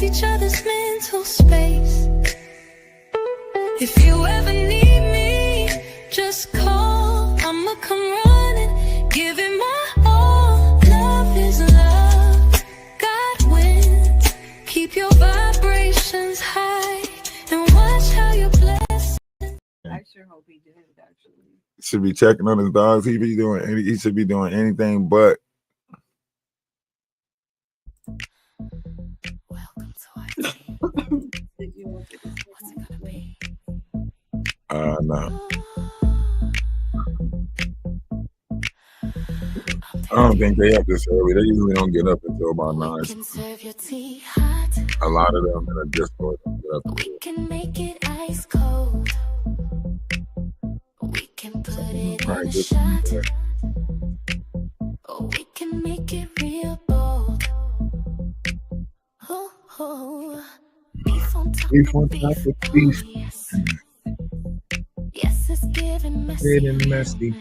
respect each other's mental space. If you ever need me, just call. I'ma come running, give it my all. Love is love, God wins. Keep your vibrations high and watch how you bless. I sure hope he did, actually. Should be checking on his dogs. He should be doing anything but. Welcome to our team. What's it gonna be? No. I don't think they up this early. They usually don't get up until about 9. A lot of them in a Discord don't get up. We can make it ice cold. We can put it in a shot. Or we can make it real bold. Oh, beef on top of beef. Yes. Yes, it's getting messy.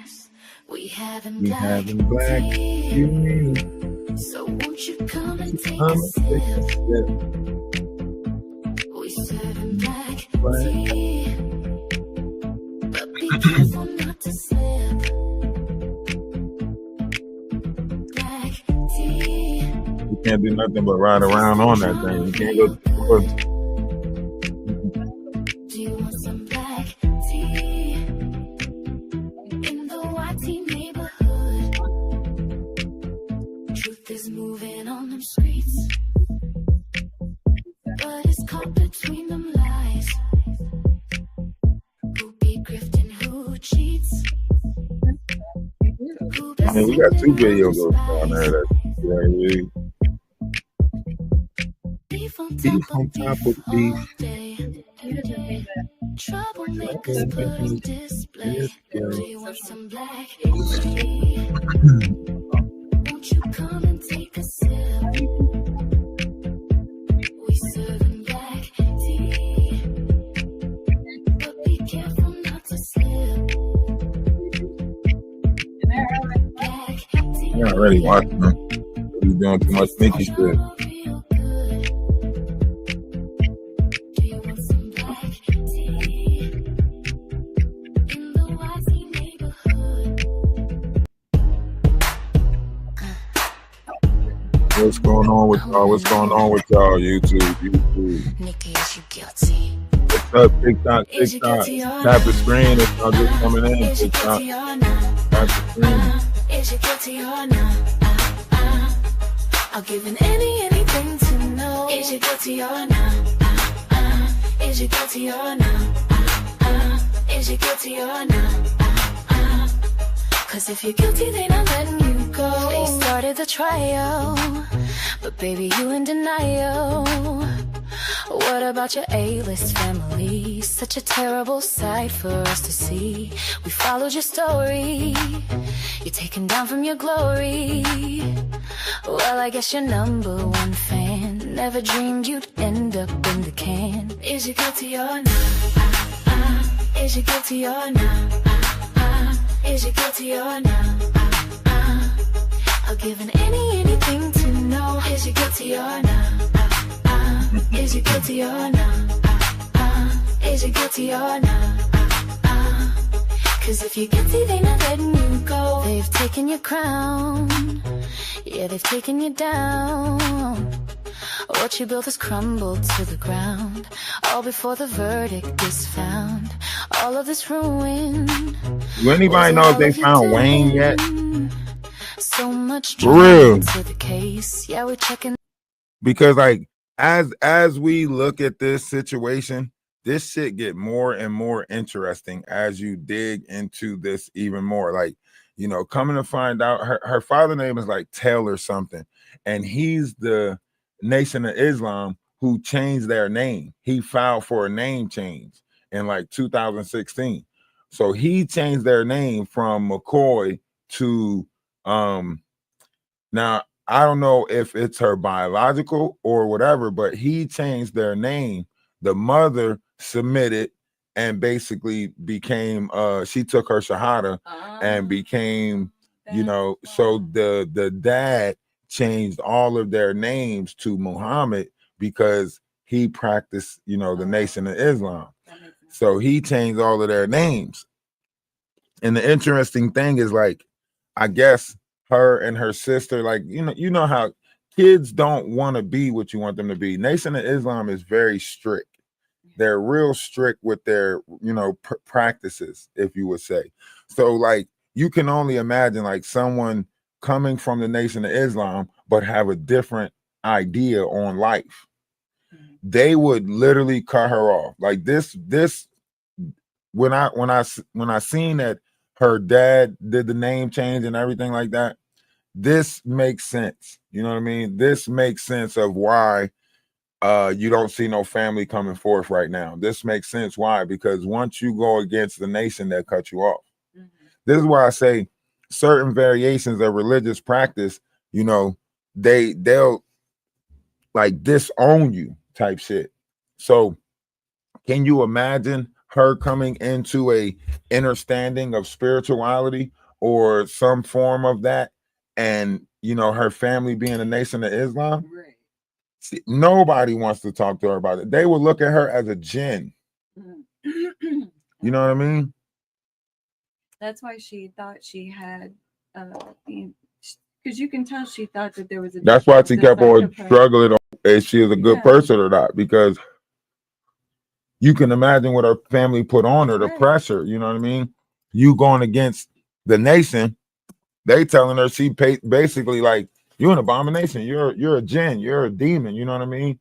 We having black tea. So won't you come and take a sip? We serving black tea. But be careful not to slip. Black tea. You can't do nothing but ride around on that thing. You can't go to the woods. Do you want some black tea? In the YT neighborhood, truth is moving on them streets, but it's caught between them lies. Who be grifting, who cheats? I mean, we got 2 videos on there that beef on top of beef. Troublemakers put on display. Do you want some black tea? Won't you come and take a sip? We serving black tea, but be careful not to slip. Black tea. You're not really watching them. You're doing too much sneaky shit. What's going on with y'all? What's going on with y'all? YouTube. Nikki, is you guilty? What's up, TikTok? Tap the screen if y'all just coming in. TikTok. Tap the screen. Is you guilty or not? I'll give an anything to know. Is you guilty or not? Is you guilty or not? Is you guilty or not? Cause if you're guilty, then I'm letting you go. They started the trial, but baby, you in denial. What about your A-list family? Such a terrible sight for us to see. We followed your story, you're taken down from your glory. Well, I guess you're #1 fan. Never dreamed you'd end up in the can. Is you guilty or not? Is you guilty or not? Is you guilty or not? I'll give an anything to know. Is you guilty or not? Is you guilty or not? Is you guilty or not? Cause if you're guilty, they're not letting you go. They've taken your crown, yeah, they've taken you down. What you built has crumbled to the ground, all before the verdict is found. All of this ruin. Do anybody know if they found Wayne yet? So much for real. To the case. Yeah, we're checking. Because like as we look at this situation, this shit get more and more interesting as you dig into this even more. Like, you know, coming to find out her father's name is like Taylor something, and he's the Nation of Islam who changed their name. He filed for a name change in like 2016. So he changed their name from McCoy to now I don't know if it's her biological or whatever, but he changed their name. The mother submitted and basically became she took her shahada and became, you know, so the dad changed all of their names to Muhammad because he practiced, you know, the Nation of Islam. That makes sense. So he changed all of their names. And the interesting thing is, like, I guess her and her sister, like, you know how kids don't want to be what you want them to be. Nation of Islam is very strict. They're real strict with their, you know, practices, if you would say. So, like, you can only imagine, like, someone coming from the Nation of Islam but have a different idea on life. They would literally cut her off. Like, this when I seen that her dad did the name change and everything like that, this makes sense. You know what I mean? This makes sense of why you don't see no family coming forth right now. This makes sense. Why? Because once you go against the nation, that cut you off. This is why I say certain variations of religious practice, you know, they'll like disown you type shit. So can you imagine her coming into a understanding of spirituality or some form of that, and, you know, her family being a Nation of Islam? Right. See, nobody wants to talk to her about it. They would look at her as a jinn. You know what I mean? That's why she thought she had, because you can tell she thought that there was a. That's why she difference kept on inside of her. struggling on if she is a good Yeah. person or not, because you can imagine what her family put on her, the Right. pressure. You know what I mean? You going against the nation, they telling her she basically like, you're an abomination. You're a jinn. You're a demon. You know what I mean?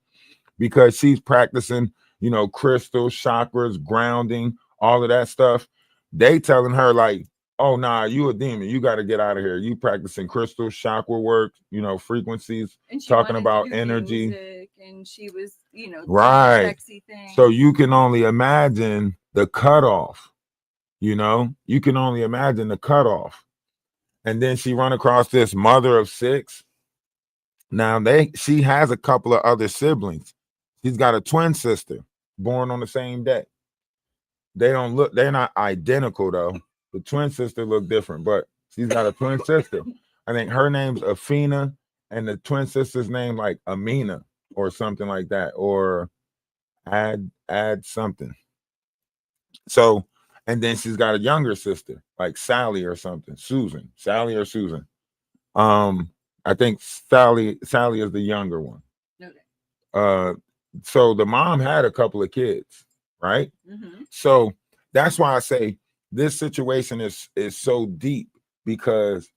Because she's practicing, you know, crystals, chakras, grounding, all of that stuff. They telling her like, oh nah, you a demon. You got to get out of here. You practicing crystals, chakra work, you know, frequencies, And she talking wanted to about do energy. music, and she was, you know, doing Right. sexy things. So you can only imagine the cutoff. You know, you can only imagine the cutoff. And then she run across this mother of 6. Now she has a couple of other siblings. She's got a twin sister born on the same day. They're not identical though. The twin sister look different, but she's got a twin sister. I think her name's Afina, and the twin sister's name like Amina or something like that, or add something. So, and then she's got a younger sister like Sally or something, Sally or Susan. I think Sally is the younger one. Okay. So the mom had a couple of kids, right? So that's why I say this situation is so deep, because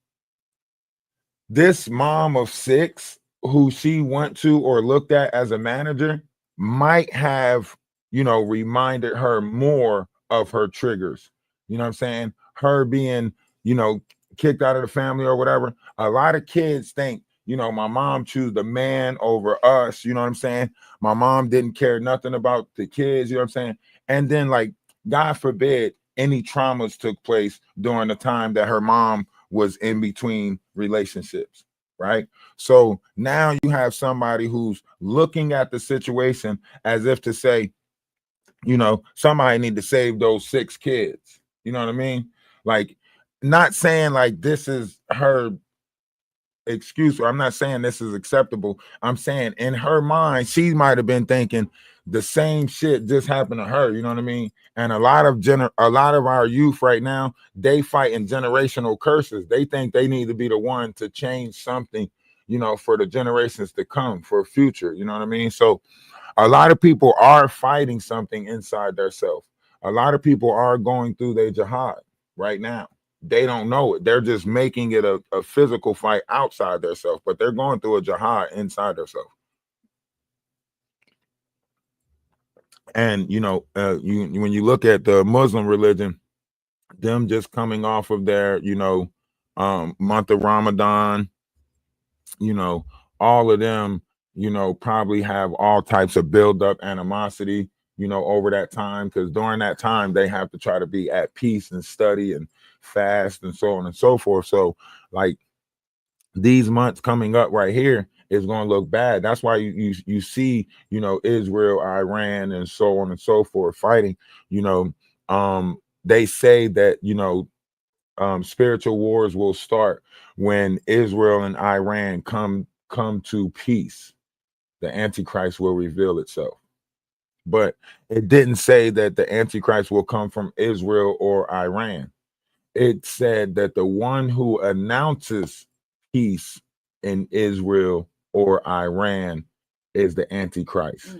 this mom of 6 who she went to or looked at as a manager might have, you know, reminded her more of her triggers. You know what I'm saying? Her being, you know, kicked out of the family or whatever. A lot of kids think, you know, my mom chose the man over us. You know what I'm saying? My mom didn't care nothing about the kids. You know what I'm saying? And then, like, God forbid any traumas took place during the time that her mom was in between relationships, right? So now you have somebody who's looking at the situation as if to say, you know, somebody need to save those 6 kids. You know what I mean? Like, not saying like this is her excuse, or I'm not saying this is acceptable. I'm saying in her mind, she might have been thinking the same shit just happened to her. You know what I mean? And a lot of our youth right now, they fighting generational curses. They think they need to be the one to change something, you know, for the generations to come, for future. You know what I mean? So a lot of people are fighting something inside themselves. A lot of people are going through their jihad right now. They don't know it. They're just making it a physical fight outside themselves, but they're going through a jihad inside themselves. And, you know, when you look at the Muslim religion, them just coming off of their, you know, month of Ramadan, you know, all of them, you know, probably have all types of buildup animosity, you know, over that time, because during that time they have to try to be at peace and study and fast and so on and so forth. So, like, these months coming up right here is going to look bad. That's why you see, you know, Israel, Iran, and so on and so forth fighting. You know, they say that, you know, spiritual wars will start when Israel and Iran come to peace. the Antichrist will reveal itself. But it didn't say that the Antichrist will come from Israel or Iran. It said that the one who announces peace in Israel or Iran is the Antichrist.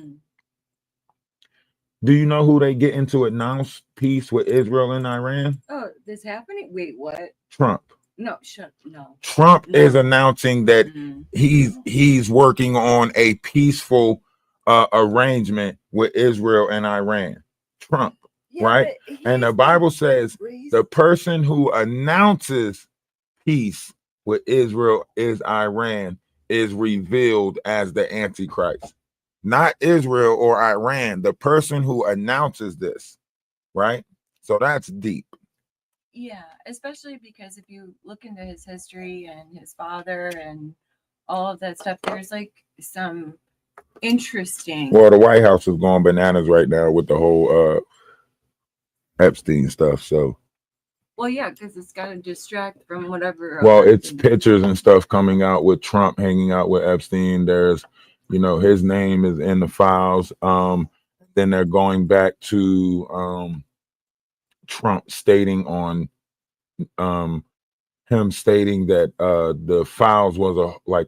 Do you know who they getting to announce peace with Israel and Iran? Oh, this happening? Wait, what? Trump. No, no. Trump No. is announcing that he's working on a peaceful arrangement with Israel and Iran. Trump, right? And the Bible says the person who announces peace with Israel is Iran is revealed as the Antichrist. Not Israel or Iran, the person who announces this, right? So that's deep. Yeah, especially because if you look into his history and his father and all of that stuff, there's like some interesting. Well, the White House is going bananas right now with the whole Epstein stuff. So, well, yeah, because it's got to distract from whatever. Well, it's pictures and stuff coming out with Trump hanging out with Epstein. There's, his name is in the files. Then they're going back to Trump stating on him stating that the files was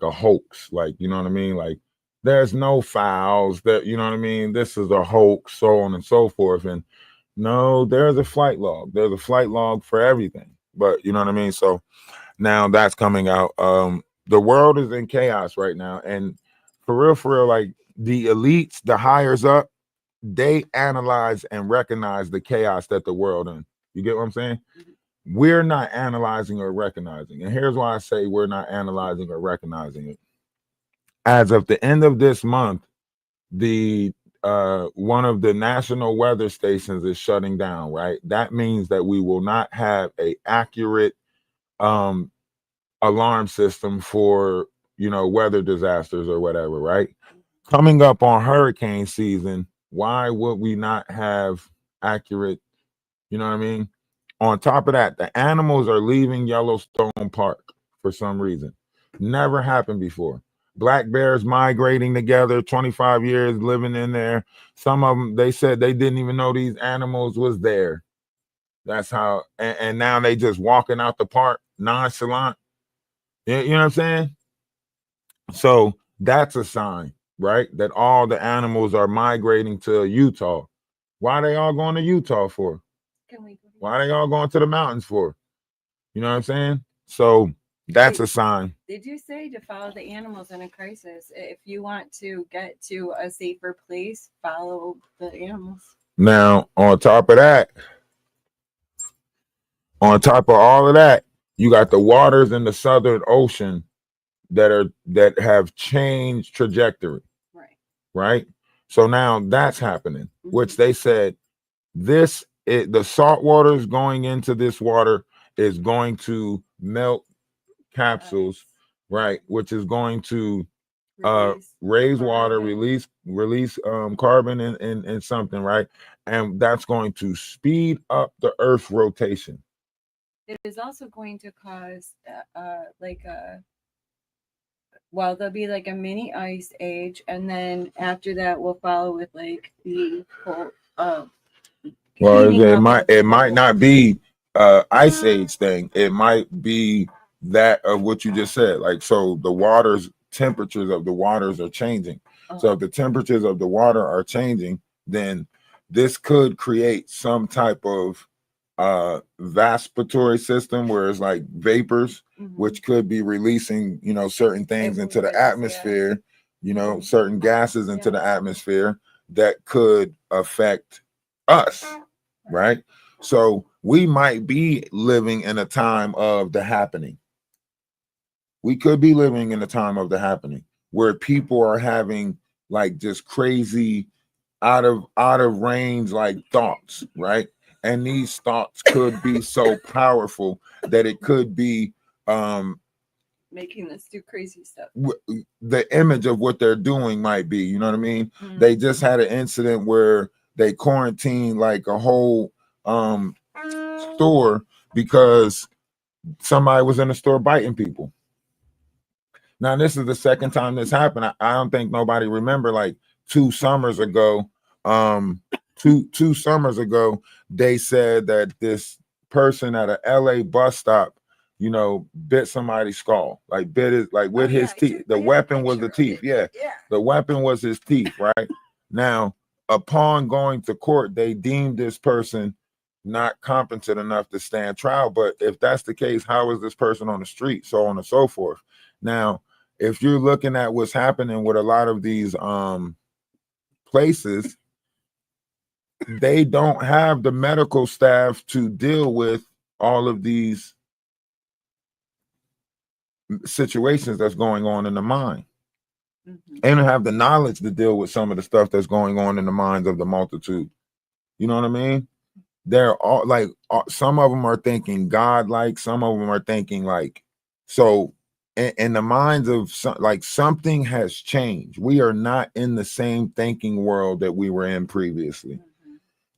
a hoax, like, you know what I mean, like there's no files, that, you know what I mean, this is a hoax, so on and so forth. And no, there's a flight log for everything, but you know what I mean. So now that's coming out. The world is in chaos right now, and for real, like the elites, the hires up, they analyze and recognize the chaos that the world in. You get what I'm saying? We're not analyzing or recognizing. And here's why I say we're not analyzing or recognizing it. As of the end of this month, the one of the national weather stations is shutting down, right? That means that we will not have a accurate alarm system for, weather disasters or whatever, right? Coming up on hurricane season, why would we not have accurate, you know what I mean? On top of that, the animals are leaving Yellowstone Park for some reason. Never happened before. Black bears migrating together, 25 years living in there. Some of them, they said they didn't even know these animals was there. That's how, and now they just walking out the park nonchalant. You know what I'm saying? So that's a sign, right? That all the animals are migrating to Utah. Why are they all going to Utah for? Why are they all going to the mountains for? You know what I'm saying? So that's a sign. They do say to follow the animals in a crisis. If you want to get to a safer place, follow the animals. Now, on top of all of that, you got the waters in the Southern Ocean that have changed trajectory. Right? So now that's happening, which they said the salt water is going into this water is going to melt capsules, right? Which is going to raise water, release carbon and something, right? And that's going to speed up the Earth's rotation. It is also going to cause there'll be like a mini ice age, and then after that we'll follow with like the whole it might not be ice age thing. It might be that of what you just said. Like, so the temperatures of the waters are changing. So if the temperatures of the water are changing, then this could create some type of vaspiratory system where it's like vapors, which could be releasing, certain things into the atmosphere, certain gases into the atmosphere that could affect us, right? So we might be living in a time of the happening. We could be living in a time of the happening where people are having like just crazy out of range like thoughts, right? And these thoughts could be so powerful that it could be making us do crazy stuff. The image of what they're doing might be, you know what I mean? They just had an incident where they quarantined like a whole store because somebody was in the store biting people. Now this is the second time this happened. I don't think nobody remember like 2 summers ago. Two summers ago, they said that this person at a LA bus stop, you know, bit somebody's skull, like bit it, like with his teeth. The weapon was the teeth. Yeah, the weapon was his teeth. Right now, upon going to court, they deemed this person not competent enough to stand trial. But if that's the case, how is this person on the street? So on and so forth. Now, if you're looking at what's happening with a lot of these places, they don't have the medical staff to deal with all of these situations that's going on in the mind. They don't have the knowledge to deal with some of the stuff that's going on in the minds of the multitude. You know what I mean? They're all like, some of them are thinking God, like some of them are thinking like, so in the minds of some, like something has changed. We are not in the same thinking world that we were in previously.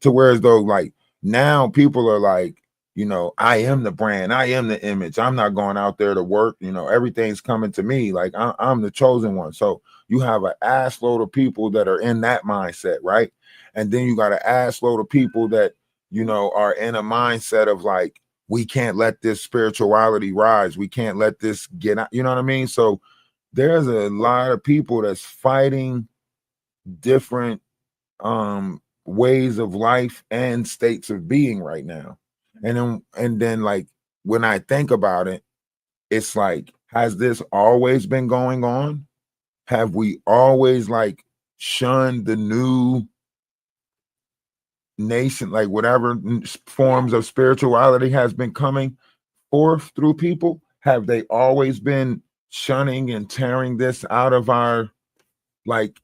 To whereas though, like now people are like, you know, I am the brand, I am the image. I'm not going out there to work. You know, everything's coming to me. Like I'm the chosen one. So you have an ass load of people that are in that mindset, right? And then you got an ass load of people that, you know, are in a mindset of like, we can't let this spirituality rise. We can't let this get out. You know what I mean? So there's a lot of people that's fighting different ways of life and states of being right now. And then like when I think about it, it's like, has this always been going on? Have we always like shunned the new nation, like whatever forms of spirituality has been coming forth through people? Have they always been shunning and tearing this out of our, like,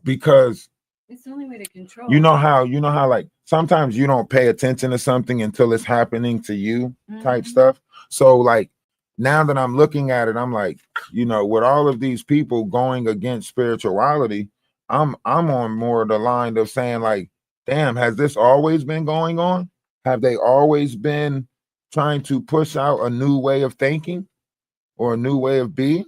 because it's the only way to control. you know how like sometimes you don't pay attention to something until it's happening to you, type stuff. So like now that I'm looking at it, I'm like, you know, with all of these people going against spirituality, I'm on more the line of saying like, damn, has this always been going on? Have they always been trying to push out a new way of thinking or a new way of being?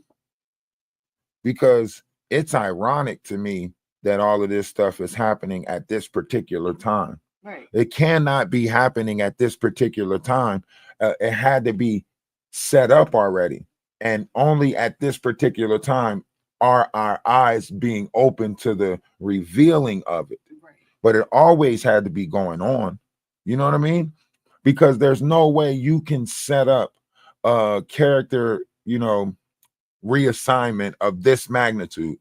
Because it's ironic to me that all of this stuff is happening at this particular time. Right. It cannot be happening at this particular time. It had to be set up already. And only at this particular time are our eyes being open to the revealing of it. Right. But it always had to be going on. You know what I mean? Because there's no way you can set up a character, you know, reassignment of this magnitude.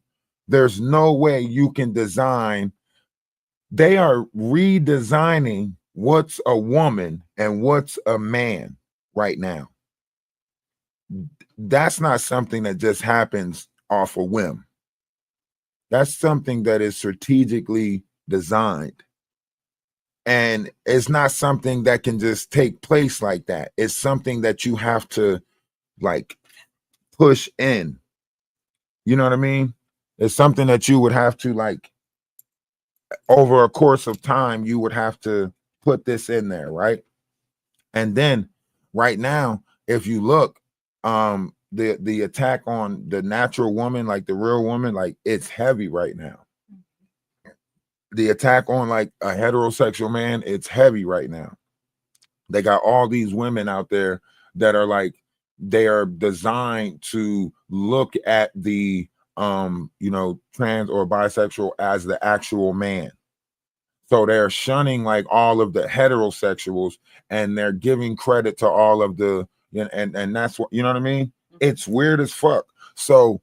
There's no way you can design. They are redesigning what's a woman and what's a man right now. That's not something that just happens off a whim. That's something that is strategically designed. And it's not something that can just take place like that. It's something that you have to like push in. You know what I mean? It's something that you would have to like over a course of time, you would have to put this in there, right? And then right now, if you look, the attack on the natural woman, like the real woman, like it's heavy right now. The attack on like a heterosexual man, it's heavy right now. They got all these women out there that are like, they are designed to look at the you know, trans or bisexual as the actual man. So they're shunning like all of the heterosexuals and they're giving credit to all of the, and that's what, you know what I mean? It's weird as fuck. So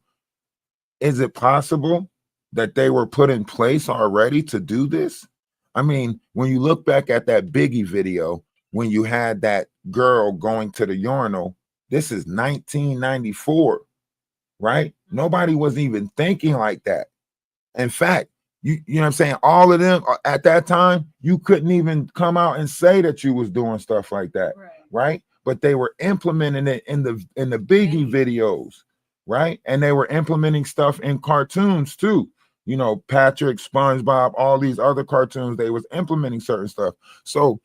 is it possible that they were put in place already to do this? I mean, when you look back at that Biggie video, when you had that girl going to the urinal, this is 1994, right? Nobody was even thinking like that. In fact, you know what I'm saying? All of them at that time, you couldn't even come out and say that you was doing stuff like that, right? But they were implementing it in the Biggie videos, right? And they were implementing stuff in cartoons too. You know, Patrick, SpongeBob, all these other cartoons, they was implementing certain stuff. So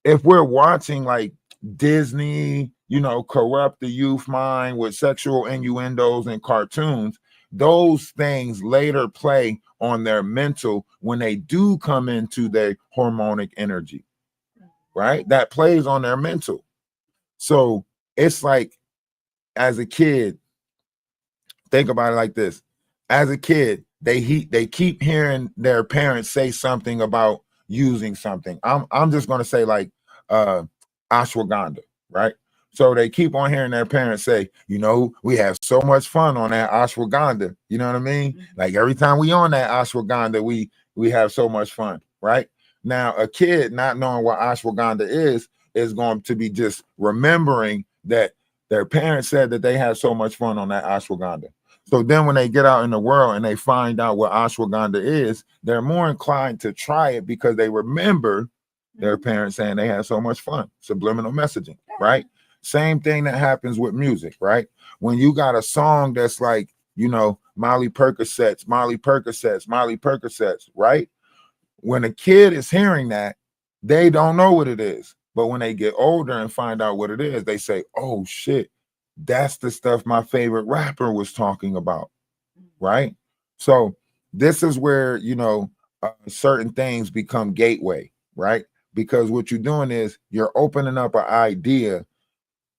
if we're watching like Disney corrupt the youth mind with sexual innuendos and cartoons, those things later play on their mental when they do come into their hormonic energy, right? That plays on their mental. So it's like, as a kid, think about it like this. As a kid, they keep hearing their parents say something about using something. I'm just gonna say, like, ashwagandha, right? So they keep on hearing their parents say, we have so much fun on that ashwagandha. You know what I mean? Like, every time we on that ashwagandha, we have so much fun, right? Now, a kid not knowing what ashwagandha is going to be just remembering that their parents said that they had so much fun on that ashwagandha. So then when they get out in the world and they find out what ashwagandha is, they're more inclined to try it because they remember their parents saying they had so much fun. Subliminal messaging, right? Same thing that happens with music, right? When you got a song that's like, Molly Percocets, Molly Percocets, Molly Percocets, right? When a kid is hearing that, they don't know what it is. But when they get older and find out what it is, they say, oh shit, that's the stuff my favorite rapper was talking about, right? So this is where, certain things become gateway, right? Because what you're doing is you're opening up an idea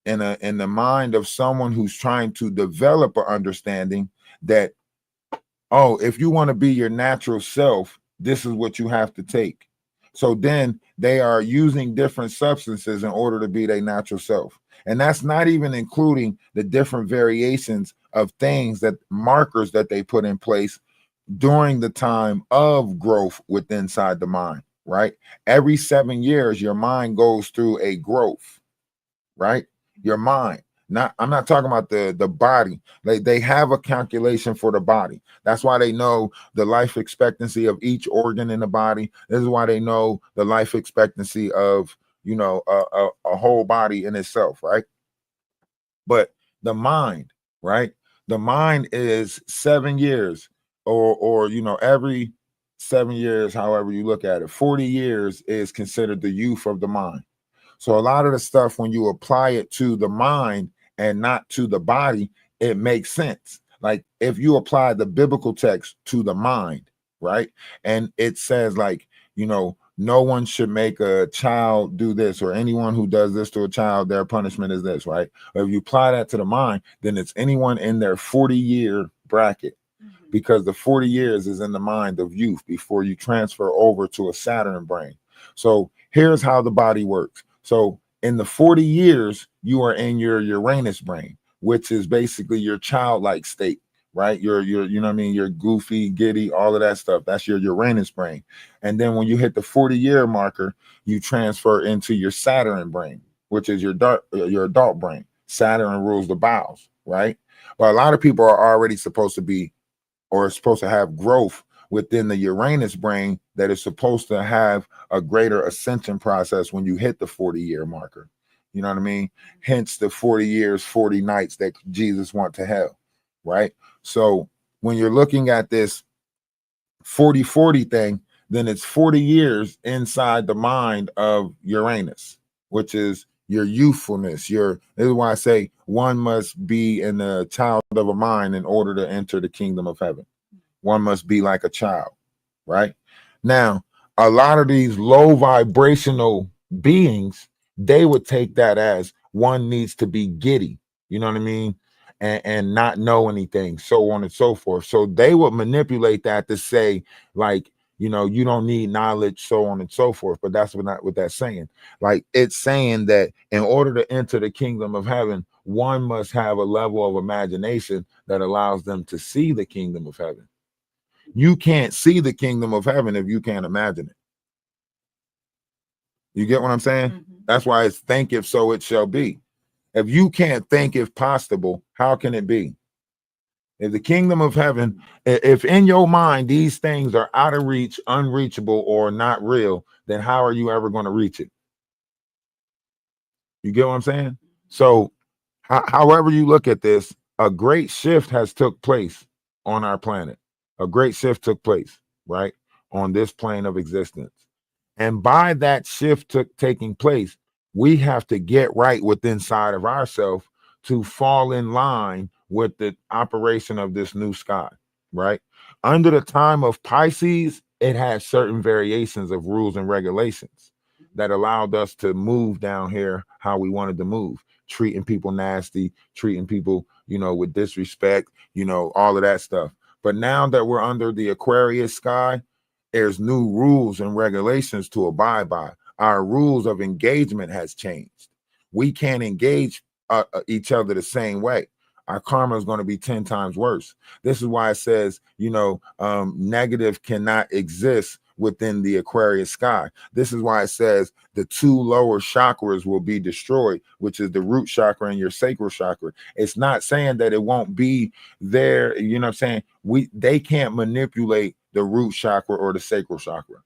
in the mind of someone who's trying to develop an understanding that, oh, if you want to be your natural self, this is what you have to take. So then they are using different substances in order to be their natural self. And that's not even including the different variations of things, that markers that they put in place during the time of growth within inside the mind, right? Every 7 years, your mind goes through a growth, right? Your mind. I'm not talking about the body. They have a calculation for the body. That's why they know the life expectancy of each organ in the body. This is why they know the life expectancy of, a whole body in itself, right? But the mind, right? The mind is 7 years, or every 7 years, however you look at it. 40 years is considered the youth of the mind. So a lot of the stuff, when you apply it to the mind and not to the body, it makes sense. Like, if you apply the biblical text to the mind, right? And it says, like, no one should make a child do this, or anyone who does this to a child, their punishment is this, right? Or if you apply that to the mind, then it's anyone in their 40-year bracket, because the 40 years is in the mind of youth before you transfer over to a Saturn brain. So here's how the body works. So in the 40 years, you are in your Uranus brain, which is basically your childlike state, right? Your your goofy, giddy, all of that stuff. That's your Uranus brain. And then when you hit the 40-year marker, you transfer into your Saturn brain, which is your adult brain. Saturn rules the bowels, right? But a lot of people are already supposed to have growth within the Uranus brain that is supposed to have a greater ascension process when you hit the 40-year marker. You know what I mean? Hence the 40 years, 40 nights that Jesus went to hell, right? So when you're looking at this 40-40 thing, then it's 40 years inside the mind of Uranus, which is your youthfulness. This is why I say one must be in the child of a mind in order to enter the kingdom of heaven. One must be like a child, right? Now, a lot of these low vibrational beings, they would take that as one needs to be giddy, you know what I mean? And not know anything, so on and so forth. So they would manipulate that to say, like, you don't need knowledge, so on and so forth. But that's not what that's saying. Like, it's saying that in order to enter the kingdom of heaven, one must have a level of imagination that allows them to see the kingdom of heaven. You can't see the kingdom of heaven if you can't imagine it. You get what I'm saying? That's why it's think if so it shall be. If you can't think if possible, how can it be? If the kingdom of heaven, if in your mind these things are out of reach, unreachable, or not real, then how are you ever going to reach it? You get what I'm saying? So however you look at this, a great shift has took place on our planet. A great shift took place, right, on this plane of existence. And by that shift taking place, We have to get right with inside of ourselves to fall in line with the operation of this new sky, right? Under the time of Pisces, it had certain variations of rules and regulations that allowed us to move down here how we wanted to move, treating people nasty, treating people, with disrespect, all of that stuff. But now that we're under the Aquarius sky, there's new rules and regulations to abide by. Our rules of engagement has changed. We can't engage each other the same way. Our karma is going to be 10 times worse. This is why it says, negative cannot exist within the Aquarius sky. This is why it says the two lower chakras will be destroyed, which is the root chakra and your sacral chakra. It's not saying that it won't be there. You know what I'm saying? They can't manipulate the root chakra or the sacral chakra.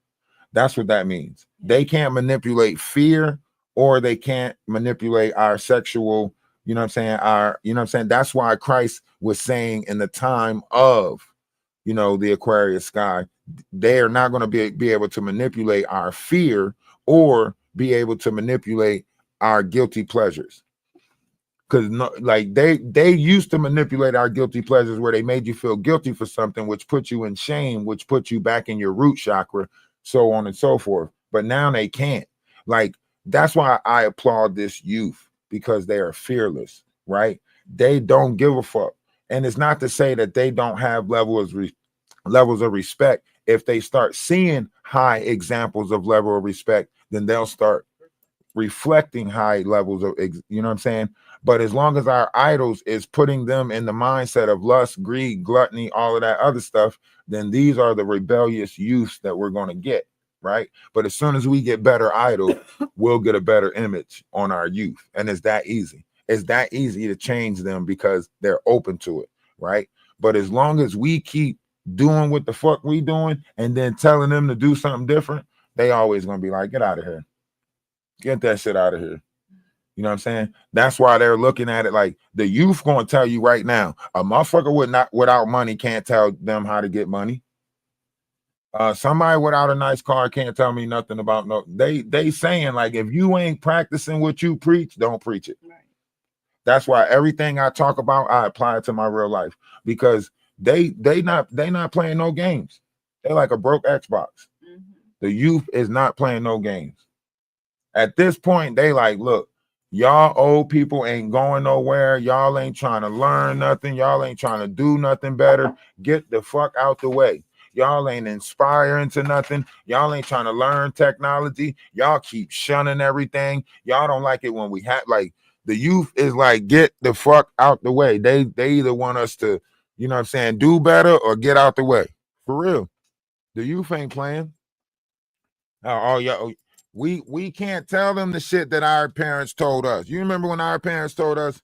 That's what that means. They can't manipulate fear, or they can't manipulate our sexual, That's why Christ was saying in the time of, the Aquarius sky, they are not going to be able to manipulate our fear or be able to manipulate our guilty pleasures. Because they used to manipulate our guilty pleasures, where they made you feel guilty for something, which put you in shame, which put you back in your root chakra, so on and so forth. But now they can't. That's why I applaud this youth, because they are fearless, right? They don't give a fuck. And it's not to say that they don't have levels of respect. If they start seeing high examples of level of respect, then they'll start reflecting high levels of, But as long as our idols is putting them in the mindset of lust, greed, gluttony, all of that other stuff, then these are the rebellious youths that we're going to get, right? But as soon as we get better idols, we'll get a better image on our youth. And it's that easy. It's that easy to change them because they're open to it, right? But as long as we keep doing what the fuck we doing and then telling them to do something different, they always going to be like, get out of here. Get that shit out of here. You know what I'm saying? That's why they're looking at it like the youth going to tell you right now, a motherfucker without money can't tell them how to get money. Somebody without a nice car can't tell me nothing about no. They saying like, if you ain't practicing what you preach, don't preach it. Right. That's why everything I talk about, I apply it to my real life, because they not playing no games. They're like a broke Xbox. Mm-hmm. The youth is not playing no games. At this point, they like, look, y'all old people ain't going nowhere. Y'all ain't trying to learn nothing. Y'all ain't trying to do nothing better. Get the fuck out the way. Y'all ain't inspiring to nothing. Y'all ain't trying to learn technology. Y'all keep shunning everything. Y'all don't like it when we have, like, the youth is like, get the fuck out the way. They either want us to, do better or get out the way. For real. The youth ain't playing. We can't tell them the shit that our parents told us. You remember when our parents told us,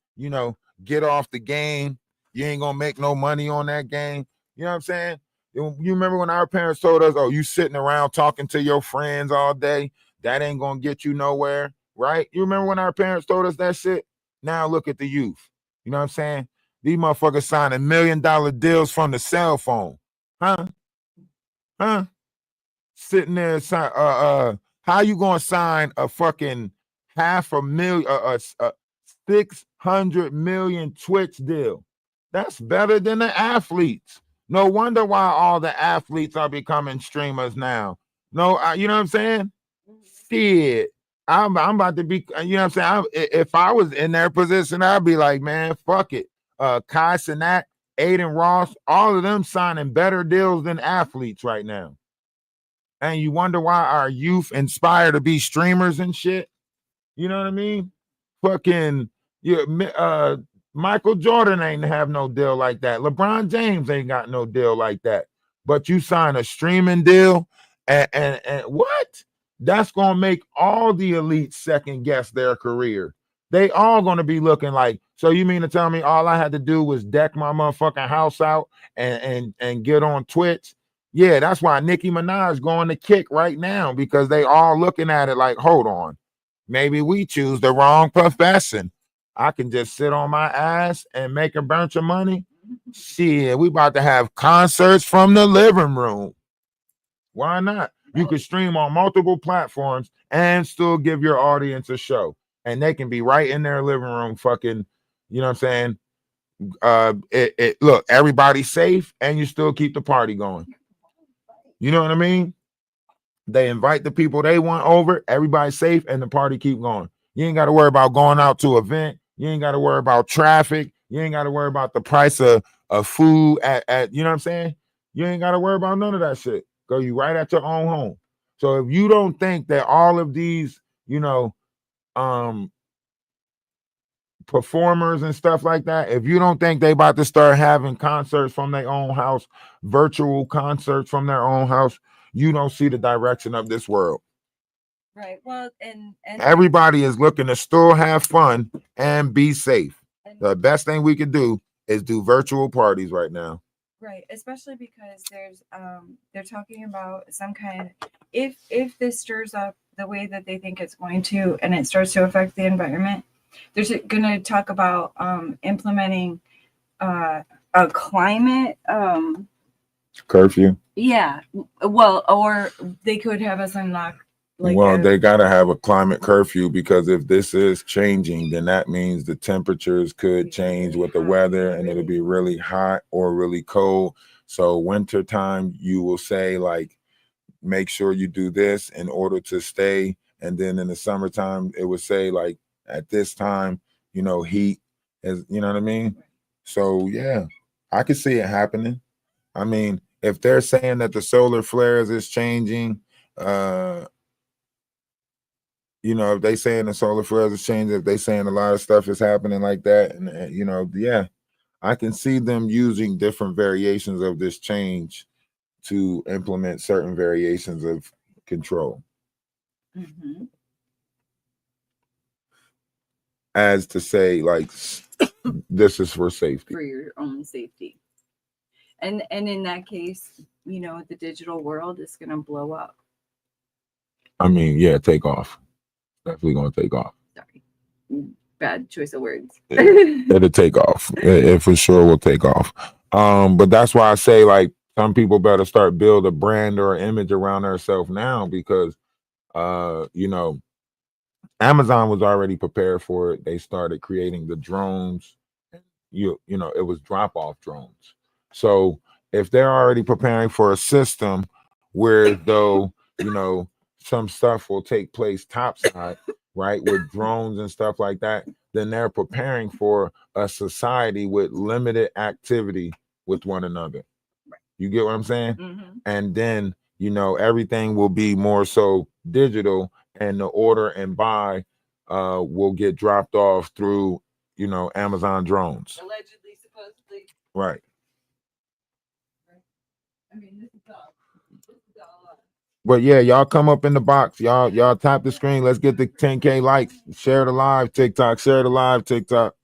get off the game. You ain't gonna make no money on that game. You know what I'm saying? You remember when our parents told us, oh, you sitting around talking to your friends all day, that ain't gonna get you nowhere, right? You remember when our parents told us that shit? Now look at the youth. You know what I'm saying? These motherfuckers signing $1 million deals from the cell phone. Huh? Sitting there, how you gonna sign a fucking $500,000, 600 million Twitch deal? That's better than the athletes. No wonder why all the athletes are becoming streamers now. No, you know what I'm saying? Shit, I'm about to be. You know what I'm saying? If I was in their position, I'd be like, man, fuck it. Kai Cenat, Aiden Ross, all of them signing better deals than athletes right now. And you wonder why our youth inspire to be streamers and shit. You know what I mean? Fucking Michael Jordan ain't have no deal like that. LeBron James ain't got no deal like that. But you sign a streaming deal and what? That's gonna make all the elites second guess their career. They all gonna be looking like, so you mean to tell me all I had to do was deck my motherfucking house out and get on Twitch? Yeah, that's why Nicki Minaj going to kick right now, because they all looking at it like, hold on, maybe we choose the wrong profession. I can just sit on my ass and make a bunch of money. Shit, we about to have concerts from the living room. Why not? You could stream on multiple platforms and still give your audience a show. And they can be right in their living room, fucking, you know what I'm saying? Look, everybody's safe and you still keep the party going. You know what I mean? They invite the people they want over, everybody's safe, and the party keep going. You ain't got to worry about going out to an event. You ain't got to worry about traffic. You ain't got to worry about the price of food at you know what I'm saying? You ain't got to worry about none of that shit. Go you right at your own home. So if you don't think that all of these, performers and stuff like that, if you don't think they about to start having concerts from their own house, virtual concerts from their own house, you don't see the direction of this world. Right. Well, and everybody is looking to still have fun and be safe. The best thing we could do is do virtual parties right now. Right, especially because they're talking about some kind, if this stirs up the way that they think it's going to, and it starts to affect the environment, they're going to talk about implementing a climate curfew. Yeah, well, or they could have us unlock. They got to have a climate curfew, because if this is changing, then that means the temperatures could change with the weather, and it'll be really hot or really cold. So wintertime, you will say, like, make sure you do this in order to stay. And then in the summertime, it would say, like, at this time, heat is, you know what I mean? So, yeah, I could see it happening. I mean, if they're saying that the solar flares is changing, if they saying the solar flares is changing, if they saying a lot of stuff is happening like that, and yeah, I can see them using different variations of this change to implement certain variations of control. Mm-hmm. As to say, like, this is for safety. For your own safety. And in that case, the digital world is going to blow up. I mean, yeah, take off. Definitely going to take off. Sorry. Bad choice of words. It'll take off. It for sure will take off. But that's why I say, like, some people better start build a brand or an image around themselves now, because, Amazon was already prepared for it. They started creating the drones. It was drop-off drones. So if they're already preparing for a system where, though, some stuff will take place topside, right, with drones and stuff like that, then they're preparing for a society with limited activity with one another. You get what I'm saying? Mm-hmm. And then, everything will be more so digital, and the order and buy will get dropped off through, Amazon drones. Allegedly, supposedly. Right. I mean, this is all. But yeah, y'all come up in the box. Y'all tap the screen. Let's get the 10K likes. Share the live TikTok. Share the live TikTok.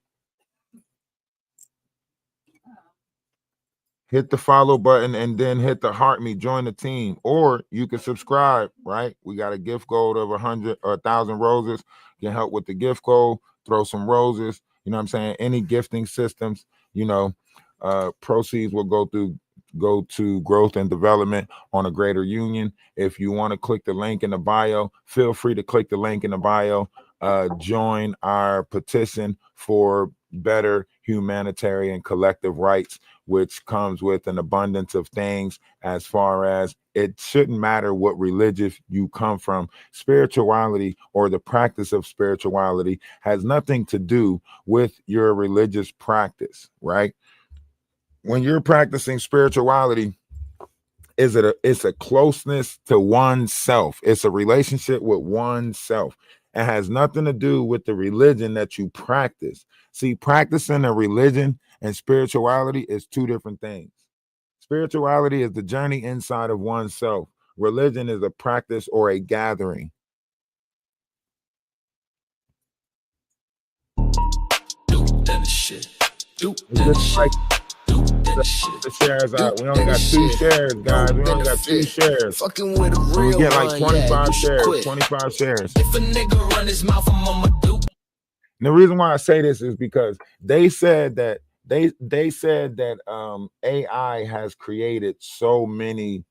Hit the follow button and then hit the heart me. Join the team, or you can subscribe. Right, we got a gift goal of 100 or 1,000 roses. Can help with the gift goal. Throw some roses. You know what I'm saying? Any gifting systems. Proceeds will go to growth and development on a greater union. If you want to click the link in the bio, feel free to click the link in the bio. Join our petition for better humanitarian collective rights, which comes with an abundance of things, as far as it shouldn't matter what religion you come from. Spirituality, or the practice of spirituality, has nothing to do with your religious practice, right? When you're practicing spirituality, it's a closeness to oneself. It's a relationship with oneself. It has nothing to do with the religion that you practice. See, practicing a religion and spirituality is two different things. Spirituality is the journey inside of oneself. Religion is a practice or a gathering. Do that shit. Do that shit. The shares out. We only got 2 shares, guys. We only got 2 shares. Fucking with a real we get like 25 shares. Quit. 25 shares. If a nigga run his mouth, I'm on my do. And the reason why I say this is because they said that AI has created so many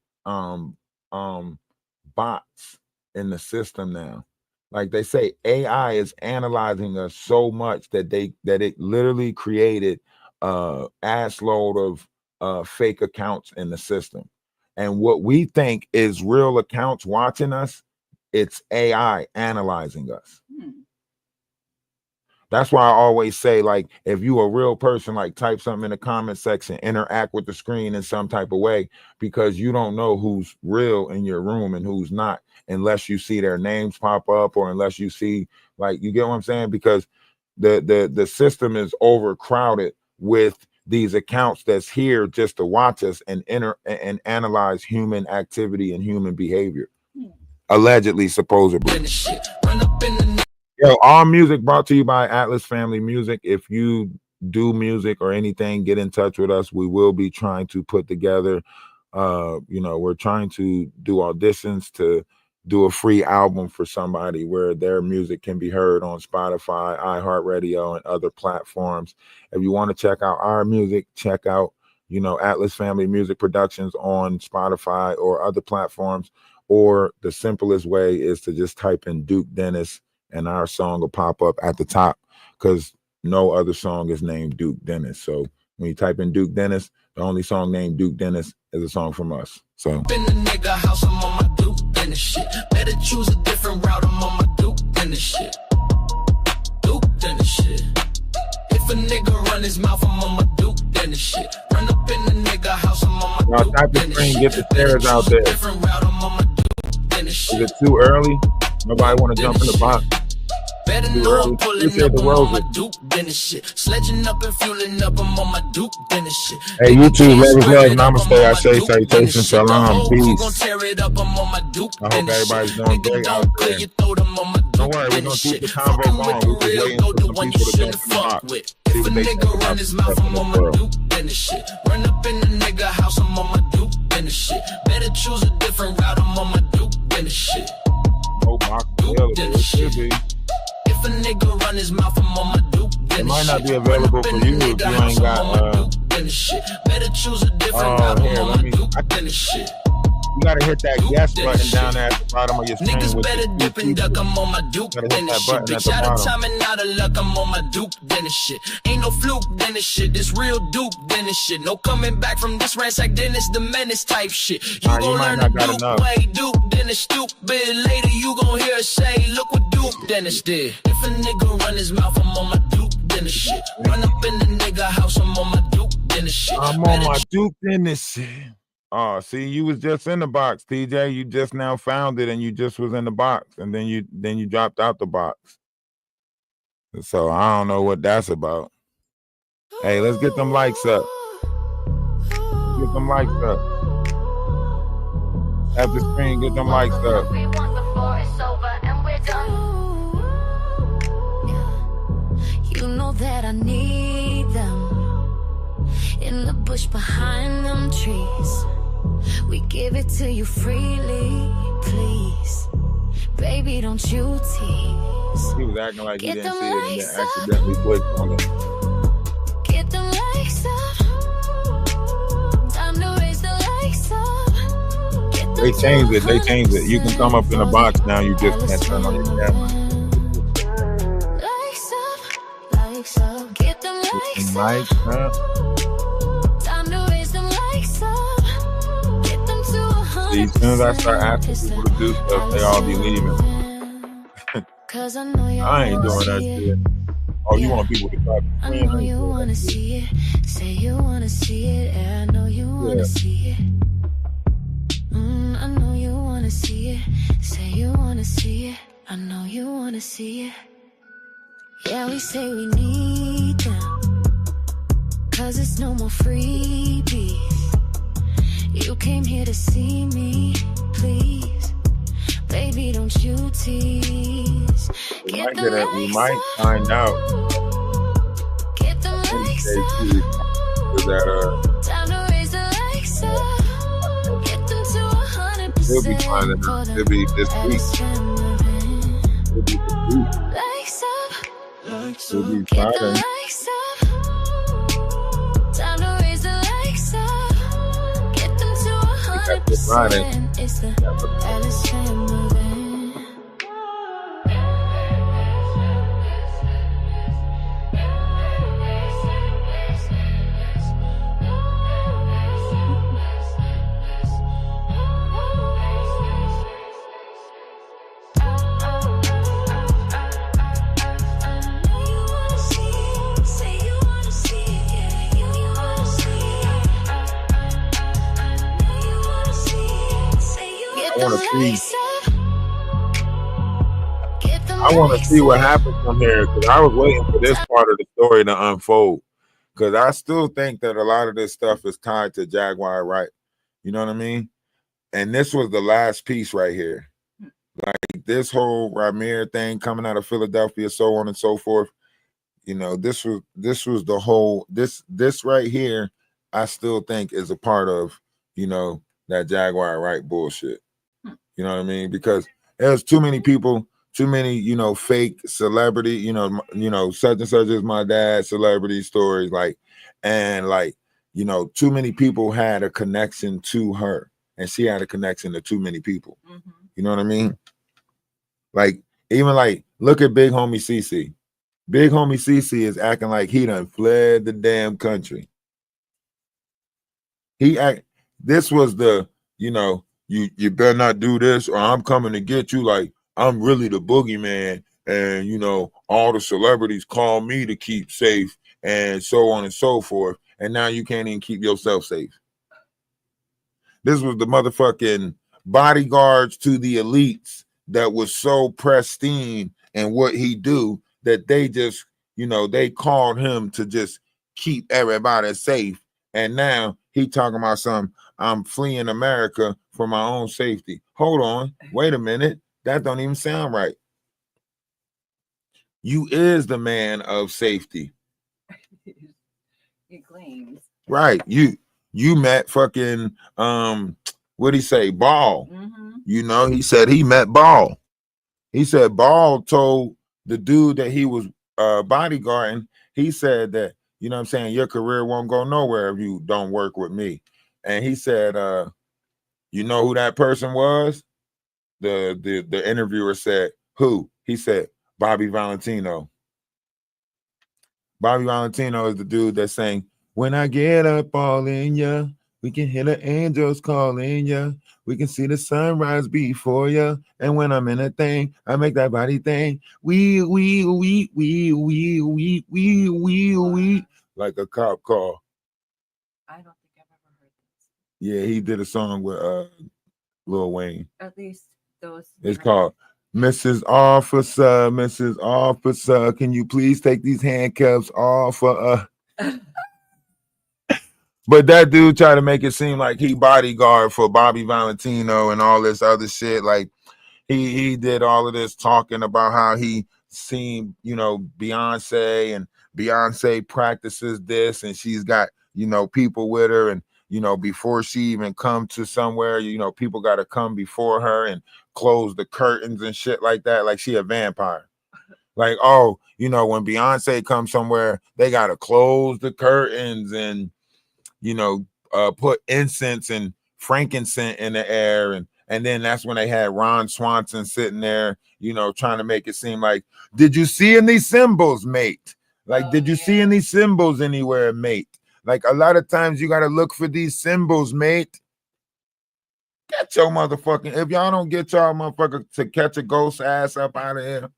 bots in the system now. Like they say, AI is analyzing us so much that it literally created ass load of fake accounts in the system. And what we think is real accounts watching us, it's AI analyzing us. That's why I always say, like, if you a real person, like, type something in the comment section, interact with the screen in some type of way, because you don't know who's real in your room and who's not, unless you see their names pop up, or unless you see, like, you get what I'm saying? Because the system is overcrowded with these accounts that's here just to watch us and analyze human activity and human behavior. Allegedly, supposedly. Yo, all music brought to you by Atlas Family Music. If you do music or anything, get in touch with us. We will be trying to put together, we're trying to do auditions to do a free album for somebody where their music can be heard on Spotify, iHeartRadio, and other platforms. If you want to check out our music, check out, Atlas Family Music Productions on Spotify or other platforms. Or the simplest way is to just type in Duke Dennis, and our song will pop up at the top, because no other song is named Duke Dennis. So when you type in Duke Dennis, the only song named Duke Dennis is a song from us. So In the nigga house, I'm on my Duke Dennis shit. Better choose a different route, I'm on my Duke Dennis shit. Duke Dennis shit. If a nigga run his mouth, I'm on my Duke Dennis shit. Run up in the nigga house, I'm on my now Duke type the Dennis screen, shit. get the chairs out there. Different route, I'm on my Duke Dennis shit. Is it too early? Nobody want to jump in the box. Better Too know early. I'm pulling Appreciate up, the I'm on my roses. Duke Dennis shit. Sledging up and fueling up, I'm on my Duke Dennis shit. Hey, YouTube, love is love. Square it up, Namaste. I'm on I my say Duke salutation, Dennis shit. The shalom, whole crew gon' peace. tear it up, I'm on my Duke I hope Dennis everybody's shit. doing Nigga, great out don't clear there. your throat, I'm on my Duke Don't worry, we're Dennis gonna keep the shit. convo Fucking with going. the We're just real, waiting go for the some one you people to shouldn't jump in the fuck box. with. See If a what they nigga think run about his the mouth, stuff in I'm the on my world. Duke Dennis shit. Run up in the nigga house, I'm on my Duke Dennis shit. Better choose a different route, I'm on my Duke Dennis shit. No box available. It should be. If a nigga run his mouth, I'm on my Duke Dennis It might not shit. be available Run up for in the you if nigga you house, ain't got, I'm on my Duke Dennis shit. Better choose a different route, here, I'm on let my me- Duke I- Dennis shit. You gotta hit that yes button down there at the bottom of your screen Niggas with better the dip and duck, I'm on my Duke Gotta hit Dennis that shit. button at Bitch, the out of bottom. time and out of luck, I'm on my Duke Dennis shit. Ain't no fluke Dennis shit, this real Duke Dennis shit. No coming back from this ransack Dennis the menace type shit. You Nah, you gon' might learn not the got Duke enough. way, Duke Dennis stupid. Later you gon' hear us say, look what Duke Dennis did. If a nigga run his mouth, I'm on my Duke Dennis shit. Run up in the nigga house, I'm on my Duke Dennis shit. I'm on my Duke Dennis shit. Oh, see, you was just in the box, TJ. You just now found it, and you just was in the box, and then you dropped out the box. So I don't know what that's about. Hey, let's get them likes up. Get them likes up. At the screen, get them likes up. We want before it's over and we're done. You know that I need them in the bush behind them trees. We give it to you freely, please. Baby, don't you tease. He was acting like he Get didn't them see it and likes then up. accidentally clicked on it. Get the lights up. Time to raise the lights up. Get them They changed it. They to changed it. You can come up in the box now. You just can't turn on your camera. Lights up, lights up. Get them lights up. Lights up. Time to raise them lights up. Get them to 100%. See, as soon as I start asking people to do stuff, they all be leaving. Cause I know you I ain't doing that shit. Oh, you want people to talk? I know you wanna see it. Say you wanna see it. Yeah, I know you wanna Yeah. see it. I know you wanna see it. Say you wanna see it. I know you wanna see it. Yeah, we say we need them. Cause it's no more freebies. You came here to see me, please. Baby, don't you tease. We might find out. Get them Is lights up. that Time to raise the lights up. Get them to 100%. We'll be finding out. It'll be this week. It'll be this week. Lights up. We'll be Get the Friday. lights up. Time to raise the lights up. Get them to That's Friday. 100%. It's the Alice moving. I want to see what happens from here because I was waiting for this part of the story to unfold because I still think that a lot of this stuff is tied to Jaguar, right? You know what I mean? And this was the last piece right here. Like this whole Ramir thing coming out of Philadelphia, so on and so forth. You know, this was the whole this right here. I still think is a part of, you know, that Jaguar right bullshit. You know what I mean? Because there's too many people, too many, you know, fake celebrity, you know, such and such is my dad celebrity stories, like, and like, you know, too many people had a connection to her, and she had a connection to too many people. Mm-hmm. You know what I mean? Like, even like, look at Big Homie CC. Big Homie CC is acting like he done fled the damn country. This was the, you know, you better not do this or I'm coming to get you. Like, I'm really the boogeyman. And, you know, all the celebrities call me to keep safe and so on and so forth. And now you can't even keep yourself safe. This was the motherfucking bodyguards to the elites that was so pristine in what he do that they just, you know, they called him to just keep everybody safe. And now he talking about some, I'm fleeing America for my own safety. Hold on, wait a minute. That don't even sound right. You is the man of safety. He claims. Right. You met fucking what'd he say? Ball. Mm-hmm. You know, he said he met Ball. He said Ball told the dude that he was bodyguarding, he said that, you know what I'm saying, your career won't go nowhere if you don't work with me. And he said, you know who that person was? The interviewer said, who? He said, Bobby Valentino. Bobby Valentino is the dude that's saying, when I get up all in ya, we can hear the angels calling ya. We can see the sunrise before ya. And when I'm in a thing, I make that body thing. We, like a cop car. I don't think I've ever heard this. Yeah, he did a song with Lil Wayne. At least those. It's called Mrs. Officer, can you please take these handcuffs off for But that dude tried to make it seem like he bodyguard for Bobby Valentino and all this other shit. Like he did all of this talking about how he seen, you know, Beyonce, and Beyonce practices this and she's got, you know, people with her, and, you know, before she even come to somewhere, you know, people got to come before her and close the curtains and shit like that. Like she a vampire. Like, oh, you know, when Beyonce comes somewhere, they got to close the curtains and, you know, put incense and frankincense in the air. And then that's when they had Ron Swanson sitting there, you know, trying to make it seem like, did you see any symbols, mate? Like, did you see any symbols anywhere, mate? Like, a lot of times you got to look for these symbols, mate. Get your motherfucking, if y'all don't get y'all motherfucker to catch a ghost ass up out of here.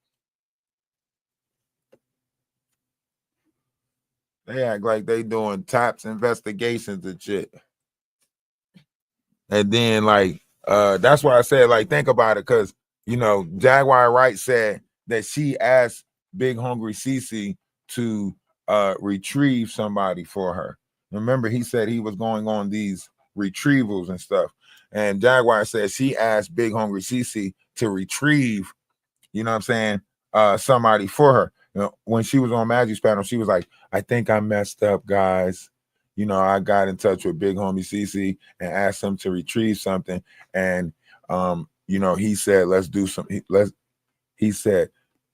They act like they doing TAPS investigations and shit. And then, like, that's why I said, like, think about it, because, you know, Jaguar Wright said that she asked Big Hungry Cece to retrieve somebody for her. Remember, he said he was going on these retrievals and stuff. And Jaguar said she asked Big Hungry Cece to retrieve, you know what I'm saying, somebody for her. You know, when she was on Magic's panel, she was like, I think I messed up, guys. You know, I got in touch with Big Homie CC and asked him to retrieve something. And, you know, he said, let's do some, he said,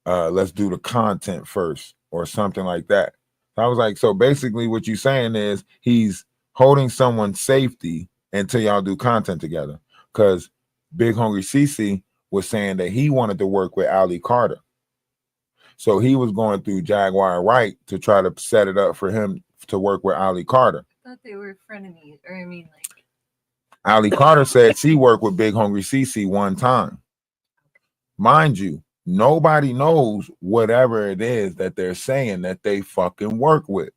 let's do the content first or something like that. So I was like, so basically what you're saying is he's holding someone's safety until y'all do content together. Because Big Hungry CC was saying that he wanted to work with Ali Carter. So he was going through Jaguar Wright to try to set it up for him to work with Ali Carter. I thought they were frenemies, or I mean, like, Ali Carter said she worked with Big Hungry CC one time. Mind you, nobody knows whatever it is that they're saying that they fucking work with.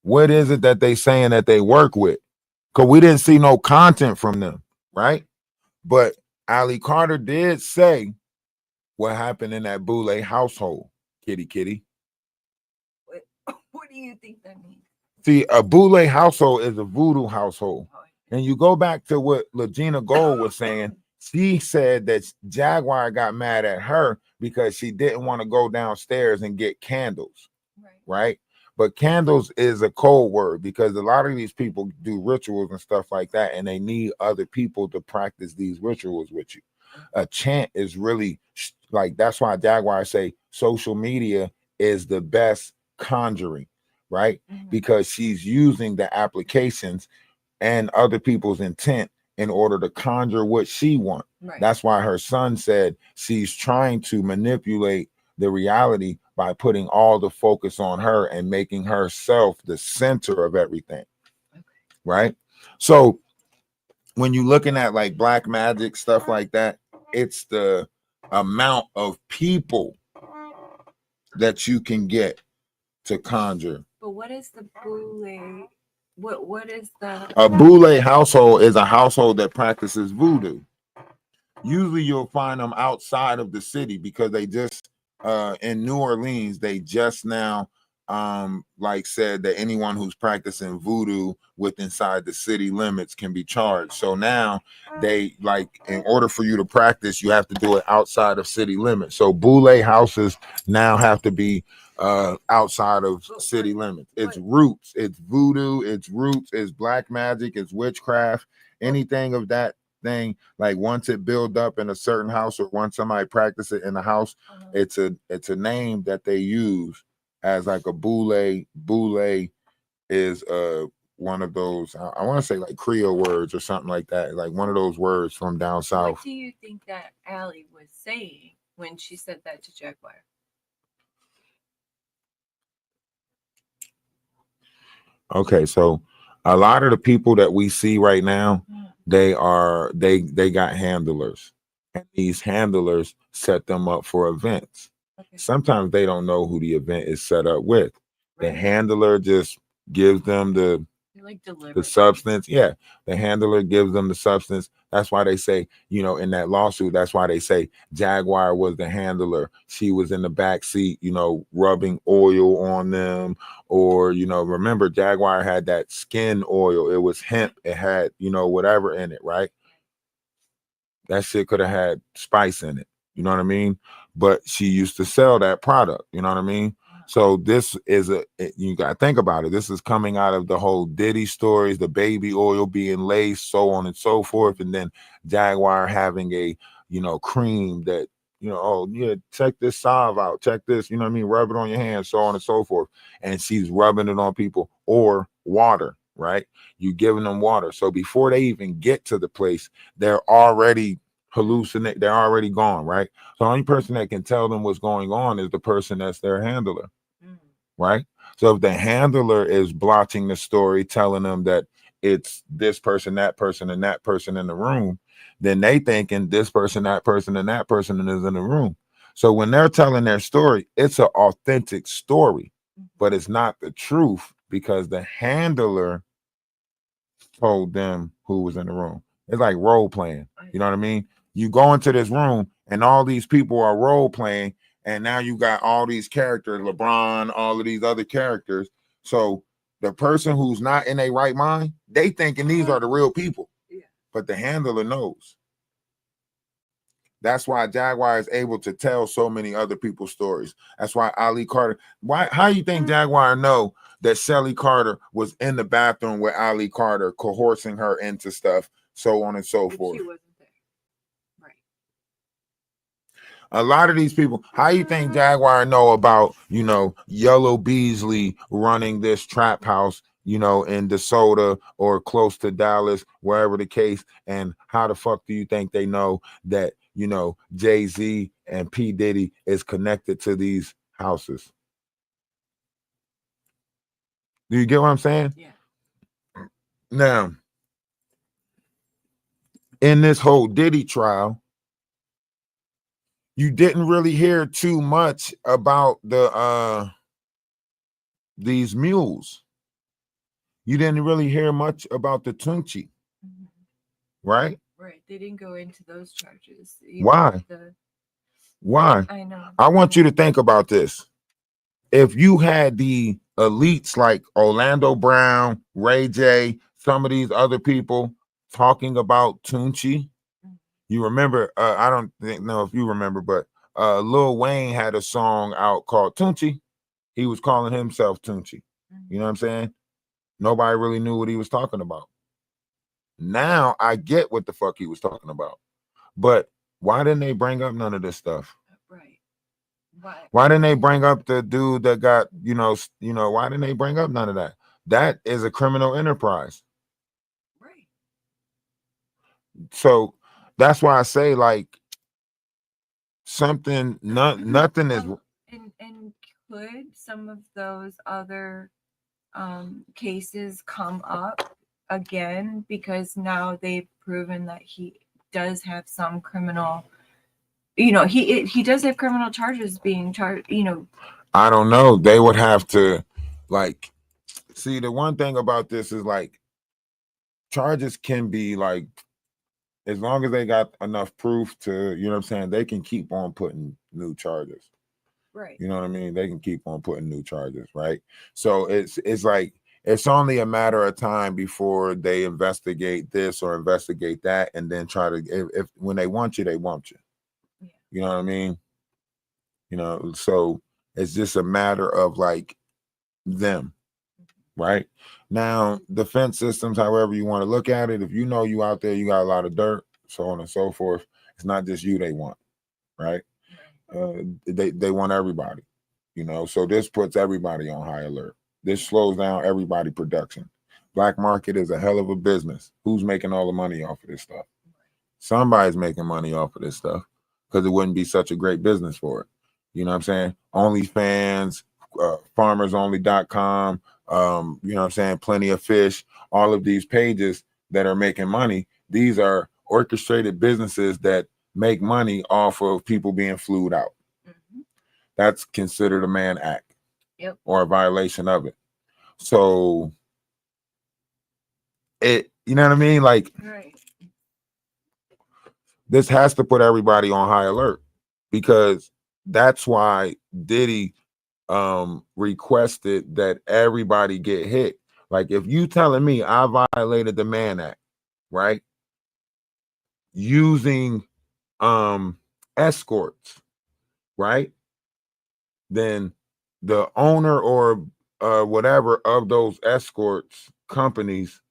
What is it that they saying that they work with? Because we didn't see no content from them, right? But Ali Carter did say what happened in that Boule household, kitty. what do you think that means? See, a Boule household is a voodoo household. And you go back to what Legina Gold was saying. She said that Jaguar got mad at her because she didn't want to go downstairs and get candles, right? But candles is a code word because a lot of these people do rituals and stuff like that, and they need other people to practice these rituals with you. A chant is really like, that's why Jaguar say social media is the best conjuring, right? Because she's using the applications and other people's intent in order to conjure what she wants. That's why her son said she's trying to manipulate the reality by putting all the focus on her and making herself the center of everything. Right? So when you're looking at like black magic, stuff like that, it's the amount of people that you can get to conjure. But what is the boule? What is the A boule household is a household that practices voodoo. Usually you'll find them outside of the city because they just in New Orleans, they just now like said that anyone who's practicing voodoo with inside the city limits can be charged. So now they like, in order for you to practice, you have to do it outside of city limits. So boule houses now have to be outside of city limits. It's roots, it's voodoo, it's roots, it's black magic, it's witchcraft, anything of that thing. Like once it build up in a certain house, or once somebody practice it in a house, it's a name that they use as like a boule. Boule is one of those, I want to say like Creole words or something like that, like one of those words from down south. What do you think that Allie was saying when she said that to Jaguar? Okay, so a lot of the people that we see right now, they got handlers, and these handlers set them up for events. Sometimes they don't know who the event is set up with. The handler just gives them the substance. Yeah, the handler gives them the substance. That's why they say, you know, in that lawsuit, that's why they say Jaguar was the handler. She was in the back seat, you know, rubbing oil on them. Or, you know, remember Jaguar had that skin oil. It was hemp. It had, you know, whatever in it, right? That shit could have had spice in it. You know what I mean? But she used to sell that product. You know what I mean? So this is you got to think about it. This is coming out of the whole Diddy stories, the baby oil being laced, so on and so forth. And then Jaguar having a, you know, cream that, you know, oh yeah, check this salve out, check this, you know what I mean? Rub it on your hands, so on and so forth. And she's rubbing it on people, or water, right? You giving them water. So before they even get to the place, they're already hallucinate, they're already gone, right? So the only person that can tell them what's going on is the person that's their handler, right? So if the handler is blotching the story, telling them that it's this person, that person, and that person in the room, then they thinking this person, that person, and that person is in the room. So when they're telling their story, it's an authentic story, but it's not the truth because the handler told them who was in the room. It's like role playing. You know what I mean? You go into this room and all these people are role playing, and now you got all these characters, LeBron, all of these other characters. So the person who's not in their right mind, they thinking these are the real people, but the handler knows. That's why Jaguar is able to tell so many other people's stories. That's why Ali Carter. How you think Jaguar know that Shelly Carter was in the bathroom with Ali Carter, coercing her into stuff, so on and so forth? She wasn't there. Right. A lot of these people, how you think Jaguar know about, you know, Yellow Beasley running this trap house you know, in DeSoto or close to Dallas, wherever the case. And how the fuck do you think they know that, you know, Jay-Z and P. Diddy is connected to these houses? Do you get what I'm saying? Yeah. Now, in this whole Diddy trial, you didn't really hear too much about these mules. You didn't really hear much about the Tunchi, Mhm. right? Right. They didn't go into those charges. Why? Why? I know. I want you to think about this. If you had the elites like Orlando Brown, Ray J, some of these other people talking about Tunchi, you remember, I don't know if you remember, but Lil Wayne had a song out called Tunchi. He was calling himself Tunchi. You know what I'm saying? Nobody really knew what he was talking about. Now I get what the fuck he was talking about. But why didn't they bring up none of this stuff? Right. Why didn't they bring up the dude that got, why didn't they bring up none of that? That is a criminal enterprise. Right. So that's why I say, like, something, nothing is. And could some of those other cases come up again, because now they've proven that he does have some criminal, he does have criminal charges being charged, I don't know. They would have to, like, see, the one thing about this is, like, charges can be, like, as long as they got enough proof to, you know what I'm saying, they can keep on putting new charges. right. You know what I mean? They can keep on putting new charges, right? So it's like, it's only a matter of time before they investigate this or investigate that, and then try to, if when they want you, they want you. Yeah. You know what I mean? You know, so it's just a matter of, like, them, right? Now, defense systems, however you want to look at it, if you know you out there, you got a lot of dirt, so on and so forth. It's not just you they want, right? They want everybody, you know. So this puts everybody on high alert. This slows down everybody production. Black market is a hell of a business. Who's making all the money off of this stuff? Somebody's making money off of this stuff, because it wouldn't be such a great business for it. You know what I'm saying? OnlyFans, farmersonly.com, you know what I'm saying? Plenty of Fish, all of these pages that are making money. These are orchestrated businesses that make money off of people being flued out. That's considered a Mann Act. Yep. Or a violation of it. So you know what I mean? Like, Right. this has to put everybody on high alert, because that's why Diddy requested that everybody get hit. Like, if you telling me I violated the Mann Act, right? Using escorts, right? Then the owner or whatever of those escorts companies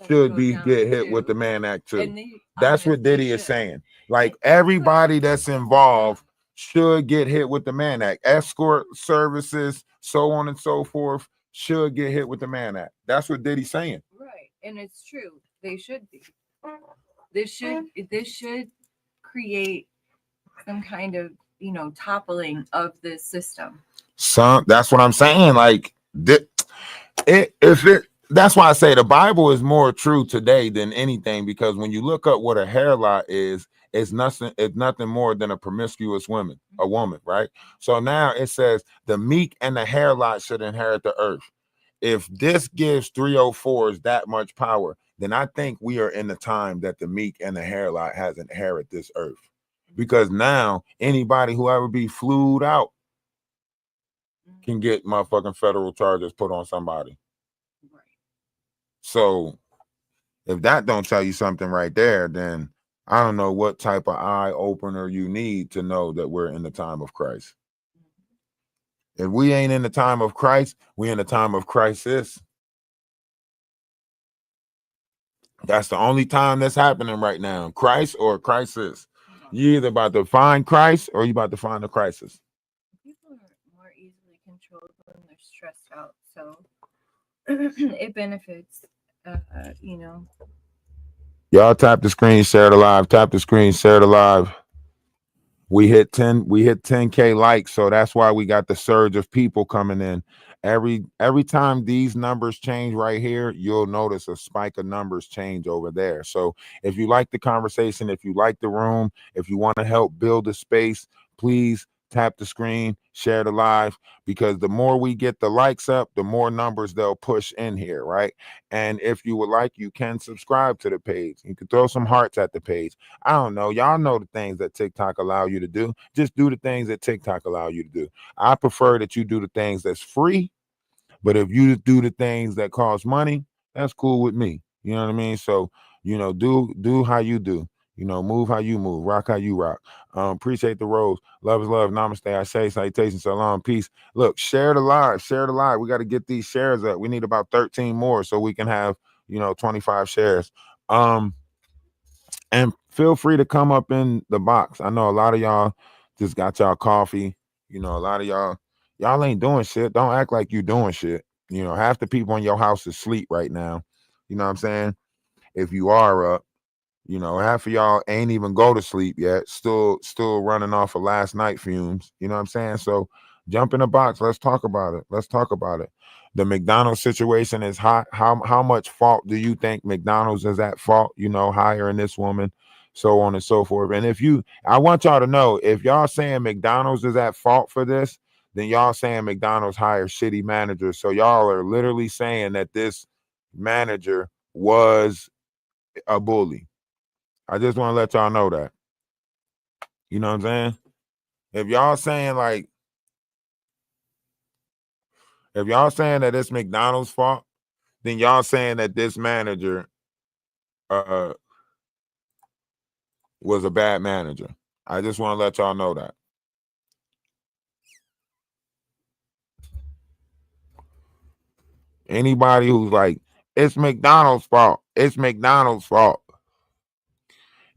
should be get hit with the Mann Act too. That's what Diddy is saying. Like, everybody that's involved should get hit with the Mann Act. Escort services, so on and so forth, should get hit with the Mann Act. That's what Diddy's saying. Right. And it's true. They should be. This should create some kind of, toppling of this system. That's what I'm saying. Like, that's why I say the Bible is more true today than anything, because when you look up what a hair lot is, it's nothing more than a promiscuous woman, right? So now it says the meek and the hair lot should inherit the earth. If this gives 304s that much power, then I think we are in the time that the meek and the hair lot has inherited this earth. Because now anybody who ever be flued out can get motherfucking federal charges put on somebody. Right. So if that don't tell you something right there, then I don't know what type of eye opener you need to know that we're in the time of Christ. If we ain't in the time of Christ, we in the time of crisis. That's the only time that's happening right now. Christ or crisis. You either about to find Christ or you about to find the crisis. People are more easily controlled when they're stressed out. So it benefits, you know. Y'all tap the screen, share the live. Tap the screen, share the live. We hit 10K likes, so that's why we got the surge of people coming in. Every time these numbers change right here, you'll notice a spike of numbers change over there. So if you like the conversation, if you like the room, if you want to help build a space, please tap the screen, share the live, because the more we get the likes up, the more numbers they'll push in here, right? And if you would like, you can subscribe to the page. You can throw some hearts at the page. I don't know. Y'all know the things that TikTok allow you to do. Just do the things that TikTok allow you to do. I prefer that you do the things that's free, but if you do the things that cost money, that's cool with me. You know what I mean? So, do how you do. Move how you move, rock how you rock. Appreciate the rose. Love is love. Namaste. I say salutations, salam, peace. Look, share the live. Share the live. We got to get these shares up. We need about 13 more so we can have 25 shares. And feel free to come up in the box. I know a lot of y'all just got y'all coffee. A lot of y'all ain't doing shit. Don't act like you doing shit. Half the people in your house is asleep right now. You know what I'm saying? If you are up, half of y'all ain't even go to sleep yet. Still running off of last night fumes. You know what I'm saying? So jump in the box. Let's talk about it. The McDonald's situation is hot. How much fault do you think McDonald's is at fault? Hiring this woman, so on and so forth. And I want y'all to know, if y'all saying McDonald's is at fault for this, then y'all saying McDonald's hires shitty managers. So y'all are literally saying that this manager was a bully. I just want to let y'all know that. You know what I'm saying? If y'all saying that it's McDonald's fault, then y'all saying that this manager was a bad manager. I just want to let y'all know that. Anybody who's like, it's McDonald's fault. It's McDonald's fault.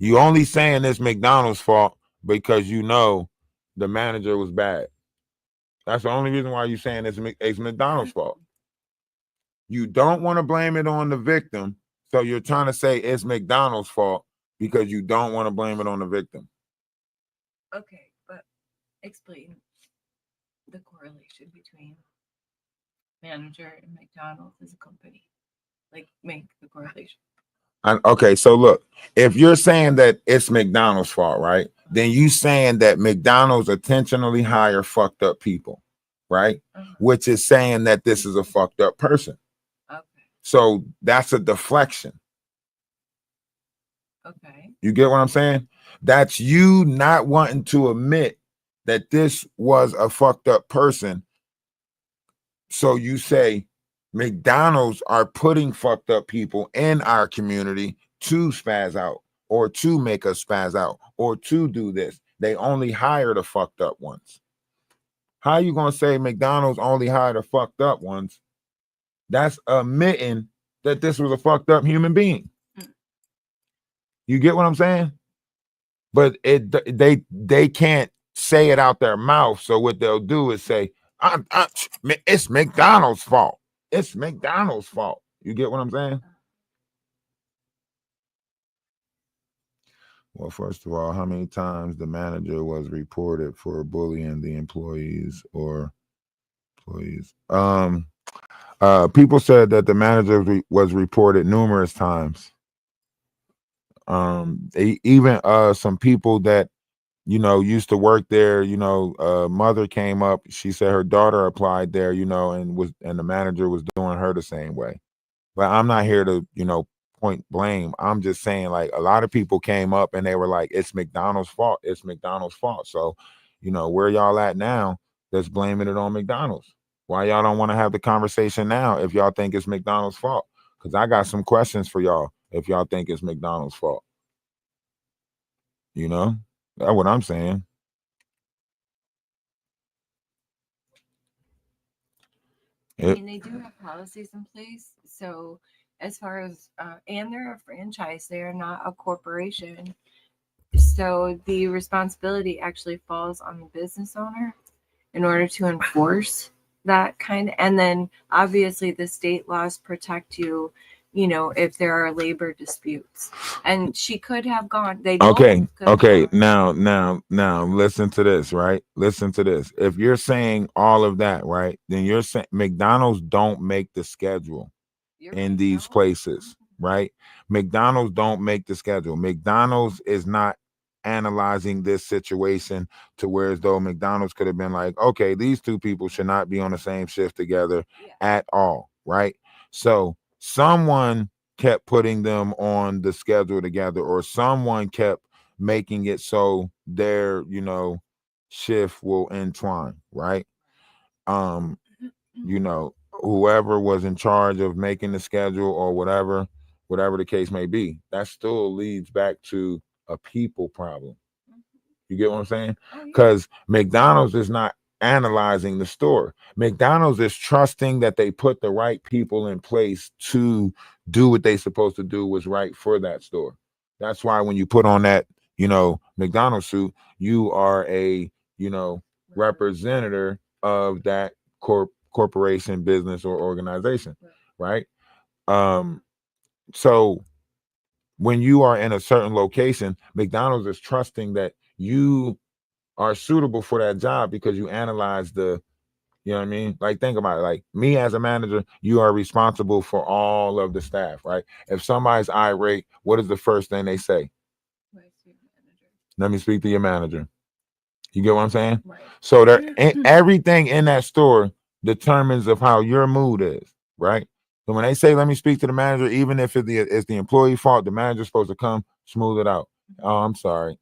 You only saying it's McDonald's fault because the manager was bad. That's the only reason why you're saying it's McDonald's fault. You don't want to blame it on the victim, so you're trying to say it's McDonald's fault because you don't want to blame it on the victim. Okay, but explain the correlation between manager and McDonald's as a company. Make the correlation. Okay, so look, if you're saying that it's McDonald's fault, right? Then you saying that McDonald's intentionally hire fucked up people, right? Which is saying that this is a fucked up person. Okay. So that's a deflection. Okay. You get what I'm saying? That's you not wanting to admit that this was a fucked up person. So you say McDonald's are putting fucked up people in our community to spaz out or to make us spaz out or to do this. They only hire the fucked up ones. How you going to say McDonald's only hired the fucked up ones? That's admitting that this was a fucked up human being. You get what I'm saying? But they can't say it out their mouth. So what they'll do is say, it's McDonald's fault. It's McDonald's fault. You get what I'm saying? Well, first of all, how many times the manager was reported for bullying the employees or employees? People said that the manager was reported numerous times. Even some people that used to work there, mother came up. She said her daughter applied there, and the manager was doing her the same way. But I'm not here to, point blame. I'm just saying, like, a lot of people came up and they were like, it's McDonald's fault. It's McDonald's fault. So, where y'all at now that's blaming it on McDonald's? Why y'all don't want to have the conversation now if y'all think it's McDonald's fault? Because I got some questions for y'all if y'all think it's McDonald's fault. That's what I'm saying. I mean, they do have policies in place. So as far as, and they're a franchise, they're not a corporation. So the responsibility actually falls on the business owner in order to enforce that kind. And then obviously the state laws protect you, you know, if there are labor disputes. And she could have gone. They both Okay, could have okay. gone. Now, listen to this, right? Listen to this. If you're saying all of that, right, then you're saying McDonald's don't make the schedule You're in right, these no. places, right? McDonald's don't make the schedule. McDonald's is not analyzing this situation to where as though McDonald's could have been like, okay, these two people should not be on the same shift together Yeah. at all, right? So someone kept putting them on the schedule together, or someone kept making it so their, shift will entwine, right? Um, whoever was in charge of making the schedule or whatever the case may be, that still leads back to a people problem. You get what I'm saying? Oh, yeah. Because McDonald's is not analyzing the store. McDonald's is trusting that they put the right people in place to do what they're supposed to do was right for that store. That's why when you put on that, McDonald's suit, you are a, representative of that corporation, business, or organization, right? So when you are in a certain location, McDonald's is trusting that you are suitable for that job because you analyze you know what I mean? Like, think about it. Like, me as a manager, you are responsible for all of the staff, right? If somebody's irate, what is the first thing they say? Let me speak to your manager. You get what I'm saying? Right. So everything in that store determines of how your mood is, right? So when they say, let me speak to the manager, even if it's the employee fault, the manager's supposed to come smooth it out. Oh, I'm sorry.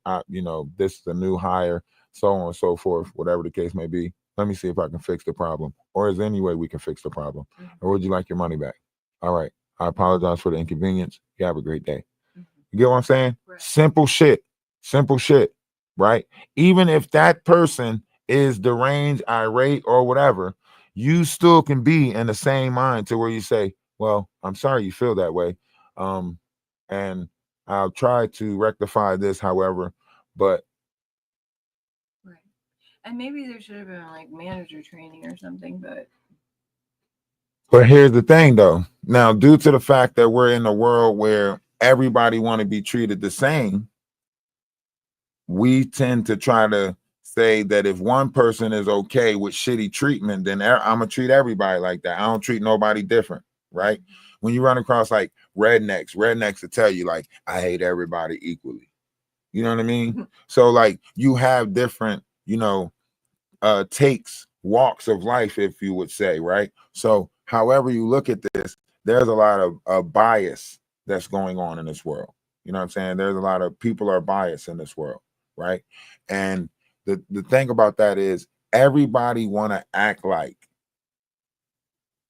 This is a new hire, so on and so forth, whatever the case may be. Let me see if I can fix the problem. Or is there any way we can fix the problem? Or would you like your money back? All right. I apologize for the inconvenience. You have a great day. You get what I'm saying? Right. Simple shit, right? Even if that person is deranged, irate, or whatever, you still can be in the same mind to where you say, well, I'm sorry you feel that way. And I'll try to rectify this, however, but. Right. And maybe there should have been like manager training or something, But here's the thing though. Now, due to the fact that we're in a world where everybody want to be treated the same, we tend to try to say that if one person is okay with shitty treatment, then I'm gonna treat everybody like that. I don't treat nobody different, right? When you run across like rednecks will tell you like, I hate everybody equally. You know what I mean? So like you have different, takes, walks of life, if you would say, right? So however you look at this, there's a lot of bias that's going on in this world. You know what I'm saying? There's a lot of people are biased in this world, right? And the thing about that is everybody want to act like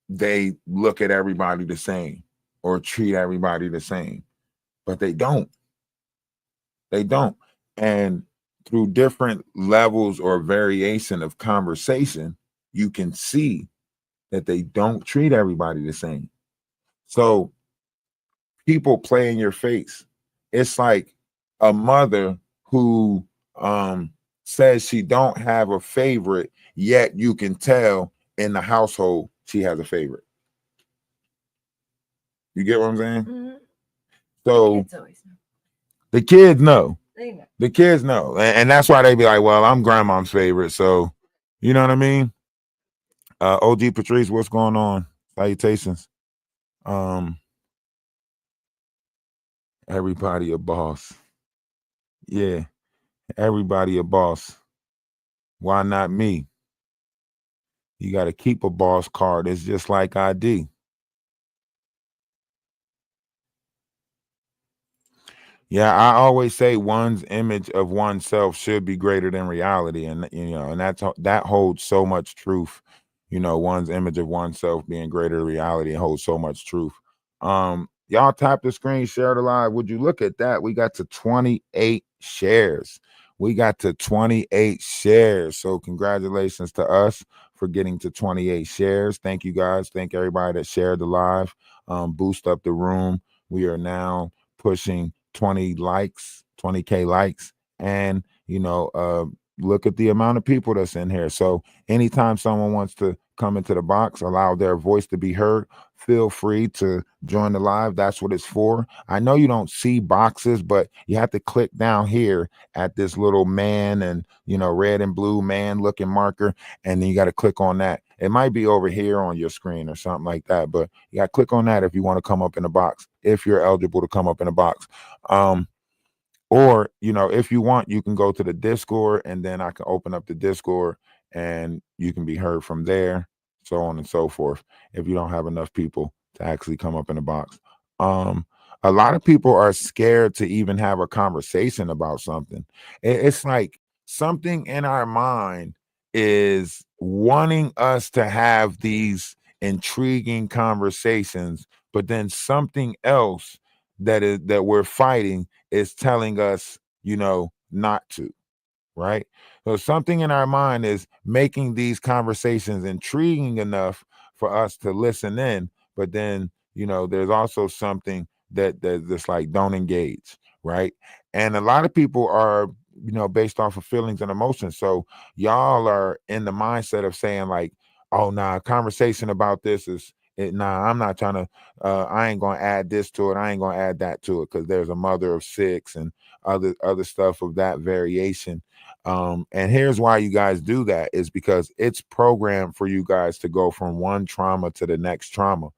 they look at everybody the same or treat everybody the same, but they don't. They don't. And through different levels or variation of conversation, you can see that they don't treat everybody the same. So people play in your face. It's like a mother who says she don't have a favorite, yet you can tell in the household she has a favorite. You get what I'm saying? Mm-hmm. So Kids always know. the kids know. They know. The kids know. And that's why they be like, well, I'm grandmom's favorite. So, you know what I mean? OG Patrice, what's going on? Salutations. Everybody a boss. Yeah, everybody a boss. Why not me? You got to keep a boss card. It's just like ID. Yeah, I always say one's image of oneself should be greater than reality, and and that holds so much truth. One's image of oneself being greater than reality holds so much truth. Y'all tap the screen, share the live. Would you look at that? We got to 28 shares. We got to 28 shares. So congratulations to us for getting to 28 shares. Thank you guys. Thank everybody that shared the live. Boost up the room. We are now pushing 20K likes, and look at the amount of people that's in here. So anytime someone wants to come into the box, allow their voice to be heard, feel free to join the live. That's what it's for. I know you don't see boxes, but you have to click down here at this little man and, red and blue man looking marker. And then you got to click on that. It might be over here on your screen or something like that, but you got to click on that if you want to come up in the box, if you're eligible to come up in the box. Or, if you want, you can go to the Discord and then I can open up the Discord and you can be heard from there, so on and so forth, if you don't have enough people to actually come up in the box. A lot of people are scared to even have a conversation about something. It's like something in our mind is wanting us to have these intriguing conversations, but then something else that we're fighting is telling us, not to, right? So something in our mind is making these conversations intriguing enough for us to listen in, but then, there's also something that's like, don't engage, right? And a lot of people are, based off of feelings and emotions. So y'all are in the mindset of saying like, oh, nah, conversation about this is nah, I'm not trying to, I ain't gonna add this to it, I ain't gonna add that to it, because there's a mother of six and other stuff of that variation. And here's why you guys do that, is because it's programmed for you guys to go from one trauma to the next trauma.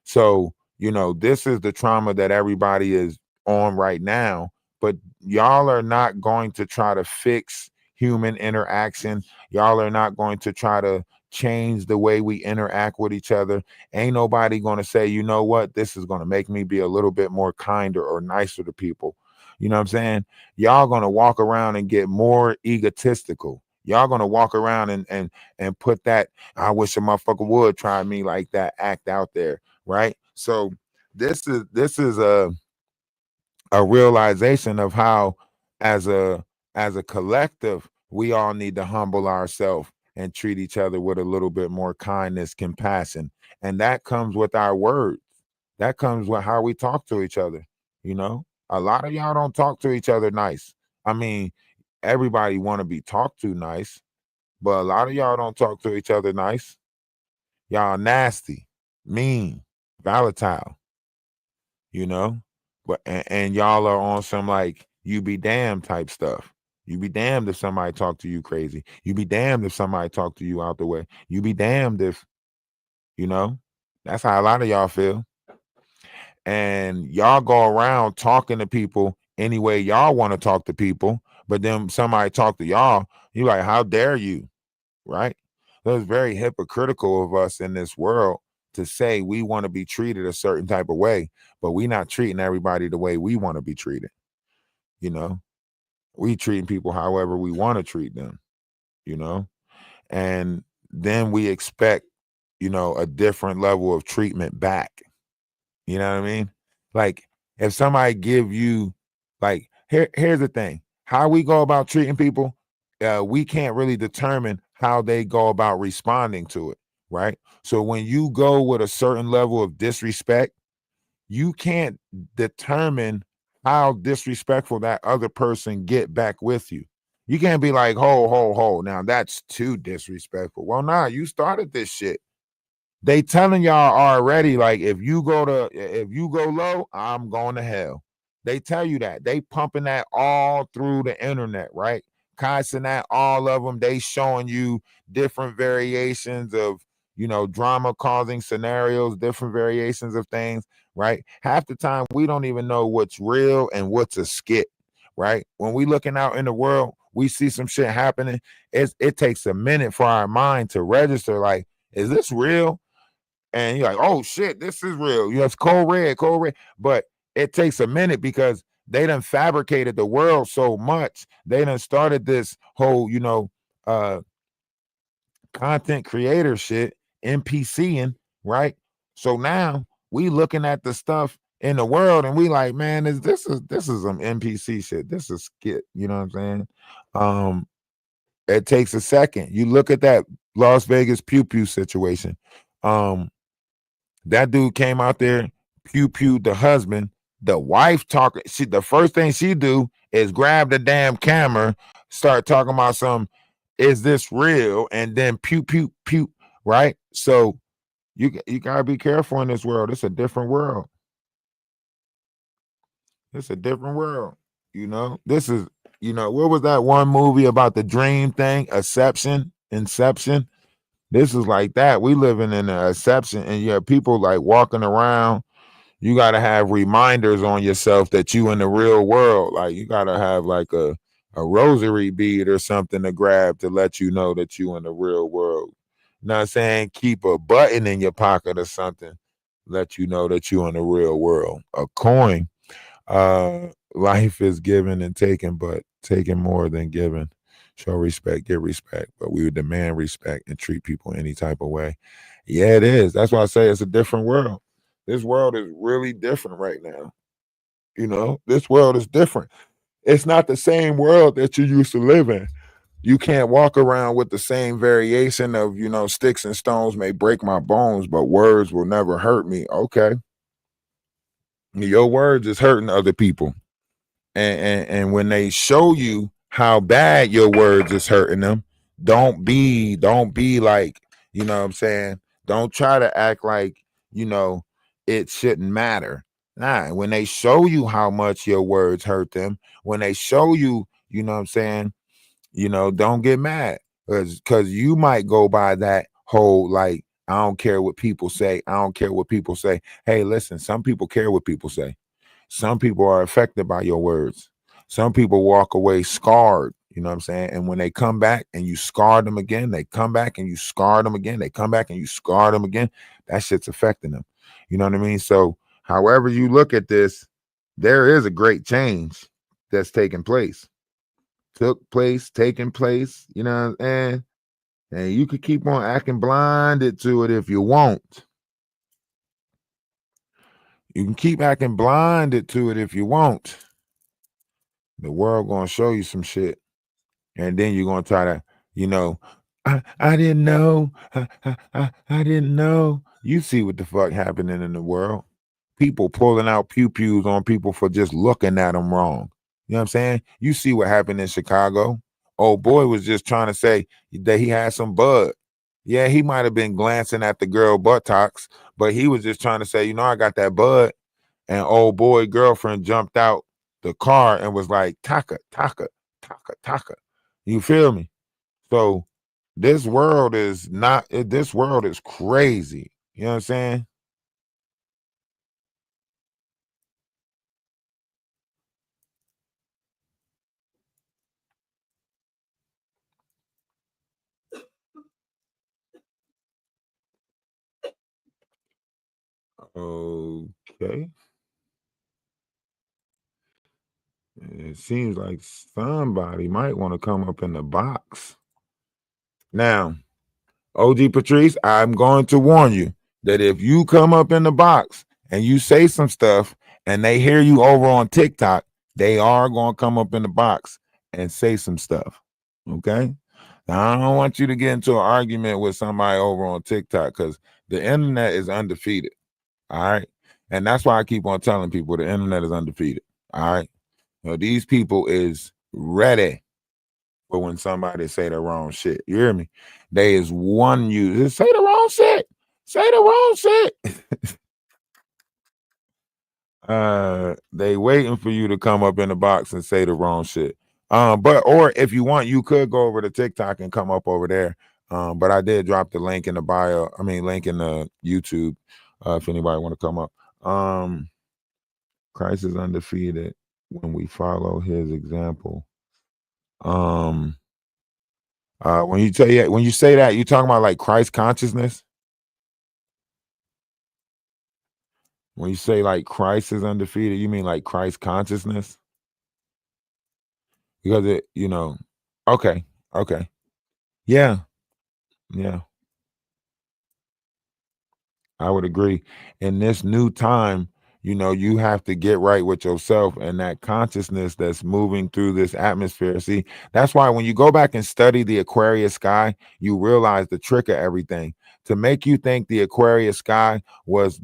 So, this is the trauma that everybody is on right now, but y'all are not going to try to fix human interaction. Y'all are not going to try to change the way we interact with each other. Ain't nobody going to say, you know what, this is going to make me be a little bit more kinder or nicer to people. You know what I'm saying? Y'all going to walk around and get more egotistical. Y'all going to walk around and put that, I wish a motherfucker would try me like that act out there, right? So this is a realization of how as a collective we all need to humble ourselves and treat each other with a little bit more kindness, compassion. And that comes with our words. That comes with how we talk to each other. A lot of y'all don't talk to each other nice. I mean, everybody want to be talked to nice, but a lot of y'all don't talk to each other nice. Y'all nasty, mean, volatile, but and y'all are on some like you be damned type stuff. You be damned if somebody talk to you crazy. You be damned if somebody talk to you out the way. You be damned if, that's how a lot of y'all feel. And y'all go around talking to people any way y'all want to talk to people, but then somebody talk to y'all, you like, how dare you, right? So it's very hypocritical of us in this world to say we want to be treated a certain type of way, but we not treating everybody the way we want to be treated. We treating people however we want to treat them, and then we expect, a different level of treatment back. You know what I mean? Like if somebody give you, like, here's the thing, how we go about treating people, we can't really determine how they go about responding to it, right? So when you go with a certain level of disrespect, you can't determine how disrespectful that other person get back with you. You can't be like, ho, now that's too disrespectful. Well, nah, you started this shit. They telling y'all already, like, if you go low, I'm going to hell. They tell you that. They pumping that all through the internet, right? Constant that, all of them, they showing you different variations of, drama causing scenarios, different variations of things, right? Half the time we don't even know what's real and what's a skit, right? When we looking out in the world, we see some shit happening. It takes a minute for our mind to register, like, is this real? And you're like, oh shit, this is real. It's cold red. But it takes a minute because they done fabricated the world so much. They done started this whole, content creator shit, NPCing, right? So now we looking at the stuff in the world and we like, man, this is some NPC shit. This is skit, you know what I'm saying? It takes a second. You look at that Las Vegas pew pew situation. That dude came out there, pew the husband, the wife talking. The first thing she do is grab the damn camera, start talking about is this real? And then pew, right? So you gotta be careful in this world. It's a different world. It's a different world. This is, what was that one movie about the dream thing? Inception. This is like that. We living in an exception, and you have people like walking around. You got to have reminders on yourself that you in the real world. Like you got to have like a rosary bead or something to grab to let you know that you in the real world. You know what I'm saying? Keep a button in your pocket or something, let you know that you in the real world. A coin. Life is given and taken, but taken more than given. Show respect, give respect, but we would demand respect and treat people any type of way. Yeah, it is. That's why I say it's a different world. This world is really different right now. This world is different. It's not the same world that you used to live in. You can't walk around with the same variation of, sticks and stones may break my bones, but words will never hurt me. Okay. Your words is hurting other people. And when they show you how bad your words is hurting them, don't be like, what I'm saying? Don't try to act like, it shouldn't matter. Nah, when they show you how much your words hurt them, when they show you, what I'm saying, don't get mad. Because you might go by that whole like, I don't care what people say. I don't care what people say. Hey, listen, some people care what people say. Some people are affected by your words. Some people walk away scarred, you know what I'm saying? And when they come back and you scar them again, they come back and you scar them again. They come back and you scar them again. That shit's affecting them. You know what I mean? So however you look at this, there is a great change that's taking place. Taking place, you know what I'm saying? And you could keep on acting blinded to it if you want. You can keep acting blinded to it if you want. The world gonna show you some shit, and then you're gonna try to, I didn't know, I didn't know. You see what the fuck happening in the world? People pulling out pew-pews on people for just looking at them wrong. You know what I'm saying? You see what happened in Chicago. Old boy was just trying to say that he had some bud. Yeah, he might have been glancing at the girl buttocks, but he was just trying to say, I got that bud. And old boy girlfriend jumped out the car and was like, Taka, Taka, Taka, Taka. You feel me? So this world is crazy. You know what I'm saying? Okay. It seems like somebody might want to come up in the box. Now, OG Patrice, I'm going to warn you that if you come up in the box and you say some stuff and they hear you over on TikTok, they are going to come up in the box and say some stuff. Okay? Now, I don't want you to get into an argument with somebody over on TikTok because the internet is undefeated. All right. And that's why I keep on telling people the internet is undefeated. All right. These people is ready for when somebody say the wrong shit. You hear me? They is one user. Say the wrong shit. Say the wrong shit. They waiting for you to come up in the box and say the wrong shit. Or if you want, you could go over to TikTok and come up over there. But I did drop the link in the bio. Link in the YouTube. If anybody want to come up. Christ is undefeated when we follow his example. When you say that, you talking about like Christ consciousness? When you say like Christ is undefeated, you mean like Christ consciousness? Because okay. Yeah. I would agree. In this new time, you have to get right with yourself and that consciousness that's moving through this atmosphere. See, that's why when you go back and study the Aquarius sky, you realize the trick of everything. To make you think the Aquarius sky was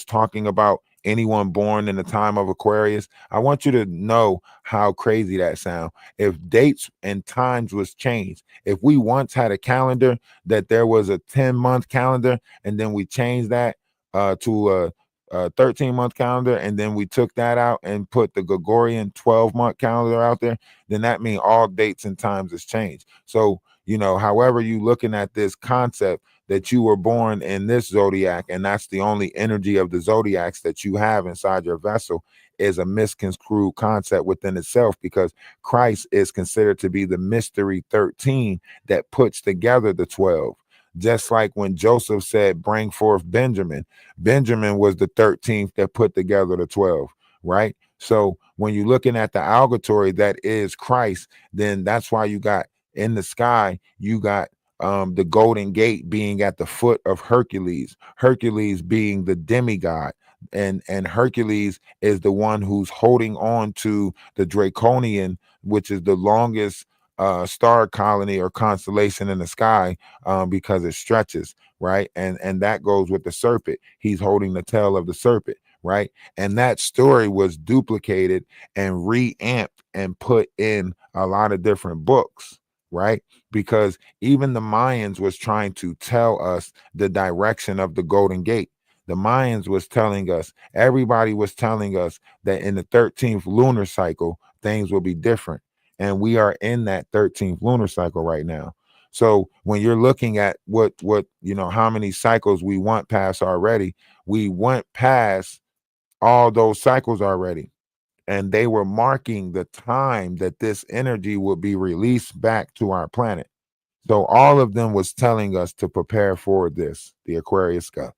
talking about anyone born in the time of Aquarius, I want you to know how crazy that sound. If dates and times was changed, if we once had a calendar that there was a 10-month calendar, and then we changed that to a 13-month calendar, and then we took that out and put the Gregorian 12-month calendar out there, then that means all dates and times has changed. So, however you looking at this concept that you were born in this zodiac, and that's the only energy of the zodiacs that you have inside your vessel, is a misconstrued concept within itself, because Christ is considered to be the mystery 13 that puts together the 12. Just like when Joseph said, bring forth Benjamin, Benjamin was the 13th that put together the 12, right? So when you're looking at the allegory that is Christ, then that's why you got in the sky, you got the Golden Gate being at the foot of Hercules, Hercules being the demigod, and Hercules is the one who's holding on to the Draconian, which is the longest star colony or constellation in the sky, because it stretches, right? And that goes with the serpent. He's holding the tail of the serpent, right? And that story was duplicated and reamped and put in a lot of different books, right? Because even the Mayans was trying to tell us the direction of the Golden Gate. The Mayans was telling us, everybody was telling us that in the 13th lunar cycle, things will be different. And we are in that 13th lunar cycle right now. So when you're looking at what how many cycles we went past already, we went past all those cycles already. And they were marking the time that this energy would be released back to our planet. So all of them was telling us to prepare for this, the Aquarius sky.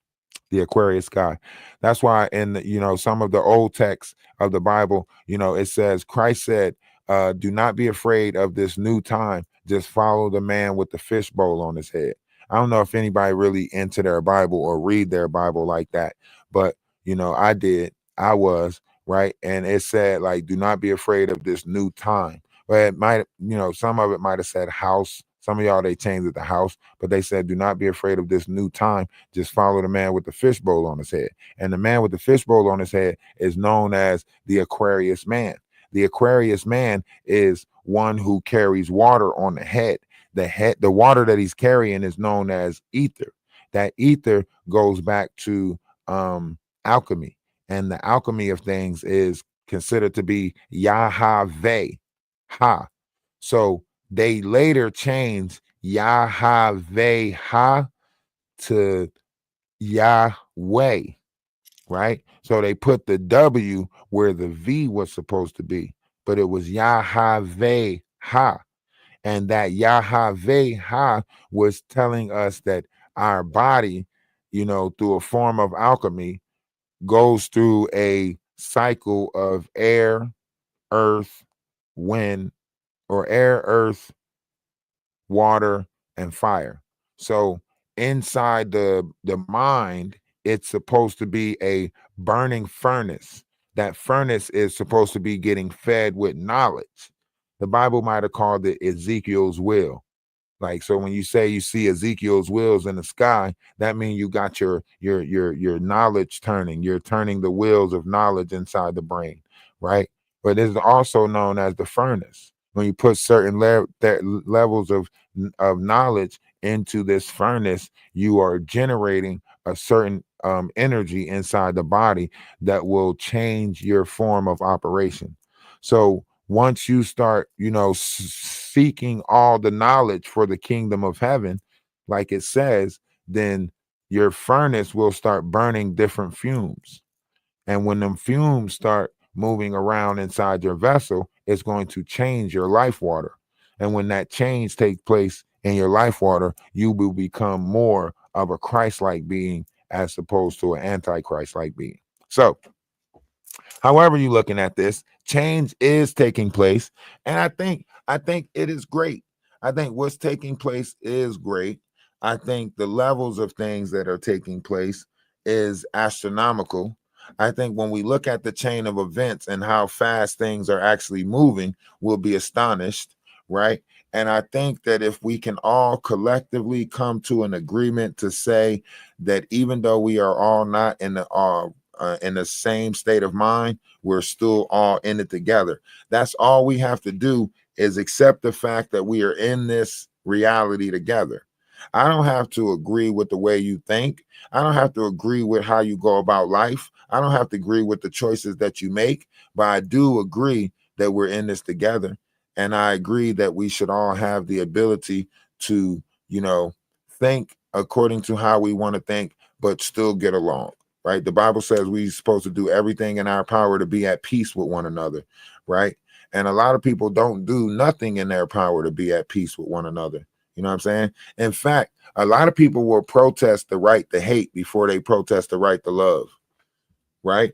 The Aquarius sky. That's why in some of the old texts of the Bible, it says, Christ said, do not be afraid of this new time. Just follow the man with the fishbowl on his head. I don't know if anybody really into their Bible or read their Bible like that, but I did. I was, right. And it said, like, do not be afraid of this new time. But it might, some of it might have said house. Some of y'all, they changed it to house, but they said, do not be afraid of this new time. Just follow the man with the fishbowl on his head. And the man with the fishbowl on his head is known as the Aquarius man. The Aquarius man is one who carries water on the head. The water that he's carrying is known as ether. That ether goes back to alchemy. And the alchemy of things is considered to be Yahweh. Ha. So they later changed Yahweh Ha to Yahweh, right? So they put the W where the V was supposed to be, but it was Yahweh Ha. And that Yahweh Ha was telling us that our body, through a form of alchemy, goes through a cycle of air, earth, wind, or air, earth, water, and fire. So inside the mind, it's supposed to be a burning furnace. That furnace is supposed to be getting fed with knowledge. The Bible might have called it Ezekiel's will. Like, so when you say you see Ezekiel's wheels in the sky, that means you got your knowledge turning. You're turning the wheels of knowledge inside the brain, right? But it's also known as the furnace. When you put certain levels of knowledge into this furnace, you are generating a certain energy inside the body that will change your form of operation. So once you start, seeking all the knowledge for the kingdom of heaven, like it says, then your furnace will start burning different fumes. And when them fumes start moving around inside your vessel, it's going to change your life water. And when that change takes place in your life water, you will become more of a Christ-like being as opposed to an anti-Christ-like being. So, however you're looking at this, change is taking place, and I think it is great. I think what's taking place is great. I think the levels of things that are taking place is astronomical. I think when we look at the chain of events and how fast things are actually moving, we'll be astonished, right? And I think that if we can all collectively come to an agreement to say that even though we are all not in the in the same state of mind, we're still all in it together. That's all we have to do, is accept the fact that we are in this reality together. I don't have to agree with the way you think. I don't have to agree with how you go about life. I don't have to agree with the choices that you make, but I do agree that we're in this together. And I agree that we should all have the ability to, think according to how we want to think, but still get along, right? The Bible says we're supposed to do everything in our power to be at peace with one another, right? And a lot of people don't do nothing in their power to be at peace with one another. You know what I'm saying? In fact, a lot of people will protest the right to hate before they protest the right to love, right?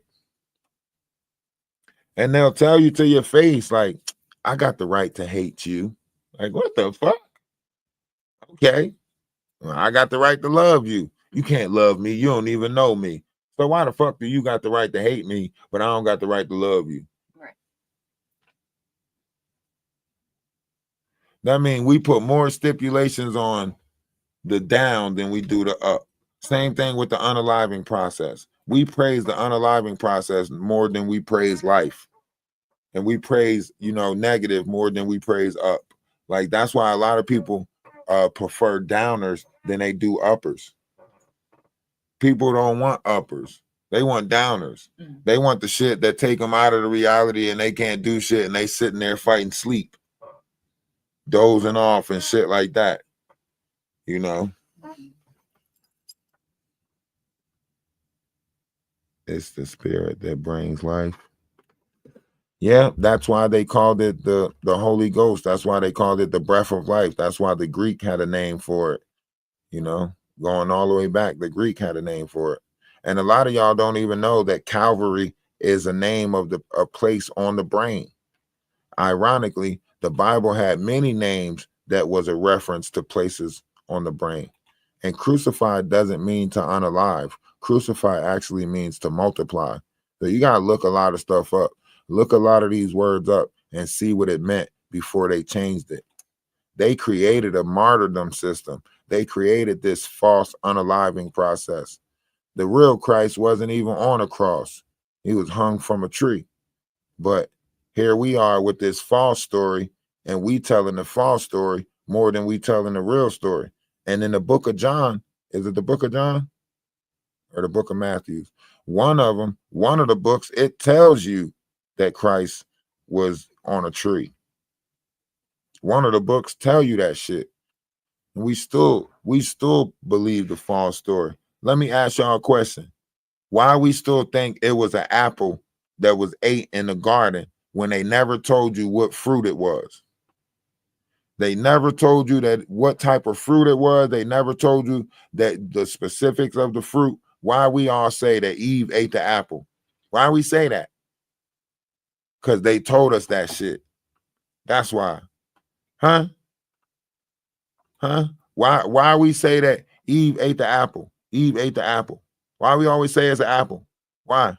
And they'll tell you to your face, like, I got the right to hate you. Like, what the fuck? Okay. Well, I got the right to love you. You can't love me. You don't even know me. So why the fuck do you got the right to hate me, but I don't got the right to love you? Right. That means we put more stipulations on the down than we do the up. Same thing with the unaliving process. We praise the unaliving process more than we praise life. And we praise, negative more than we praise up. Like, that's why a lot of people prefer downers than they do uppers. People don't want uppers. They want downers. They want the shit that take them out of the reality and they can't do shit and they sitting there fighting sleep, dozing off and shit like that. It's the spirit that brings life. Yeah, that's why they called it the Holy Ghost. That's why they called it the breath of life. That's why the Greek had a name for it. Going all the way back, the Greek had a name for it. And a lot of y'all don't even know that Calvary is a name of a place on the brain. Ironically, the Bible had many names that was a reference to places on the brain. And crucified doesn't mean to unalive. Crucified actually means to multiply. So you got to look a lot of stuff up. Look a lot of these words up and see what it meant before they changed it. They created a martyrdom system. They created this false unaliving process. The real Christ wasn't even on a cross. He was hung from a tree. But here we are with this false story, and we telling the false story more than we telling the real story. And in the book of John, is it the book of John or the book of Matthew? One of the books, it tells you that Christ was on a tree. One of the books tell you that shit. We still believe the false story. Let me ask y'all a question. Why we still think it was an apple that was ate in the garden when they never told you what fruit it was? They never told you that what type of fruit it was. They never told you that the specifics of the fruit. Why we all say that Eve ate the apple? Why we say that? Because they told us that shit. That's why. Huh? Why we say that Eve ate the apple? Eve ate the apple. Why we always say it's an apple? Why?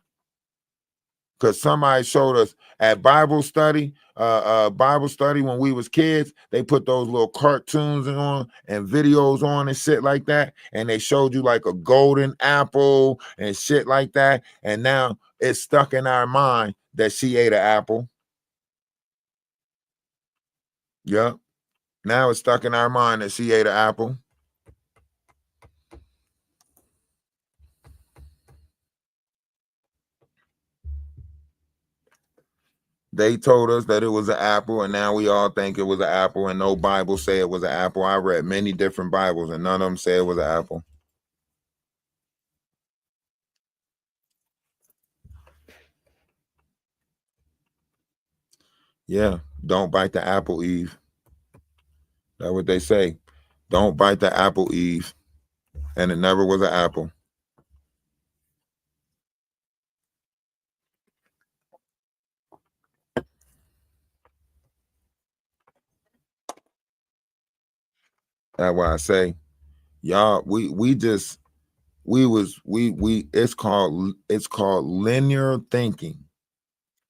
Because somebody showed us at Bible study when we was kids, they put those little cartoons on and videos on and shit like that. And they showed you like a golden apple and shit like that. And now it's stuck in our mind that she ate an apple. Yep. Now it's stuck in our mind that she ate an apple. They told us that it was an apple, and now we all think it was an apple, and no Bible say it was an apple. I read many different Bibles, and none of them say it was an apple. Yeah, don't bite the apple, Eve. That's what they say. Don't bite the apple, Eve. And it never was an apple. That's why I say, y'all, it's called linear thinking.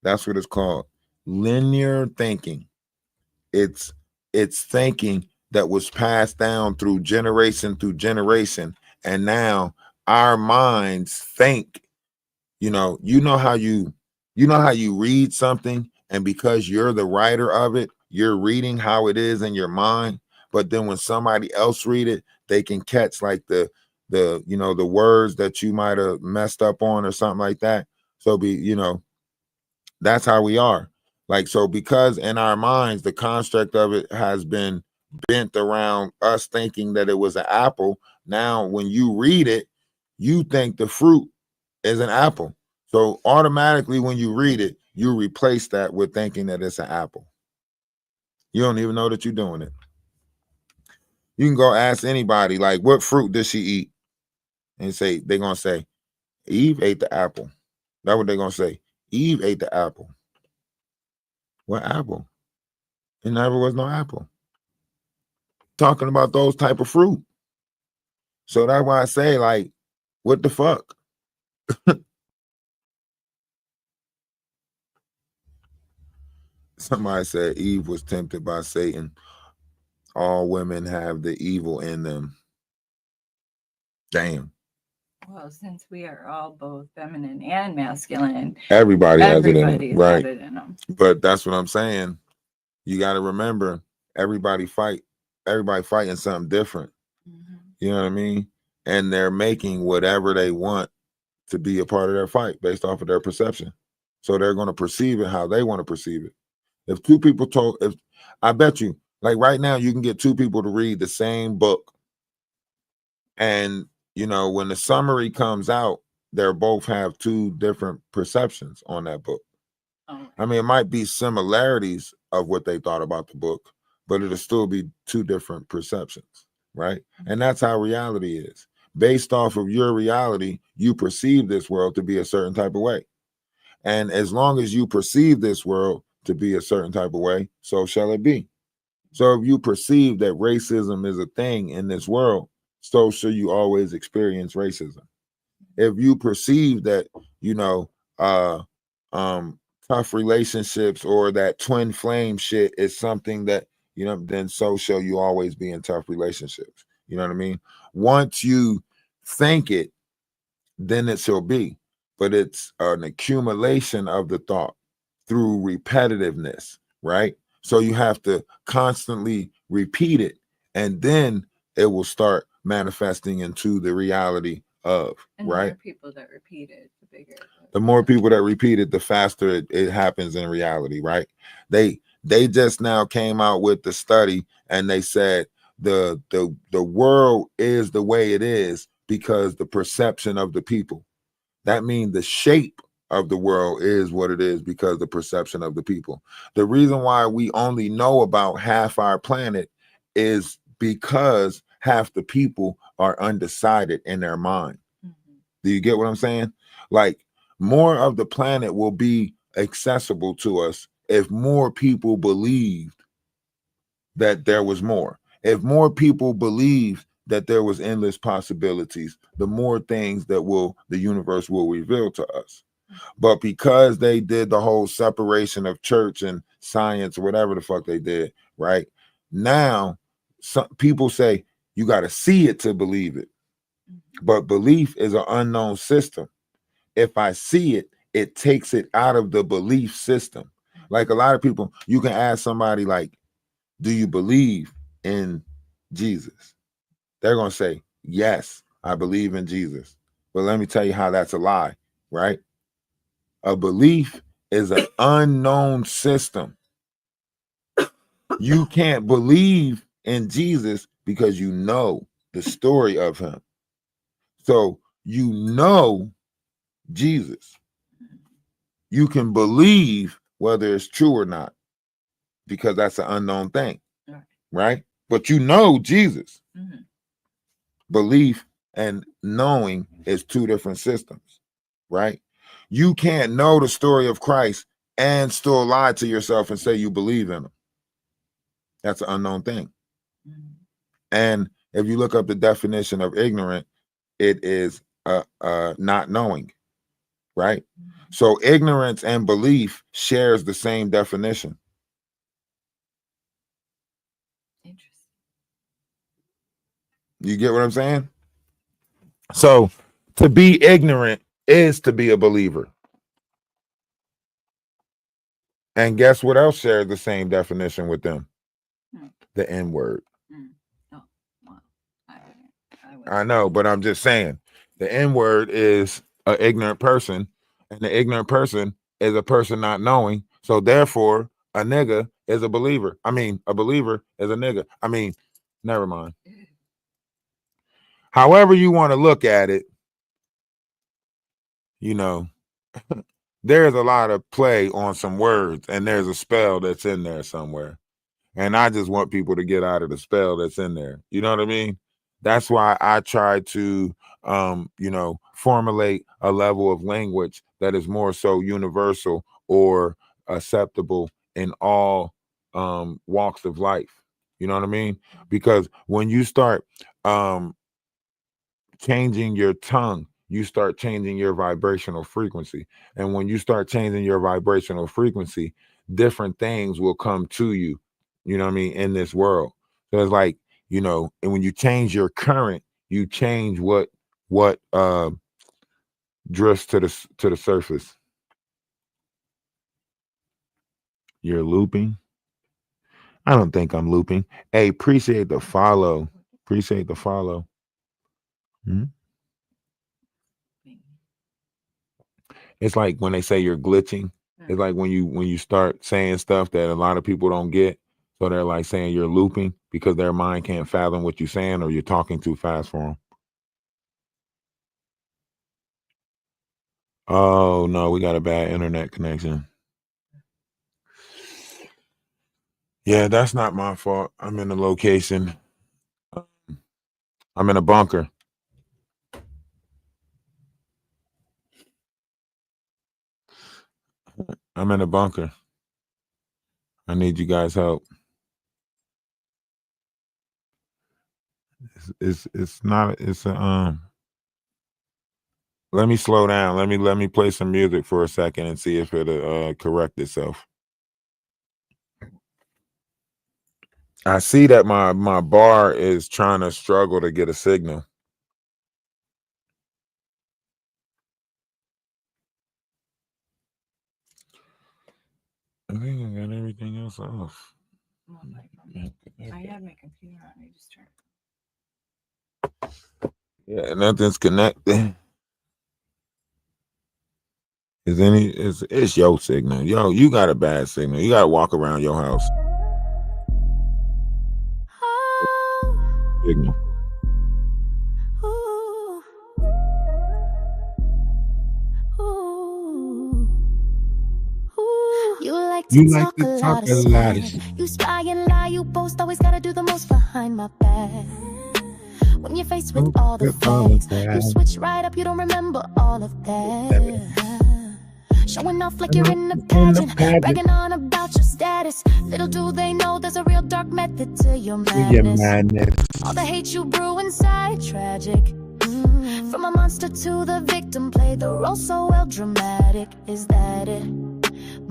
That's what it's called. Linear thinking. It's thinking that was passed down through generation, and now our minds think You know how you read something, and because you're the writer of it, you're reading how it is in your mind. But then when somebody else read it, they can catch like the the words that you might have messed up on or something like that. So that's how we are. Like, so because in our minds the construct of it has been bent around us thinking that it was an apple. Now when you read it, you think the fruit is an apple. So automatically when you read it, you replace that with thinking that it's an apple. You don't even know that you're doing it. You can go ask anybody, like, what fruit did she eat? And they're gonna say, Eve ate the apple. That's what they're gonna say. Eve ate the apple. What apple? It never was no apple. Talking about those type of fruit. So that's why I say, like, what the fuck? Somebody said Eve was tempted by Satan. All women have the evil in them. Damn. Well, since we are all both feminine and masculine, Everybody has it in them. everybody's Right. got it in them. But that's what I'm saying. You got to remember, everybody fighting something different. You know what I mean? And they're making whatever they want to be a part of their fight based off of their perception. So they're going to perceive it how they want to perceive it. If two people I bet you, like right now, you can get two people to read the same book. And, when the summary comes out, they'll both have two different perceptions on that book. Oh. I mean, it might be similarities of what they thought about the book, but it'll still be two different perceptions, right? And that's how reality is. Based off of your reality, you perceive this world to be a certain type of way. And as long as you perceive this world to be a certain type of way, so shall it be. So if you perceive that racism is a thing in this world, so shall you always experience racism. If you perceive that, tough relationships or that twin flame shit is something that, then so shall you always be in tough relationships. You know what I mean? Once you think it, then it shall be. But it's an accumulation of the thought through repetitiveness, right? So you have to constantly repeat it, and then it will start manifesting into the reality of, and right? The more people that repeat it, the bigger. The more people that repeat it, the faster it happens in reality, right? They just now came out with the study, and they said the world is the way it is because the perception of the people. That means the shape of the world is what it is because the perception of the people. The reason why we only know about half our planet is because half the people are undecided in their mind. Do you get what I'm saying? Like, more of the planet will be accessible to us if more people believed that there was more. If more people believed that there was endless possibilities, the more things that the universe will reveal to us. But because they did the whole separation of church and science, or whatever the fuck they did, right? Now, some people say you got to see it to believe it. But belief is an unknown system. If I see it, it takes it out of the belief system. Like a lot of people, you can ask somebody like, do you believe in Jesus? They're going to say, yes, I believe in Jesus. But let me tell you how that's a lie, right? A belief is an unknown system. You can't believe in Jesus because you know the story of him. So you know Jesus. You can believe whether it's true or not because that's an unknown thing, right? But you know Jesus. Belief and knowing is two different systems, right? You can't know the story of Christ and still lie to yourself and say you believe in him. That's an unknown thing. And if you look up the definition of ignorant, it is not knowing, right? So ignorance and belief shares the same definition. Interesting. You get what I'm saying? So to be ignorant is to be a believer. And guess what else shares the same definition with them? The N-word. Oh, wow. I know, but I'm just saying the N-word is an ignorant person, and the ignorant person is a person not knowing. So therefore, a nigga is a believer. I mean, a believer is a nigga. I mean, never mind. However you want to look at it, you know, there's a lot of play on some words, and there's a spell that's in there somewhere. And I just want people to get out of the spell that's in there. You know what I mean? That's why I try to, you know, formulate a level of language that is more so universal or acceptable in all walks of life. You know what I mean? Because when you start changing your tongue, you start changing your vibrational frequency. And when you start changing your vibrational frequency, different things will come to you, you know what I mean, in this world. So it's like, you know, and when you change your current, you change what drifts to the surface. You're looping. I don't think I'm looping. Hey, appreciate the follow. Appreciate the follow. It's like when they say you're glitching. It's like when you start saying stuff that a lot of people don't get. So they're like saying you're looping because their mind can't fathom what you're saying, or you're talking too fast for them. Oh no, we got a bad internet connection. Yeah, that's not my fault. I'm in a location. I'm in a bunker. I'm in a bunker. I need you guys' help. It's not. It's a Let me slow down. Let me play some music for a second and see if it'll correct itself. I see that my bar is trying to struggle to get a signal. I think I got everything else off. I have my computer on. I just turned. Yeah, nothing's connected. It's your signal. Yo, you got a bad signal. You gotta walk around your house. Signal. You like to talk a lot of shit. You spy and lie, you boast, always gotta do the most behind my back. When you're faced with all the facts, you switch right up, you don't remember all of that. Showing off like you're in a pageant, bragging on about your status. Little do they know there's a real dark method to your madness. All the hate you brew inside, tragic. From a monster to the victim, play the role so well, dramatic. Is that it?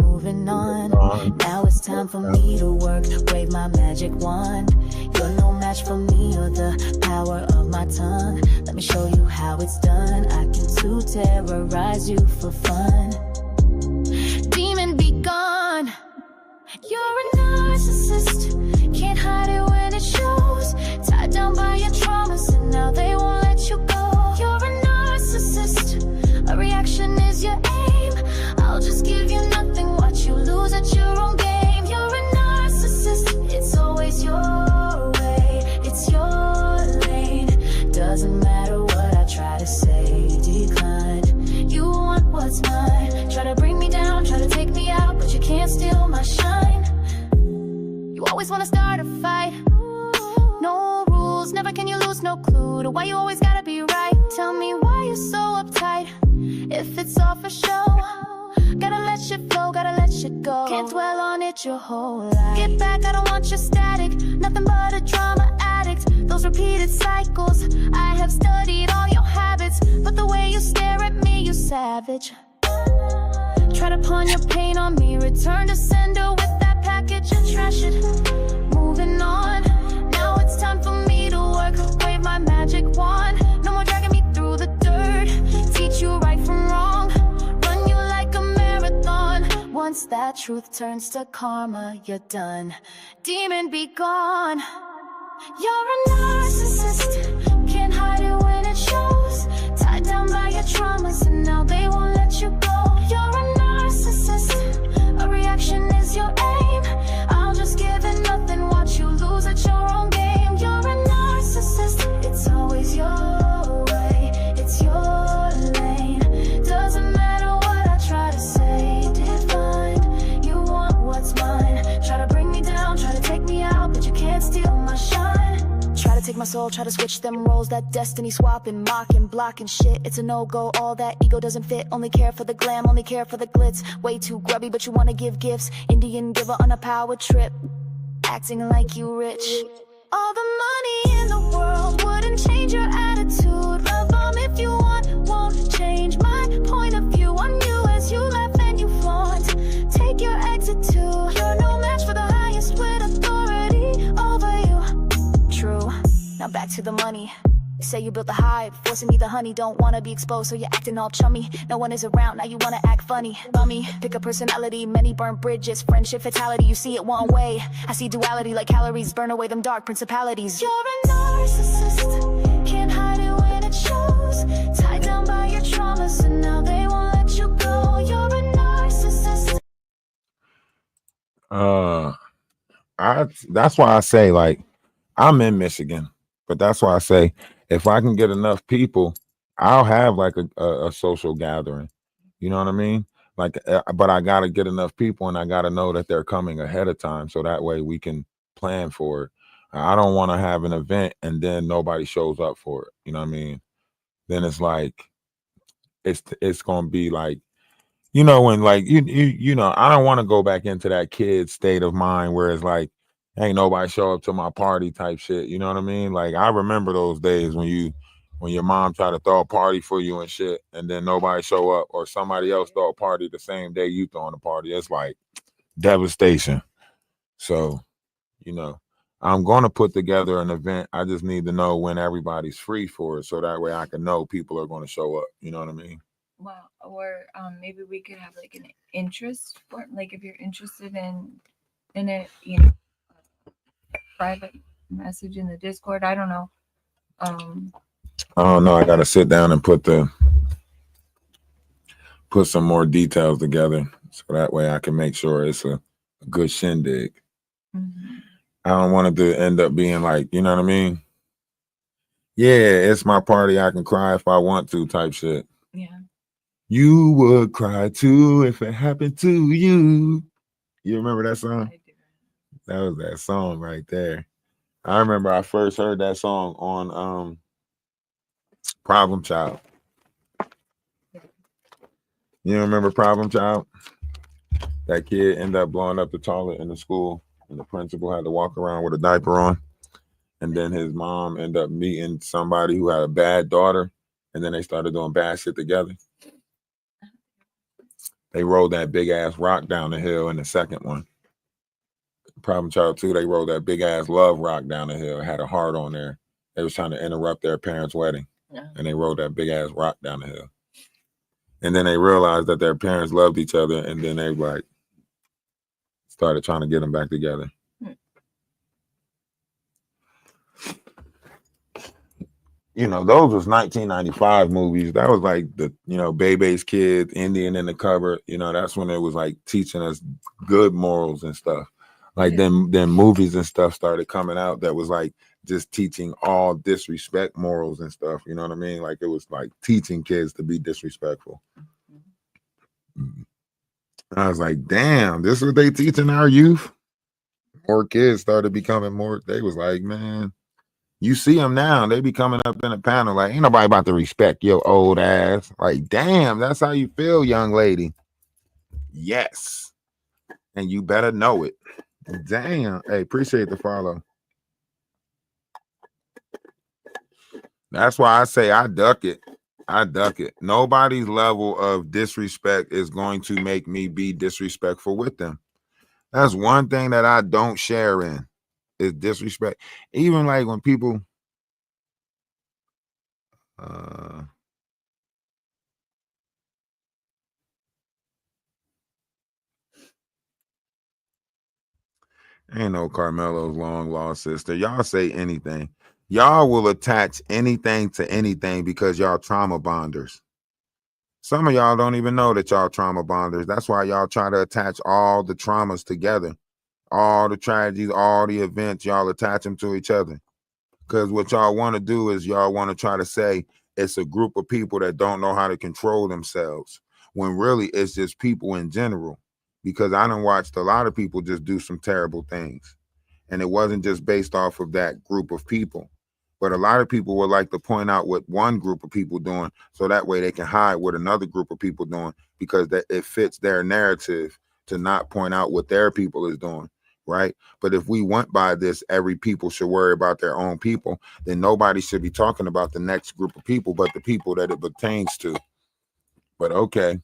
Moving on, now it's time for me to work, wave my magic wand. You're no match for me or the power of my tongue. Let me show you how it's done. I can too terrorize you for fun. Demon be gone. You're a narcissist, can't hide it when it shows. Tied down by your traumas and now they won't let you go. You're a narcissist, a reaction is your aim. I'll just give you nothing, watch you lose at your own game. You're a narcissist, it's always your way, it's your lane. Doesn't matter what I try to say, decline. You want what's mine, try to bring me down, try to take me out, but you can't steal my shine. You always want to start a fight, no rules, never can you lose, no clue to why you always gotta be right. Tell me why you're so uptight, if it's all for show. Gotta let shit flow, gotta let shit go. Can't dwell on it your whole life. Get back, I don't want your static. Nothing but a drama addict. Those repeated cycles. I have studied all your habits, but the way you stare at me, you savage. Try to pawn your pain on me, return to sender with that package and trash it. Moving on, now it's time for me to work, wave my magic wand. No more dragging me through the dirt, teach you right from wrong. Once that truth turns to karma, you're done. Demon, be gone. You're a narcissist, can't hide it when it shows. Tied down by your traumas and now they won't let you go. You're a narcissist, a reaction is your aim. I'll just give it nothing, watch you lose at your own game. You're a narcissist, it's always your way, it's your lane. Doesn't matter what I try to say, divine, you want what's mine. Try to bring me down, try to take me out, but you can't steal my shine. Try to take my soul, try to switch them roles. That destiny swapping, mocking, blocking shit. It's a no-go, all that ego doesn't fit. Only care for the glam, only care for the glitz. Way too grubby, but you wanna give gifts. Indian giver on a power trip, acting like you rich. All the money in the world wouldn't change your attitude. Love bomb if you want, won't change my point of view on you as you laugh and you flaunt. Take your exit too. You're no match for the highest with authority over you. True. Now back to the money. Say you built the hive, forcing me the honey. Don't wanna be exposed, so you're acting all chummy. No one is around, now you wanna act funny. Bummy, pick a personality, many burn bridges. Friendship fatality, you see it one way. I see duality like calories, burn away them dark principalities. You're a narcissist, can't hide it when it shows. Tied down by your traumas and now they won't let you go. You're a narcissist. That's why I say, like, I'm in Michigan, but that's why I say if I can get enough people, I'll have like a social gathering. You know what I mean? Like, but I gotta get enough people, and I gotta know that they're coming ahead of time, so that way we can plan for it. I don't want to have an event and then nobody shows up for it. You know what I mean? Then it's like it's gonna be like, you know, when like you know, I don't want to go back into that kid state of mind where it's like, ain't nobody show up to my party type shit. You know what I mean? Like, I remember those days when your mom tried to throw a party for you and shit, and then nobody show up, or somebody else throw a party the same day you throwing a party. It's like devastation. So, you know, I'm gonna put together an event. I just need to know when everybody's free for it, so that way I can know people are gonna show up. You know what I mean? Well, or maybe we could have like an interest for, like, if you're interested in it, you know, private message in the Discord. I don't know. I don't know. I gotta sit down and put some more details together, so that way I can make sure it's a good shindig. Mm-hmm. I don't want it to end up being like, you know what I mean? Yeah, it's my party. I can cry if I want to, type shit. Yeah. You would cry too if it happened to you. You remember that song? I do. That was that song right there. I remember I first heard that song on Problem Child. You remember Problem Child? That kid ended up blowing up the toilet in the school, and the principal had to walk around with a diaper on. And then his mom ended up meeting somebody who had a bad daughter, and then they started doing bad shit together. They rolled that big ass rock down the hill in the second one. Problem Child 2, they rolled that big ass love rock down the hill. It had a heart on there. They was trying to interrupt their parents' wedding. Yeah. And they rolled that big ass rock down the hill. And then they realized that their parents loved each other, and then they like started trying to get them back together. You know, those was 1995 movies. That was like the, you know, Bebe's Kids, Indian in the Cupboard. You know, that's when it was like teaching us good morals and stuff. Like, Yeah. then movies and stuff started coming out that was like just teaching all disrespect morals and stuff. You know what I mean? Like, it was like teaching kids to be disrespectful. Mm-hmm. I was like, damn, this is what they teaching our youth? More kids started becoming more, they was like, man, you see them now, they be coming up in a panel like, ain't nobody about to respect your old ass. Like, damn, that's how you feel, young lady. Yes. And you better know it. Damn. Hey, appreciate the follow. That's why I say I duck it. I duck it. Nobody's level of disrespect is going to make me be disrespectful with them. That's one thing that I don't share in, is disrespect. Even like when people Ain't no Carmelo's long lost sister. Y'all say anything. Y'all will attach anything to anything because y'all trauma bonders. Some of y'all don't even know that y'all trauma bonders. That's why y'all try to attach all the traumas together. All the tragedies, all the events, y'all attach them to each other. Because what y'all want to do is y'all want to try to say it's a group of people that don't know how to control themselves, when really it's just people in general. Because I done watched a lot of people just do some terrible things. And it wasn't just based off of that group of people. But a lot of people would like to point out what one group of people doing, so that way they can hide what another group of people doing, because that it fits their narrative to not point out what their people is doing, right? But if we went by this, every people should worry about their own people, then nobody should be talking about the next group of people but the people that it pertains to. But okay,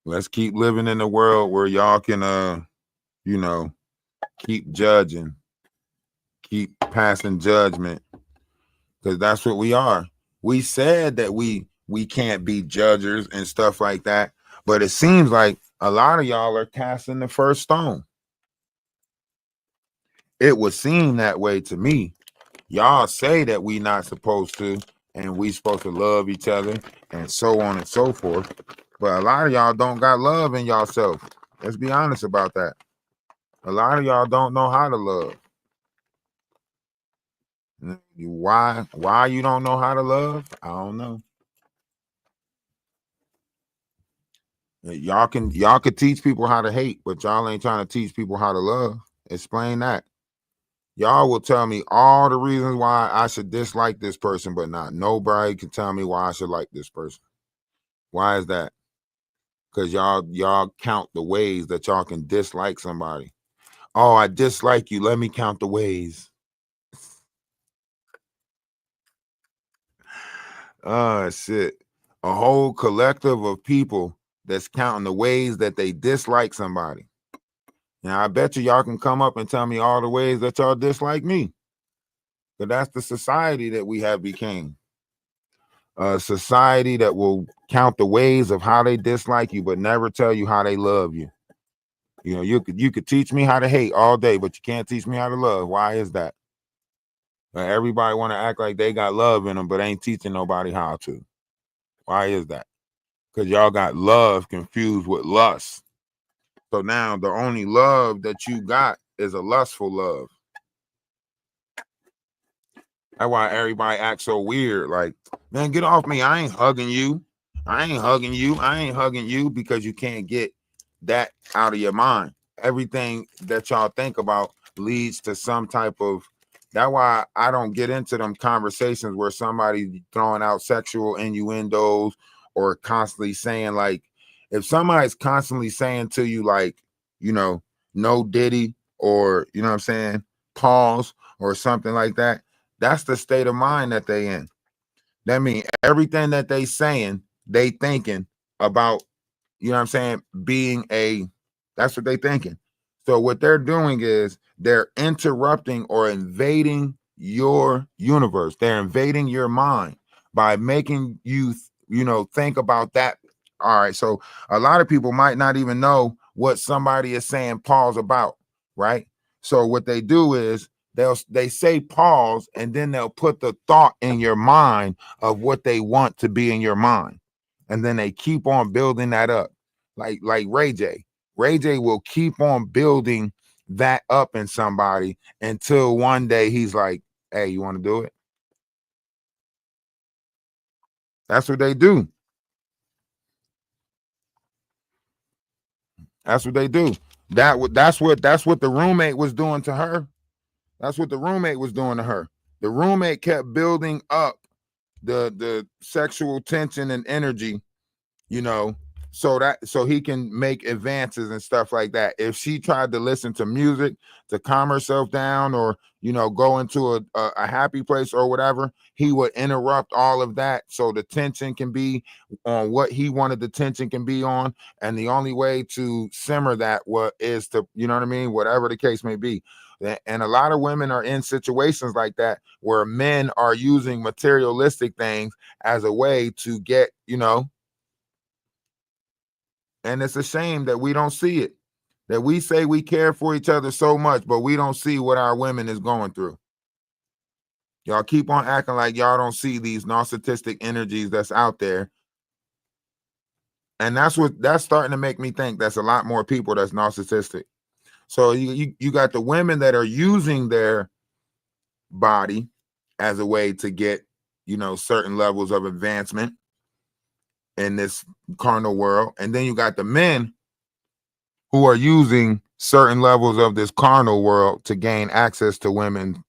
let's keep living in a world where y'all can keep judging, keep passing judgment, because that's what we are. We said that we can't be judges and stuff like that, but it seems like a lot of y'all are casting the first stone. It would seem that way to me. Y'all say that we not supposed to, and we supposed to love each other, and so on and so forth. But a lot of y'all don't got love in yourself. Let's be honest about that. A lot of y'all don't know how to love. Why you don't know how to love? I don't know. Y'all could teach people how to hate, but y'all ain't trying to teach people how to love. Explain that. Y'all will tell me all the reasons why I should dislike this person, but not nobody can tell me why I should like this person. Why is that? Because y'all count the ways that y'all can dislike somebody. Oh, I dislike you. Let me count the ways. Oh, shit. A whole collective of people that's counting the ways that they dislike somebody. Now, I bet y'all can come up and tell me all the ways that y'all dislike me. But that's the society that we have became. A society that will count the ways of how they dislike you, but never tell you how they love you. You know, you could teach me how to hate all day, but you can't teach me how to love. Why is that? Everybody want to act like they got love in them, but ain't teaching nobody how to. Why is that? Because y'all got love confused with lust. So now the only love that you got is a lustful love. That's why everybody acts so weird. Like, man, get off me. I ain't hugging you. I ain't hugging you. I ain't hugging you, because you can't get that out of your mind. Everything that y'all think about leads to some type of. That's why I don't get into them conversations where somebody's throwing out sexual innuendos or constantly saying, like, if somebody's constantly saying to you, like, no diddy, or, you know what I'm saying, pause or something like that, that's the state of mind that they in. That means everything that they saying, they thinking about, you know what I'm saying, that's what they thinking. So what they're doing is they're interrupting or invading your universe. They're invading your mind by making you, think about that. All right. So a lot of people might not even know what somebody is saying pause about, right? So what they do is they say pause, and then they'll put the thought in your mind of what they want to be in your mind. And then they keep on building that up. Like Ray J. Ray J will keep on building that up in somebody until one day he's like, hey, you want to do it? That's what they do. That's what they do. That's what the roommate was doing to her. That's what the roommate was doing to her. The roommate kept building up the sexual tension and energy, so he can make advances and stuff like that. If she tried to listen to music to calm herself down, or go into a happy place or whatever, he would interrupt all of that so the tension can be on what he wanted the tension can be on. And the only way to simmer that is to, whatever the case may be. And a lot of women are in situations like that where men are using materialistic things as a way to get, and it's a shame that we don't see it. that we say we care for each other so much, but we don't see what our women is going through. Y'all keep on acting like y'all don't see these narcissistic energies that's out there. And that's starting to make me think that's a lot more people that's narcissistic. So you got the women that are using their body as a way to get, certain levels of advancement in this carnal world. And then you got the men who are using certain levels of this carnal world to gain access to women.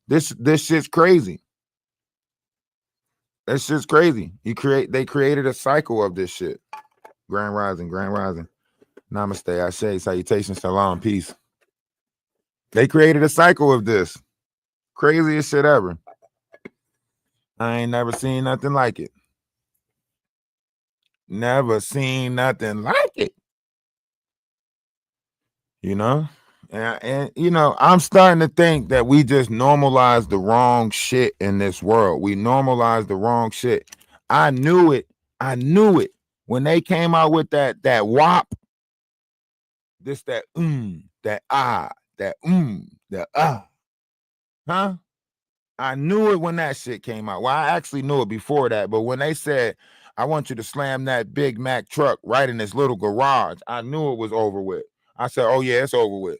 This shit's crazy. It's just crazy. They created a cycle of this shit. Grand rising. Namaste, Ashe, salutations, shalom, peace. They created a cycle of this. Craziest shit ever. I ain't never seen nothing like it. Never seen nothing like it. And I'm starting to think that we just normalized the wrong shit in this world. We normalized the wrong shit. I knew it when they came out with that WAP. Huh? I knew it when that shit came out. Well, I actually knew it before that, but when they said, I want you to slam that Big Mac truck right in this little garage, I knew it was over with. I said, oh yeah, it's over with.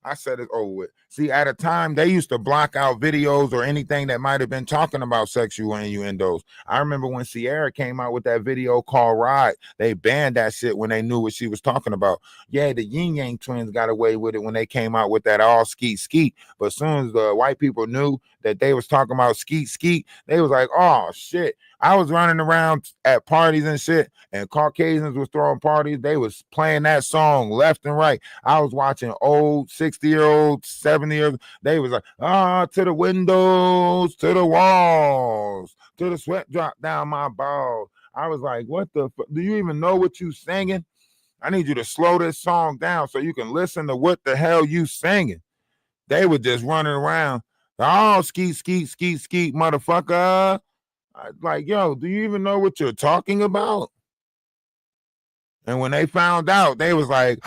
I said it's over with. See, at a time, they used to block out videos or anything that might have been talking about sexual innuendos. I remember when Sierra came out with that video called Ride, they banned that shit when they knew what she was talking about. Yeah, the Yin Yang twins got away with it when they came out with that all skeet skeet. But as soon as the white people knew that they was talking about skeet skeet, they was like, oh shit. I was running around at parties and shit, and Caucasians was throwing parties. They was playing that song left and right. I was watching old 60-year-olds, 70-year-olds. They was like, to the windows, to the walls, to the sweat drop down my balls. I was like, what the fuck? Do you even know what you singing? I need you to slow this song down so you can listen to what the hell you singing. They were just running around. Oh, skeet, skeet, skeet, skeet, motherfucker. Like, yo, do you even know what you're talking about? And when they found out, they was like,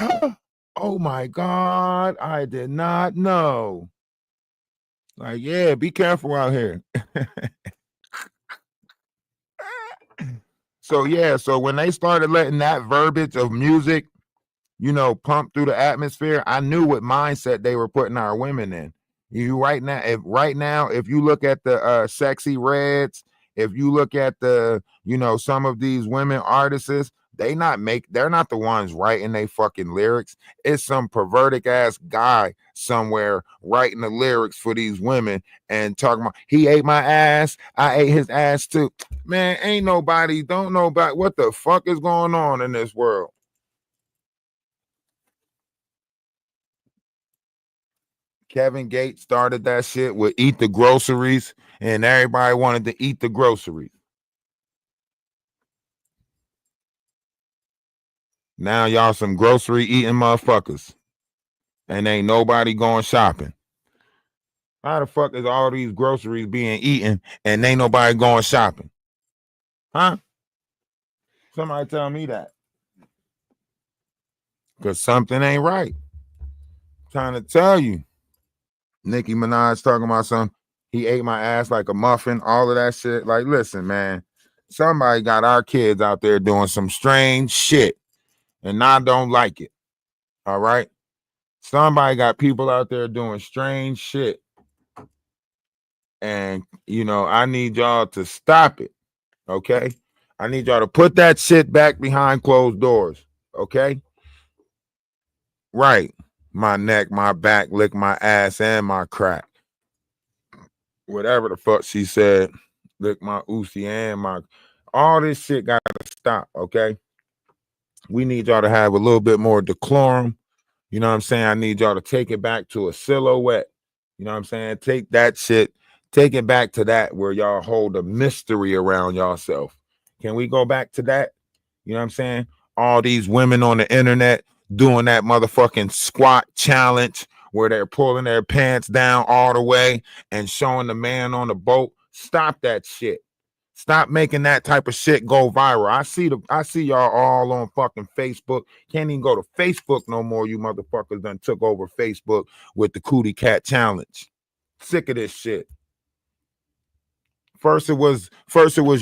oh my God, I did not know. Like, yeah, be careful out here. So when they started letting that verbiage of music, pump through the atmosphere, I knew what mindset they were putting our women in. Right now, if you look at the Sexy Reds, if you look at the, some of these women artists, they're not the ones writing they fucking lyrics. It's some perverted ass guy somewhere writing the lyrics for these women and talking about, he ate my ass, I ate his ass too. Man, don't nobody, what the fuck is going on in this world? Kevin Gates started that shit with eat the groceries, and everybody wanted to eat the groceries. Now y'all some grocery eating motherfuckers, and ain't nobody going shopping. How the fuck is all these groceries being eaten and ain't nobody going shopping? Huh? Somebody tell me that. Because something ain't right. I'm trying to tell you. Nicki Minaj talking about he ate my ass like a muffin, all of that shit. Like, listen, man, somebody got our kids out there doing some strange shit, and I don't like it. All right? Somebody got people out there doing strange shit. And, I need y'all to stop it. Okay? I need y'all to put that shit back behind closed doors. Okay? Right. My neck, my back, lick my ass and my crack. Whatever the fuck she said, lick my oosie and all this shit gotta stop, okay? We need y'all to have a little bit more decorum. You know what I'm saying? I need y'all to take it back to a silhouette. You know what I'm saying? Take that shit, take it back to that where y'all hold a mystery around yourself. Can we go back to that? You know what I'm saying? All these women on the internet doing that motherfucking squat challenge where they're pulling their pants down all the way and showing the man on the boat. Stop that shit. Stop making that type of shit go viral. I see y'all all on fucking Facebook. Can't even go to Facebook no more. You motherfuckers done took over Facebook with the Cootie Cat Challenge. Sick of this shit. First it was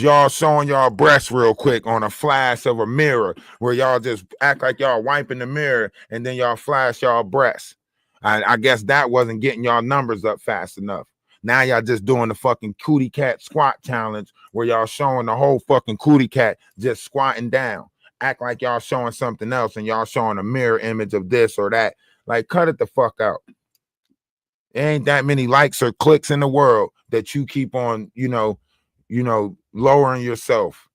y'all showing y'all breasts real quick on a flash of a mirror where y'all just act like y'all wiping the mirror and then y'all flash y'all breasts. I guess that wasn't getting y'all numbers up fast enough. Now y'all just doing the fucking Cootie Cat squat challenge where y'all showing the whole fucking Cootie Cat just squatting down. Act like y'all showing something else and y'all showing a mirror image of this or that. Like, cut it the fuck out. There ain't that many likes or clicks in the world that you keep on, lowering yourself.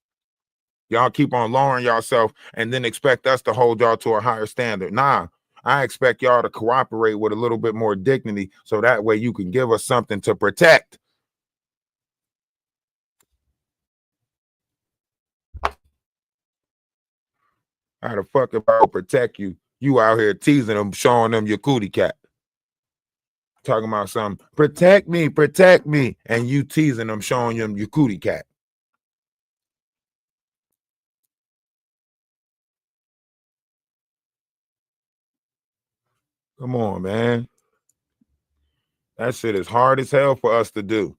Y'all keep on lowering yourself and then expect us to hold y'all to a higher standard. Nah, I expect y'all to cooperate with a little bit more dignity so that way you can give us something to protect. How the fuck if I protect you? You out here teasing them, showing them your cootie cat. Talking about something, protect me, and you teasing them, showing them your cootie cat. Come on, man. That shit is hard as hell for us to do.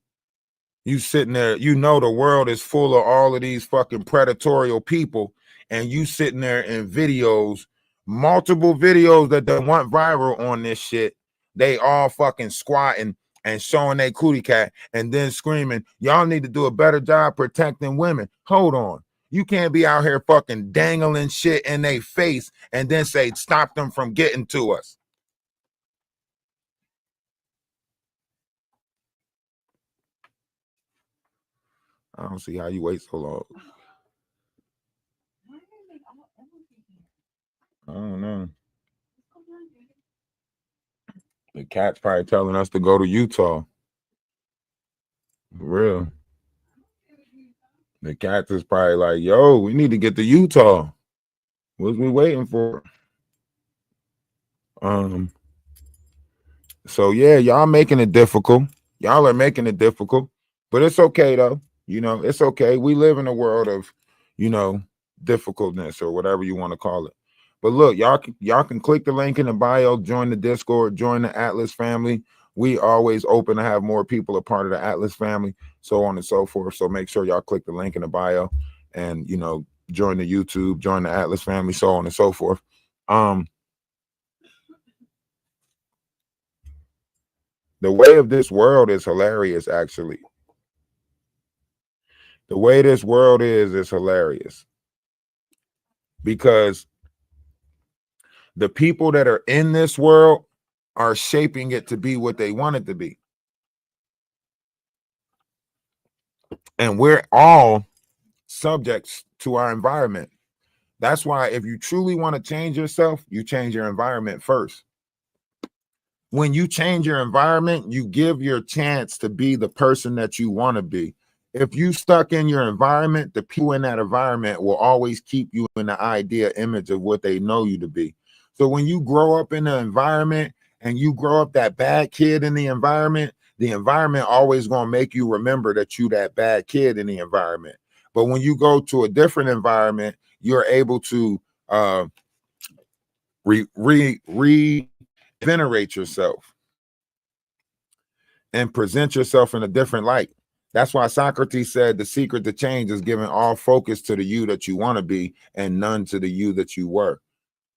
You sitting there, the world is full of all of these fucking predatorial people, and you sitting there in videos, multiple videos that they want viral on this shit. They all fucking squatting and showing their cootie cat and then screaming, y'all need to do a better job protecting women. Hold on. You can't be out here fucking dangling shit in their face and then say, stop them from getting to us. I don't see how you wait so long. I don't know. The cat's probably telling us to go to Utah. For real. The cat is probably like, yo, we need to get to Utah. What's we waiting for? So yeah, y'all making it difficult. Y'all are making it difficult, but it's okay though. It's okay. We live in a world of, difficultness or whatever you want to call it. But look, y'all can click the link in the bio, join the Discord, join the Atlas family. We always open to have more people a part of the Atlas family, so on and so forth. So make sure y'all click the link in the bio and, join the YouTube, join the Atlas family, so on and so forth. The way of this world is hilarious, actually. The way this world is hilarious. Because the people that are in this world are shaping it to be what they want it to be. And we're all subjects to our environment. That's why if you truly want to change yourself, you change your environment first. When you change your environment, you give your chance to be the person that you want to be. If you stuck in your environment, the people in that environment will always keep you in the idea image of what they know you to be. So when you grow up in the environment and you grow up that bad kid in the environment always going to make you remember that you that bad kid in the environment. But when you go to a different environment, you're able to regenerate yourself and present yourself in a different light. That's why Socrates said the secret to change is giving all focus to the you that you want to be and none to the you that you were.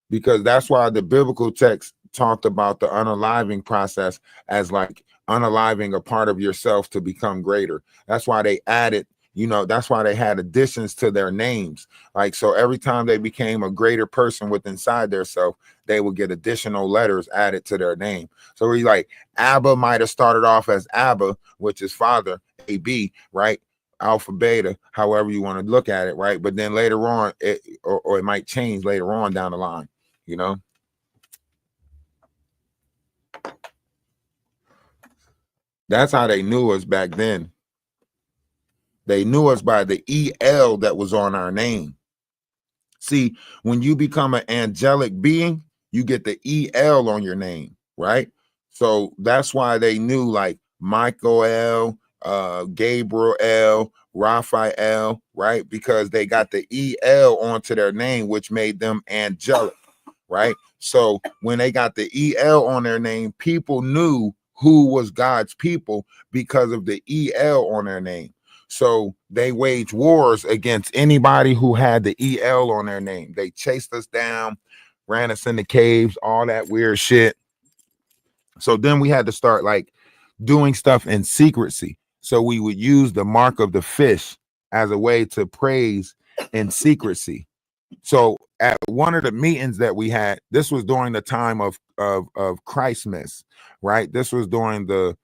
Because that's why the biblical text talked about the unaliving process as like unaliving a part of yourself to become greater. That's why they added, that's why they had additions to their names. Like, so every time they became a greater person within inside their self, they would get additional letters added to their name. So he's like, Abba might have started off as Abba, which is father, AB, right? Alpha, beta, however you want to look at it, right? But then later on, it might change later on down the line, That's how they knew us back then. They knew us by the EL that was on our name. See, when you become an angelic being, you get the EL on your name, right? So that's why they knew like Michael, Gabriel, Raphael, right? Because they got the EL onto their name, which made them angelic, right? So when they got the EL on their name, people knew who was God's people because of the EL on their name. So they waged wars against anybody who had the EL on their name. They chased us down, ran us in the caves, all that weird shit. So then we had to start like doing stuff in secrecy. So we would use the mark of the fish as a way to praise in secrecy. So at one of the meetings that we had, this was during the time of Christmas, right? This was during the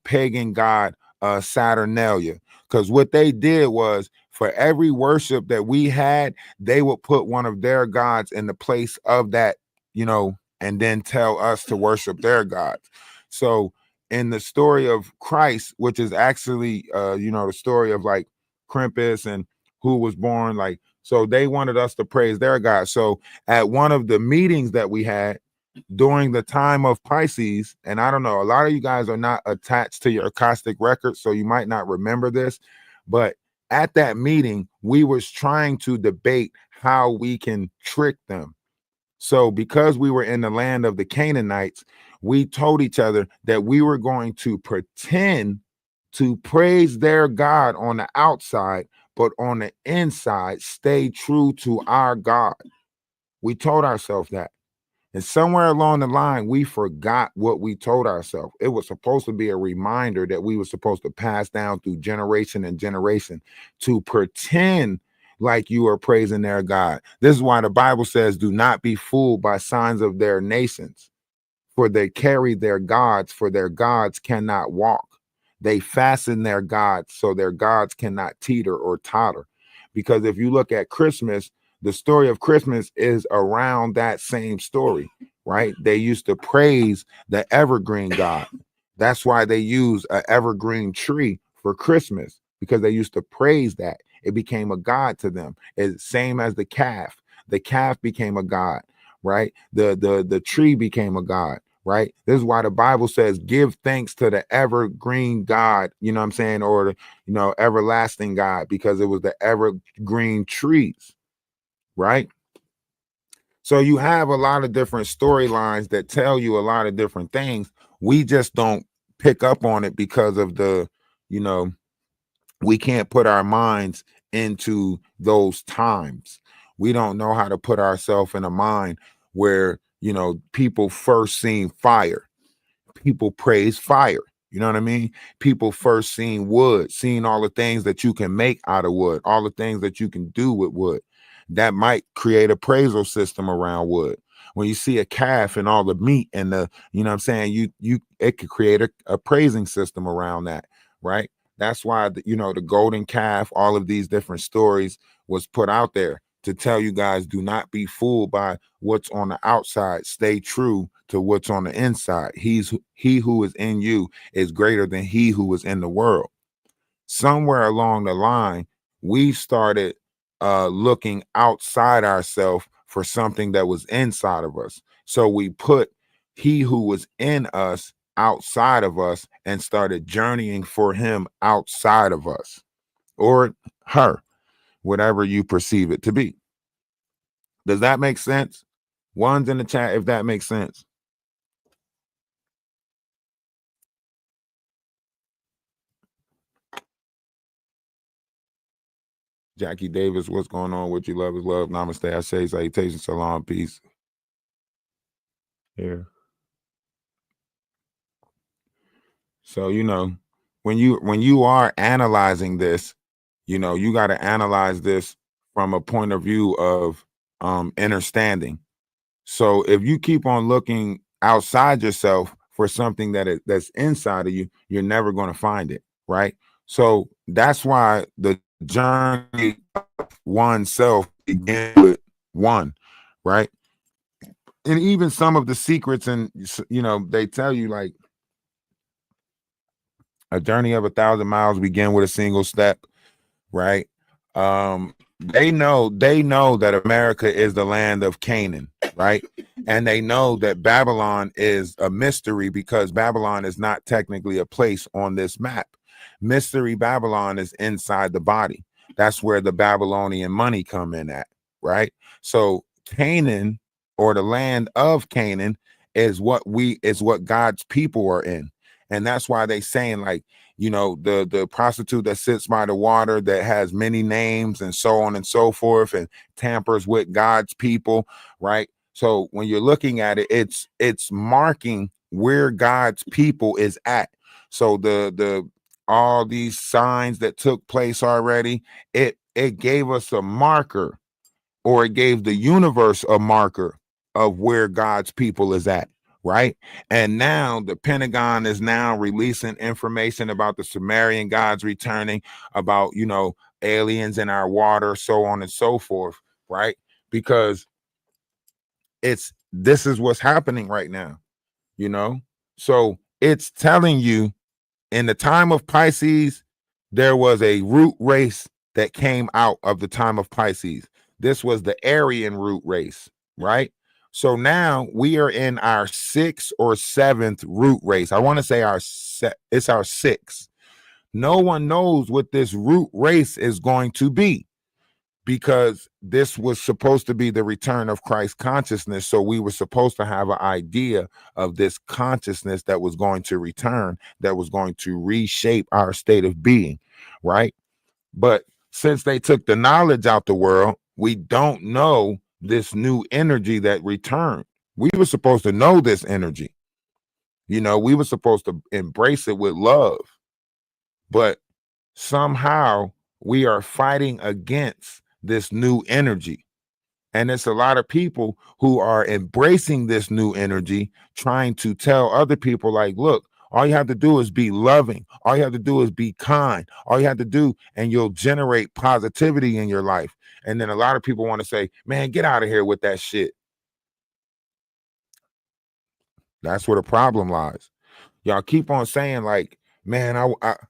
pagan god Saturnalia. Because what they did was for every worship that we had, they would put one of their gods in the place of that, you know, and then tell us to worship their gods. So in the story of Christ, which is actually you know, the story of like Krampus and who was born, like, so they wanted us to praise their God. So at one of the meetings that we had during the time of Pisces, and I don't know, a lot of you guys are not attached to your Akashic records, so you might not remember this, but at that meeting, we was trying to debate how we can trick them. So because we were in the land of the Canaanites, we told each other that we were going to pretend to praise their God on the outside, but on the inside, stay true to our God. We told ourselves that. And somewhere along the line, we forgot what we told ourselves. It was supposed to be a reminder that we were supposed to pass down through generation and generation to pretend like you are praising their God. This is why the Bible says, do not be fooled by signs of their nations, for they carry their gods, for their gods cannot walk. They fasten their gods so their gods cannot teeter or totter. Because if you look at Christmas, the story of Christmas is around that same story, right? They used to praise the evergreen God. That's why they use an evergreen tree for Christmas, because they used to praise that. It became a god to them. It's same as the calf. The calf became a god, right? The tree became a god. Right. This is why the Bible says, give thanks to the evergreen God, you know what I'm saying? Or, the, you know, everlasting God, because it was the evergreen trees. Right. So you have a lot of different storylines that tell you a lot of different things. We just don't pick up on it because of the, you know, we can't put our minds into those times. We don't know how to put ourselves in a mind where, you know, people first seen fire. People praise fire. You know what I mean? People first seen wood, seen all the things that you can make out of wood, all the things that you can do with wood. That might create a appraisal system around wood. When you see a calf and all the meat and the, you know what I'm saying, it could create a praising system around that, right? That's why, you know, the golden calf, all of these different stories was put out there to tell you guys, do not be fooled by what's on the outside. Stay true to what's on the inside. He who is in you is greater than he who is in the world. Somewhere along the line, we started looking outside ourselves for something that was inside of us. So we put he who was in us outside of us and started journeying for him outside of us, or her, whatever you perceive it to be. Does that make sense? One's in the chat if that makes sense. Jackie Davis, what's going on with you? Love is love. Namaste. I say salutations, salam, peace. Here. So, you know, when you are analyzing this, you know, you got to analyze this from a point of view of understanding. So if you keep on looking outside yourself for something that's inside of you, you're never going to find it, right? So that's why the journey of oneself begins with one, right? And even some of the secrets, and you know, they tell you like a journey of 1,000 miles begin with a single step, right? They know that America is the land of Canaan, right? And they know that Babylon is a mystery because Babylon is not technically a place on this map. Mystery Babylon is inside the body. That's where the Babylonian money come in at, right? So Canaan, or the land of Canaan, is what God's people are in. And that's why they saying, like, you know, the prostitute that sits by the water that has many names and so on and so forth and tampers with God's people, right? So when you're looking at it, it's marking where God's people is at. So the all these signs that took place already, it gave us a marker, or it gave the universe a marker of where God's people is at, right? And now the Pentagon is now releasing information about the Sumerian gods returning, about, you know, aliens in our water, so on and so forth, right? Because this is what's happening right now, you know? So it's telling you, in the time of Pisces, there was a root race that came out of the time of Pisces. This was the Aryan root race, right? So now we are in our 6th or 7th root race. I want to say it's our 6th. No one knows what this root race is going to be, because this was supposed to be the return of Christ consciousness. So we were supposed to have an idea of this consciousness that was going to return, that was going to reshape our state of being, right? But since they took the knowledge out the world, we don't know this new energy that returned. We were supposed to know this energy. You know, we were supposed to embrace it with love. But somehow we are fighting against this new energy. And it's a lot of people who are embracing this new energy, trying to tell other people, like, look, all you have to do is be loving. All you have to do is be kind. All you have to do, and you'll generate positivity in your life. And then a lot of people want to say, man, get out of here with that shit. That's where the problem lies. Y'all keep on saying, like, man,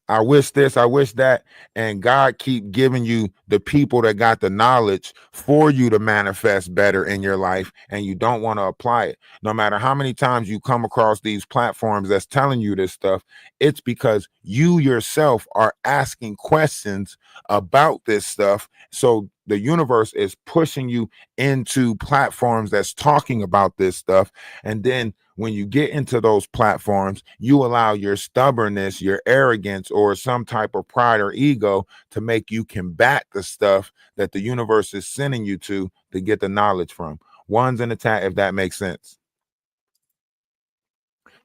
I wish this, I wish that, and God keep giving you the people that got the knowledge for you to manifest better in your life, and you don't want to apply it. No matter how many times you come across these platforms that's telling you this stuff, it's because you yourself are asking questions about this stuff. So the universe is pushing you into platforms that's talking about this stuff, and then when you get into those platforms, you allow your stubbornness, your arrogance, or some type of pride or ego to make you combat the stuff that the universe is sending you to get the knowledge from. One's an attack, if that makes sense.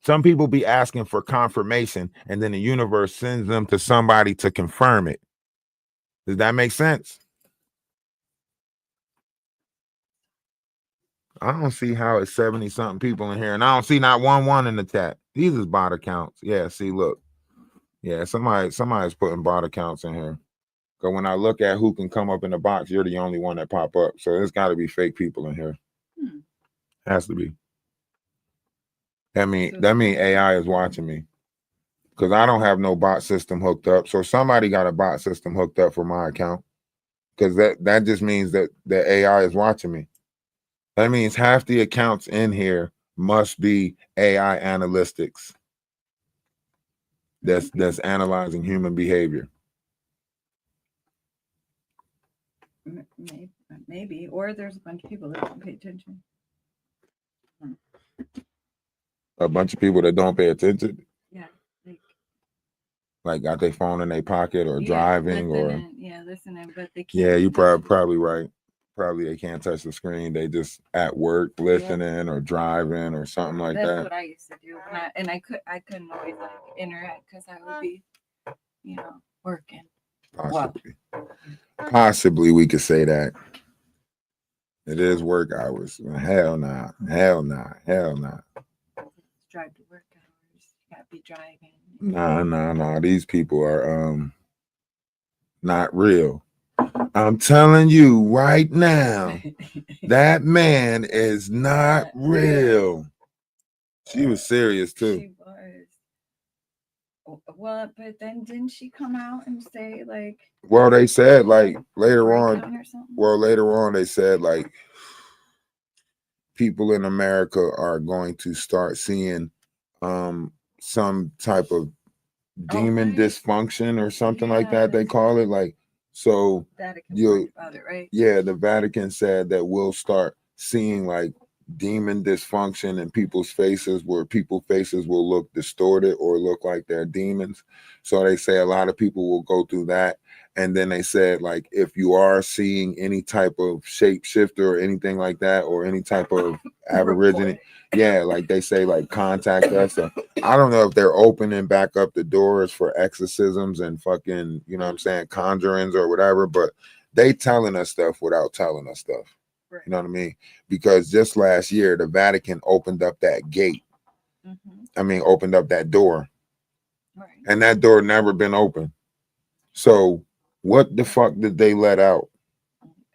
Some people be asking for confirmation, and then the universe sends them to somebody to confirm it. Does that make sense? I don't see how it's 70 something people in here, and I don't see not one in the chat. These is bot accounts. Yeah, see, look. Yeah, somebody's putting bot accounts in here. Because when I look at who can come up in the box, you're the only one that pop up. So there's got to be fake people in here. Has to be. That mean AI is watching me. Because I don't have no bot system hooked up. So somebody got a bot system hooked up for my account. Because that just means that the AI is watching me. That means half the accounts in here must be AI analytics. That's analyzing human behavior. Maybe, or there's a bunch of people that don't pay attention. A bunch of people that don't pay attention. Yeah, like got their phone in their pocket, or driving, listening, but they can't. Yeah, you probably right. Probably they can't touch the screen. They just at work listening or driving or something like that. That's what I used to do, I couldn't always like interact because I would be, working. Possibly we could say that. It is work hours. Hell nah. Drive to work hours. You gotta be driving. Nah. These people are not real. I'm telling you right now, that man is not real. She was serious too. She was. Well, but then didn't she come out and say like? Well, they said like later on they said like people in America are going to start seeing some type of demon right. dysfunction or something like that. They call it like so. Vatican You, talked about it, right? yeah, the Vatican said that we'll start seeing like demon dysfunction in people's faces, where people's faces will look distorted or look like they're demons. So they say a lot of people will go through that. And then they said, like, if you are seeing any type of shapeshifter or anything like that, or any type of aborigine, yeah, like they say, like, contact us. So I don't know if they're opening back up the doors for exorcisms and fucking, you know what I'm saying, conjurings or whatever, but they telling us stuff without telling us stuff. Right. You know what I mean? Because just last year, the Vatican opened up that gate. Opened up that door. Right. And that door never been open. So what the fuck did they let out?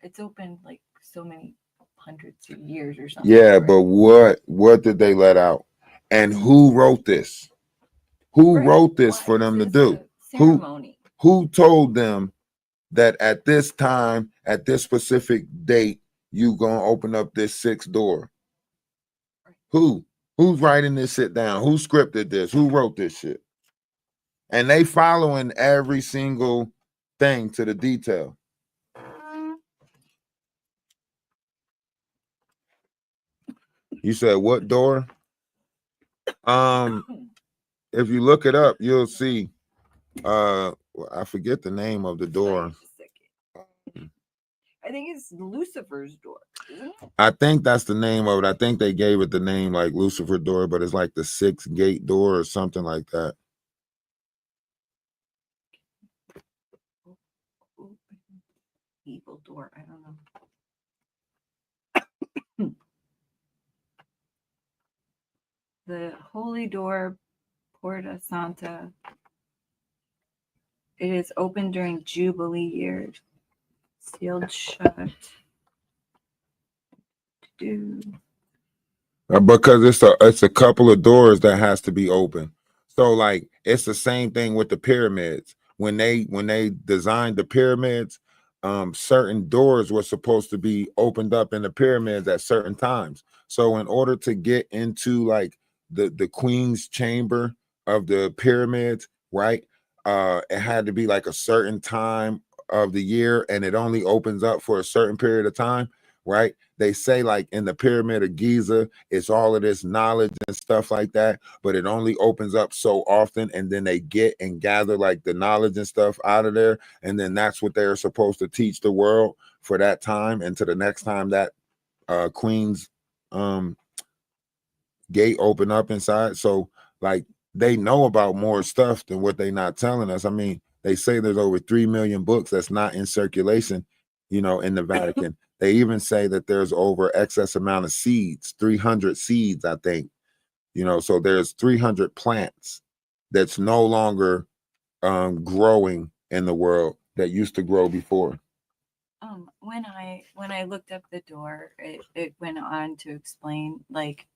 It's open like so many hundreds of years or something. Yeah, right? but what did they let out? And who wrote this? Who wrote this for them to do? Ceremony. Who told them that at this time, at this specific date, you gonna open up this sixth door? Who? Who's writing this shit down? Who scripted this? Who wrote this shit? And they following every single thing to the detail. You said what door? If you look it up, you'll see. I forget the name of the door. I think it's Lucifer's door, isn't it? I think that's the name of it. I think they gave it the name like Lucifer door, but it's like the sixth gate door or something like that. Evil door. I don't know. The Holy Door, Porta Santa. It is open during Jubilee years. Sealed shut. Because it's a couple of doors that has to be open. So like it's the same thing with the pyramids. When they designed the pyramids, certain doors were supposed to be opened up in the pyramids at certain times. So in order to get into like the queen's chamber of the pyramids, right? It had to be like a certain time of the year, and it only opens up for a certain period of time, right? They say like in the pyramid of Giza, it's all of this knowledge and stuff like that, but it only opens up so often, and then they get and gather like the knowledge and stuff out of there, and then that's what they're supposed to teach the world for that time, and to the next time that queen's gate open up inside. So like they know about more stuff than what they not telling us. I mean, they say there's over 3 million books that's not in circulation, you know, in the Vatican. They even say that there's over excess amount of seeds, 300 seeds, I think, you know, so there's 300 plants that's no longer growing in the world that used to grow before. When I looked up the door, it went on to explain like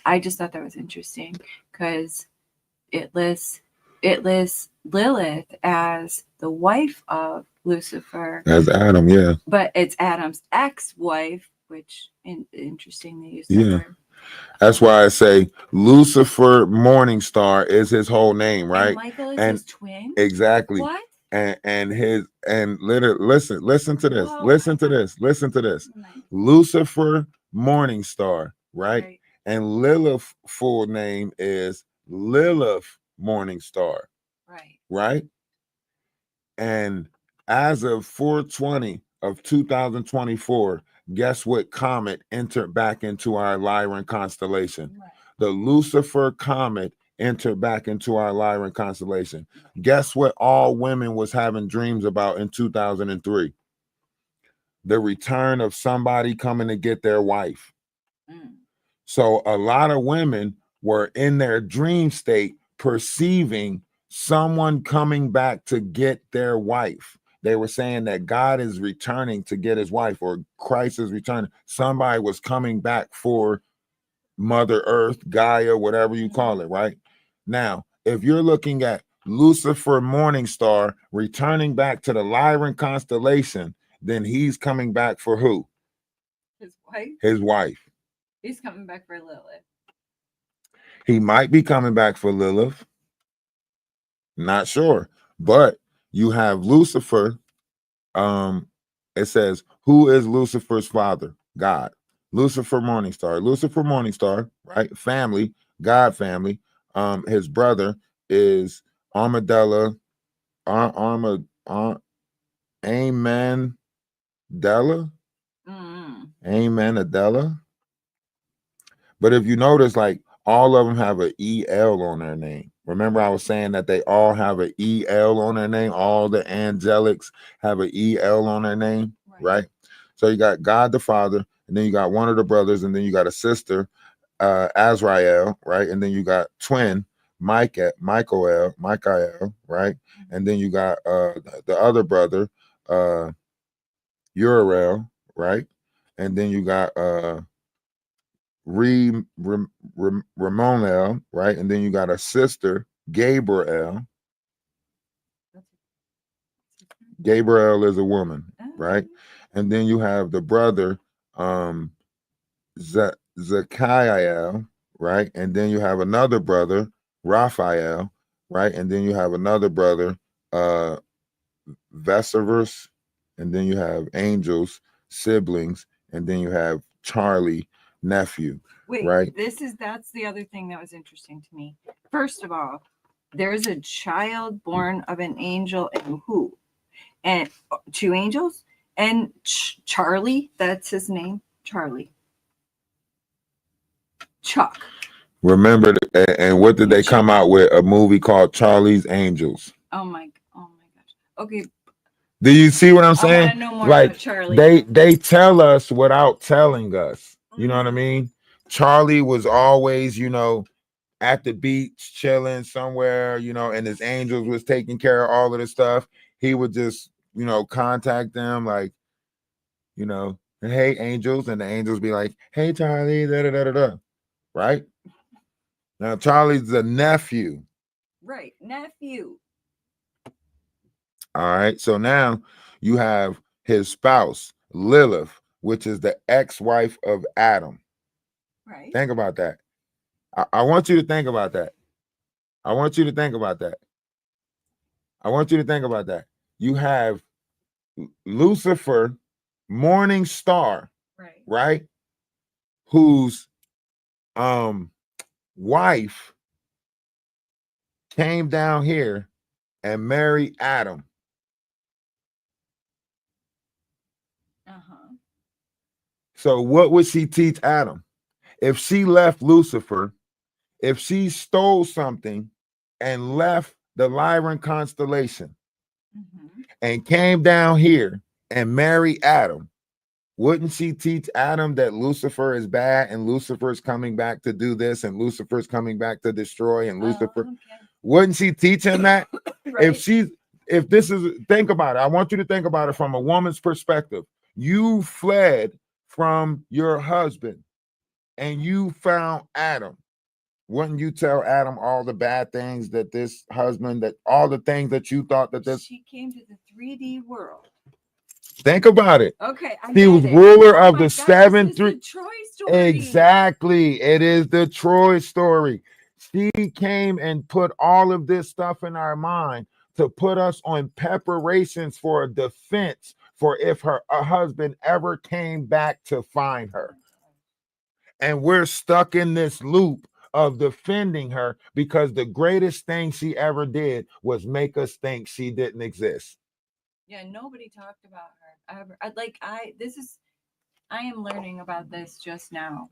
I just thought that was interesting because it lists Lilith as the wife of Lucifer, As Adam, yeah. but it's Adam's ex-wife, which interesting they use that Yeah. word. That's why I say Lucifer Morningstar is his whole name, right? And Michael is his twin. Exactly. What? And literally listen to this. Whoa. Listen to this. Lucifer Morningstar, right? And Lilith's full name is Lilith Morningstar. Right. Right? And as of 4/20 of 2024, guess what comet entered back into our Lyran constellation? Right. The Lucifer comet entered back into our Lyran constellation. Guess what all women was having dreams about in 2003? The return of somebody coming to get their wife. So a lot of women were in their dream state perceiving someone coming back to get their wife. They were saying that God is returning to get his wife, or Christ is returning. Somebody was coming back for Mother Earth, Gaia, whatever you call it, right? Now, if you're looking at Lucifer Morningstar returning back to the Lyran constellation, then he's coming back for who? His wife? His wife. He's coming back for Lilith. He might be coming back for Lilith. Not sure. But you have Lucifer. It says, who is Lucifer's father? God. Lucifer Morningstar. Lucifer Morningstar, right? Family, God family. His brother is Armadella, Amen Della. Amen Adela. But if you notice, like all of them have an EL on their name. Remember, I was saying that they all have an EL on their name. All the angelics have an EL on their name, right? So you got God the Father, and then you got one of the brothers, and then you got a sister, Azrael, right? And then you got twin Michael, right? And then you got the other brother, Uriel, right? And then you got Ramonel, right? And then you got a sister, Gabriel. Gabriel is a woman, right? And then you have the brother, Zechariah, right? And then you have another brother, Raphael, right? And then you have another brother, Veseverus, and then you have angels, siblings, and then you have Charlie, nephew. Wait, right? That's the other thing that was interesting to me. First of all, there's a child born of an angel and who? And two angels? And Charlie, that's his name, Charlie. Chuck. Remember, and what did they come out with? A movie called Charlie's Angels. Oh my gosh. Okay. Do you see what I'm saying? I want to know more like about Charlie. they tell us without telling us. You know what I mean? Charlie was always, at the beach chilling somewhere, and his angels was taking care of all of this stuff. He would just, contact them like, hey angels, and the angels be like, hey Charlie, da da da da da. Right? Now Charlie's the nephew. Right, nephew. All right. So now you have his spouse, Lilith, which is the ex-wife of Adam. Right. Think about that. I want you to think about that. I want you to think about that. I want you to think about that. You have Lucifer, morning star, right? Whose wife came down here and married Adam. So what would she teach Adam? If she left Lucifer, if she stole something and left the Lyran constellation and came down here and married Adam, wouldn't she teach Adam that Lucifer is bad and Lucifer is coming back to do this and Lucifer is coming back to destroy and Lucifer? Wouldn't she teach him that? Right. Think about it. I want you to think about it from a woman's perspective. You fled from your husband and you found Adam. Wouldn't you tell Adam all the bad things that this husband, that all the things that you thought that this? She came to the 3D world. Think about it. Okay, he was ruler of the 7 3. Troy story. Exactly, it is the Troy story. She came and put all of this stuff in our mind to put us on preparations for a defense for if her husband ever came back to find her. And we're stuck in this loop of defending her because the greatest thing she ever did was make us think she didn't exist. Yeah, nobody talked about her ever. I am learning about this just now.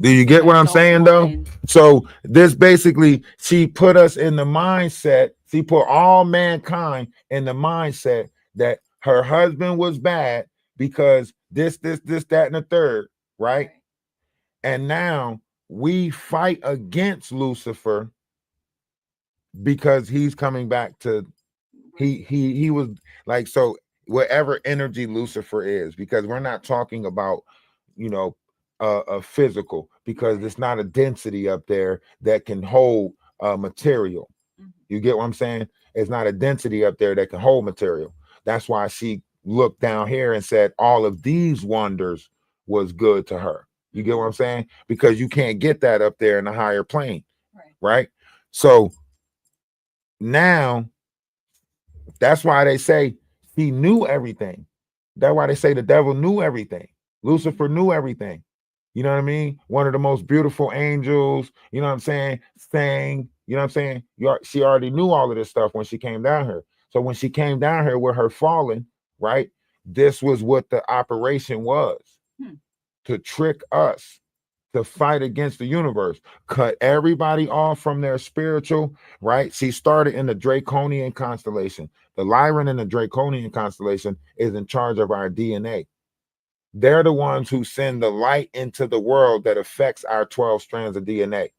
Do you get what I'm saying though? So this basically, she put us in the mindset, she put all mankind in the mindset that her husband was bad because this, that, and the third, right? And now we fight against Lucifer because he's coming back to, he was like, so whatever energy Lucifer is, because we're not talking about, a physical, because it's not a density up there that can hold material. You get what I'm saying? It's not a density up there that can hold material. That's why she looked down here and said all of these wonders was good to her. You get what I'm saying? Because you can't get that up there in a higher plane, right? So now that's why they say he knew everything. That's why they say the devil knew everything. Lucifer knew everything. You know what I mean? One of the most beautiful angels, you know what I'm saying? Sang, you know what I'm saying? She already knew all of this stuff when she came down here. So when she came down here with her falling, right? This was what the operation was, to trick us, to fight against the universe, cut everybody off from their spiritual, right? She started in the Draconian constellation. The Lyran in the Draconian constellation is in charge of our DNA. They're the ones who send the light into the world that affects our 12 strands of DNA.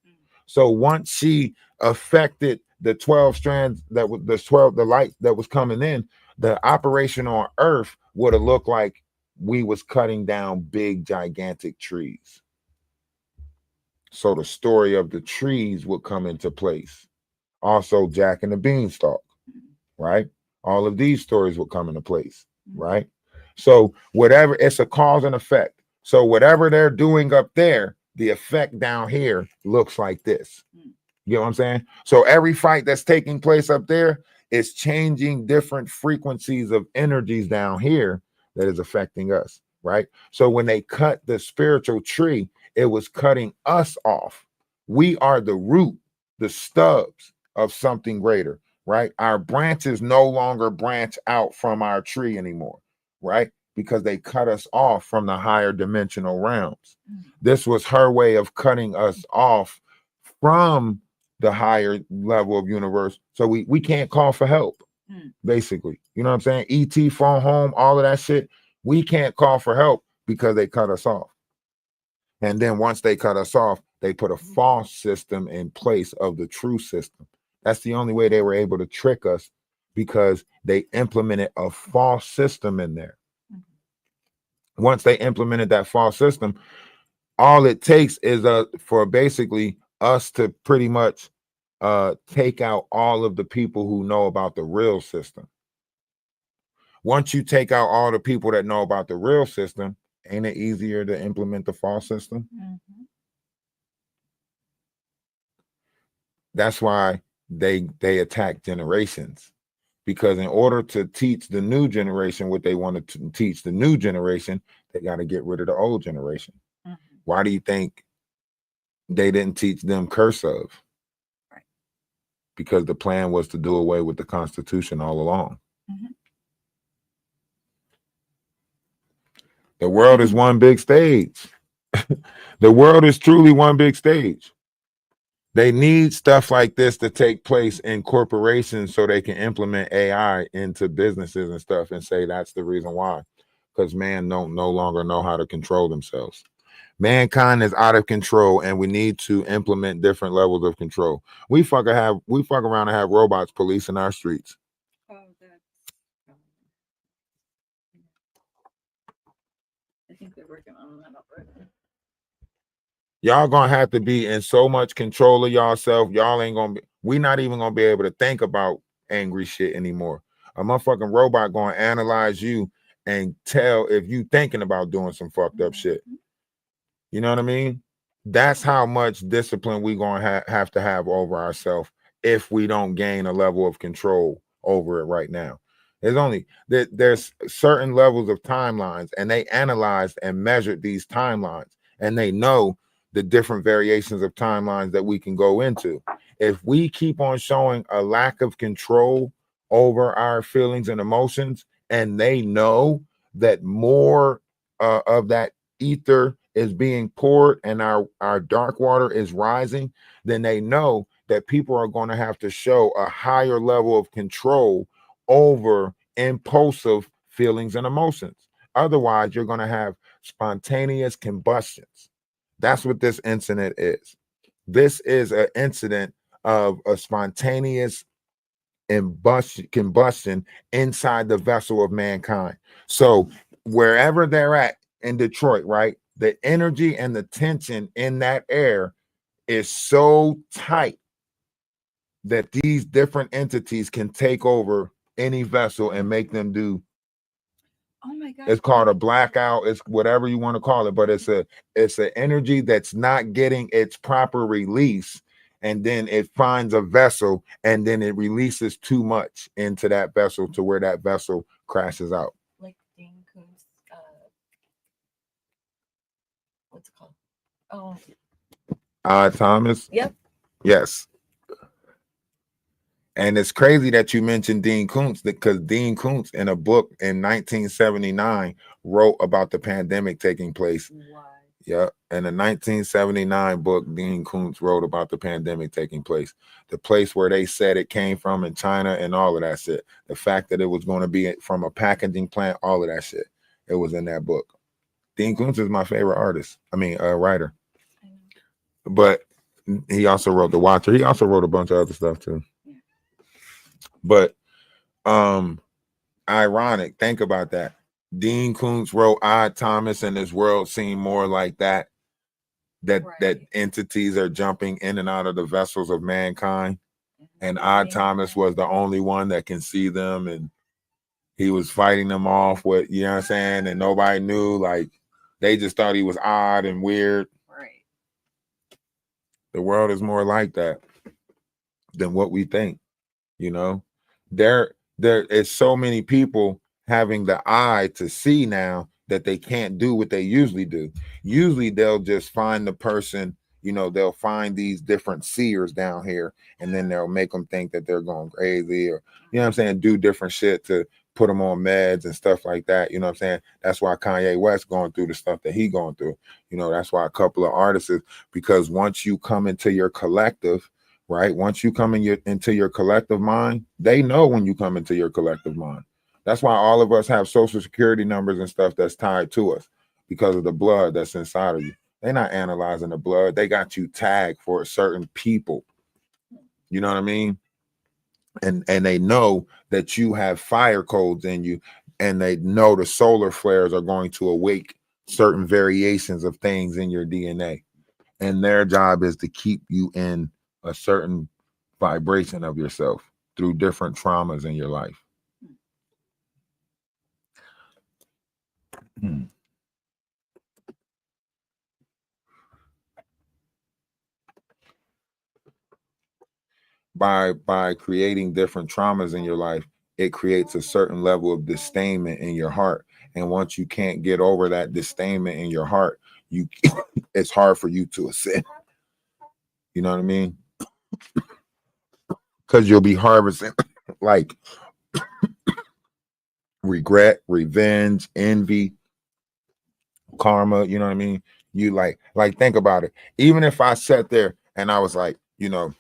So once she affected the 12 strands that was the light that was coming in, the operation on Earth would have looked like we was cutting down big, gigantic trees. So the story of the trees would come into place. Also, Jack and the Beanstalk, right? All of these stories would come into place, right? So whatever, it's a cause and effect. So whatever they're doing up there, the effect down here looks like this. You know what I'm saying? So every fight that's taking place up there is changing different frequencies of energies down here that is affecting us, right? So when they cut the spiritual tree, it was cutting us off. We are the root, the stubs of something greater, right? Our branches no longer branch out from our tree anymore, right? Because they cut us off from the higher dimensional realms. This was her way of cutting us off from the higher level of universe. So we can't call for help, basically. You know what I'm saying? ET, phone home, all of that shit. We can't call for help because they cut us off. And then once they cut us off, they put a false system in place of the true system. That's the only way they were able to trick us, because they implemented a false system in there. Once they implemented that false system, all it takes is for basically us to pretty much take out all of the people who know about the real system. Once you take out all the people that know about the real system, ain't it easier to implement the false system? That's why they attack generations, because in order to teach the new generation what they wanted to teach the new generation, they got to get rid of the old generation. Why do you think they didn't teach them curse of? Right. Because the plan was to do away with the Constitution all along. The world is one big stage. The world is truly one big stage. They need stuff like this to take place in corporations so they can implement AI into businesses and stuff and say that's the reason why. Because man no longer know how to control themselves. Mankind is out of control, and we need to implement different levels of control. We fuck around and have robots policing our streets. Oh, I think they're working on that already. Y'all gonna have to be in so much control of yourself. Y'all ain't gonna be, we not even gonna be able to think about angry shit anymore. A motherfucking robot gonna analyze you and tell if you thinking about doing some fucked up shit. You know what I mean? That's how much discipline we gonna have to have over ourselves if we don't gain a level of control over it right now. There's certain levels of timelines, and they analyzed and measured these timelines, and they know the different variations of timelines that we can go into. If we keep on showing a lack of control over our feelings and emotions, and they know that more of that ether is being poured and our dark water is rising, then they know that people are going to have to show a higher level of control over impulsive feelings and emotions. Otherwise, you're going to have spontaneous combustions. That's what this incident is. This is an incident of a spontaneous combustion inside the vessel of mankind. So wherever they're at in Detroit, right, the energy and the tension in that air is so tight that these different entities can take over any vessel and make them do. Oh my God. It's called a blackout. It's whatever you want to call it, but it's an energy that's not getting its proper release, and then it finds a vessel, and then it releases too much into that vessel to where that vessel crashes out. Like Dean Koontz, what's it called? Oh, Thomas? yep. Yes. And it's crazy that you mentioned Dean Koontz, because Dean Koontz in a book in 1979 wrote about the pandemic taking place. Why? Yeah. In a 1979 book, Dean Koontz wrote about the pandemic taking place. The place where they said it came from in China and all of that shit. The fact that it was going to be from a packaging plant, all of that shit. It was in that book. Dean Koontz is my favorite writer. But he also wrote The Watcher. He also wrote a bunch of other stuff too. But ironic, think about that. Dean Koontz wrote Odd Thomas, and this world seemed more like that entities are jumping in and out of the vessels of mankind. And Odd Thomas was the only one that can see them, and he was fighting them off with, you know what I'm saying? And nobody knew, like, they just thought he was odd and weird. Right. The world is more like that than what we think, you know? There is so many people having the eye to see now that they can't do what they usually do. Usually they'll just find the person, you know, they'll find these different seers down here, and then they'll make them think that they're going crazy, or, you know what I'm saying, do different shit to put them on meds and stuff like that. You know what I'm saying? That's why Kanye West going through the stuff that he going through. You know, that's why a couple of artists, because once you come into your collective, right? Once you come into your collective mind, they know when you come into your collective mind. That's why all of us have social security numbers and stuff that's tied to us, because of the blood that's inside of you. They're not analyzing the blood. They got you tagged for a certain people. You know what I mean? And they know that you have fire codes in you, and they know the solar flares are going to awake certain variations of things in your DNA. And their job is to keep you in a certain vibration of yourself through different traumas in your life. By creating different traumas in your life, it creates a certain level of disdainment in your heart. And once you can't get over that disdainment in your heart, it's hard for you to ascend. You know what I mean? Because you'll be harvesting like regret, revenge, envy, karma. You know what I mean? You like think about it. Even if I sat there and I was like, you know,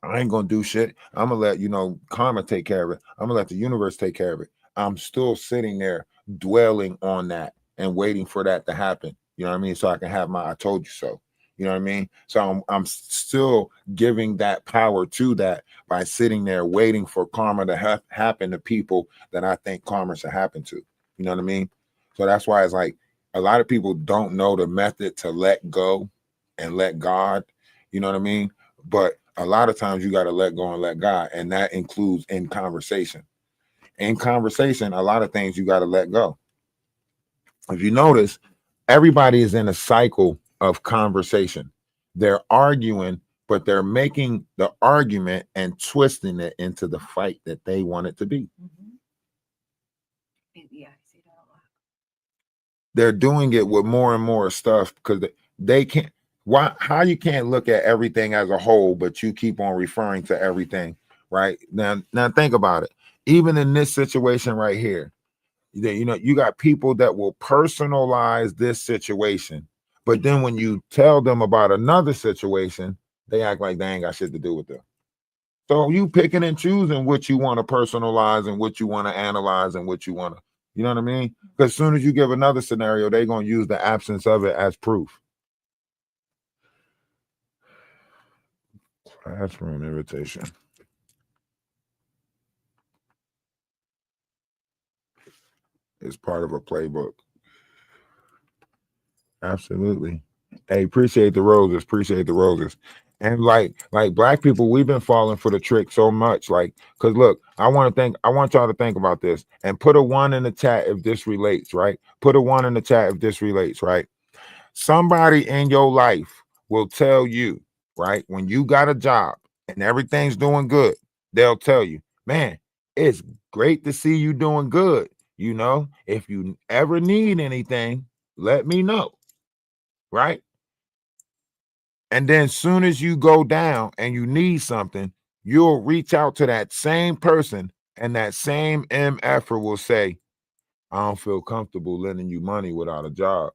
I ain't gonna do shit, I'm gonna let, you know, karma take care of it, I'm gonna let the universe take care of it, I'm still sitting there dwelling on that and waiting for that to happen. You know what I mean? So I can have my I told you so. You know what I mean? So I'm still giving that power to that by sitting there waiting for karma to happen to people that I think karma should happen to. You know what I mean? So that's why it's like a lot of people don't know the method to let go and let God. You know what I mean? But a lot of times you got to let go and let God, and that includes in conversation. In conversation, a lot of things you got to let go. If you notice, everybody is in a cycle of conversation. They're arguing, but they're making the argument and twisting it into the fight that they want it to be. Mm-hmm. Yeah, I see that a lot. They're doing it with more and more stuff because they can't. How you can't look at everything as a whole, but you keep on referring to everything, right? Now think about it. Even in this situation right here, you know, you got people that will personalize this situation, but then when you tell them about another situation, they act like they ain't got shit to do with them. So you picking and choosing what you want to personalize and what you want to analyze and what you want to, you know what I mean? Because as soon as you give another scenario, they're going to use the absence of it as proof. Classroom irritation. It's part of a playbook. Absolutely. Hey, appreciate the roses. Appreciate the roses. And like black people, we've been falling for the trick so much. Like, because look, I want y'all to think about this and put a 1 in the chat if this relates, right? Put a 1 in the chat if this relates, right? Somebody in your life will tell you right? When you got a job and everything's doing good, they'll tell you, man, it's great to see you doing good. You know, if you ever need anything, let me know, right? And then soon as you go down and you need something, you'll reach out to that same person, and that same MFer will say, I don't feel comfortable lending you money without a job.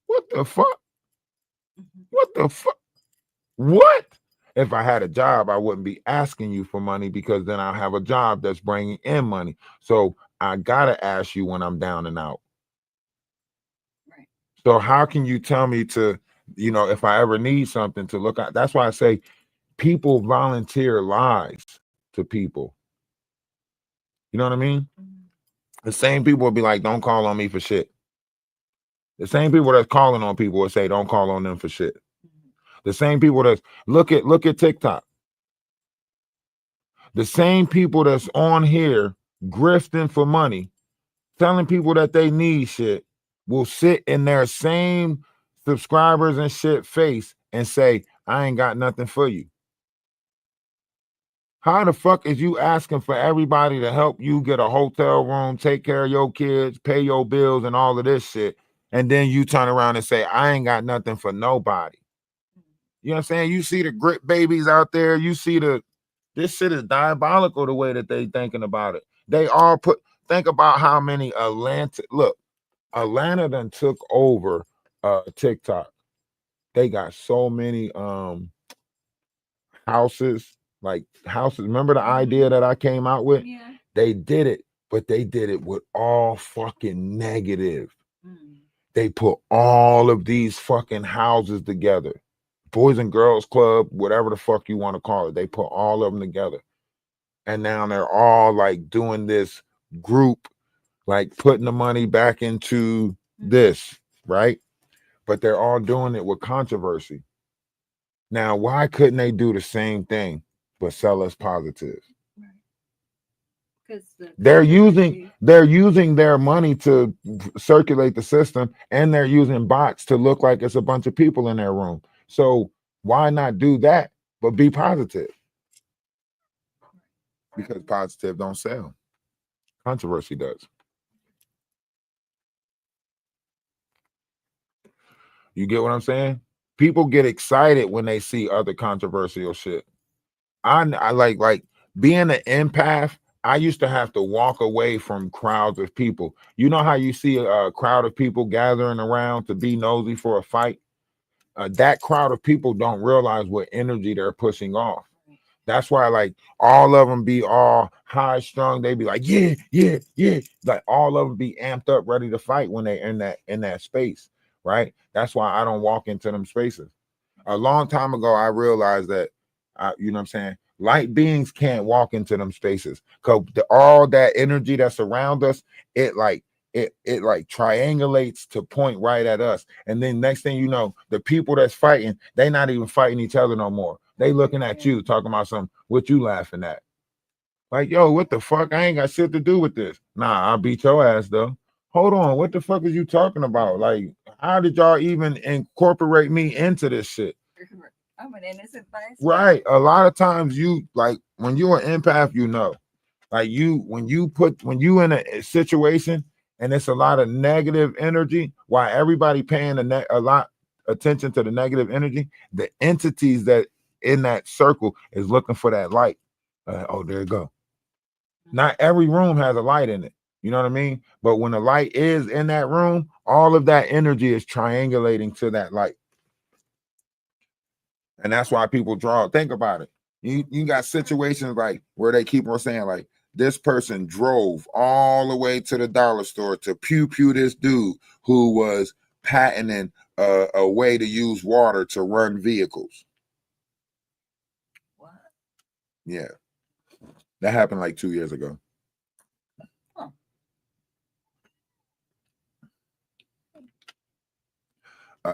What the fuck? What the fuck? What? If I had a job, I wouldn't be asking you for money, because then I have a job that's bringing in money. So I gotta ask you when I'm down and out. Right. So how can you tell me to, if I ever need something, to look at? That's why I say people volunteer lies to people. You know what I mean? The same people will be like, don't call on me for shit. The same people that's calling on people will say, don't call on them for shit. The same people that's look at TikTok. The same people that's on here grifting for money, telling people that they need shit, will sit in their same subscribers and shit face and say, I ain't got nothing for you. How the fuck is you asking for everybody to help you get a hotel room, take care of your kids, pay your bills, and all of this shit, and then you turn around and say, I ain't got nothing for nobody? You know what I'm saying? You see the grit babies out there. You see this shit is diabolical the way that they thinking about it. They all think about how many Atlanta done took over TikTok. They got so many houses. Remember the idea that I came out with? Yeah. They did it, but they did it with all fucking negative. They put all of these fucking houses together. Boys and Girls Club, whatever the fuck you want to call it. They put all of them together. And now they're all like doing this group, like putting the money back into this, right? But they're all doing it with controversy. Now, why couldn't they do the same thing but sell us positive? Because They're using their money to circulate the system, and they're using bots to look like it's a bunch of people in their room. So why not do that, but be positive? Because positive don't sell. Controversy does. You get what I'm saying? People get excited when they see other controversial shit. I like being an empath. I used to have to walk away from crowds of people. You know how you see a crowd of people gathering around to be nosy for a fight? That crowd of people don't realize what energy they're pushing off. That's why, like, all of them be all high strung. They be like, yeah, yeah, yeah. Like all of them be amped up, ready to fight when they in that space, right? That's why I don't walk into them spaces. A long time ago, I realized that, you know what I'm saying? Light beings can't walk into them spaces, because all that energy that's around us, it like triangulates to point right at us. And then next thing you know, the people that's fighting, they not even fighting each other no more. They looking at you, talking about something. What you laughing at? Like, yo, what the fuck? I ain't got shit to do with this. Nah, I'll beat your ass though. Hold on, what the fuck is you talking about? Like, how did y'all even incorporate me into this shit? I'm an innocent bystander. Right. A lot of times you, like, when you're an empath, you know. Like when you in a situation and it's a lot of negative energy, while everybody paying a lot attention to the negative energy, the entities that in that circle is looking for that light. Oh, there you go. Not every room has a light in it. You know what I mean? But when the light is in that room, all of that energy is triangulating to that light. And that's why people draw. Think about it. You got situations like where they keep on saying, like, this person drove all the way to the dollar store to pew this dude who was patenting a way to use water to run vehicles. What? Yeah. That happened like 2 years ago. Huh.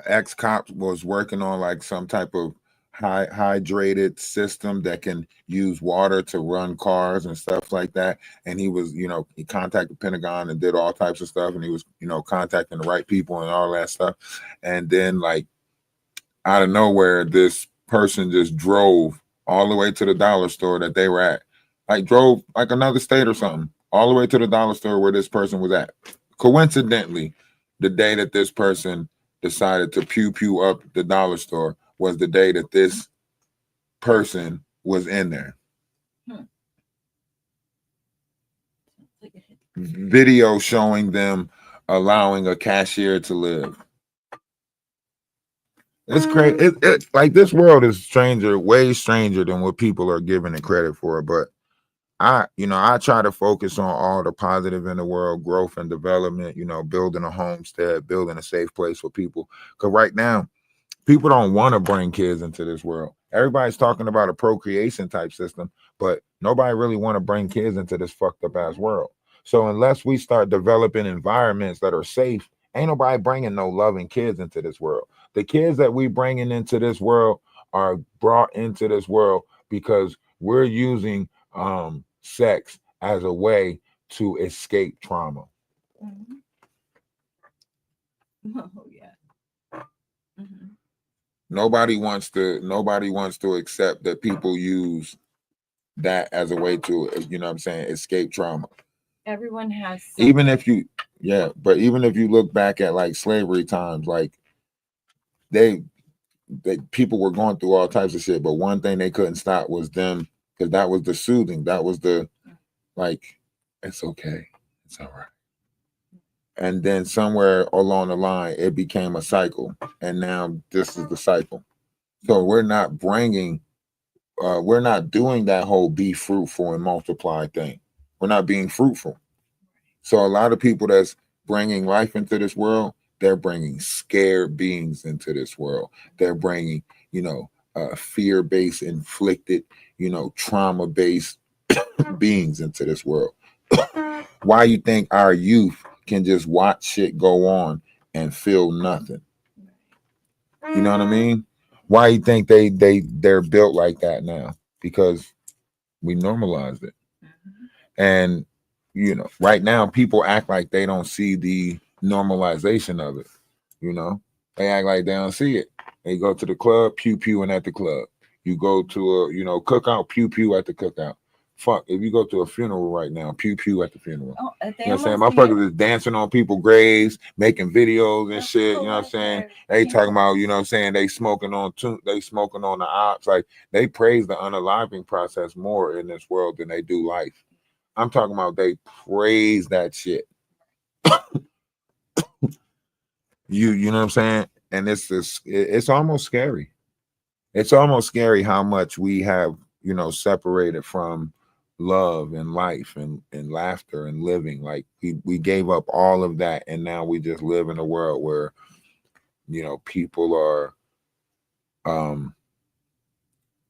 Ex-cop was working on like some type of hydrated system that can use water to run cars and stuff like that. And he was, he contacted Pentagon and did all types of stuff. And he was, contacting the right people and all that stuff. And then, like, out of nowhere, this person just drove all the way to the dollar store that they were at. Like drove like another state or something, all the way to the dollar store where this person was at. Coincidentally, the day that this person decided to pew pew up the dollar store was the day that this person was in there. Video showing them allowing a cashier to live. It's crazy. Like this world is stranger, way stranger than what people are giving it credit for. But I try to focus on all the positive in the world, growth and development, building a homestead, building a safe place for people. Because right now, people don't want to bring kids into this world. Everybody's talking about a procreation type system, but nobody really want to bring kids into this fucked up ass world. So unless we start developing environments that are safe, ain't nobody bringing no loving kids into this world. The kids that we bringing into this world are brought into this world because we're using sex as a way to escape trauma. Mm-hmm. Oh yeah. Mm-hmm. Nobody wants to accept that people use that as a way to, escape trauma. Everyone has even if you look back at like slavery times, like they people were going through all types of shit, but one thing they couldn't stop was them, because that was the soothing, that was the like, it's okay, it's all right. And then somewhere along the line it became a cycle, and now this is the cycle. So we're not doing that whole be fruitful and multiply thing. We're not being fruitful. So a lot of people that's bringing life into this world, they're bringing scared beings into this world. They're bringing, fear-based, inflicted, trauma-based beings into this world. Why you think our youth can just watch shit go on and feel nothing? You know what I mean? Why you think they're built like that now? Because we normalized it. And right now people act like they don't see the normalization of it. They act like they don't see it. They go to the club, pew pewing at the club. You go to a cookout, pew pew at the cookout. Fuck, if you go to a funeral right now, pew pew at the funeral. Oh, you know what I'm saying? Motherfuckers is dancing on people's graves, making videos and shit. You know what I'm saying? They talking about, they smoking on the ops. Like, they praise the unaliving process more in this world than they do life. I'm talking about they praise that shit. You know what I'm saying? And it's almost scary. It's almost scary how much we have, separated from love and life and laughter and living. Like we gave up all of that, and now we just live in a world where people are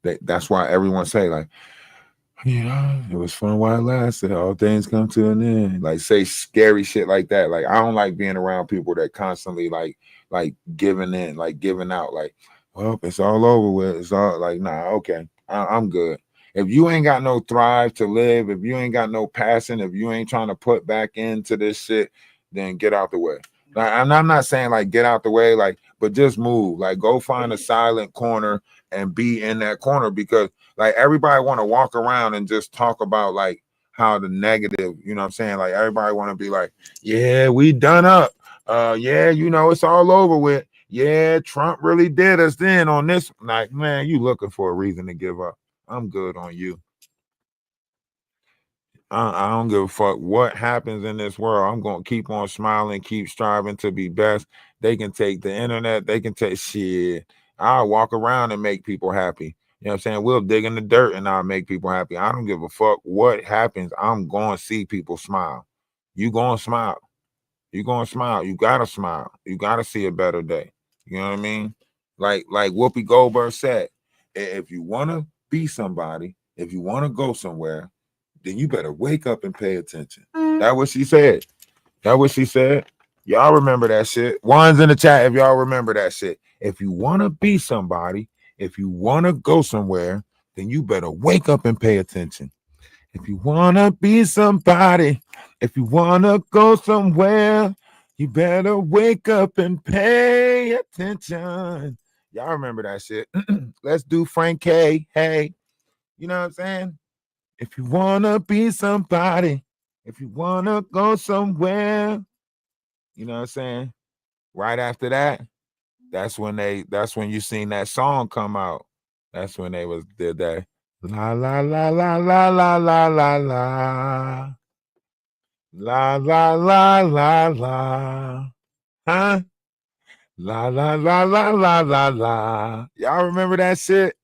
that's why everyone say, like, it was fun while it lasted, all things come to an end. Like, say scary shit like that. Like, I don't like being around people that constantly like giving in, like giving out, like, well, it's all over with, it's all like, nah, okay, I'm good. If you ain't got no thrive to live, if you ain't got no passion, if you ain't trying to put back into this shit, then get out the way. Like, and I'm not saying like get out the way, like, but just move. Like, go find a silent corner and be in that corner, because like everybody want to walk around and just talk about like how the negative, you know what I'm saying? Like, everybody want to be like, yeah, we done up. Yeah, it's all over with. Yeah, Trump really did us then on this. Like, man, you looking for a reason to give up. I'm good on you. I don't give a fuck what happens in this world. I'm going to keep on smiling, keep striving to be best. They can take the internet. They can take shit. I'll walk around and make people happy. You know what I'm saying? We'll dig in the dirt and I'll make people happy. I don't give a fuck what happens. I'm going to see people smile. You going to smile. You going to smile. You got to smile. You got to see a better day. You know what I mean? Like Whoopi Goldberg said, if you want to be somebody, if you want to go somewhere, then you better wake up and pay attention. That's what she said. That's what she said. Y'all remember that shit. One's in the chat if y'all remember that shit. If you want to be somebody, if you want to go somewhere, then you better wake up and pay attention. If you want to be somebody, if you want to go somewhere, you better wake up and pay attention. Y'all remember that shit. Let's do Frank K. Hey, you know what I'm saying? If you wanna be somebody, if you wanna go somewhere, you know what I'm saying? Right after that, that's when you seen that song come out. That's when they did that. La la la la la la la la la. La la la la la. Huh? La la la la la la la. Y'all remember that shit?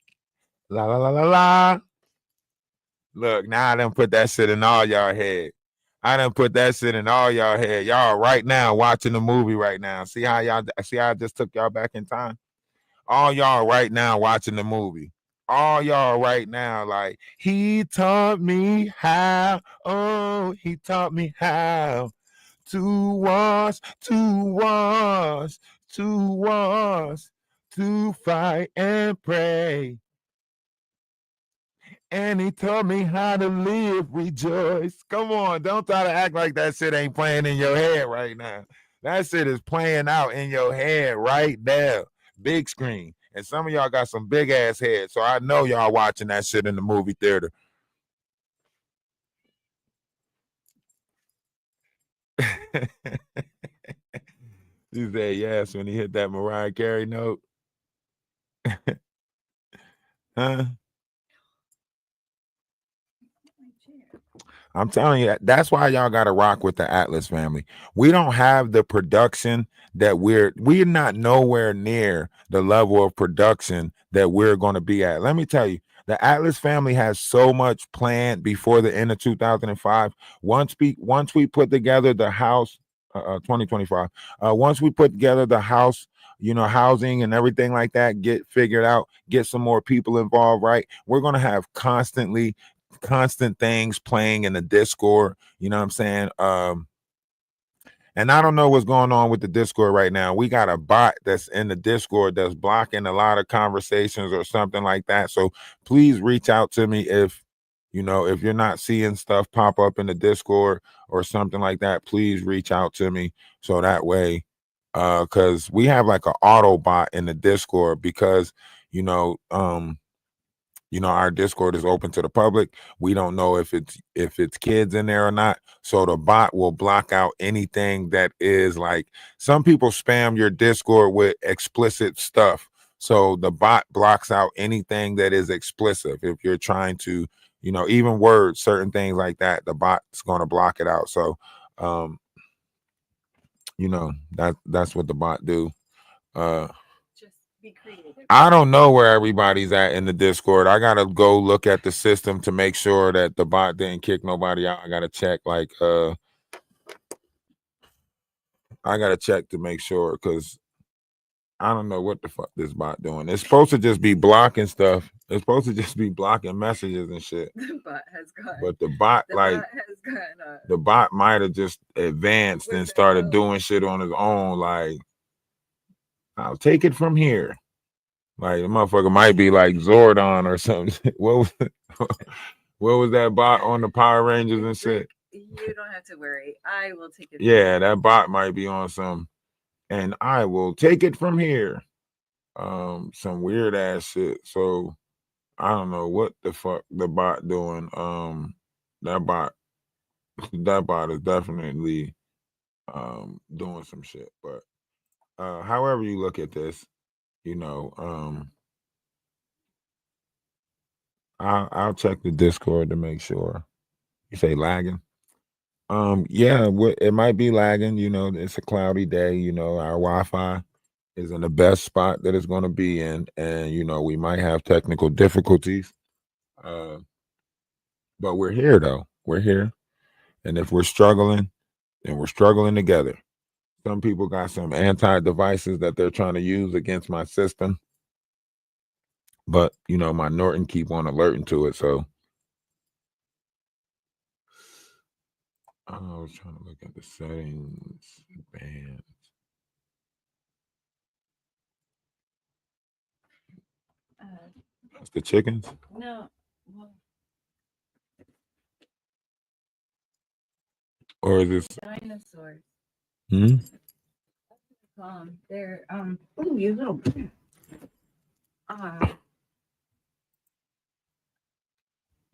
La la la la la. Look, now I done put that shit in all y'all head. I done put that shit in all y'all head. Y'all right now watching the movie right now. See how I just took y'all back in time? All y'all right now watching the movie. All y'all right now, like, he taught me how. Oh, he taught me how to wash, to wash, to wash, to fight and pray. And he taught me how to live, rejoice. Come on, don't try to act like that shit ain't playing in your head right now. That shit is playing out in your head right now. Big screen. And some of y'all got some big ass heads. So I know y'all watching that shit in the movie theater. You said yes when he hit that Mariah Carey note. Huh? I'm telling you, that's why y'all got to rock with the Atlas family. We don't have the production that we're not nowhere near the level of production that we're going to be at. Let me tell you, the Atlas family has so much planned before the end of 2005. Once we put together the house, 2025. Once we put together the house, housing and everything like that, get figured out, get some more people involved, right? We're going to have constant things playing in the Discord, you know what I'm saying? And I don't know what's going on with the Discord right now. We got a bot that's in the Discord that's blocking a lot of conversations or something like that. So please reach out to me if you're not seeing stuff pop up in the Discord or something like that. Please reach out to me so that way, because we have like an auto bot in the Discord because our Discord is open to the public. We don't know if it's kids in there or not. So the bot will block out anything that is like, some people spam your Discord with explicit stuff. So the bot blocks out anything that is explicit. If you're trying to, even words, certain things like that, the bot's going to block it out. So, that's what the bot do. Be creative. I don't know where everybody's at in the Discord. I gotta go look at the system to make sure that the bot didn't kick nobody out. I gotta check to make sure, because I don't know what the fuck this bot doing. It's supposed to just be blocking stuff. It's supposed to just be blocking messages and shit. The bot has gone. But the bot the bot might have just advanced and started doing shit on his own. Like, I'll take it from here. Like, the motherfucker might be like Zordon or something. What was that bot on the Power Rangers and shit? You don't have to worry. I will take it. Yeah, that bot might be on some, and I will take it from here. Some weird ass shit. So I don't know what the fuck the bot doing. That bot is definitely doing some shit. But however you look at this, I'll check the Discord to make sure. You say lagging? Yeah, it might be lagging. It's a cloudy day. Our Wi-Fi is in the best spot that it's going to be in, and we might have technical difficulties. But we're here though. We're here, and if we're struggling, then we're struggling together. Some people got some anti-devices that they're trying to use against my system, but my Norton keep on alerting to it. So I was trying to look at the settings, bands. That's the chickens? No. Well, or is this dinosaurs? Hmm? They're oh, you little.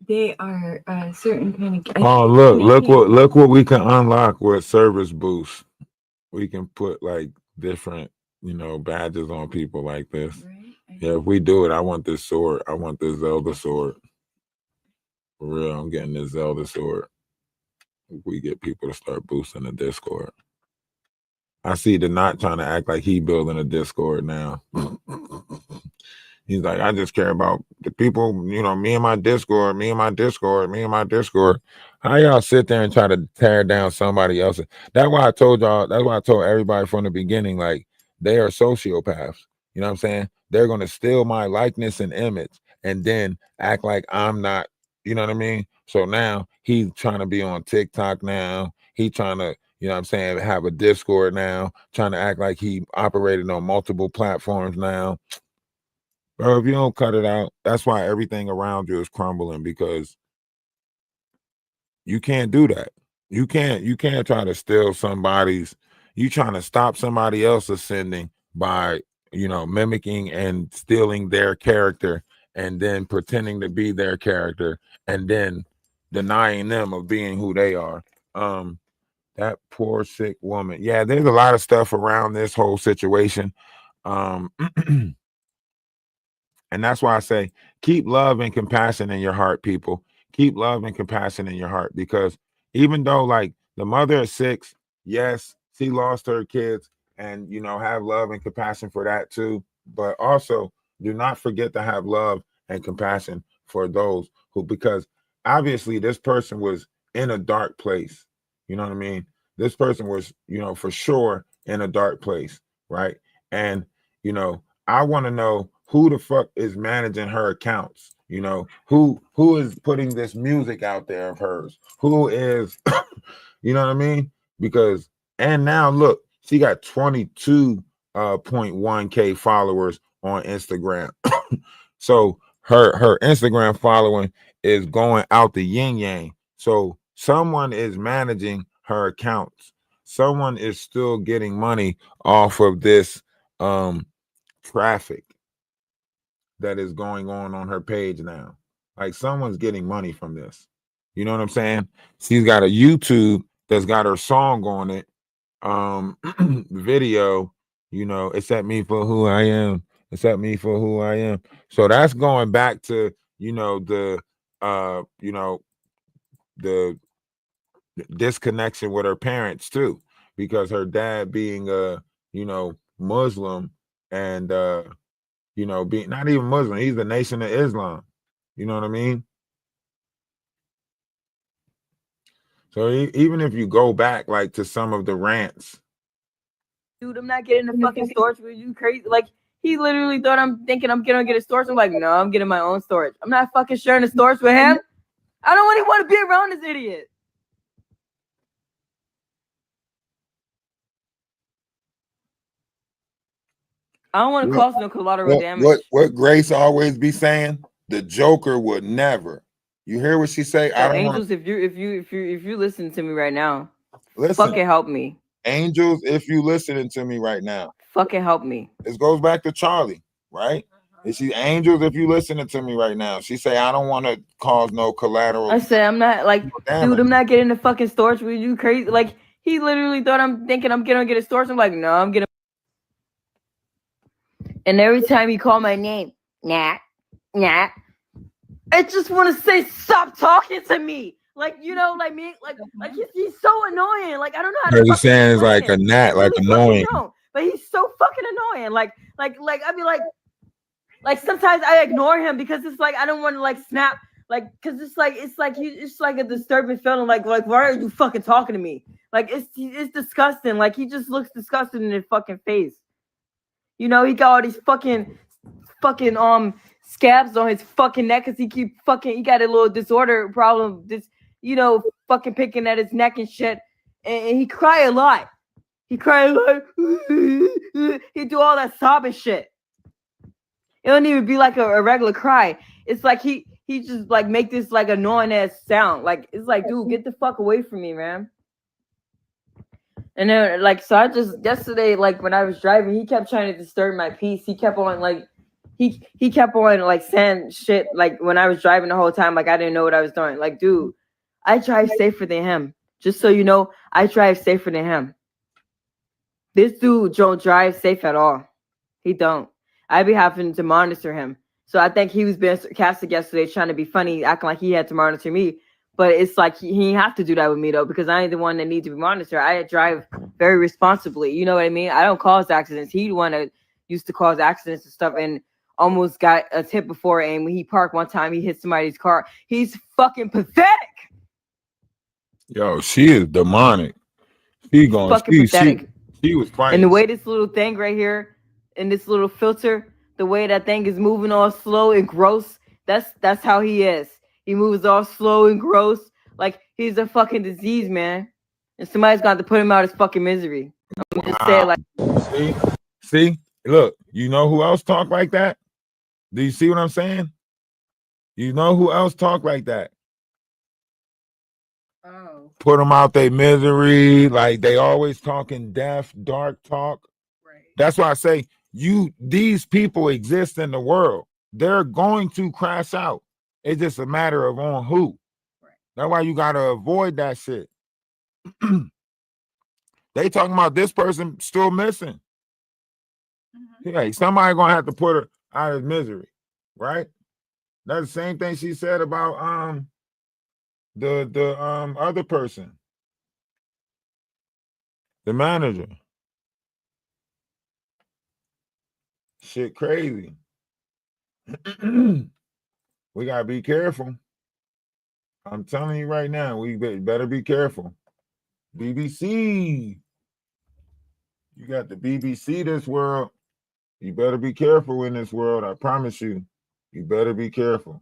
they are a certain kind of. Oh, look what we can unlock with service boost. We can put like different, badges on people like this. Right? Yeah, if we do it, I want this sword. I want this Zelda sword. For real, I'm getting this Zelda sword. If we get people to start boosting the Discord. I see the not trying to act like he building a Discord now. He's like, I just care about the people, me and my Discord, me and my Discord, me and my Discord. How y'all sit there and try to tear down somebody else's? That's why I told y'all, that's why I told everybody from the beginning, like, they are sociopaths. You know what I'm saying? They're going to steal my likeness and image and then act like I'm not, you know what I mean? So now he's trying to be on TikTok now. He trying to, you know what I'm saying, have a Discord now, trying to act like he operated on multiple platforms now. Bro, if you don't cut it out, that's why everything around you is crumbling, because you can't do that. You can't try to steal somebody's, you trying to stop somebody else ascending by, mimicking and stealing their character and then pretending to be their character and then denying them of being who they are. That poor sick woman. Yeah, there's a lot of stuff around this whole situation. And that's why I say, keep love and compassion in your heart, people. Keep love and compassion in your heart, because even though, like, the mother is 6, yes, she lost her kids, and, have love and compassion for that too. But also, do not forget to have love and compassion for those who, because obviously this person was in a dark place. You know what I mean? This person was, for sure in a dark place, right? And, I want to know who the fuck is managing her accounts. Who is putting this music out there of hers? Who is, you know what I mean? Because, and now look, she got 22.1K followers on Instagram. So her Instagram following is going out the yin yang. So someone is managing her accounts. Someone is still getting money off of this traffic that is going on her page now. Like, someone's getting money from this. You know what I'm saying? She's got a YouTube that's got her song on it. Video, accept me for who I am. Accept me for who I am. So that's going back to, the disconnection with her parents too, because her dad being Muslim and being not even Muslim, he's the Nation of Islam. You know what I mean? So even if you go back, like, to some of the rants, dude, I'm not getting the fucking storage. Were you crazy? Like, he literally thought I'm thinking I'm gonna get a storage. I'm like, no, I'm getting my own storage. I'm not fucking sharing the storage with him. I don't really want to be around this idiot. I don't want to cause no collateral damage. What Grace always be saying, the Joker would never. You hear what she say? So Angels, if you listen to me right now, fucking help me. Angels, if you listening to me right now, fucking help me. This goes back to Charlie, right? And she, Angels, if you listening to me right now, she say, I don't want to cause no collateral. I said, I'm not like, dude, I'm not getting the fucking storage. Were you crazy? Like, he literally thought I'm thinking I'm gonna get a storage. I'm like, no, I'm getting. And every time he called my name, nah, I just want to say, stop talking to me. Like, like me, like he's so annoying. Like, I don't know how to. He's saying is like a gnat, like annoying. But he's so fucking annoying. Like I mean, like sometimes I ignore him because it's like I don't want to like snap. Like, cause it's like a disturbing feeling. Like why are you fucking talking to me? Like it's disgusting. Like he just looks disgusting in his fucking face. He got all these fucking scabs on his fucking neck because he got a little disorder problem. This fucking picking at his neck and shit. And he cry a lot. He cry a lot. He do all that sobbing shit. It don't even be like a regular cry. It's like he just like make this like annoying ass sound. Like it's like, dude, get the fuck away from me, man. And then so I just yesterday, like when I was driving, he kept trying to disturb my peace. He kept on like he kept on like saying shit like when I was driving the whole time, like I didn't know what I was doing. Like, dude, I drive safer than him. Just so you know, I drive safer than him. This dude don't drive safe at all. He don't. I be having to monitor him. So I think he was being sarcastic yesterday, trying to be funny, acting like he had to monitor me. But it's like he didn't have to do that with me though, because I ain't the one that needs to be monitored. I drive very responsibly. You know what I mean? I don't cause accidents. He the one that used to cause accidents and stuff, and almost got a tip before. And when he parked one time, he hit somebody's car. He's fucking pathetic. Yo, she is demonic. She going. Fucking pathetic. She was fighting. And the way this little thing right here, in this little filter, the way that thing is moving all slow and gross, that's how he is. He moves all slow and gross, like he's a fucking disease, man. And somebody's got to put him out of his fucking misery. I'm just saying, like, see, look, you know who else talk like that? Do you see what I'm saying? You know who else talk like that? Oh, Put them out their misery, like they always talking death, dark talk. right. That's why I say these people exist in the world. They're going to crash out. It's just a matter of on who. Right. That's why you gotta avoid that shit. They talking about this person still missing. Mm-hmm. Hey, somebody gonna have to put her out of misery, right? That's the same thing she said about the other person, the manager. Shit crazy. We gotta be careful. I'm telling you right now, we better be careful. BBC. You got the BBC this world. You better be careful in this world. I promise you. You better be careful.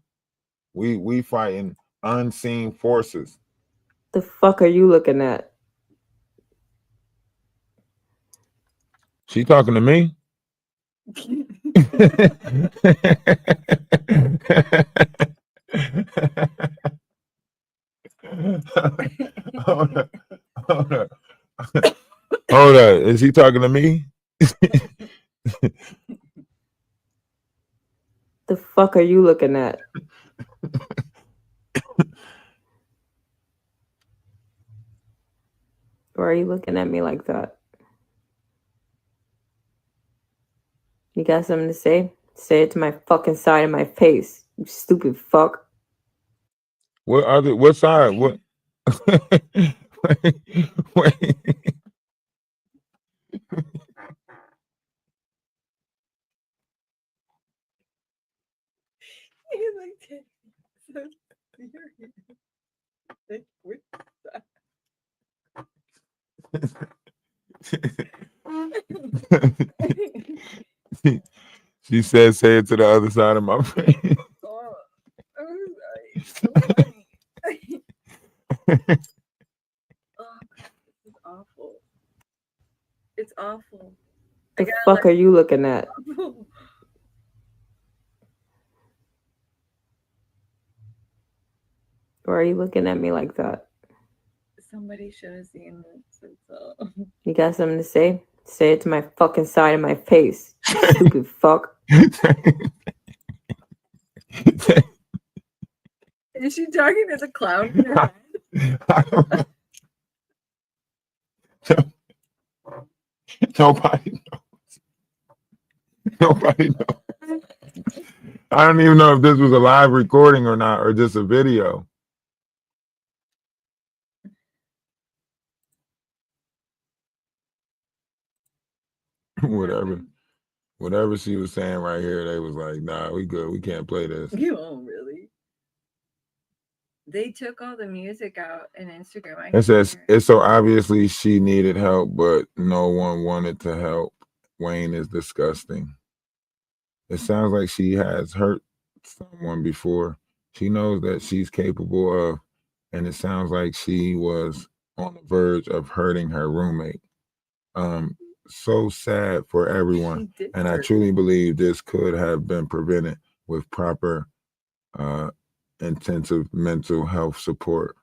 We fighting unseen forces. the fuck are you looking at? She talking to me? Hold up. Hold up. Is he talking to me? The fuck are you looking at? Why are you looking at me like that? You got something to say? Say it to my fucking side of my face, you stupid fuck. What side? What? Wait. She said, say it to the other side of my face. Oh, I'm sorry. Oh, this is awful. It's awful. The fuck are you looking at? Why are you looking at me like that? Somebody should have seen this. You got something to say? Say it to my fucking side of my face, you stupid fuck. Is she talking to the clown in her head? I don't know. Nobody knows. Nobody knows. I don't even know if this was a live recording or not, or just a video. Whatever she was saying right here, they was like, nah, we good. We can't play this. You won't really. They took all the music out in Instagram. It says it's so obviously she needed help, but no one wanted to help. Wayne is disgusting. It sounds like she has hurt someone before. She knows that she's capable of, and it sounds like she was on the verge of hurting her roommate. So sad for everyone. And I truly believe this could have been prevented with proper intensive mental health support.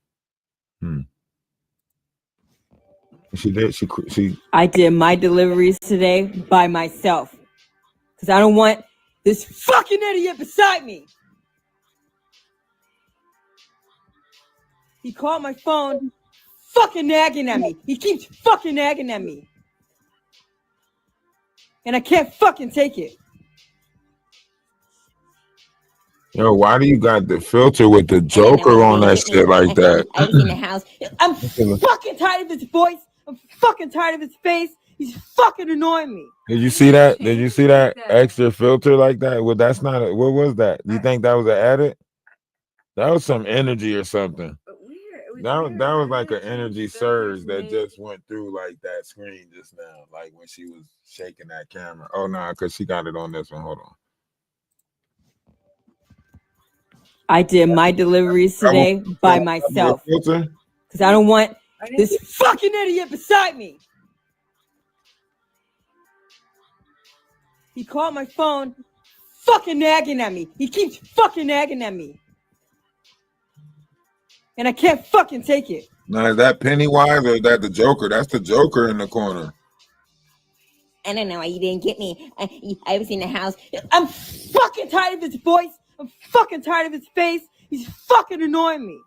She did. She. I did my deliveries today by myself because I don't want This fucking idiot beside me. He called my phone, fucking nagging at me. He keeps fucking nagging at me. And I can't fucking take it. Yo, why do you got the filter with the Joker on that shit like that? I was in the house. I'm fucking tired of his voice. I'm fucking tired of his face. He's fucking annoying me. Did you see that? Did you see that extra filter like that? Well, that's not a, what was that? You think that was an edit? That was some energy or something. That was like an energy surge that just went through like that screen just now, like when she was shaking that camera. Oh no, because she got it on this one. Hold on. I did my deliveries today by myself because I don't want this fucking idiot beside me. He called my phone, fucking nagging at me. He keeps fucking nagging at me. And I can't fucking take it. Now, is that Pennywise or is that the Joker? That's the Joker in the corner. I don't know why you didn't get me. I was in the house. I'm fucking tired of his voice. I'm fucking tired of his face. He's fucking annoying me.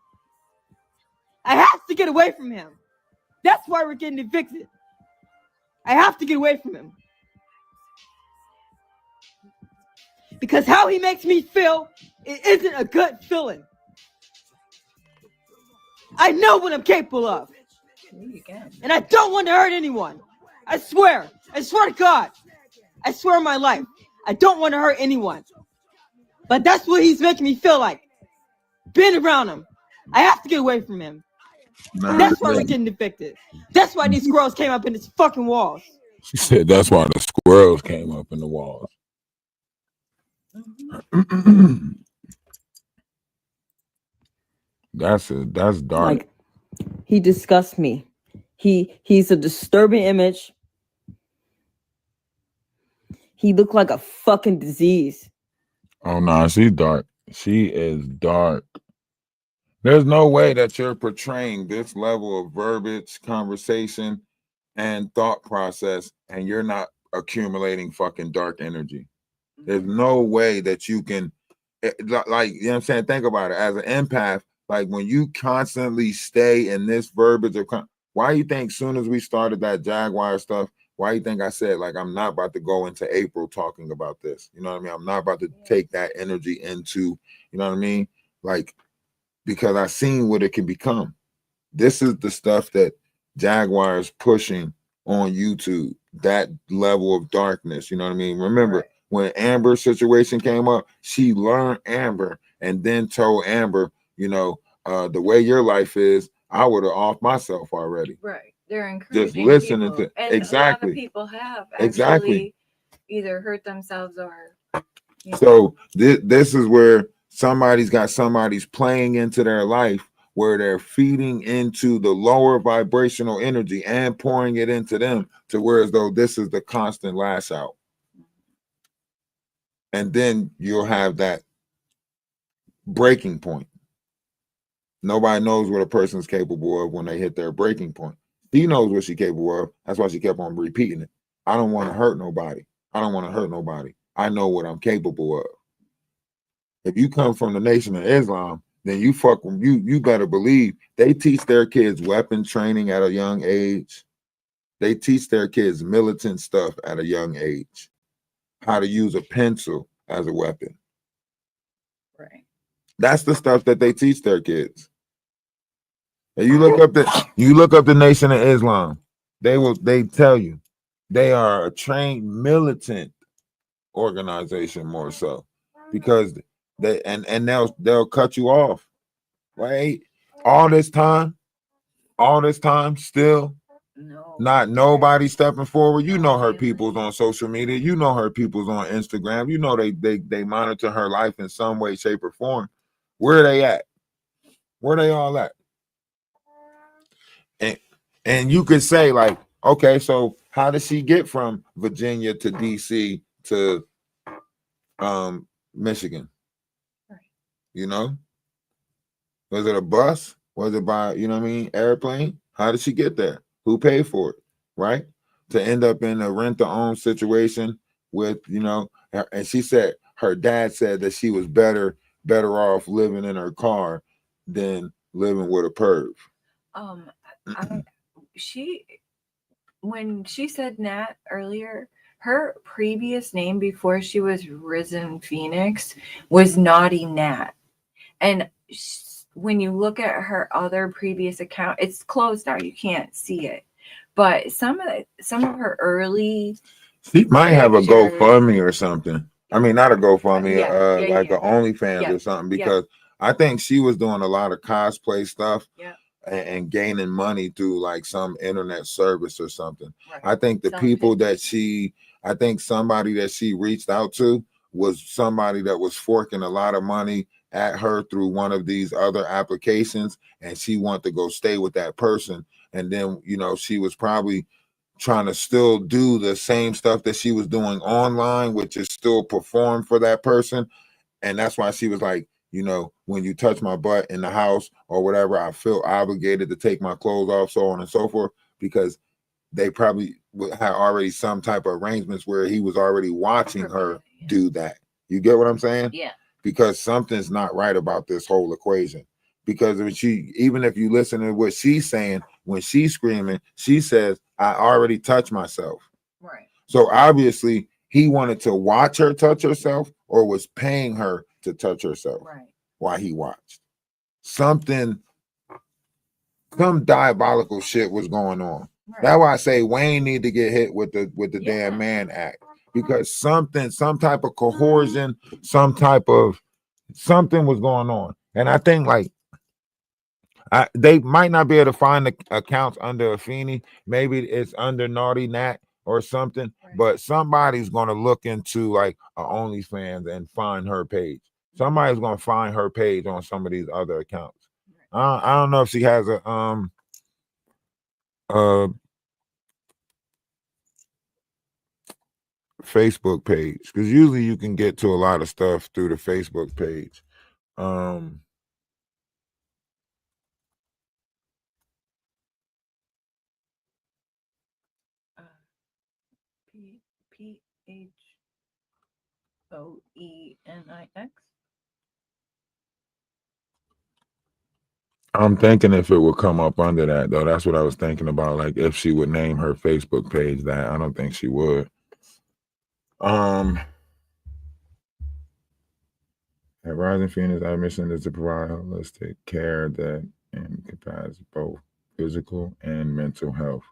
I have to get away from him. That's why we're getting evicted. I have to get away from him. Because how he makes me feel, it isn't a good feeling. I know what I'm capable of. And I don't want to hurt anyone. I swear to God. I swear on my life. I don't want to hurt anyone. But that's what he's making me feel like. Being around him. I have to get away from him. That's why we're getting evicted. That's why these squirrels came up in his fucking walls. She said that's why the squirrels came up in the walls. That's dark. Like, he disgusts me. He's a disturbing image. He looked like a fucking disease. Oh no, she's dark. She is dark. There's no way that you're portraying this level of verbiage, conversation, and thought process, and you're not accumulating fucking dark energy. There's no way that you can, like, you know what I'm saying? Think about it. As an empath, like when you constantly stay in this verbiage of, why you think soon as we started that Jaguar stuff, why you think I said, like, I'm not about to go into April talking about this? You know what I mean? I'm not about to take that energy into, you know what I mean? Like, because I've seen what it can become. This is the stuff that Jaguar is pushing on YouTube, that level of darkness. You know what I mean? Remember, when Amber's situation came up, she learned Amber and then told Amber, you know, the way your life is, I would have off myself already. Right. They're encouraging just listening people. to And exactly. A lot of people have actually either hurt themselves or. You know. So this is where somebody's playing into their life, where they're feeding into the lower vibrational energy and pouring it into them, to where as though this is the constant lash out. And then you'll have that breaking point. Nobody knows what a person's capable of when they hit their breaking point. She knows what she's capable of. That's why she kept on repeating it. I don't want to hurt nobody. I don't want to hurt nobody. I know what I'm capable of. If you come from the Nation of Islam, then you fuck with you better believe they teach their kids weapon training at a young age. They teach their kids militant stuff at a young age. How to use a pencil as a weapon. Right. That's the stuff that they teach their kids. And you look up the Nation of Islam, they tell you they are a trained militant organization more so, because they'll cut you off. Right? All this time still. No. Not nobody stepping forward. You know her people's on social media. You know her people's on Instagram. You know they monitor her life in some way, shape, or form. Where are they at? Where they all at? And you could say, like, okay, so how did she get from Virginia to DC to Michigan? Right. You know? Was it a bus? Was it by, you know what I mean, airplane? How did she get there? Who paid for it? Right? To end up in a rent-to-own situation with, you know, and she said her dad said that she was better off living in her car than living with a perv. I, she when she said Nat earlier, her previous name before she was Risen Phoenix was Naughty Nat, and when you look at her other previous account, it's closed now. You can't see it, but some of her early She might have a pictures- GoFundMe or something. I mean, not a GoFundMe, like yeah. a OnlyFans Yeah, or something, yeah. because I think she was doing a lot of cosplay stuff Yeah. and gaining money through like some internet service or something. Right. I think the Selling people pictures. I think somebody that she reached out to was somebody that was forking a lot of money at her through one of these other applications, and she wanted to go stay with that person. And then, you know, she was probably trying to still do the same stuff that she was doing online, which is still perform for that person. And that's why she was like, you know, when you touch my butt in the house or whatever, I feel obligated to take my clothes off, so on and so forth, because they probably had already some type of arrangements where he was already watching her do that. You get what I'm saying? Yeah. Because something's not right about this whole equation. Because if even if you listen to what she's saying, when she's screaming, she says, I already touched myself. Right. So obviously he wanted to watch her touch herself or was paying her to touch herself while he watched. Some diabolical shit was going on. Right. That's why I say Wayne need to get hit with the damn Mann Act, because some type of coercion, something was going on. And I think like they might not be able to find the accounts under Afeni. Maybe it's under Naughty Nat or something, but somebody's going to look into like a OnlyFans and find her page. Somebody's going to find her page on some of these other accounts. I don't know if she has a Facebook page, because usually you can get to a lot of stuff through the Facebook page. PHOENIX. I'm thinking if it would come up under that, though. That's what I was thinking about. Like if she would name her Facebook page that. I don't think she would. At Rising Phoenix, our mission is to provide holistic care that encompasses both physical and mental health.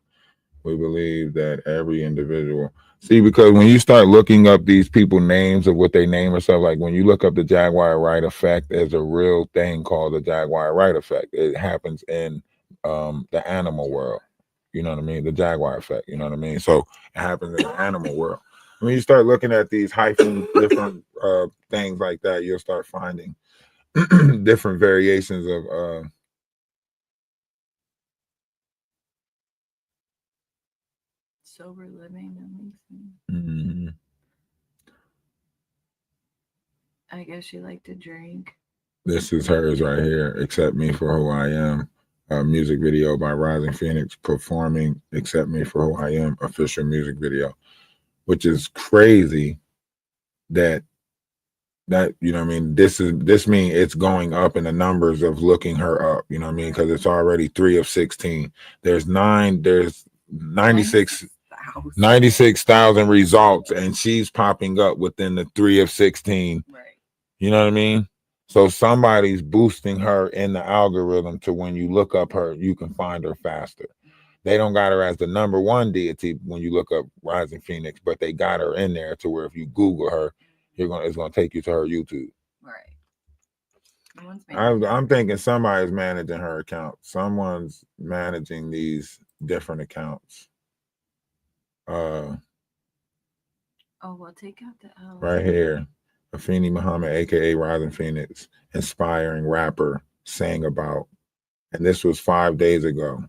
We believe that every individual, because when you start looking up these people names of what they name or stuff, like when you look up the Jaguar Wright effect, there's a real thing called the Jaguar Wright effect. It happens in the animal world. You know what I mean? The Jaguar effect. You know what I mean? So it happens in the animal world. When you start looking at these hyphen different things like that, you'll start finding different variations of sober living. Mm-hmm. I guess she liked to drink. This is hers right here. Accept Me for Who I Am. A music video by Rising Phoenix performing Accept Me for Who I Am official music video, which is crazy that you know what I mean, this means it's going up in the numbers of looking her up, you know what I mean, because it's already 3 of 16. There's 96,000 results, and she's popping up within the 3 of 16. Right. You know what I mean? So somebody's boosting her in the algorithm to when you look up her, you can find her faster. They don't got her as the number one deity when you look up Rising Phoenix, but they got her in there to where if you Google her, it's gonna take you to her YouTube. Right. I'm thinking somebody's managing her account. Someone's managing these different accounts. Oh, well, take out the L. Right here. Afeni Muhammad, aka Rising Phoenix, inspiring rapper, sang about. And this was 5 days ago.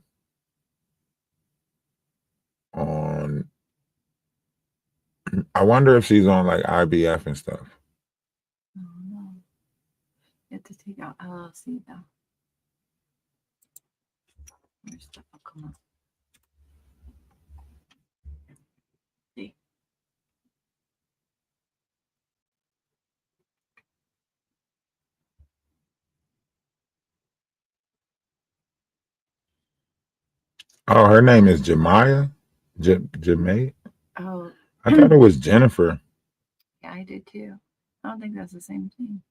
I wonder if she's on like IBF and stuff. No. You have to take out LLC though. Your stuff will come up. See. Oh, her name is Jemiah. Jemay. Oh, I thought it was Jennifer. yeah, I did too. I don't think that's the same thing.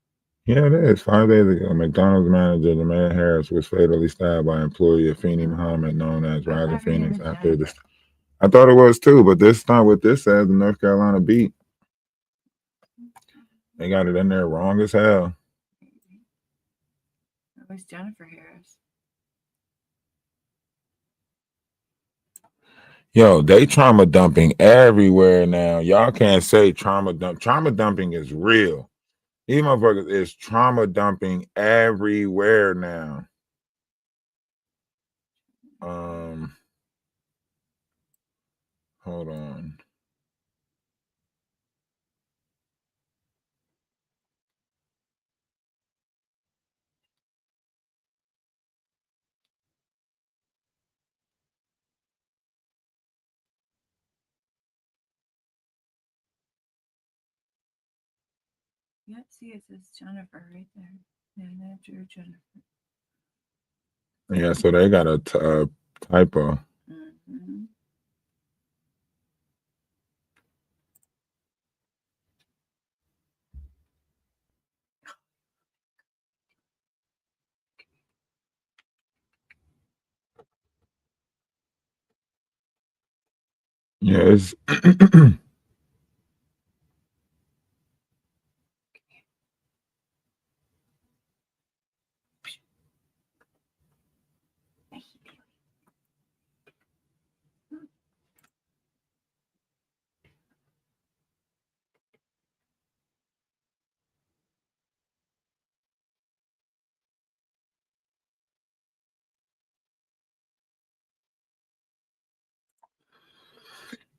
Yeah, it is. 5 days ago, McDonald's manager Jemiah Harris was fatally stabbed by employee Afeni Muhammad, known as I Rising thought her name Phoenix. was After Jennifer. this, I thought it was too, but this not what this says. The North Carolina beat. They got it in there wrong as hell. It was Jennifer Harris. Yo, they trauma dumping everywhere now. Y'all can't say trauma dump. Trauma dumping is real. These motherfuckers is trauma dumping everywhere now. Hold on. Yeah, see, it says Jennifer right there. Yeah, that drew Jennifer. Yeah, so they got a typo. Mm-hmm. Yeah, it's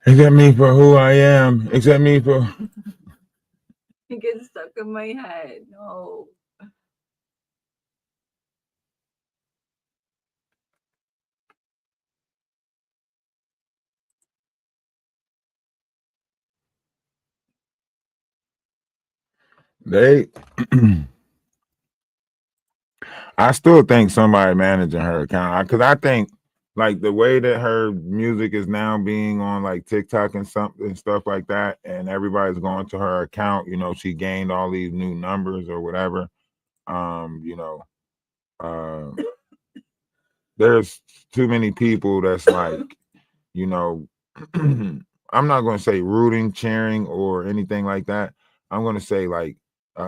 accept me for who I am. Accept me for. It gets stuck in my head. No. They. I still think somebody managing her account because I think like the way that her music is now being on like TikTok and something stuff like that, and everybody's going to her account. You know, she gained all these new numbers or whatever. You know, there's too many people that's like, you know, I'm not going to say rooting, cheering, or anything like that. I'm going to say like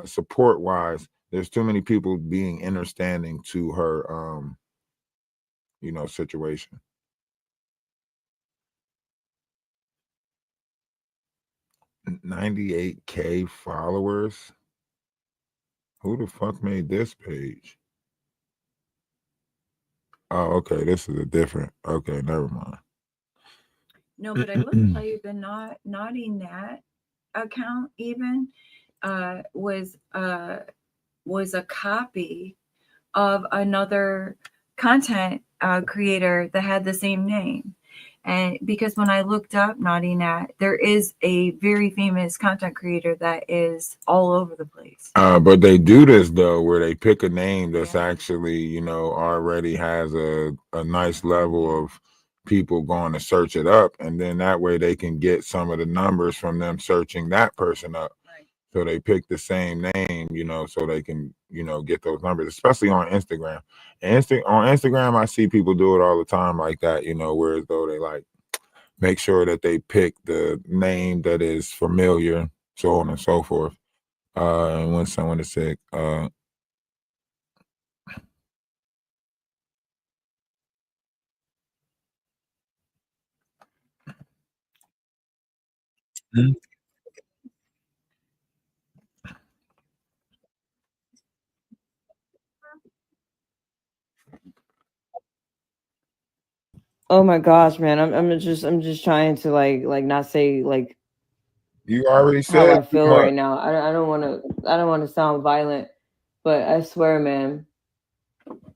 support wise, there's too many people being understanding to her, you know, situation. 98K followers. Who the fuck made this page? Oh, okay. This is a different. Okay, never mind. No, but I will tell you the Naughty Nat account even was a copy of another content creator that had the same name. And because when I looked up Naughty Nat, there is a very famous content creator that is all over the place. But they do this though, where they pick a name that's actually, you know, already has a nice level of people going to search it up, and then that way they can get some of the numbers from them searching that person up. Right. So they pick the same name, you know, so they can, you know, get those numbers, especially on Instagram. On Instagram, I see people do it all the time like that, you know, whereas though they like make sure that they pick the name that is familiar, so on and so forth. And when someone is sick, Oh my gosh, man. I'm just trying to like not say like you already how said I feel right now. I don't want to sound violent, but I swear, man.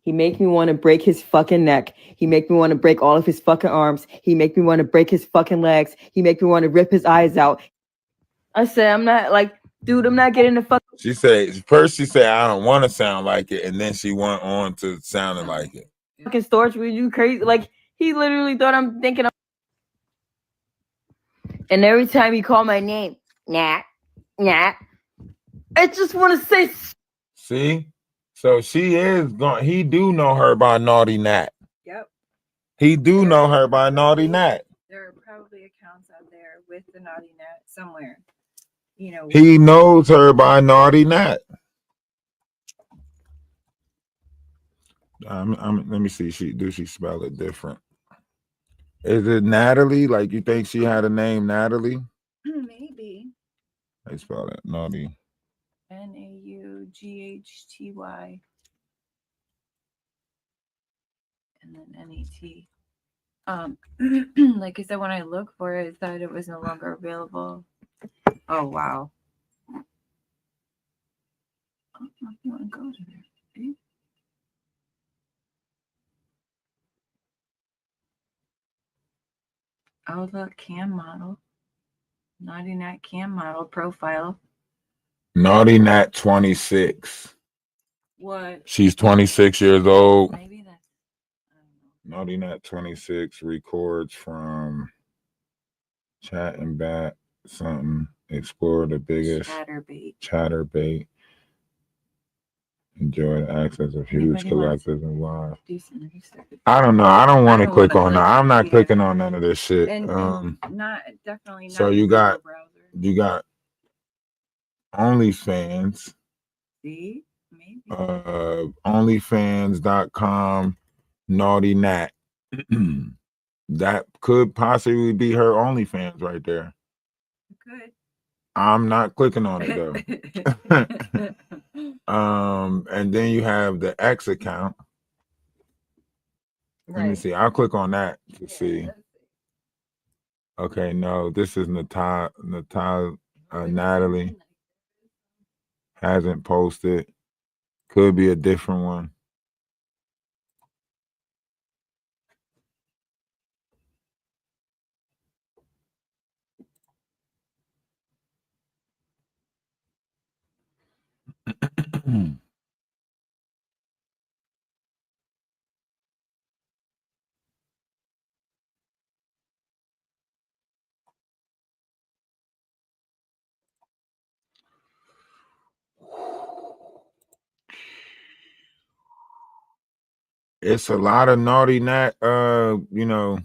He make me want to break his fucking neck. He make me want to break all of his fucking arms. He make me want to break his fucking legs. He make me want to rip his eyes out. I said, I'm not like, dude, I'm not getting the fuck. She said first she said I don't want to sound like it, and then she went on to sounding like it. Fucking storage with you crazy. Like He literally thought I'm thinking. And every time he called my name, Nat, Nat, I just want to say. See? So she is going. He do know her by Naughty Nat. Yep. He do know her by Naughty Nat. There are probably accounts out there with the Naughty Nat somewhere. You know. He knows her by Naughty Nat. Let me see. She spell it different? Is it Natalie? Like you think she had a name Natalie? Maybe. I spell it Naughty. Naughty. And then NET. Like I said, when I looked for it, it said it was no longer available. Oh wow. Oh, you want to go to there? See? Oh look, cam model. Naughty Nat cam model profile. Naughty Nat 26. What? She's 26 years old. Maybe that's. I don't know. Naughty Nat 26 records from chat and bat something. Explore the biggest chatterbait. Enjoy the access of huge collectors and live. I don't know. I don't want to click on that. I'm not clicking on none of this shit. And not definitely not. So you got OnlyFans. See? Maybe. OnlyFans.com Naughty Nat. That could possibly be her OnlyFans right there. It could. I'm not clicking on it though. And then you have the X account. Let me see. I'll click on that to see. Okay, no, this is Natalie hasn't posted. Could be a different one. It's a lot of Naughty Nat, PORs.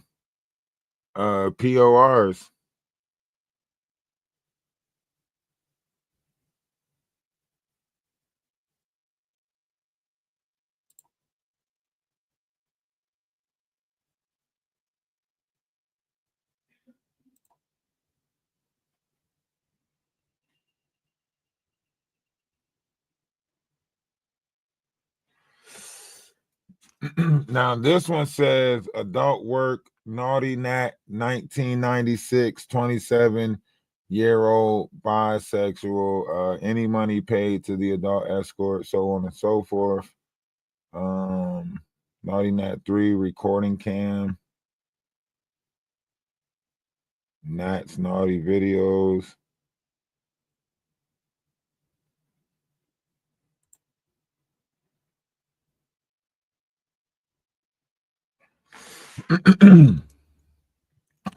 Now this one says adult work, Naughty Nat, 1996, 27-year-old bisexual, any money paid to the adult escort, so on and so forth. Naughty Nat 3 recording cam. Nat's naughty videos.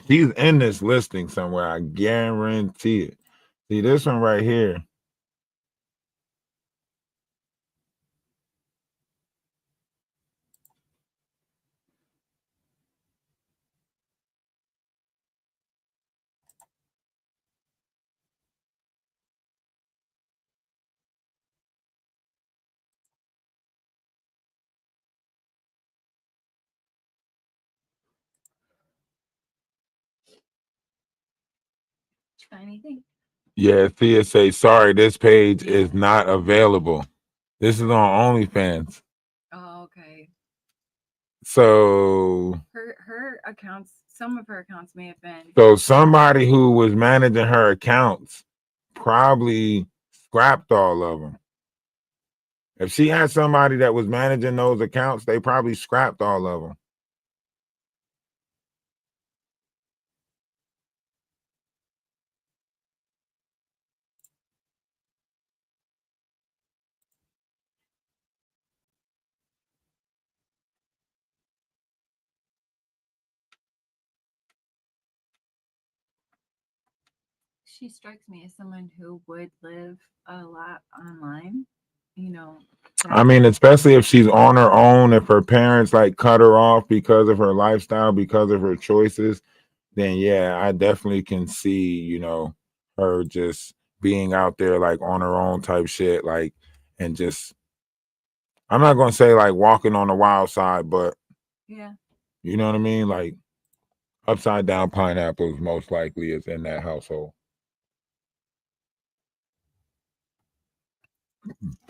He's in this listing somewhere. I guarantee it. See this one right here. Anything? Yeah, Thea say, sorry, this page is not available. This is on OnlyFans. Oh, okay. So her accounts, some of her accounts may have been. So somebody who was managing her accounts probably scrapped all of them. If she had somebody that was managing those accounts, they probably scrapped all of them. she strikes me as someone who would live a lot online. You know, I mean, especially if she's on her own, if her parents like cut her off because of her lifestyle, because of her choices, then yeah, I definitely can see, her just being out there like on her own type shit, like, and just, I'm not gonna say like walking on the wild side, but yeah. you know what I mean? Like upside down pineapples most likely is in that household.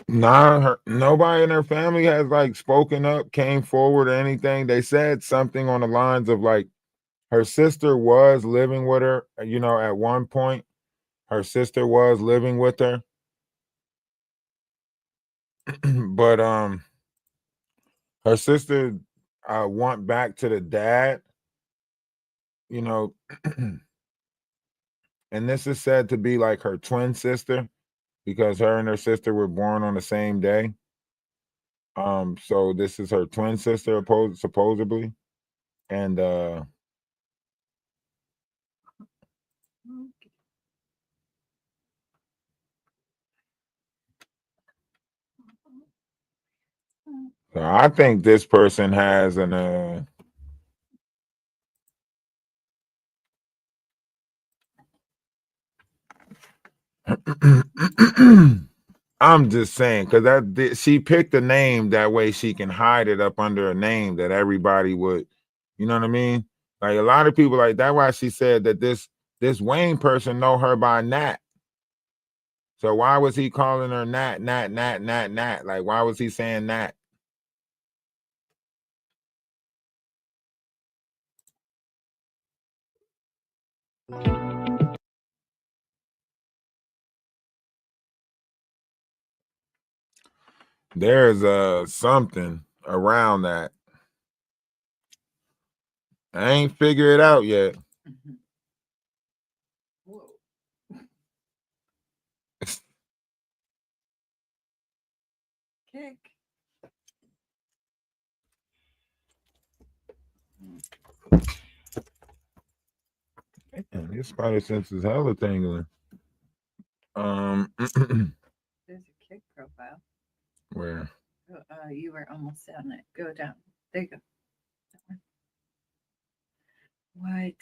Nah, nobody in her family has like spoken up, came forward or anything. They said something on the lines of like her sister was living with her, at one point. Her sister was living with her. But her sister went back to the dad, you know, and this is said to be like her twin sister because her and her sister were born on the same day. So this is her twin sister, supposedly, and so I think this person has an I'm just saying because she picked a name that way she can hide it up under a name that everybody would, you know what I mean? Like a lot of people like that. Why she said that this Wayne person know her by Nat. So why was he calling her Nat, Nat, Nat, Nat, Nat? Like why was he saying Nat? There's something around that. I ain't figure it out yet. Whoa. Kick. Man, this spider sense is hella tingling. There's a kick profile. Where? You were almost on it. Go down. There you go. What?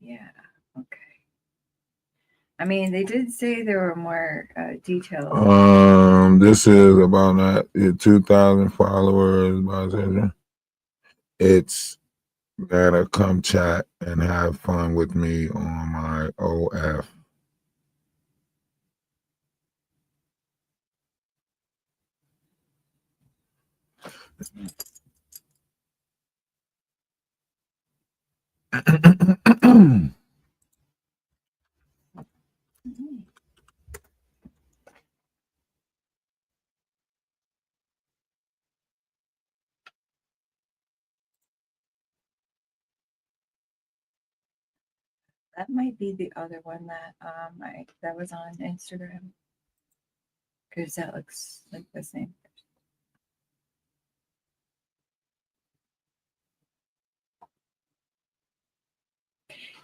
Yeah. Okay. I mean, they did say there were more details. This is about that 2,000 followers. It's gotta come chat and have fun with me on my OF. Mhm. That might be the other one that that was on Instagram because that looks like the same.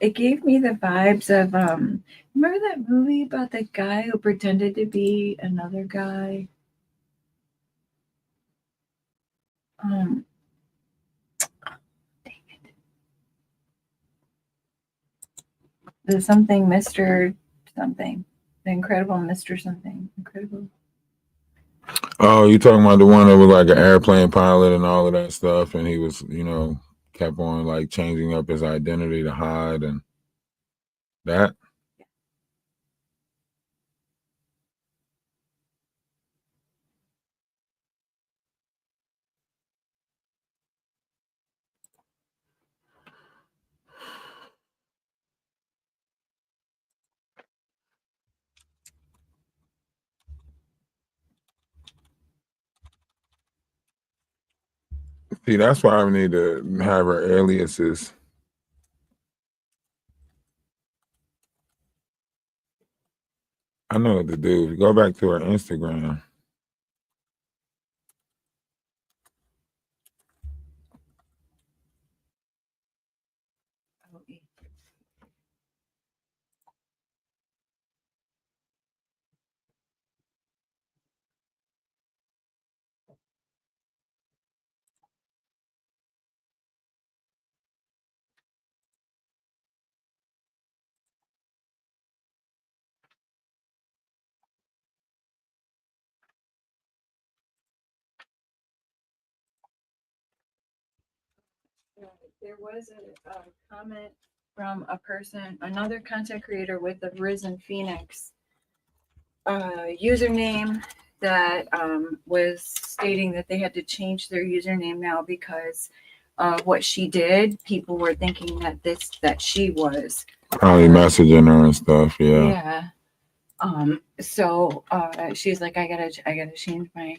It gave me the vibes of remember that movie about the guy who pretended to be another guy? Dang it. There's something Mr. something. The Incredible Mr. something. Incredible. Oh, you talking about the one that was like an airplane pilot and all of that stuff, and he was, kept on like changing up his identity to hide and that. See, that's why I need to have her aliases. I know what to do. Go back to her Instagram. Oh, There was a comment from a person, another content creator with the Risen Phoenix username that was stating that they had to change their username now because of what she did. People were thinking that she was Probably messaging her and stuff. Yeah. yeah. So she's like, I gotta change my.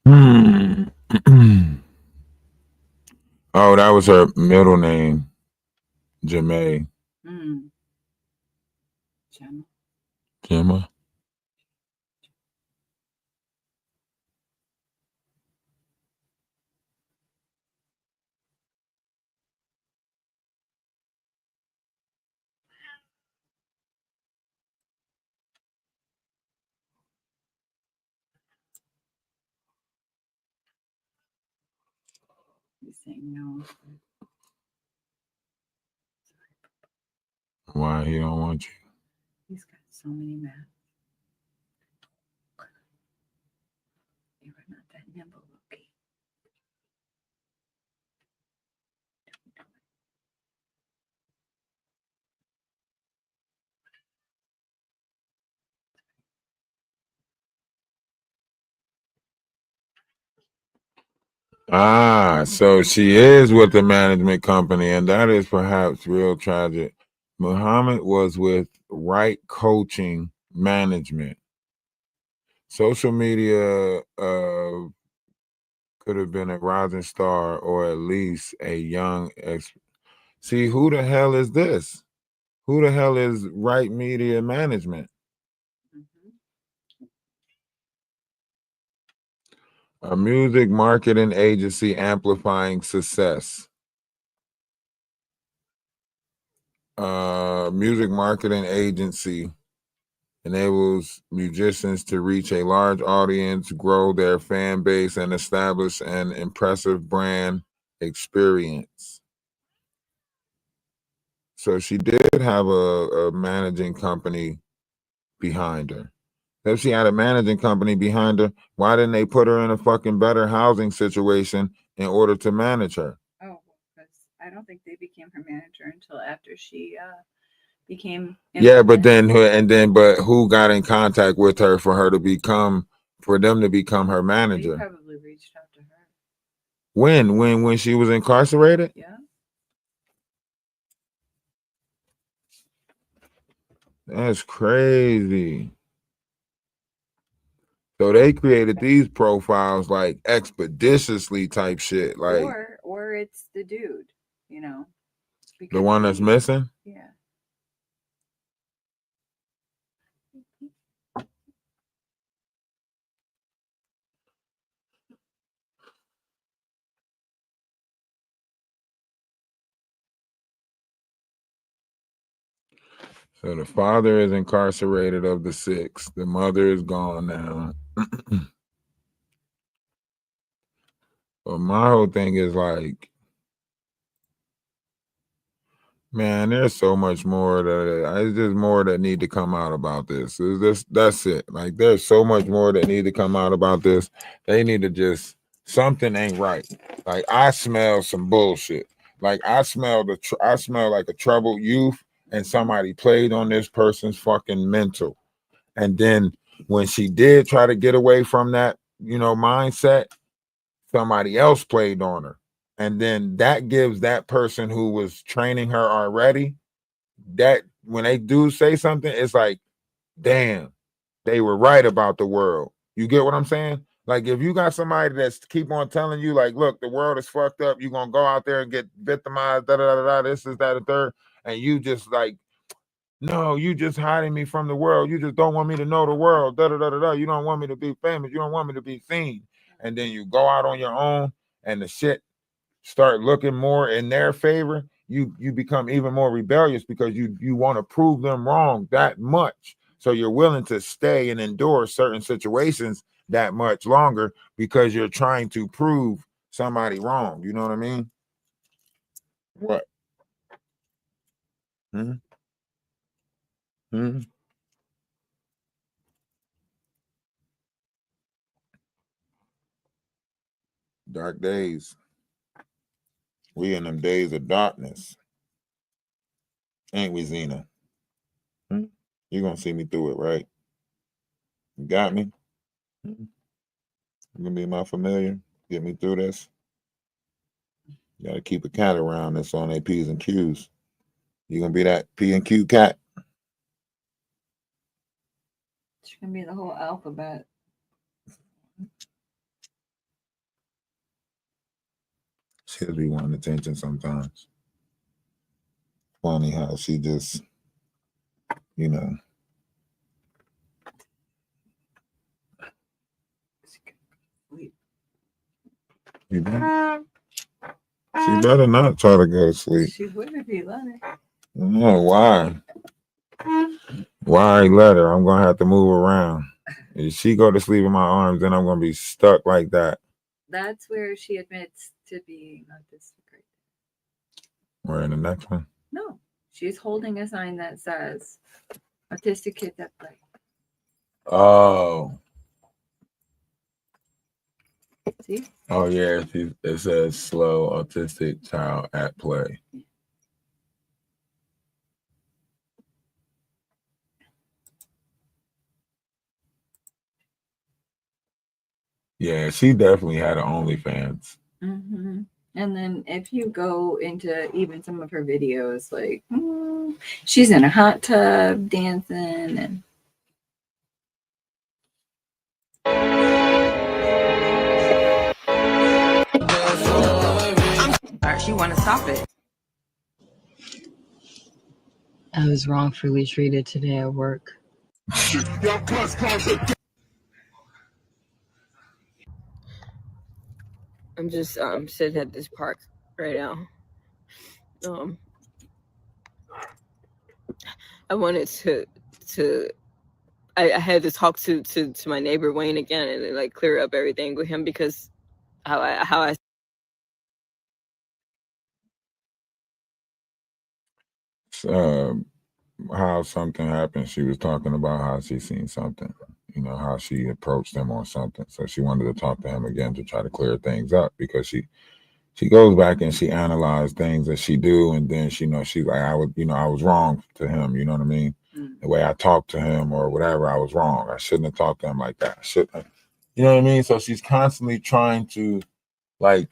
Hmm. Oh, that was her middle name, Jamae. Gemma. Gemma. He's saying no. Why he don't want you? He's got so many maps. You are not that nimble, Loki. Ah, so she is with the management company, and that is perhaps real tragic. Muhammad was with Right Coaching Management. Social media could have been a rising star or at least a young See, who the hell is this? Who the hell is Right Media Management? A music marketing agency amplifying success. Music marketing agency enables musicians to reach a large audience, grow their fan base, and establish an impressive brand experience. So she did have a managing company behind her. If she had a managing company behind her, why didn't they put her in a fucking better housing situation in order to manage her? Oh, because I don't think they became her manager until after she became. Yeah, but who got in contact with her for them to become her They manager? probably reached out to her. When she was incarcerated? Yeah. That's crazy. So they created these profiles like expeditiously type shit, like or it's the dude, you know. the one that's missing. Yeah. So the father is incarcerated of the 6. The mother is gone now. But my whole thing is like, man, there's so much more it's just more that need to come out about this. That's it. Like, there's so much more that need to come out about this. They need to something ain't right. Like, I smell some bullshit. Like, I smell like a troubled youth, and somebody played on this person's fucking mental. And then when she did try to get away from that, mindset, somebody else played on her. And then that gives that person who was training her already, that when they do say something, it's like, damn, they were right about the world. You get what I'm saying? Like, if you got somebody that's keep on telling you, like, look, the world is fucked up, you're gonna go out there and get victimized, this is that and third, and you just like, no, you just hiding me from the world. You just don't want me to know the world. You don't want me to be famous. You don't want me to be seen. And then you go out on your own, and the shit start looking more in their favor. You become even more rebellious because you want to prove them wrong that much. So you're willing to stay and endure certain situations that much longer because you're trying to prove somebody wrong. You know what I mean? What? Hmm? Dark days. We in them days of darkness. Ain't we, Zena? Hmm? You gonna see me through it, right? You got me? Hmm? You gonna be my familiar? Get me through this? You gotta keep a cat around that's on their P's and Q's. You gonna be that P and Q cat? It's gonna be the whole alphabet. She'll be wanting attention sometimes. Funny how she just, you know. You better, she better not try to go to sleep. She would if you let her. No, why? Why let her? I'm gonna have to move around. If she go to sleep in my arms, then I'm gonna be stuck like that. That's where she admits to being autistic. We're in the next one. No, she's holding a sign that says autistic kids at play. Oh. See? Oh yeah, it says slow autistic child at play. Yeah, she definitely had an OnlyFans. Mm-hmm. And then if you go into even some of her videos, like she's in a hot tub dancing and she want to stop it. I was wrongfully treated today at work. I'm just sitting at this park right now. I wanted to I had to talk to my neighbor Wayne again and like clear up everything with him because how I How something happened. She was talking about how she seen something, you know, how she approached him on something. So she wanted to talk to him again to try to clear things up because she goes back and she analyzed things that she do, and then she's like, I was wrong to him, you know what I mean? The way I talked to him or whatever, I was wrong. I shouldn't have talked to him like that. I shouldn't, you know what I mean? So she's constantly trying to like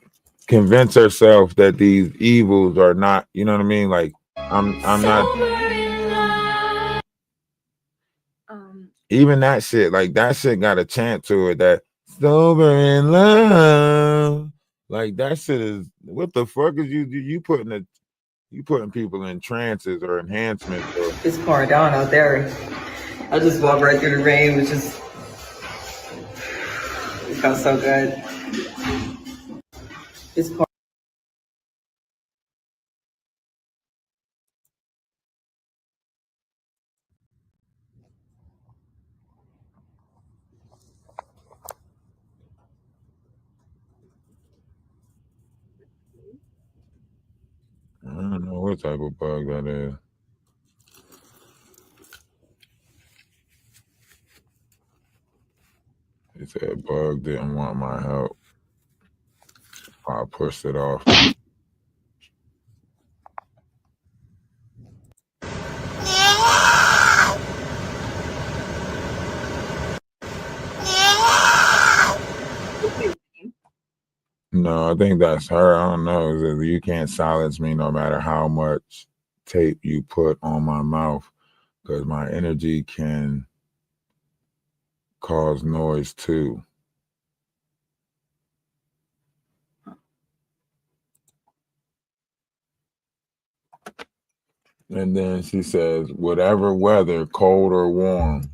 convince herself that these evils are not, you know what I mean? Like I'm not even that shit, like that shit got a chant to it that sober in love. Like that shit is what the fuck is you putting people in trances or enhancements or it's pouring down out there. I just walked right through the rain, which is it felt so good. It's pouring. I don't know what type of bug that is. He said bug didn't want my help. I pushed it off. No, I think that's her. I don't know. You can't silence me no matter how much tape you put on my mouth because my energy can cause noise too. And then she says, whatever weather, cold or warm.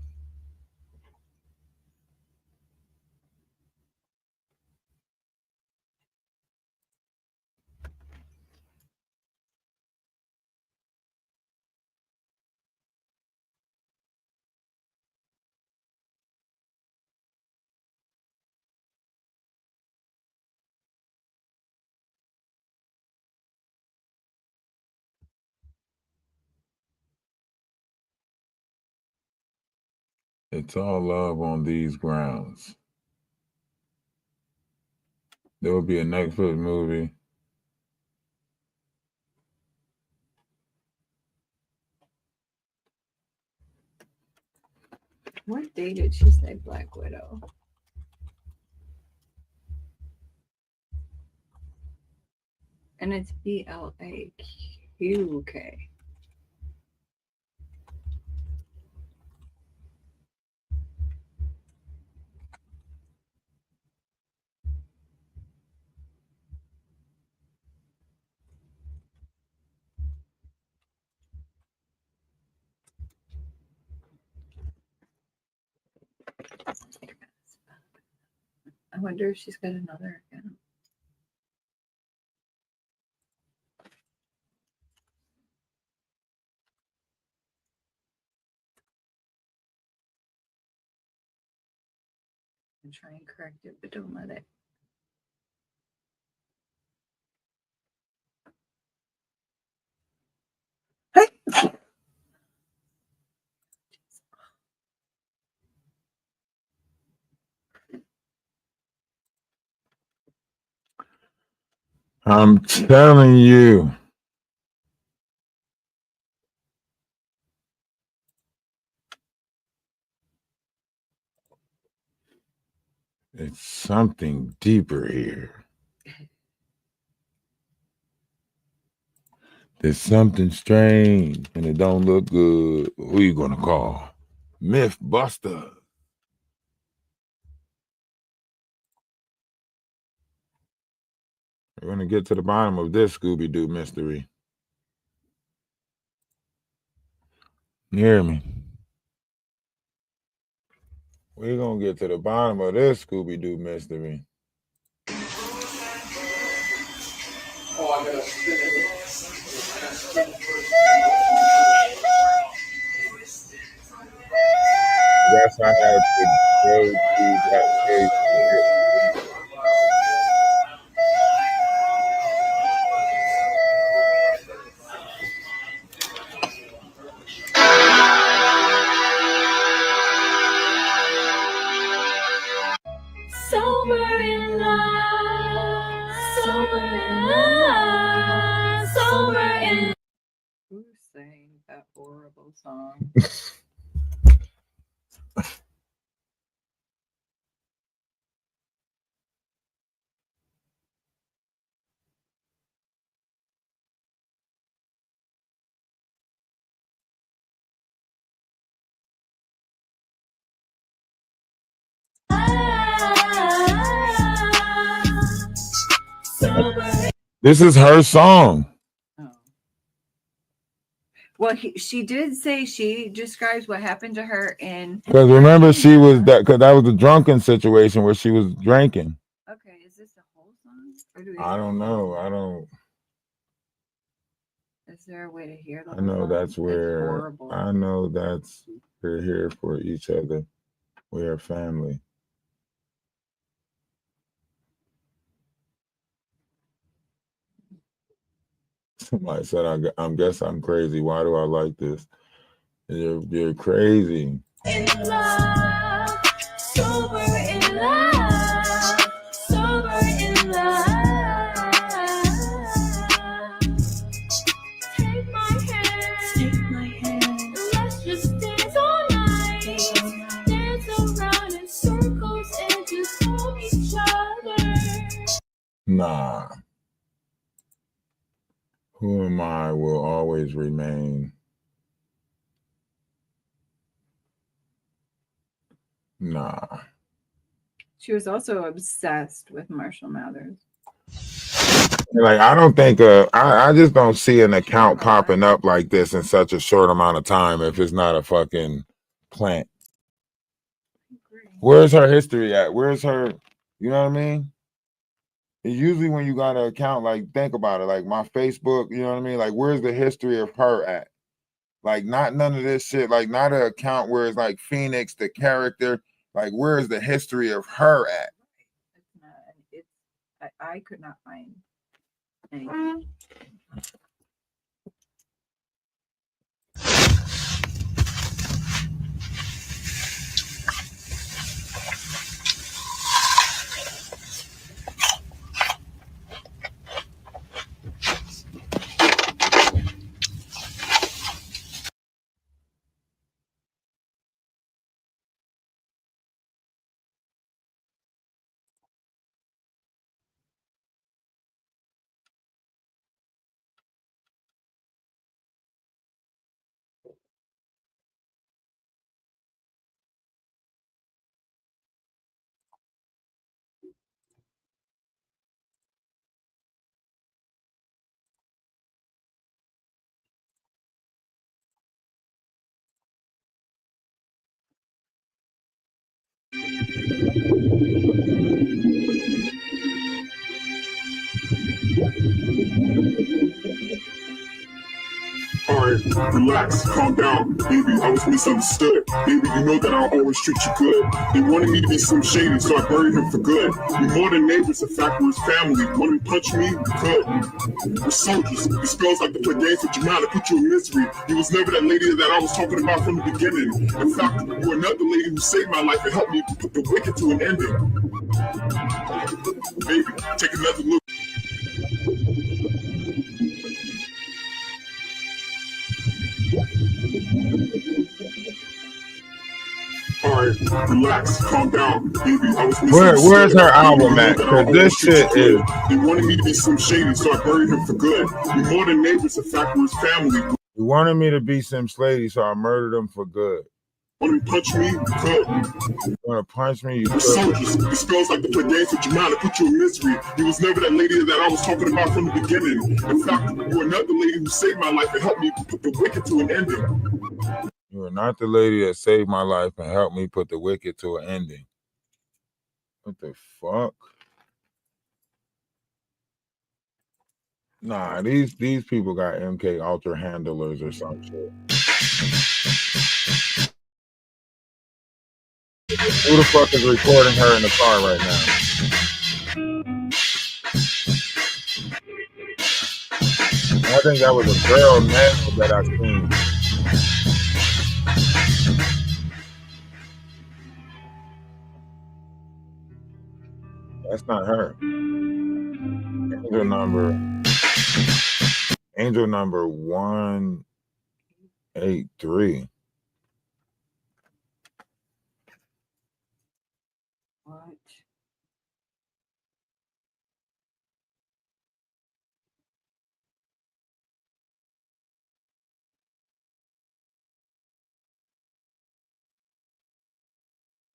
It's all love on these grounds. There will be a Netflix movie. What day did she say Black Widow? And it's BLAQK. I wonder if she's got another account. And try and correct it, but don't let it. I'm telling you. It's something deeper here. There's something strange and it don't look good. Who you gonna call? Mythbuster. We're gonna get to the bottom of this Scooby-Doo mystery. You hear me? We're gonna get to the bottom of this Scooby-Doo mystery. Yes, I have to go to that page. Sober in love, sober in love, sober in. Who sang that horrible song? Sober. This is her song. Oh. Well, she did say she describes what happened to her in. Because remember, she was that. Because that was a drunken situation where she was drinking. Okay, is this the whole song? Or do we I don't know. I don't. Is there a way to hear the I whole know song? that's It's where. horrible. I know that's. We're here for each other. We are family. Somebody said, I guess I'm crazy. Why do I like this? You're crazy. In love, sober in love, sober in love. Take my hand, let's just dance all night. Dance around in circles and just hold each other. Nah. Who am I will always remain. Nah. She was also obsessed with Marshall Mathers. Like, I don't think, I just don't see an account popping up like this in such a short amount of time if it's not a fucking plant. Where's her history at? Where's her, you know what I mean? And usually when you got an account, like, think about it, like my Facebook, you know what I mean? Like, where's the history of her at? Like, not none of this shit, like, not an account where it's like Phoenix, the character, like, where's the history of her at? It's not. I could not find anything. Alright, relax, calm down, baby. I was misunderstood. Baby, you know that I'll always treat you good. They wanted me to be Slim Shady, so I buried him for good. We more than neighbors, in fact, we're his family. Want to punch me? You could. We're soldiers. It spells like to play games with your mind to put you in misery. You was never that lady that I was talking about from the beginning. In fact, you're another lady who saved my life and helped me put the wicked to an ending. Baby, take another look. Alright, relax, calm down, baby. I was Where's her album at? Because this shit is. They wanted me to be Slim Shady, so I buried him for good. We more than neighbors, in fact, we're his family. You wanted me to be Sim Slady, so I murdered him for good. Want to punch me? You could. You want to punch me? You We're could. soldiers. It spells like to play games with your mind to put you in misery. You was never that lady that I was talking about from the beginning. In fact, you're another lady who saved my life and helped me put the wicked to an ending. You are not the lady that saved my life and helped me put the wicked to an ending. What the fuck? Nah, these people got MK Ultra handlers or some shit. Who the fuck is recording her in the car right now? I think that was a girl now that I seen. That's not her. Angel number 183. What?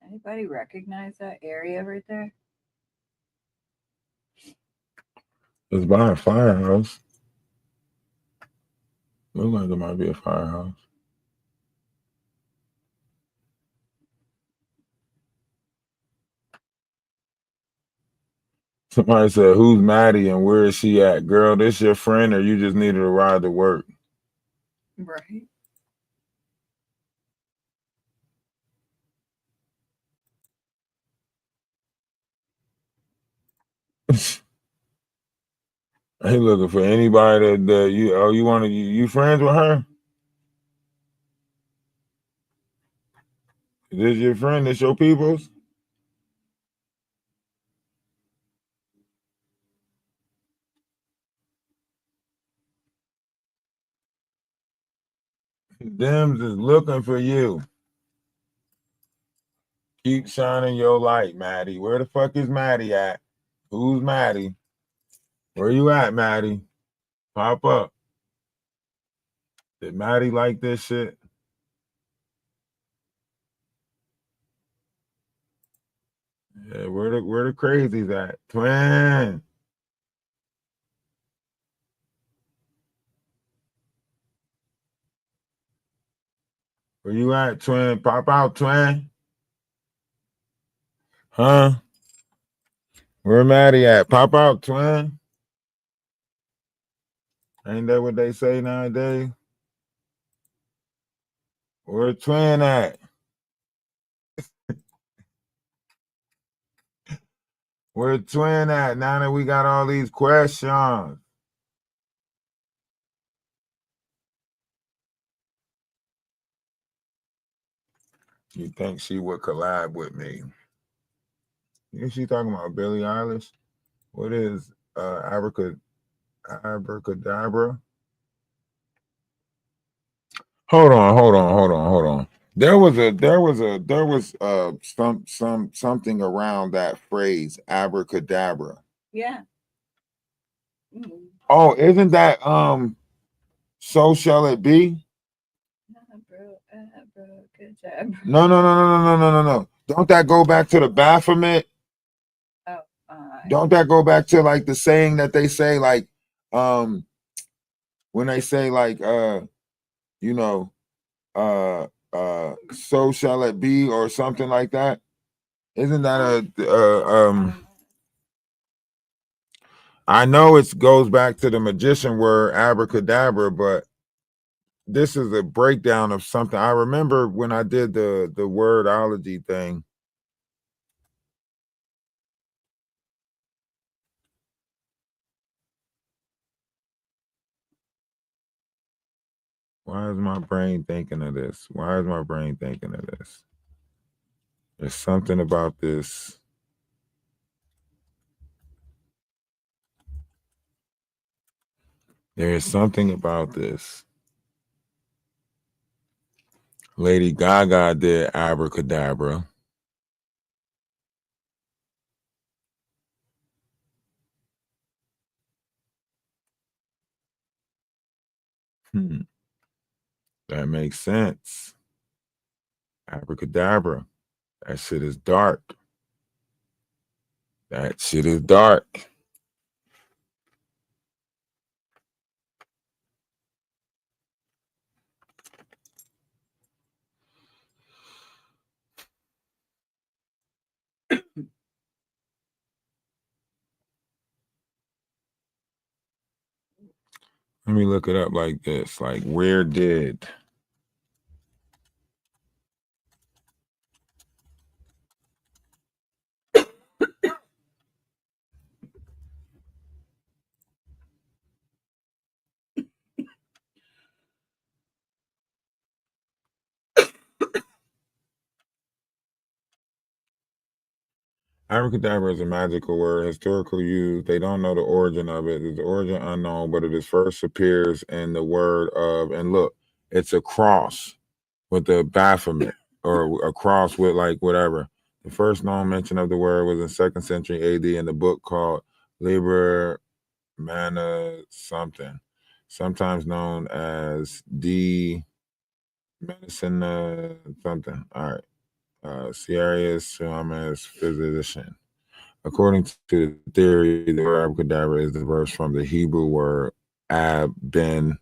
Anybody recognize that area right there? It's by a firehouse. Look like there might be a firehouse. Somebody said, "Who's Maddie and where is she at?" Girl, this your friend or you just needed a ride to work? Right. I ain't looking for anybody that you want to you friends with her? Is this your friend? This your peoples? Dems is looking for you. Keep shining your light, Maddie. Where the fuck is Maddie at? Who's Maddie? Where you at, Maddie? Pop up. Did Maddie like this shit? Yeah, where the crazies at? Twin. Where you at, twin? Pop out, twin. Huh? Where Maddie at? Pop out, twin. Ain't that what they say nowadays? Where twin at? Where twin at? Now that we got all these questions. You think she would collab with me? Is she talking about Billie Eilish? What is abracadabra? Hold on. There was something around that phrase abracadabra. Yeah. Mm. Oh, isn't that so shall it be? No. Don't that go back to the Baphomet? Oh, don't that go back to like the saying that they say, like when they say like so shall it be or something like that? Isn't that I know it goes back to the magician word abracadabra, but this is a breakdown of something. I remember when I did the wordology thing. Why is my brain thinking of this? Why is my brain thinking of this? There's something about this. There is something about this. Lady Gaga did Abracadabra. That makes sense. Abracadabra. That shit is dark. That shit is dark. Let me look it up like this. Like, where did Abracadabra is a magical word, historical use. They don't know the origin of it. The origin unknown, but it is first appears in the word of, and look, it's a cross with the Baphomet, or a cross with like whatever. The first known mention of the word was in 2nd century AD in the book called Liber Mana something, sometimes known as D Medicine something. All right. Cerius Shaman's physician. According to the theory, the word abracadabra is diverse from the Hebrew word ab ben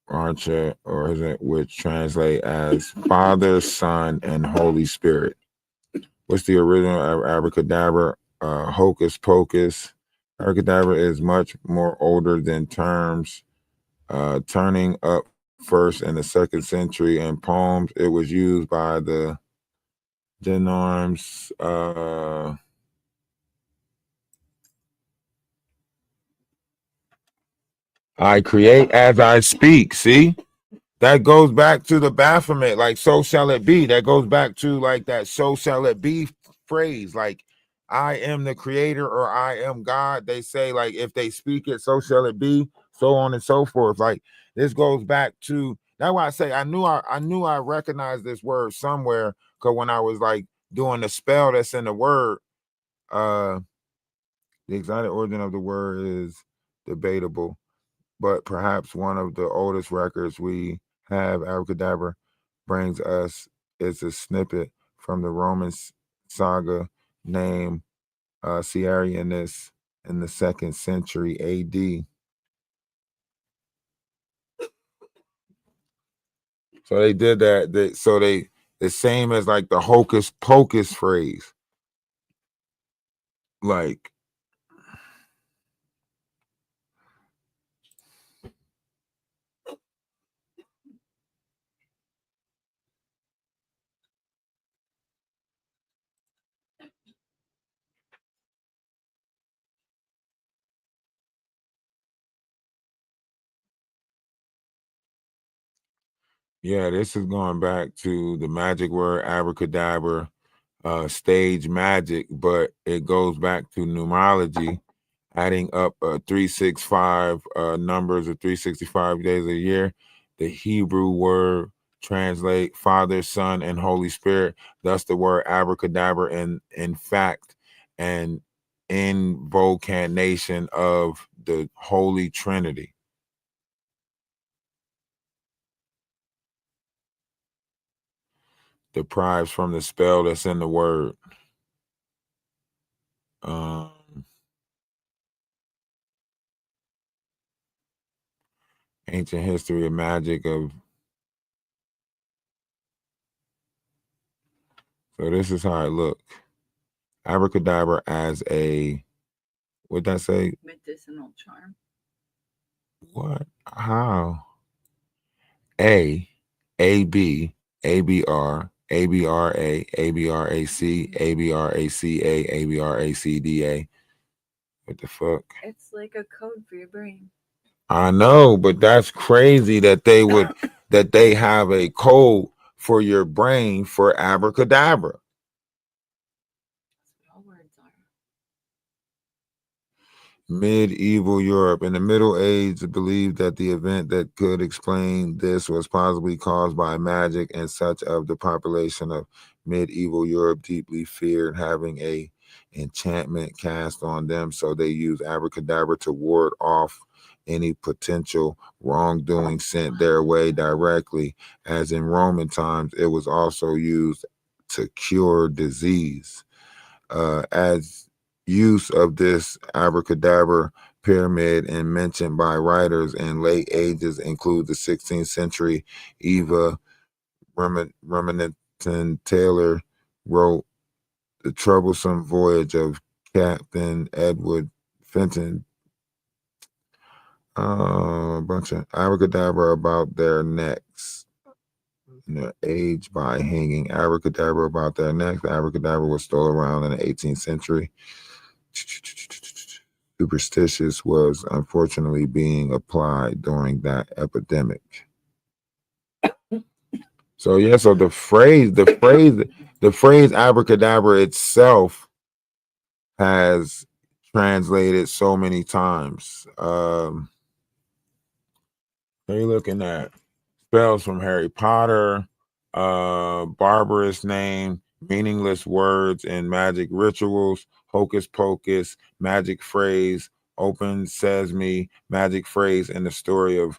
archa, or is it, which translate as Father, Son, and Holy Spirit. What's the original abracadabra? Hocus pocus. Abracadabra is much more older than terms. Turning up first in the 2nd century in poems, it was used by the Denorms. I create as I speak. See, that goes back to the Baphomet, like so shall it be. That goes back to like that so shall it be phrase, like I am the creator or I am God. They say like if they speak it, so shall it be, so on and so forth. Like this goes back to, that's why I say I knew I recognized this word somewhere, because when I was like doing the spell that's in the word, the exact origin of the word is debatable, but perhaps one of the oldest records we have, abracadabra, brings us is a snippet from the Roman saga named Ciarianus in the 2nd century AD. So they did that. The same as like the hocus pocus phrase. Like, yeah, this is going back to the magic word abracadabra, stage magic, but it goes back to numerology, adding up 365 numbers of 365 days a year. The Hebrew word translate Father, Son, and Holy Spirit. Thus the word abracadabra, in fact, an invocation of the Holy Trinity. Deprives from the spell that's in the word. Ancient history of magic of. So this is how it looked. Abracadabra as a, what'd I say? Medicinal charm. What? How? A, AB, ABR, ABRA, ABRAC, ABRACA, ABRACDA. What the fuck? It's like a code for your brain. I know, but that's crazy that they would that they have a code for your brain for abracadabra. That's what all words are. Medieval Europe. In the Middle Age, it believed that the event that could explain this was possibly caused by magic, and such of the population of medieval Europe deeply feared having a enchantment cast on them, so they used abracadabra to ward off any potential wrongdoing sent their way directly. As in Roman times, it was also used to cure disease. As use of this abracadabra pyramid and mentioned by writers in late ages include the 16th century Eva Remington Taylor wrote The Troublesome Voyage of Captain Edward Fenton, a bunch of abracadabra about their necks. Their age by hanging abracadabra about their necks. The abracadabra was still around in the 18th century. Superstitious was unfortunately being applied during that epidemic. So yeah, so the phrase abracadabra itself has translated so many times. Are you looking at spells from Harry Potter, barbarous name, meaningless words in magic rituals, hocus pocus, magic phrase, open sesame, magic phrase in the story of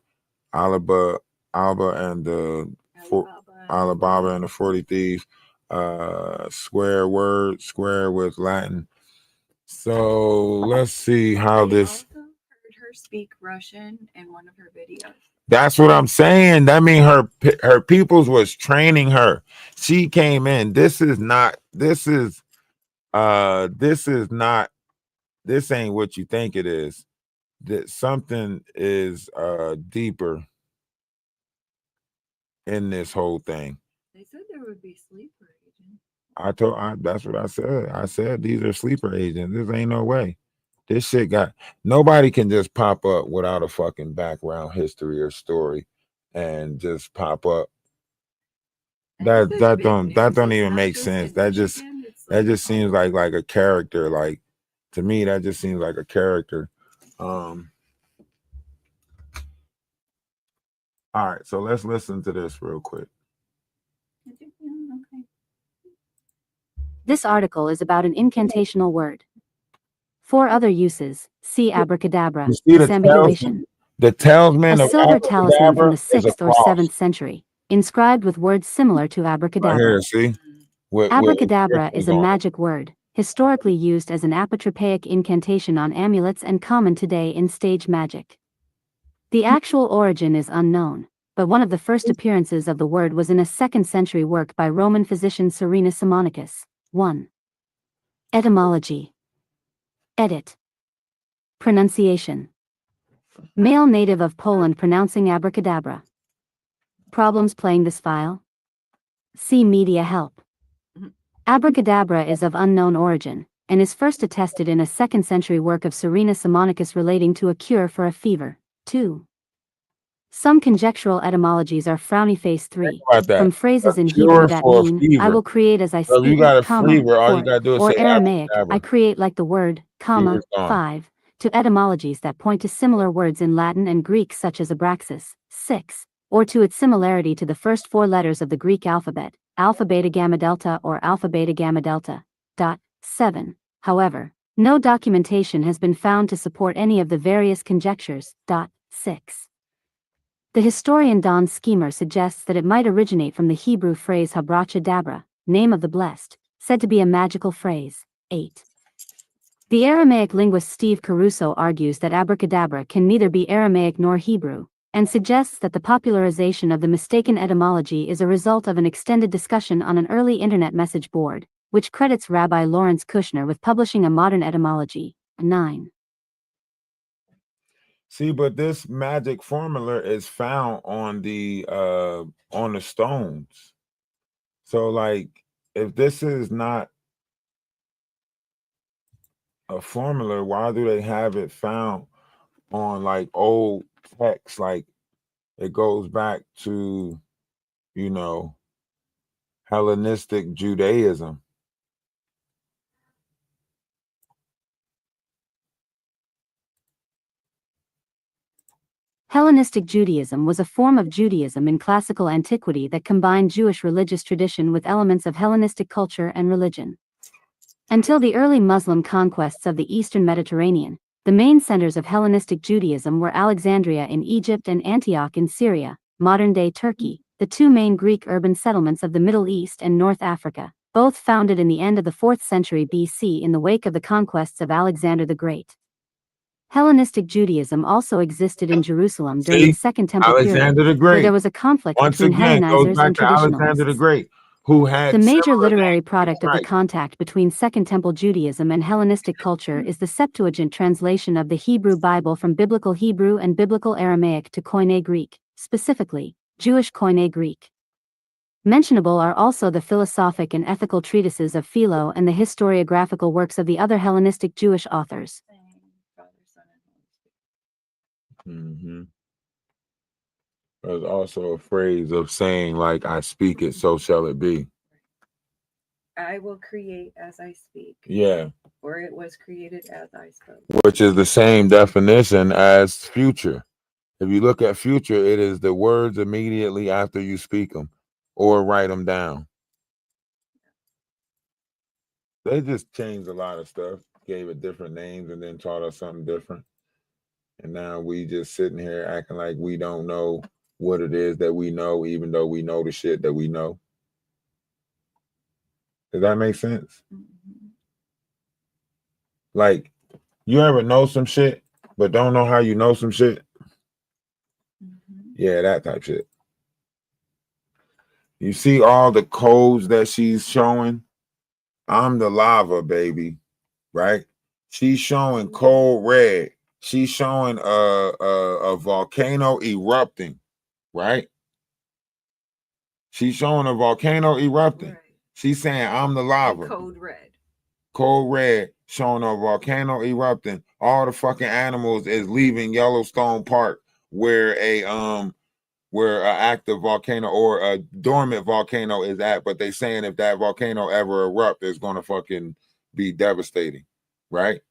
Alibaba and the Alibaba and the 40 Thieves, square word, square with Latin. So let's see how I this. also heard her speak Russian in one of her videos. That's what I'm saying. That mean her peoples was training her. She came in. This ain't what you think it is. That something is deeper in this whole thing. They said there would be sleeper agents. That's what I said. I said these are sleeper agents. This ain't no way. This shit nobody can just pop up without a fucking background history or story and just pop up. That don't even make sense. That just seems like a character. Like, to me, that just seems like a character. All right, so let's listen to this real quick. This article is about an incantational word. For other uses, see abracadabra, You see the disambiguation. The talisman A of silver talisman from abracadabra the is a 6th or cross. 7th century, inscribed with words similar to Right abracadabra. here, see? With Abracadabra is a on it. magic word, historically used as an apotropaic incantation on amulets and common today in stage magic. The actual origin is unknown, but one of the first appearances of the word was in a 2nd century work by Roman physician Serenus Simonicus. 1. Etymology. Edit. Pronunciation. Male native of Poland pronouncing abracadabra. Problems playing this file? See media help. Abracadabra is of unknown origin, and is first attested in a 2nd century work of Serenus Simonicus relating to a cure for a fever. 2. Some conjectural etymologies are frowny face 3, About that. from phrases in Cure Hebrew that for a mean, fever. I will create as I So if you speak, got a comma, fever, all you for, gotta do is or say Aramaic, abracadabra. I create like the word, comma, Fever's gone. 5, to etymologies that point to similar words in Latin and Greek such as abraxas, 6, or to its similarity to the first 4 letters of the Greek alphabet, alpha beta gamma delta or alpha beta gamma delta. 7. However, no documentation has been found to support any of the various conjectures. 6. The historian Don Schemer suggests that it might originate from the Hebrew phrase habrachadabra, name of the blessed, said to be a magical phrase. 8. The Aramaic linguist Steve Caruso argues that abracadabra can neither be Aramaic nor Hebrew, and suggests that the popularization of the mistaken etymology is a result of an extended discussion on an early internet message board, which credits Rabbi Lawrence Kushner with publishing a modern etymology. 9. See, but this magic formula is found on the stones. So like if this is not a formula, why do they have it found on like old texts? Like it goes back to, you know, Hellenistic Judaism. Hellenistic Judaism was a form of Judaism in classical antiquity that combined Jewish religious tradition with elements of Hellenistic culture and religion. Until the early Muslim conquests of the Eastern Mediterranean, the main centers of Hellenistic Judaism were Alexandria in Egypt and Antioch in Syria, modern-day Turkey, the two main Greek urban settlements of the Middle East and North Africa, both founded in the end of the 4th century BC in the wake of the conquests of Alexander the Great. Hellenistic Judaism also existed in Jerusalem during the Second Temple Alexander the period, where Great. there was a conflict Once between again, goes Hellenizers back and to Alexander the traditionalists. Great, who had The major similar literary names. product of the Right. contact between Second Temple Judaism and Hellenistic culture is the Septuagint translation of the Hebrew Bible from Biblical Hebrew and Biblical Aramaic to Koine Greek, specifically, Jewish Koine Greek. Mentionable are also the philosophic and ethical treatises of Philo and the historiographical works of the other Hellenistic Jewish authors. Mm-hmm. There's also a phrase of saying, like, I speak it, so shall it be. I will create as I speak. Yeah. Or it was created as I spoke. Which is the same definition as future. If you look at future, it is the words immediately after you speak them or write them down. They just changed a lot of stuff, gave it different names, and then taught us something different. And now we just sitting here acting like we don't know what it is that we know, even though we know the shit that we know. Does that make sense? Mm-hmm. Like, you ever know some shit, but don't know how you know some shit? Mm-hmm. Yeah, that type shit. You see all the codes that she's showing? I'm the lava, baby. Right? She's showing cold red. She's showing a volcano erupting, right? She's showing a volcano erupting. Right. She's saying, I'm the lava. And code red. Cold red, showing a volcano erupting. All the fucking animals is leaving Yellowstone Park where a active volcano or a dormant volcano is at, but they saying if that volcano ever erupt, it's gonna fucking be devastating, right?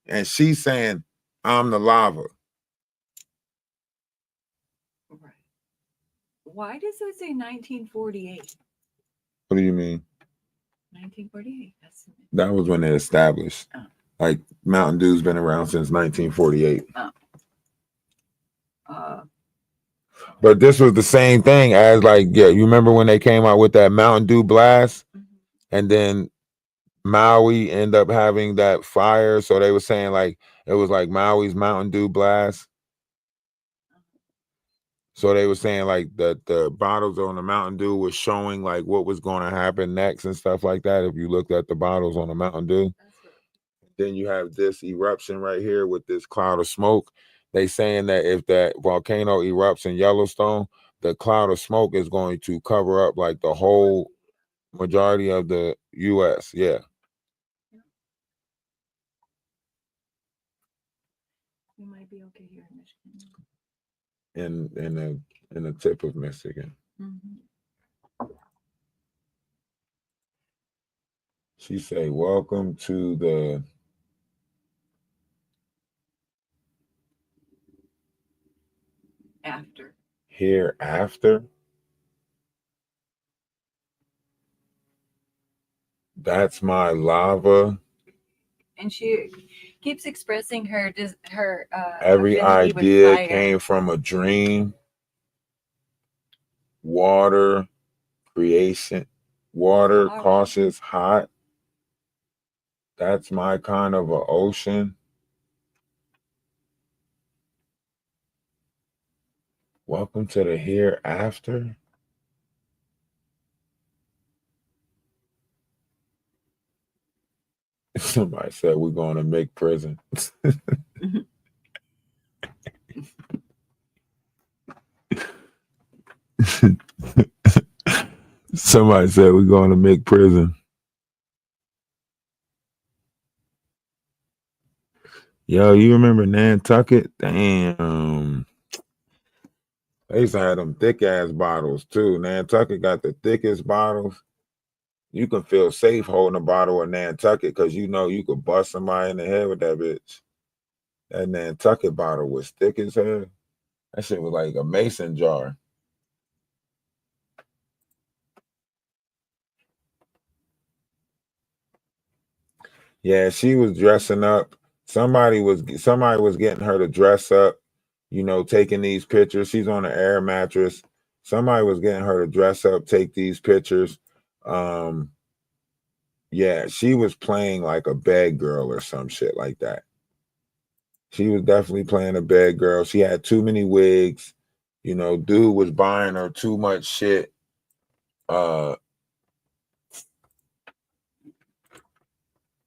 And she's saying, I'm the lava. Right. Why does it say 1948? What do you mean? 1948. That was when they established. Oh. Like Mountain Dew's been around since 1948. But this was the same thing as like, yeah, you remember when they came out with that Mountain Dew blast? Mm-hmm. And then Maui ended up having that fire. So they were saying like it was like Maui's Mountain Dew blast. So they were saying like that the bottles on the Mountain Dew was showing like what was going to happen next and stuff like that. If you looked at the bottles on the Mountain Dew, then you have this eruption right here with this cloud of smoke. They saying that if that volcano erupts in Yellowstone, the cloud of smoke is going to cover up like the whole majority of the U.S. Yeah. We might be okay here in Michigan. In the tip of Michigan. Mm-hmm. She say, welcome to the After. Hereafter. That's my lava. And she keeps expressing her Every affinity with idea fire. came from a dream. Water, creation. Water, cautious, hot. That's my kind of an ocean. Welcome to the hereafter. Somebody said we're going to make prison. Somebody said we're going to make prison. Yo, you remember Nantucket? Damn. They used to have them thick ass bottles too. Nantucket got the thickest bottles. You can feel safe holding a bottle of Nantucket because you know you could bust somebody in the head with that bitch. That Nantucket bottle was thick as hell. That shit was like a mason jar. Yeah, she was dressing up. Somebody was getting her to dress up, you know, taking these pictures. She's on an air mattress. Somebody was getting her to dress up, take these pictures. Yeah, she was playing like a bad girl or some shit like that. She was definitely playing a bad girl. She had too many wigs. You know, dude was buying her too much shit.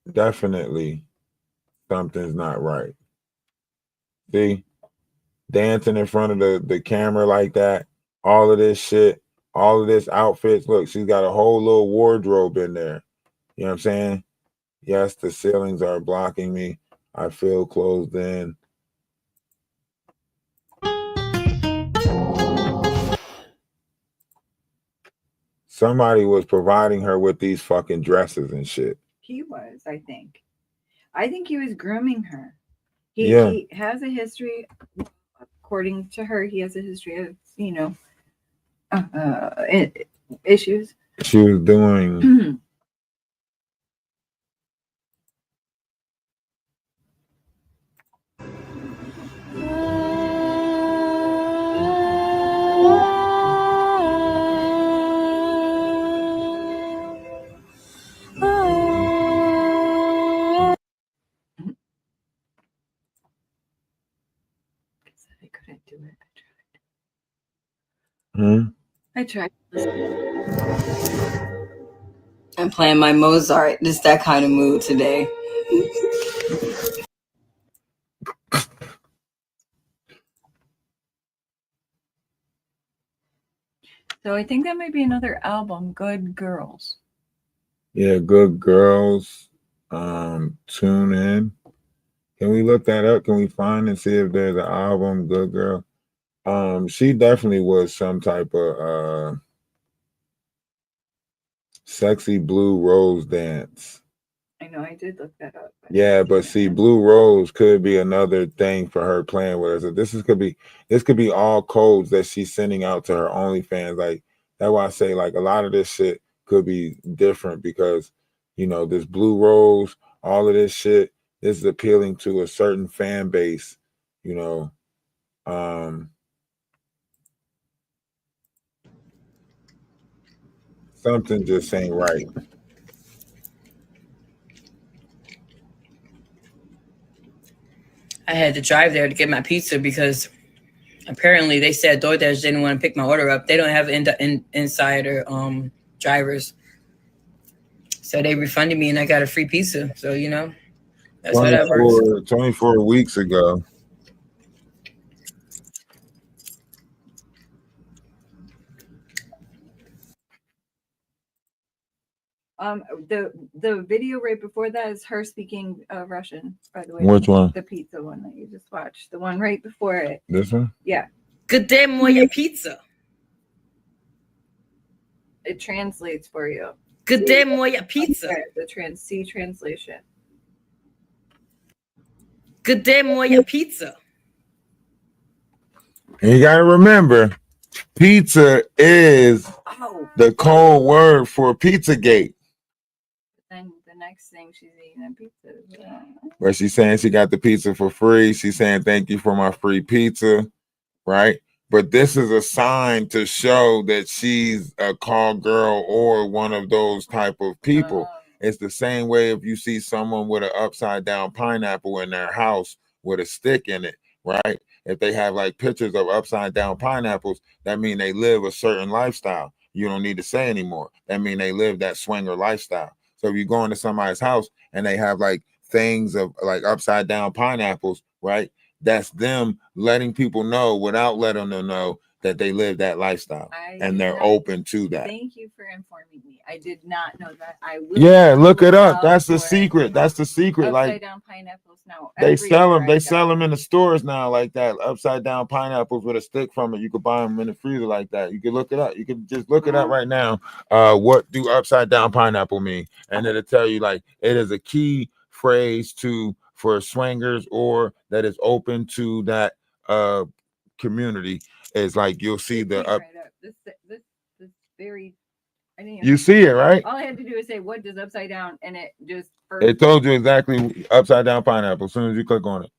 Definitely something's not right. See? Dancing in front of the camera like that. All of this shit. All of this outfits. Look, she's got a whole little wardrobe in there. You know what I'm saying? Yes, the ceilings are blocking me. I feel closed in. Somebody was providing her with these fucking dresses and shit. He was, I think. I think he was grooming her. Yeah. He has a history, according to her, he has a history of, you know, issues. She was doing. I couldn't do it. I tried. I'm playing my Mozart. Just that kind of mood today. So I think that might be another album, Good Girls. Yeah, Good Girls. Tune in. Can we look that up? Can we find and see if there's an album, Good Girl? She definitely was some type of sexy blue rose dance. I know I did look that up. Yeah, but see, Blue Rose could be another thing for her playing with us. So this could be all codes that she's sending out to her OnlyFans. Like that's why I say like a lot of this shit could be different because you know this Blue Rose, all of this shit, this is appealing to a certain fan base. You know, something just ain't right. I had to drive there to get my pizza because apparently they said DoorDash didn't want to pick my order up. They don't have insider drivers. So they refunded me and I got a free pizza. So, you know, that's how that works. 24 weeks ago. The video right before that is her speaking Russian, by the way. Which one? The pizza one that you just watched. The one right before it. This one? Yeah. Good day, moja pizza. It translates for you. Good day, moja pizza. The translation. Good day, moja pizza. And you gotta remember, pizza is the code word for Pizzagate. Then the next thing she's eating a pizza. But she's saying she got the pizza for free. She's saying thank you for my free pizza, right? But this is a sign to show that she's a call girl or one of those type of people. It's the same way if you see someone with an upside down pineapple in their house with a stick in it, right? If they have like pictures of upside down pineapples, that means they live a certain lifestyle. You don't need to say anymore. That means they live that swinger lifestyle. So if you go into somebody's house and they have like things of like upside down pineapples, right? That's them letting people know without letting them know that they live that lifestyle I and did they're not- open to that. Thank you for informing me. I did not know that. I will. Yeah, look it up. out That's the for it. secret. That's the secret. Upside Like down pineapples now. they sell them. everywhere I They sell go. them in the stores now, like that. Upside down pineapples with a stick from it. You could buy them in the freezer like that. You could look it up. You could just look it up right now. What do upside down pineapple mean? And it'll tell you like it is a key phrase for swingers or that is open to that community. Is like you'll see It the came up. right up. This very. I didn't even You have to see it, right? All I had to do is say what does upside down, and it just. It told you exactly upside down pineapple as soon as you click on it.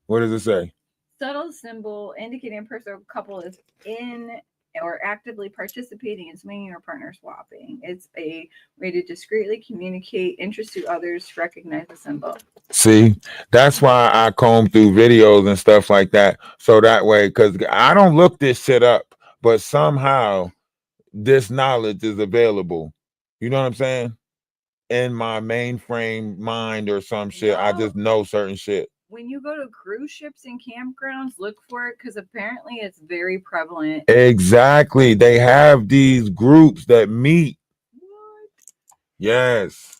What does it say? Subtle symbol indicating a person or couple is in or actively participating in swinging or partner swapping. It's a way to discreetly communicate interest to others, recognize the symbol. See, that's why I comb through videos and stuff like that. So that way, because I don't look this shit up, but somehow this knowledge is available. You know what I'm saying? In my mainframe mind or some shit. I just know certain shit. When you go to cruise ships and campgrounds, look for it because apparently it's very prevalent. Exactly. They have these groups that meet. What? Yes.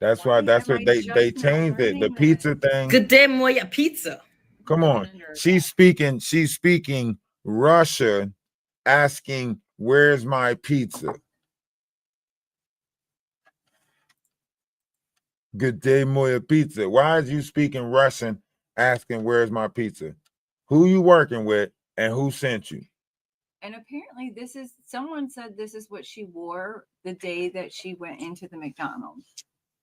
That's why Why that's am what I they just now changed it. The learning pizza this? thing. Good day, Moya Pizza. Come on. She's speaking Russian, asking, where's my pizza? Good day, Moya Pizza. Why is you speaking Russian, asking where's my pizza? Who you working with and who sent you? And apparently someone said this is what she wore the day that she went into the McDonald's.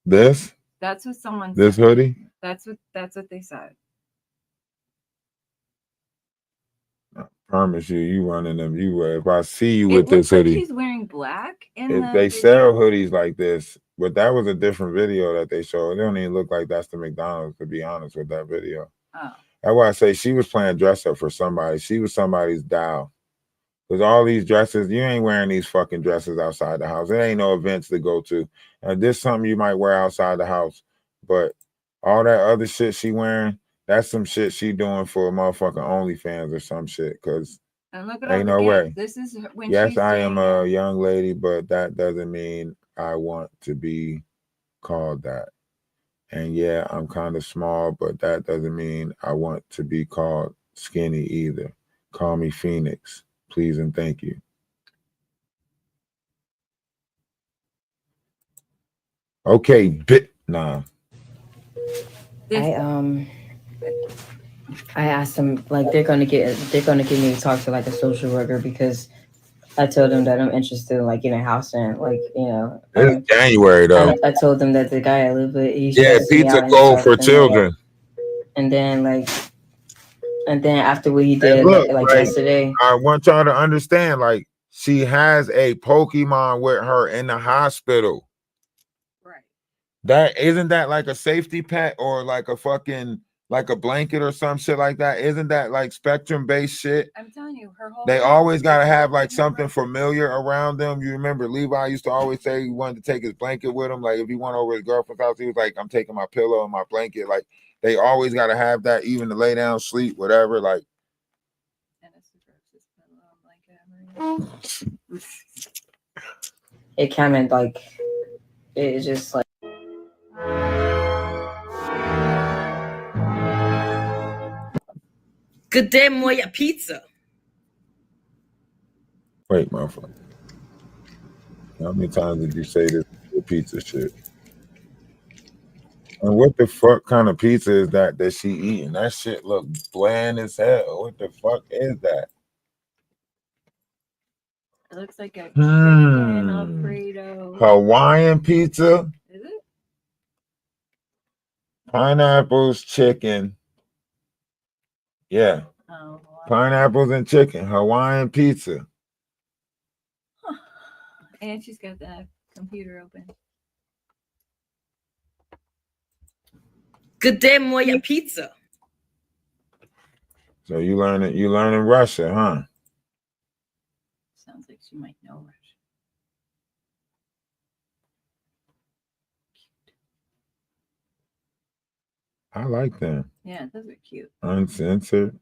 This? That's what someone This said. hoodie? That's what they said. I promise you running them. If I see you It with this looks like hoodie. she's wearing black in If the they video. sell hoodies like this, but that was a different video that they showed. It don't even look like that's the McDonald's, to be honest with that video. Oh. That's why I say she was playing dress up for somebody. She was somebody's doll. Because all these dresses, you ain't wearing these fucking dresses outside the house. It ain't no events to go to. This something you might wear outside the house. But all that other shit she wearing, that's some shit she doing for a motherfucking OnlyFans or some shit. Because And look at ain't all no the way. This is when Yes, she's I am saying a it. young lady, but that doesn't mean I want to be called that. And yeah, I'm kind of small, but that doesn't mean I want to be called skinny either. Call me Phoenix, please and thank you. Okay, nah. I asked them like they're gonna get me to talk to like a social worker because I told them that I'm interested in like getting a house and like It's January though. I told them that the guy I live with he Yeah, stresses me pizza out and gold stuff, for children. and then after what he did Look, like yesterday, I want y'all to understand, like she has a Pokemon with her in the hospital. Right. That isn't that like a safety pet or like a fucking like a blanket or some shit like that? Isn't that like spectrum based shit? I'm telling you, her whole They house always is gotta have like walking something around. familiar around them. You remember Levi used to always say he wanted to take his blanket with him. Like if he went over his girlfriend's house, he was like, I'm taking my pillow and my blanket. Like they always gotta have that, even to lay down, sleep, whatever. Like it kind of like it's just like. Good day, Moya Pizza. wait, motherfucker. How many times did you say this pizza shit? And what the fuck kind of pizza is that she eating? That shit look bland as hell. What the fuck is that? It looks like a chicken Alfredo. Hawaiian pizza? Is it? Pineapples, chicken. Yeah. Oh, Pineapples and chicken. Hawaiian pizza. Huh. And she's got the computer open. Good day, Moya Pizza. So you learning Russia, huh? Sounds like she might know Russian. I like them. Yeah, those are cute. Uncensored.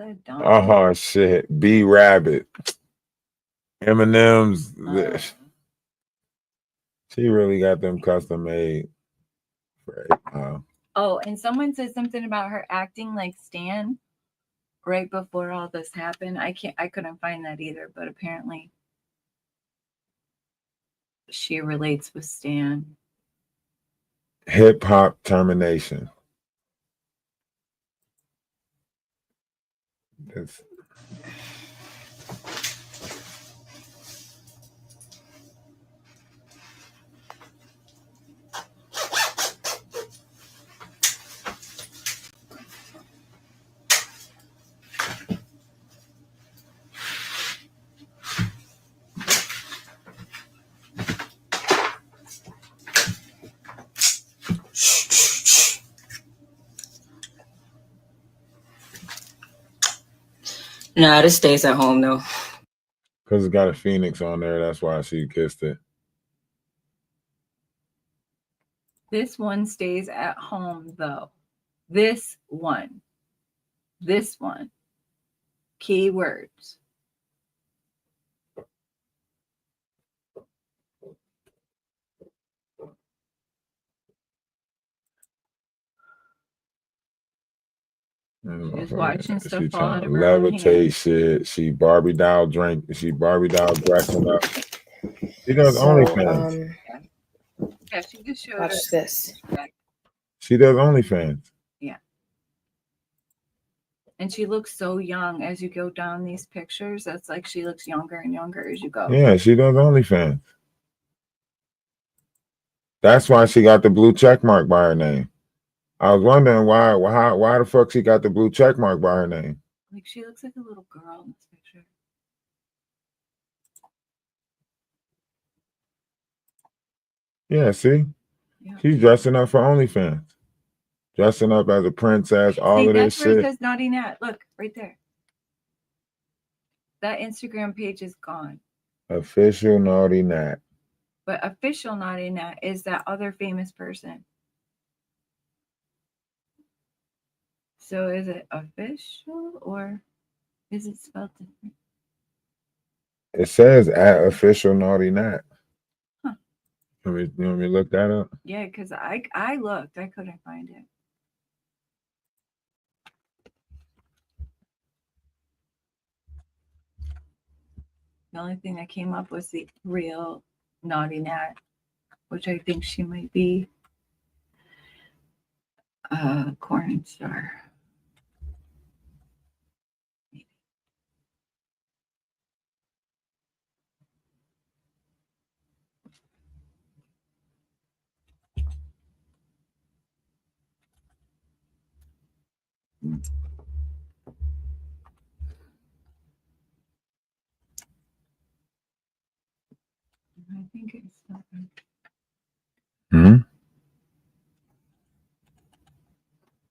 the donkey. Oh shit. B Rabbit. Eminem's she really got them custom made. Right. Oh, and someone said something about her acting like Stan right before all this happened. I couldn't find that either, but apparently she relates with Stan. Hip hop termination. It's, Nah, this stays at home though. because it's got a phoenix on there. That's why she kissed it. This one stays at home though. This one. Keywords. She's watching stuff She fall trying out to of her own levitate hands. shit. She Barbie doll drink. She Barbie doll dressing up. She does OnlyFans. Yeah, she just showed Watch us. this. She does OnlyFans. Yeah. And she looks so young as you go down these pictures. That's like she looks younger and younger as you go. Yeah, she does OnlyFans. That's why she got the blue check mark by her name. I was wondering why the fuck she got the blue check mark by her name. Like she looks like a little girl in this picture. Yeah, see? Yeah. She's dressing up for OnlyFans. Dressing up as a princess, all of this that's where it shit. says Naughty Nat. Look, right there. That Instagram page is gone. Official Naughty Nat. But official Naughty Nat is that other famous person. So is it official or is it spelled different? It says at official Naughty Nat. Huh. You want me to look that up? Yeah, because I looked. I couldn't find it. The only thing that came up was the real Naughty Nat, which I think she might be a corn star. I think it's something.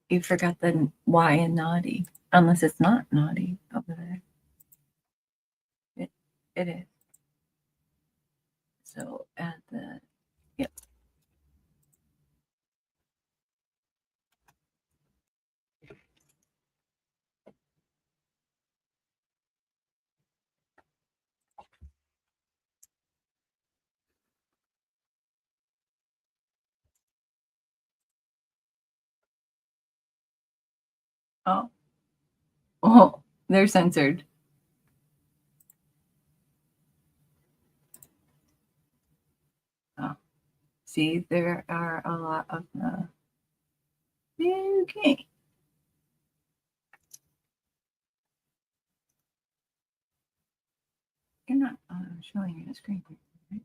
You forgot the Y in naughty, unless it's not naughty over there. It is. So at the yep. Oh, they're censored. Oh, see, there are a lot of okay. You're not showing me the screen. Right?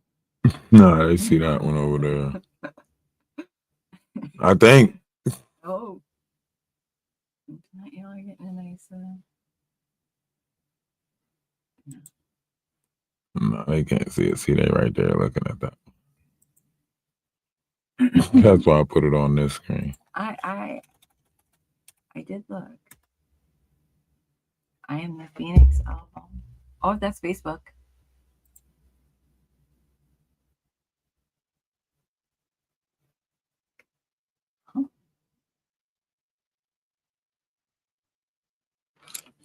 No, I see that one over there. I think. Oh, tonight y'all are getting a nice. No, they can't see it. See, they right there looking at that. That's why I put it on this screen. I did look. I am the Phoenix album. Oh, that's Facebook.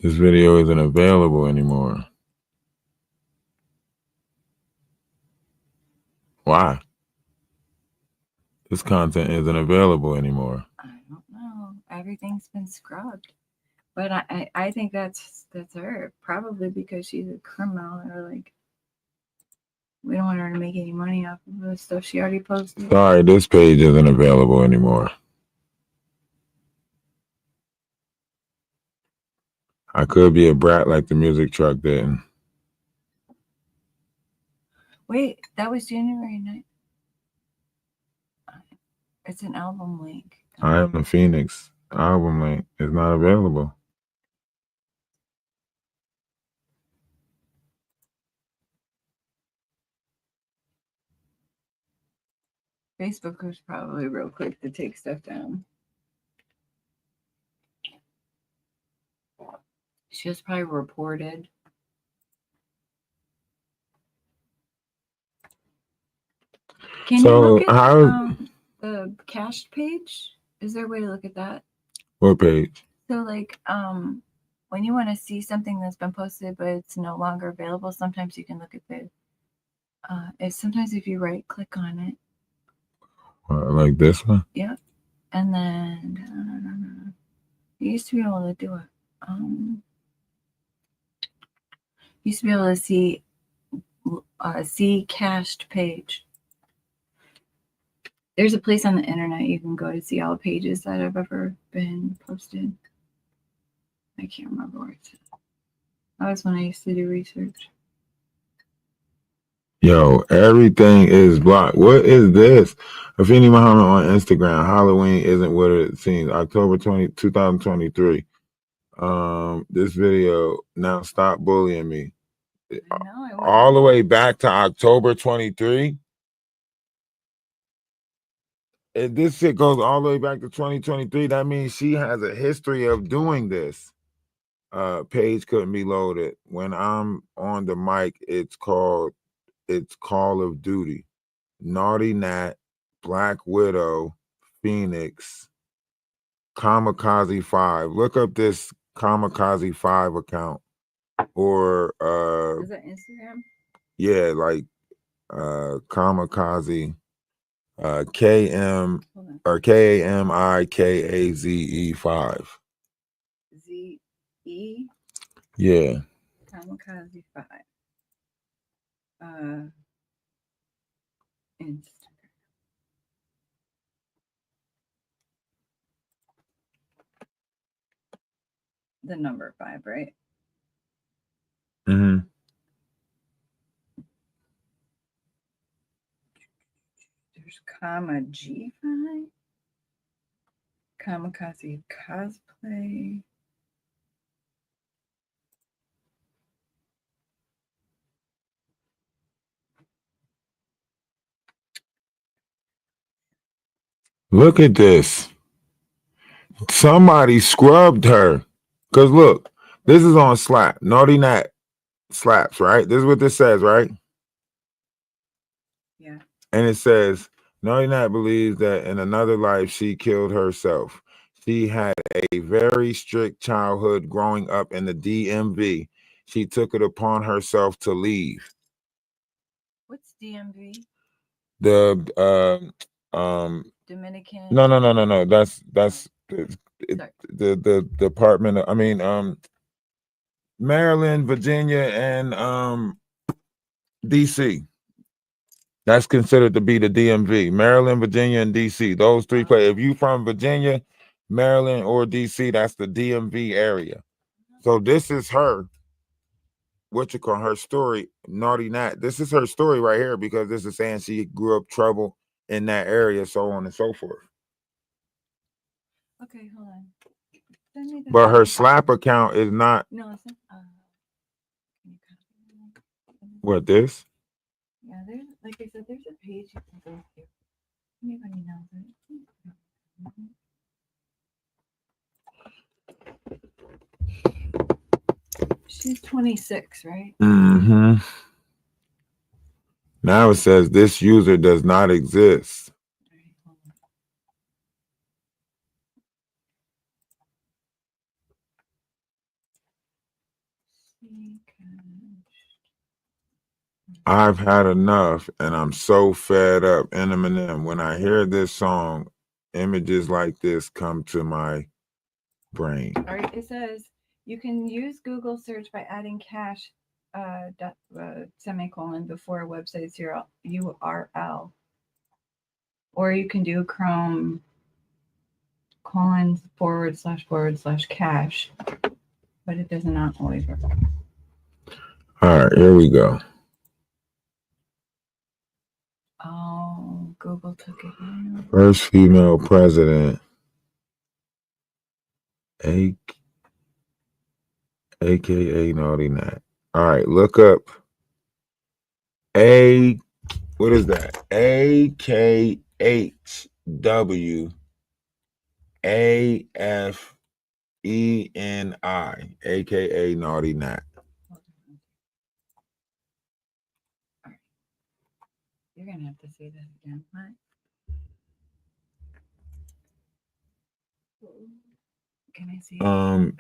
This video isn't available anymore. Why? This content isn't available anymore. I don't know. Everything's been scrubbed. But I think that's her. Probably because she's a criminal, or like we don't want her to make any money off of the stuff she already posted. Sorry, this page isn't available anymore. I could be a brat like the music truck did. Wait, that was January 9th. It's an album link. I Am the Phoenix album link is not available. Facebook was probably real quick to take stuff down. She was probably reported. Can you look at the cached page? Is there a way to look at that? What page? So like when you want to see something that's been posted but it's no longer available, sometimes you can look at the sometimes if you right click on it. Like this one? Yep. And then you used to be able to do it. You used to be able to see cached page. There's a place on the internet you can go to see all the pages that have ever been posted. I can't remember where it's at. That was when I used to do research. Yo, everything is blocked. What is this? Afeni Muhammad on Instagram. Halloween isn't what it seems. October 2023. This video, now stop bullying me. All the way back to October 23. If this shit goes all the way back to 2023, that means she has a history of doing this. Page couldn't be loaded. When I'm on the mic, it's Call of Duty. Naughty Nat, Black Widow, Phoenix, Kamikaze 5. Look up this Kamikaze 5 account. Or is that Instagram? Yeah, like Kamikaze KM or KAMIKAZE 5. ZE? Yeah. Kamikaze 5. Instagram. The number 5, right? Mm-hmm. There's Kama G5. Kamikaze Cosplay. Look at this. Somebody scrubbed her. Because look, this is on Slap. Naughty Nat slaps, right? This is what this says, right? Yeah. And it says, Naughty Nat believes that in another life she killed herself. She had a very strict childhood growing up in the DMV. She took it upon herself to leave. What's DMV? The Dominican. No. That's the Department of, Maryland, Virginia, and DC. That's considered to be the DMV. Maryland, Virginia, and DC. Those three places. If you from Virginia, Maryland, or DC, that's the DMV area. So this is her. What you call her story? Naughty Nat. This is her story right here because this is saying she grew up trouble in that area, so on and so forth. Okay, hold on. Send me the But her Slap account is not. No, it's not. Can you copy that? What, this? Yeah, there's, like I said, there's a page you can go to. Anybody knows it. She's 26, right? Mm-hmm. Now it says this user does not exist. I've had enough, and I'm so fed up. Eminem. When I hear this song, images like this come to my brain. All right, it says you can use Google search by adding cache semicolon before a website's URL, or you can do Chrome :// cache, but it does not always work. All right, here we go. Oh, Google took it down. First female president, aka Naughty Nat. All right, look up what is that? AKHWAFENI, aka Naughty Nat. You're gonna have to say that again. What? Can I see? AKHWAFENA.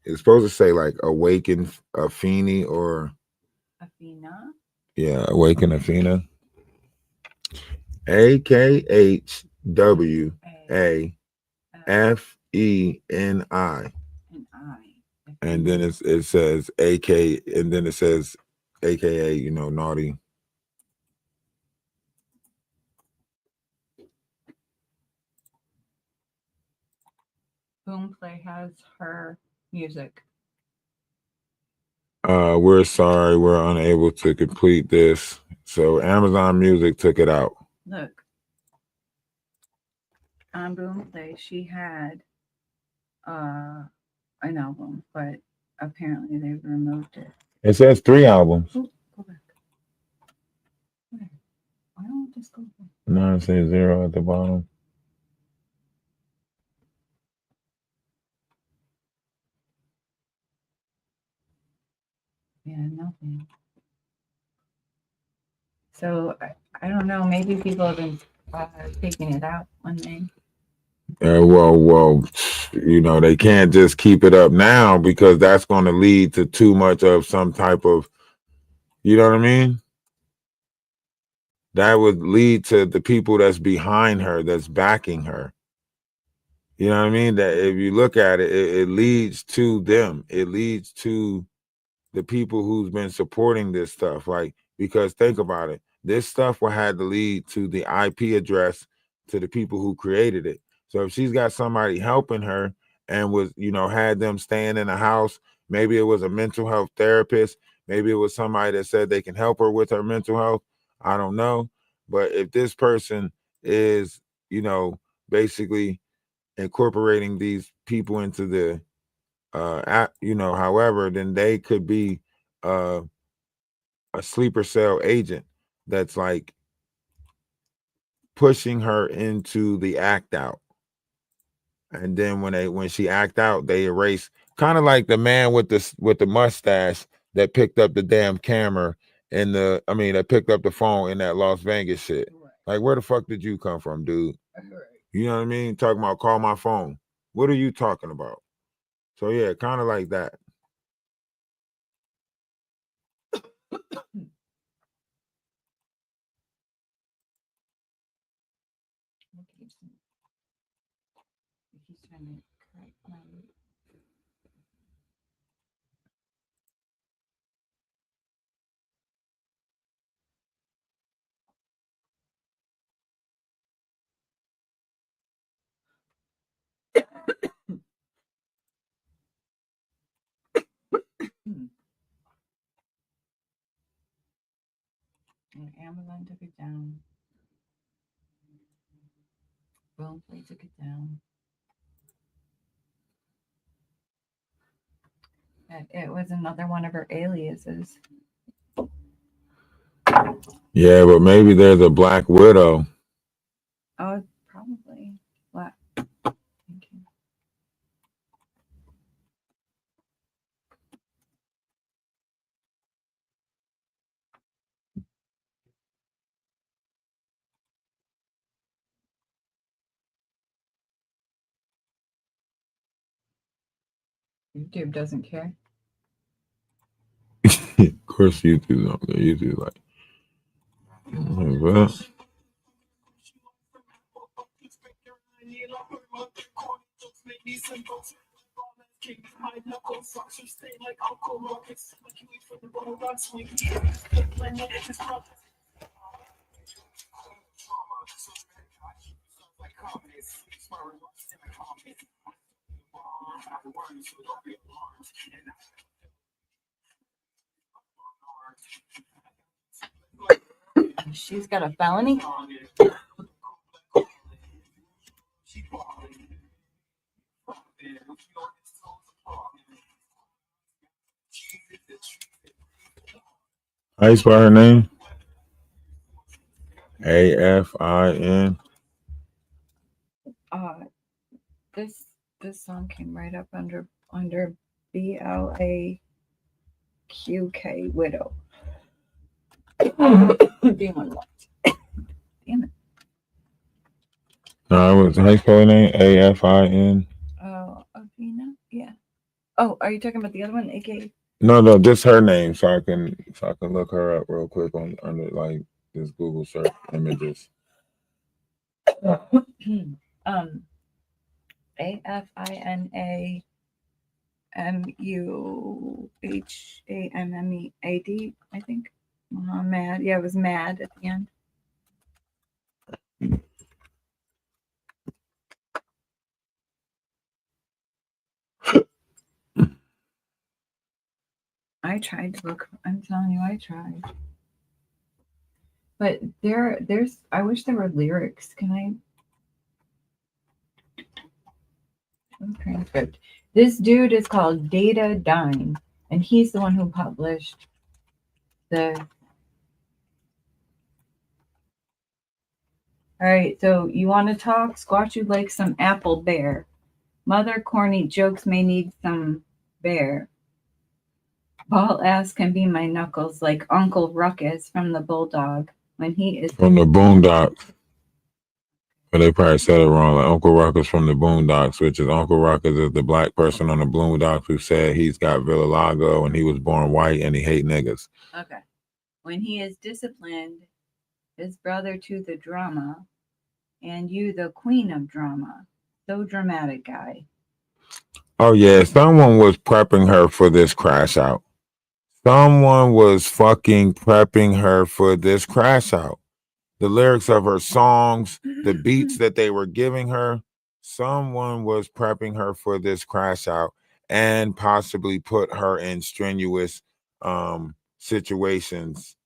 It's supposed to say like awaken Afeni or Athena. yeah, awaken Athena. AKHWAFENI. And I. And then it says AK, and then it says AKA, you know, naughty. Boomplay has her music. We're sorry, we're unable to complete this. So Amazon Music took it out. Look. On Boomplay, she had an album, but apparently they've removed it. It says 3 albums. Ooh, go back. Where? Why don't I just go back? No, it says 0 at the bottom. Yeah, nothing. So I don't know. Maybe people have been taking it out when they. Well, you know, they can't just keep it up now because that's going to lead to too much of some type of, you know what I mean? That would lead to the people that's behind her, that's backing her. You know what I mean? That if you look at it, it leads to them. It leads to the people who's been supporting this stuff. Like, because think about it, this stuff will have to lead to the IP address to the people who created it. So if she's got somebody helping her and was, you know, had them staying in a house, maybe it was a mental health therapist, maybe it was somebody that said they can help her with her mental health. I don't know. But if this person is, you know, basically incorporating these people into the you know, however, then they could be uh a sleeper cell agent that's like pushing her into the act out. And then when she act out, they erase, kind of like the man with the mustache that picked up the damn camera and that picked up the phone in that Las Vegas shit. Like, where the fuck did you come from, dude? You know what I mean? Talking about call my phone. What are you talking about? So yeah, kind of like that. He's trying to correct my. And Amazon took it down. Boomplay took it down. It was another one of her aliases. Yeah, but maybe there's a Black Widow. Oh, probably. What? Thank you. YouTube doesn't care. Of course, YouTube don't. YouTube like, well, She's got a felony. how you spell her name? AFIN. This song came right up under BLAQK widow. Damn it. No, it was how you spell her name? AFIN. Oh, Avina? Yeah. Oh, are you talking about the other one? AK? No, just her name, so I can look her up real quick on under like this Google search images. AFINAMUHAMMEAD, I think. Mad. Yeah, it was mad at the end. I tried to look. I'm telling you, I tried. But there's. I wish there were lyrics. Can I? Transcript. This dude is called Data Dine, and he's the one who published the. All right, so you want to talk? Squash you like some apple bear. Mother corny jokes may need some bear. Ball ass can be my knuckles like Uncle Ruckus from the Bulldog when he is From the Boondocks. But they probably said it wrong. Like Uncle Ruckus from the Boondocks, which is Uncle Ruckus is the black person on the Boondocks who said he's got vitiligo and he was born white and he hate niggas. okay. When he is disciplined, his brother to the drama, and you the queen of drama. So dramatic, guy. Oh yeah, someone was prepping her for this crash out. Someone was fucking prepping her for this crash out. The lyrics of her songs, the beats that they were giving her, someone was prepping her for this crash out and possibly put her in strenuous situations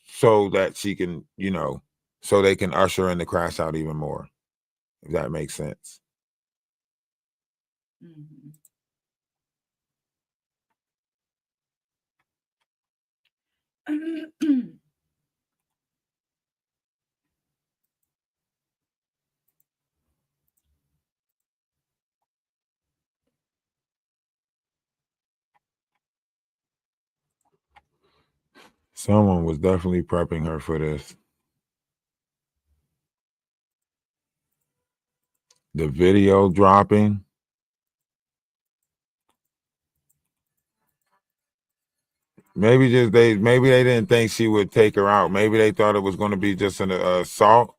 so that she can, so they can usher in the crash out even more, if that makes sense. Mm-hmm. Someone was definitely prepping her for this. The video dropping. Maybe they didn't think she would take her out. Maybe they thought it was going to be just an assault.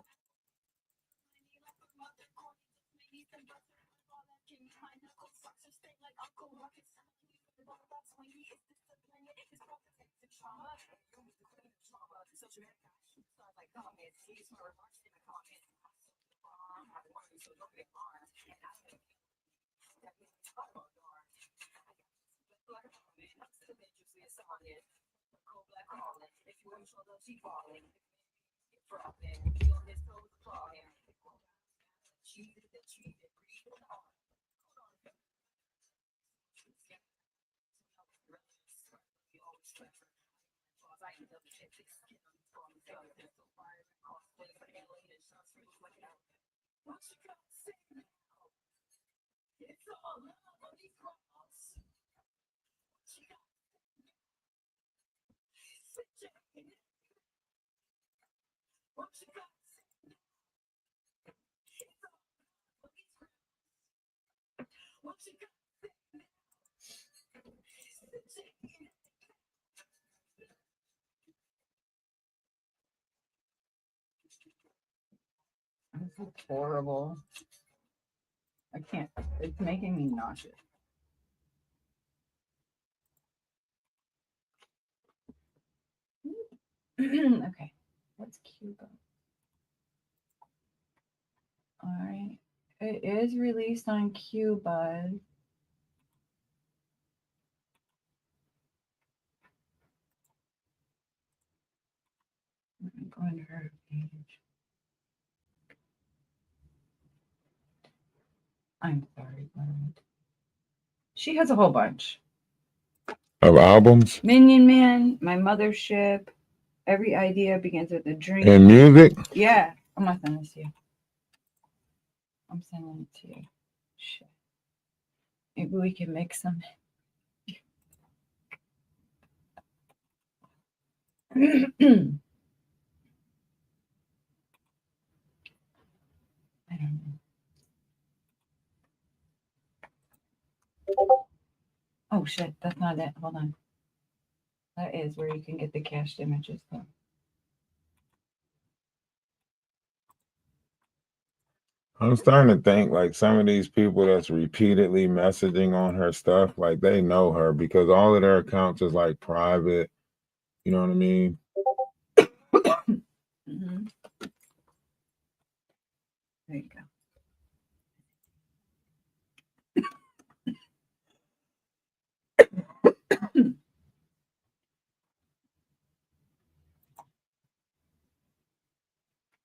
This is horrible. I can't. It's making me nauseous. Okay. What's Cuba? All right. It is released on Cuba. I'm going to her page. I'm sorry, Bernard. She has a whole bunch of albums Minion Man, My Mothership, Every Idea Begins with a Dream. and music. Yeah, I'm not sending this to you. I'm sending it to you. Shit. Maybe we can make some. I don't know. Oh shit, that's not it. Hold on. That is where you can get the cached images though. I'm starting to think like some of these people that's repeatedly messaging on her stuff, like they know her because all of their accounts is like private. You know what I mean? Mm-hmm. There you go.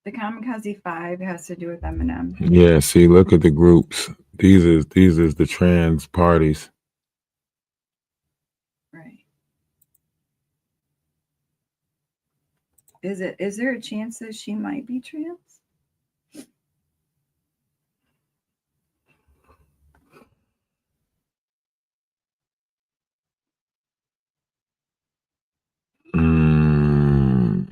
The Kamikaze 5 has to do with Eminem. Yeah, see, look at the groups. These is the trans parties. Right. Is there a chance that she might be trans? Mm.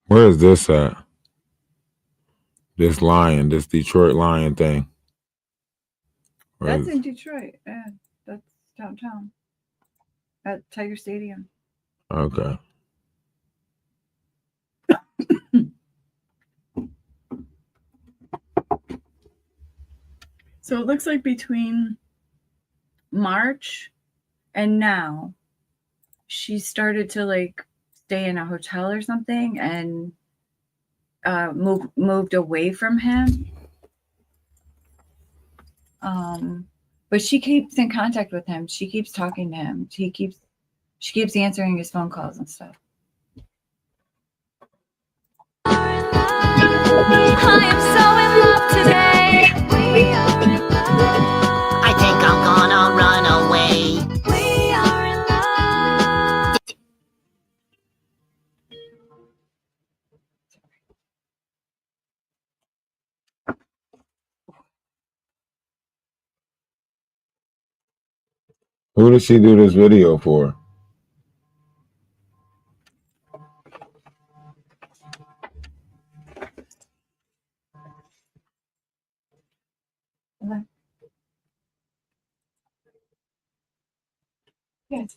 Where is this at? This Lion, this Detroit Lion thing. Where That's is- in Detroit. Yeah, that's downtown at Tiger Stadium. Okay. So it looks like between March and now, she started to like stay in a hotel or something and moved away from him. But she keeps in contact with him. She keeps talking to him. She keeps answering his phone calls and stuff. I am so in love today. We are in love. I think I'm gonna run away. We are in love. Who did she do this video for? Yes.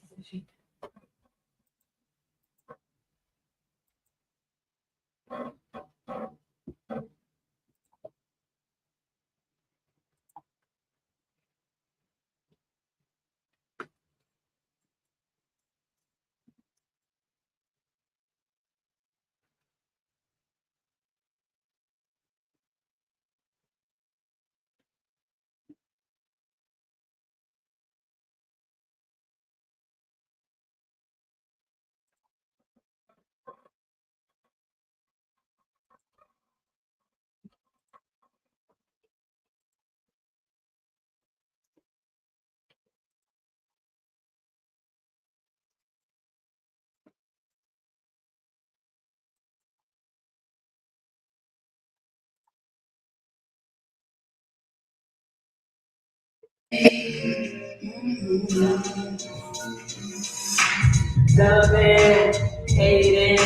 Loving, hating,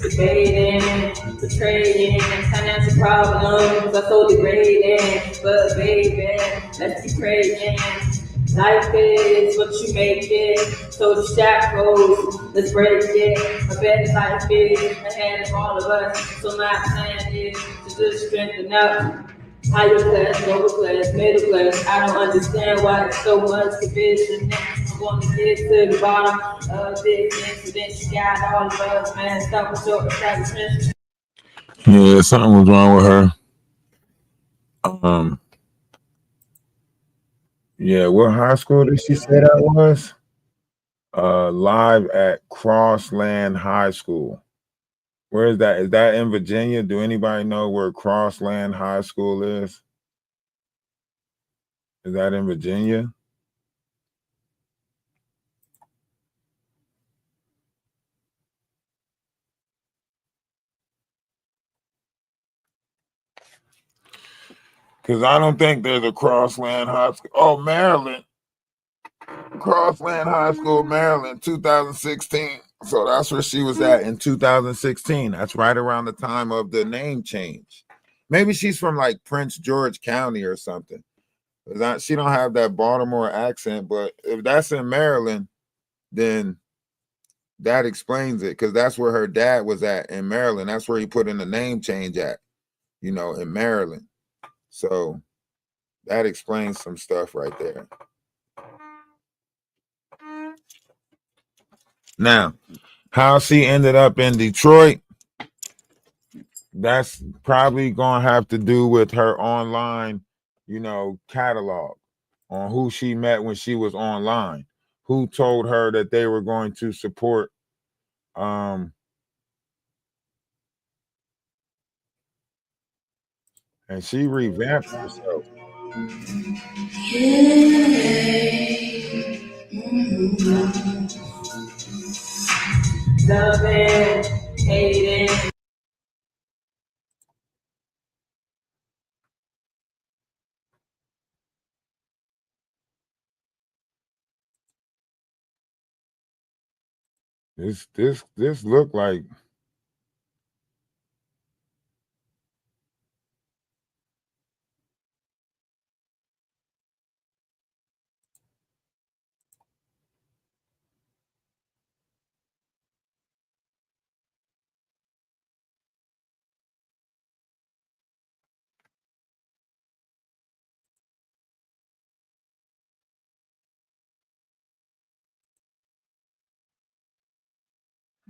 debating, betraying, financial problems are so degrading. But baby, let's be praying. Life is what you make it, so the shackles, let's break it. A better life is ahead of all of us, so my plan is to just strengthen up. Higher class, lower class, middle class, I don't understand why there's so much division. I'm gonna get to the bottom of this incident. You got all of us, man, stop with your establishment. Yeah, something was wrong with her. Yeah, what high school did she say that was? Live at Crossland High School. Where is that? Is that in Virginia? Do anybody know where Crossland High School is? Is that in Virginia? Because I don't think there's a Crossland High School. Oh, Maryland. Crossland High School, Maryland, 2016. So that's where she was at in 2016. That's right around the time of the name change. Maybe she's from like Prince George County or something. She don't have that Baltimore accent, but if that's in Maryland, then that explains it, because that's where her dad was at in Maryland. That's where he put in the name change at, in Maryland. So that explains some stuff right there. Now, how she ended up in Detroit, that's probably going to have to do with her online, catalog on who she met when she was online, who told her that they were going to support and she revamped herself. Loving, hating. This looked like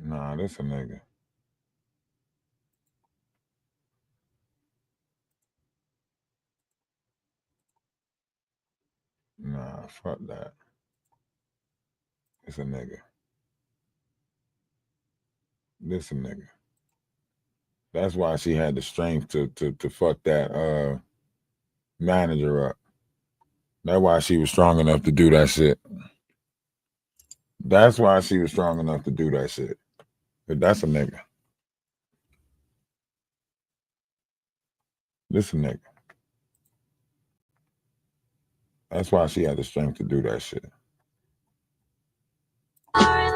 nah, this a nigga. Nah, fuck that. It's a nigga. This a nigga. That's why she had the strength to fuck that manager up. That's why she was strong enough to do that shit. That's why she was strong enough to do that shit. But that's a nigga. This a nigga. That's why she had the strength to do that shit. I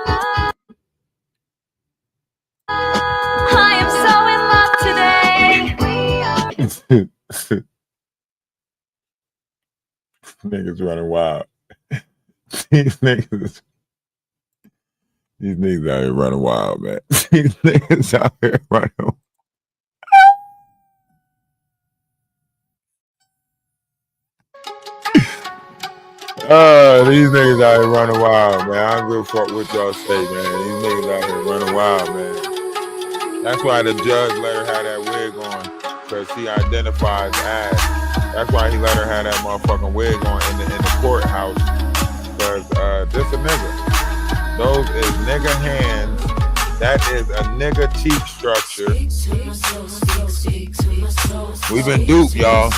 am so in love today. Niggas running wild. These niggas out here running wild, man. These niggas out here running wild. These niggas out here running wild, man. I don't give a fuck what y'all say, man. These niggas out here running wild, man. That's why the judge let her have that wig on, because she identifies as. That's why he let her have that motherfucking wig on in the courthouse. Because this a nigga. Those is nigga hands. That is a nigga cheek structure. We've been duped, y'all.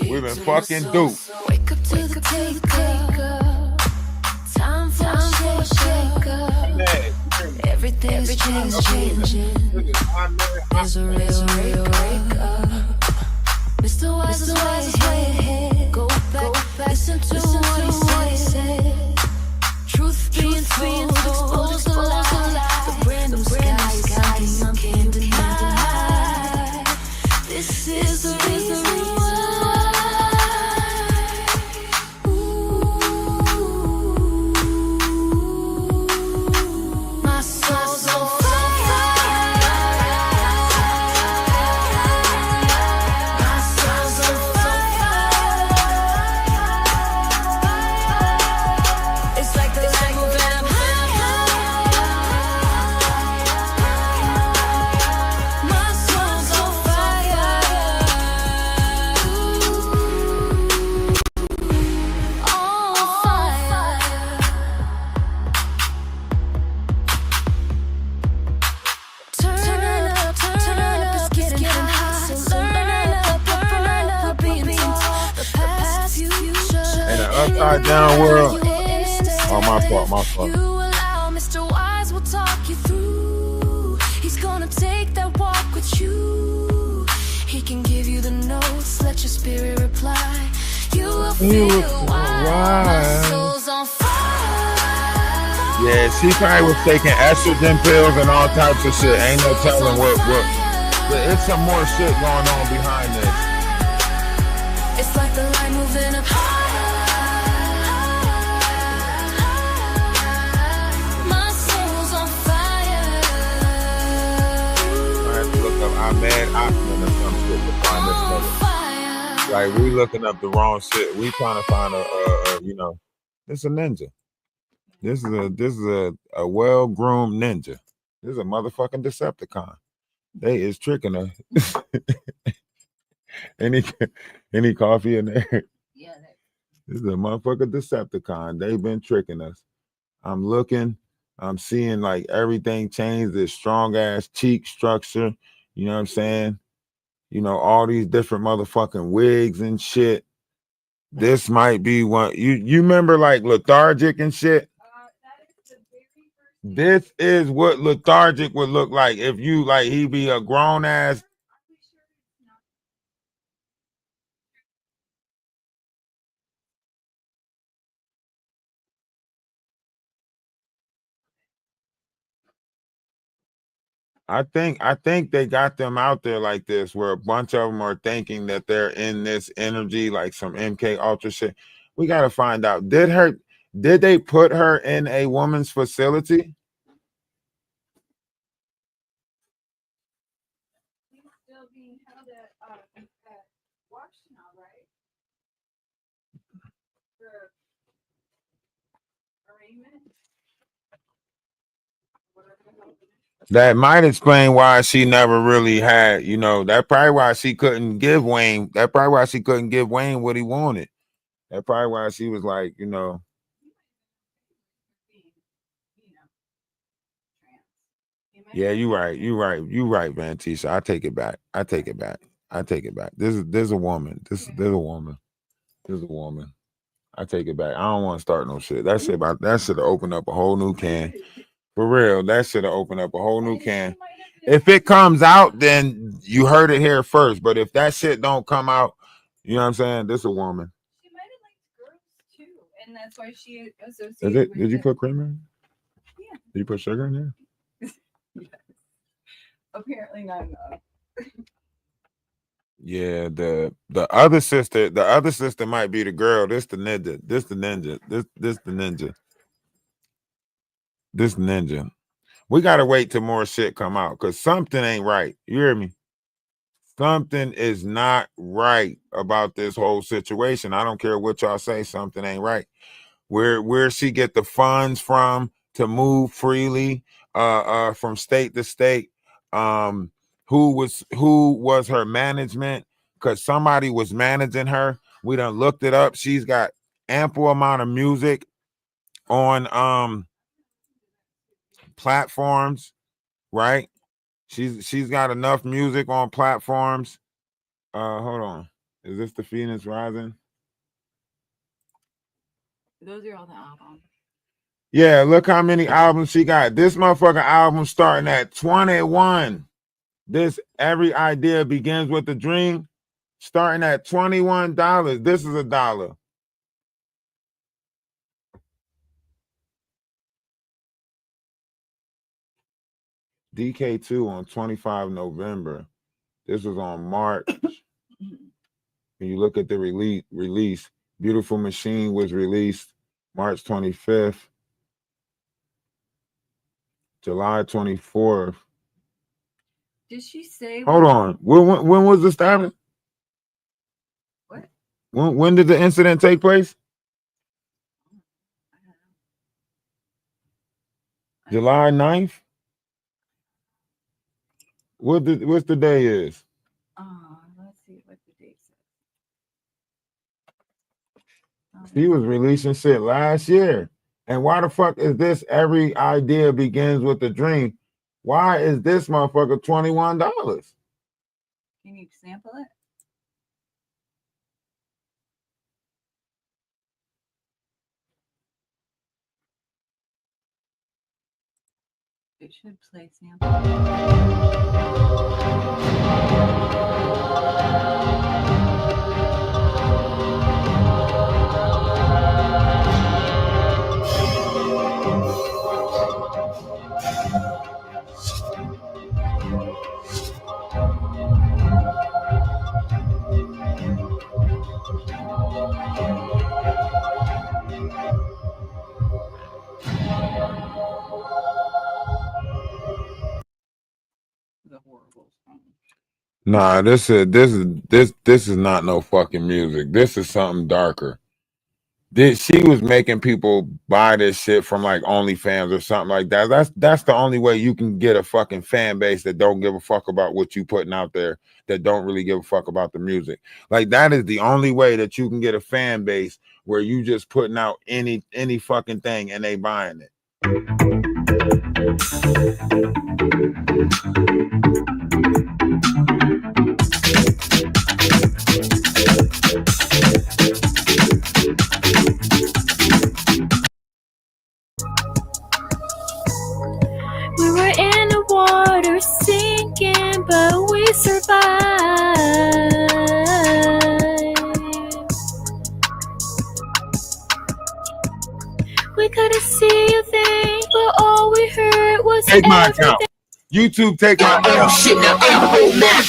We've been fucking duped. Wake up to the taker. Time for a shaker. Everything's changing. There's a real breakup. Mr. Wise is way. Go back, listen to what he said. Truth being told, expose the lie. upside down world. Oh, my fault, my fault. You allow Mr. Wise will talk you through. He's gonna take that walk with you. He can give you the notes, let your spirit reply. You will feel why my soul's on fire. Yeah, she probably was taking estrogen pills and all types of shit. Ain't no telling what. But it's some more shit going on behind this. It's like the light moving up higher. My soul's on fire. I have to look up Ahmed Ahmed or some shit to find this nigga. Like, we looking up the wrong shit. We trying to find a this a ninja. This is a well-groomed ninja. This is a motherfucking Decepticon. They is tricking her. any coffee in there? Yeah. This is a motherfucking Decepticon. They've been tricking us. I'm looking. I'm seeing like everything change. This strong ass cheek structure. You know what I'm saying? You know, all these different motherfucking wigs and shit. This might be one. You remember like lethargic and shit? This is what lethargic would look like if you like he be a grown ass. I think they got them out there like this, where a bunch of them are thinking that they're in this energy, like some MK Ultra shit. We gotta find out. Did they put her in a woman's facility? He's still being held at Washington, right? For arraignment. That might explain why she never really had, you know, that probably why she couldn't give Wayne. That probably why she couldn't give Wayne what he wanted. That probably why she was like, you know. Yeah, you're right. You're right, man, Tisha. I take it back. This is a woman. There's a woman. I take it back. I don't want to start no shit. That should have opened up a whole new can. For real, that should have opened up a whole new can. If it comes out, then you heard it here first. But if that shit don't come out, you know what I'm saying? This is a woman. She might have liked girls too, and that's why she associated. Is it? With Did you it. put cream in? Yeah. Did you put sugar in there? Yes. Apparently not enough. Yeah, the other sister might be the girl. This the ninja. This the ninja. We gotta wait till more shit come out because something ain't right. You hear me? Something is not right about this whole situation. I don't care what y'all say, something ain't right. Where she get the funds from to move freely from state to state. Who was her management? Because somebody was managing her. We done looked it up. She's got ample amount of music on platforms, right? She's got enough music on platforms. Hold on. Is this the Phoenix Rising? Those are all the albums. Yeah, look how many albums she got. This motherfucking album starting at 21. This Every Idea Begins with a Dream, starting at $21. This is $1. DK2 on 25 November. This was on March. When you look at the release, Beautiful Machine was released March 25th. July 24th. Did she say? Hold on. When was the stabbing? What? When did the incident take place? July 9th? What's the day is? Let's see what the date says. He was releasing shit last year. And why the fuck is this Every Idea Begins with a Dream? Why is this motherfucker $21? Can you sample it? It should play sample. The horrible song. Nah, this is not no fucking music. This is something darker. She was making people buy this shit from like OnlyFans or something like that. That's the only way you can get a fucking fan base that don't give a fuck about what you putting out there, that don't really give a fuck about the music. Like that is the only way that you can get a fan base where you just putting out any fucking thing and they buying it. We were in the water sinking, but we survived. We couldn't see a thing, but all we heard was Take my account. YouTube, take my account. Shit, now I'm home now.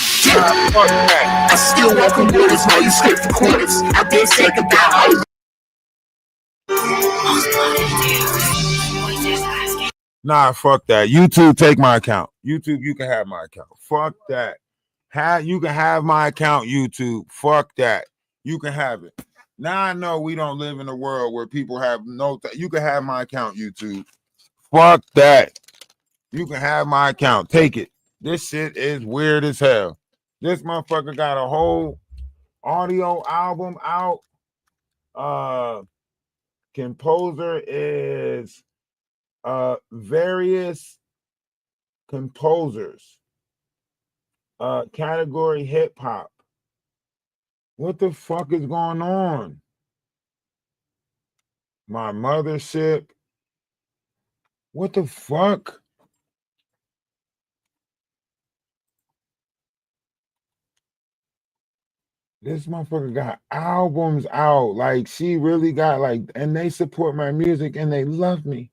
Fuck that. I still walk on waters, now you skip the corners. I've been second down. Nah, fuck that. YouTube, take my account. YouTube, you can have my account. Fuck that. You can have my account, YouTube. Fuck that. You can have it. Now I know we don't live in a world where people have no. You can have my account, YouTube. Fuck that. You can have my account. Take it. This shit is weird as hell. This motherfucker got a whole audio album out. Composer is various composers. Category hip hop. What the fuck is going on? My mothership. What the fuck? This motherfucker got albums out. Like she really got like, and they support my music and they love me.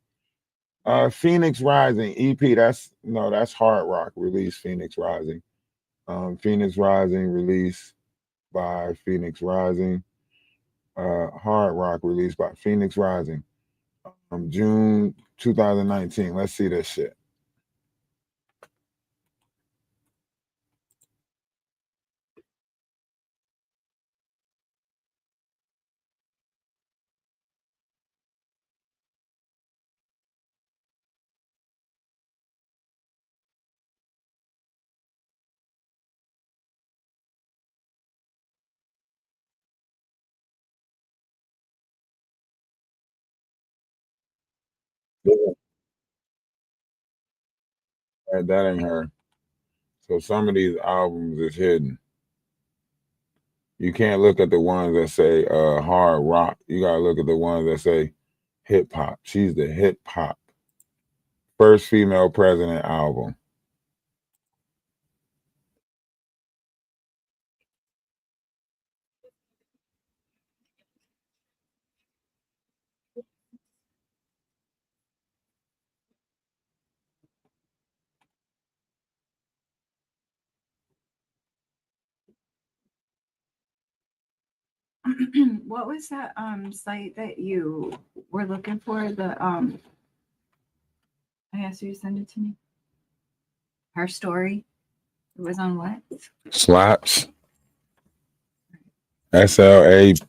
Phoenix Rising EP. That's Hard Rock release. Phoenix Rising. Phoenix Rising released by Phoenix Rising. Hard Rock released by Phoenix Rising. June 2019. Let's see this shit. That ain't her. So some of these albums is hidden. You can't look at the ones that say hard rock. You gotta look at the ones that say hip hop. She's the hip hop. First female president album. What was that site that you were looking for? The I asked you to send it to me. Her story. It was on what? Slaps. SLAPS.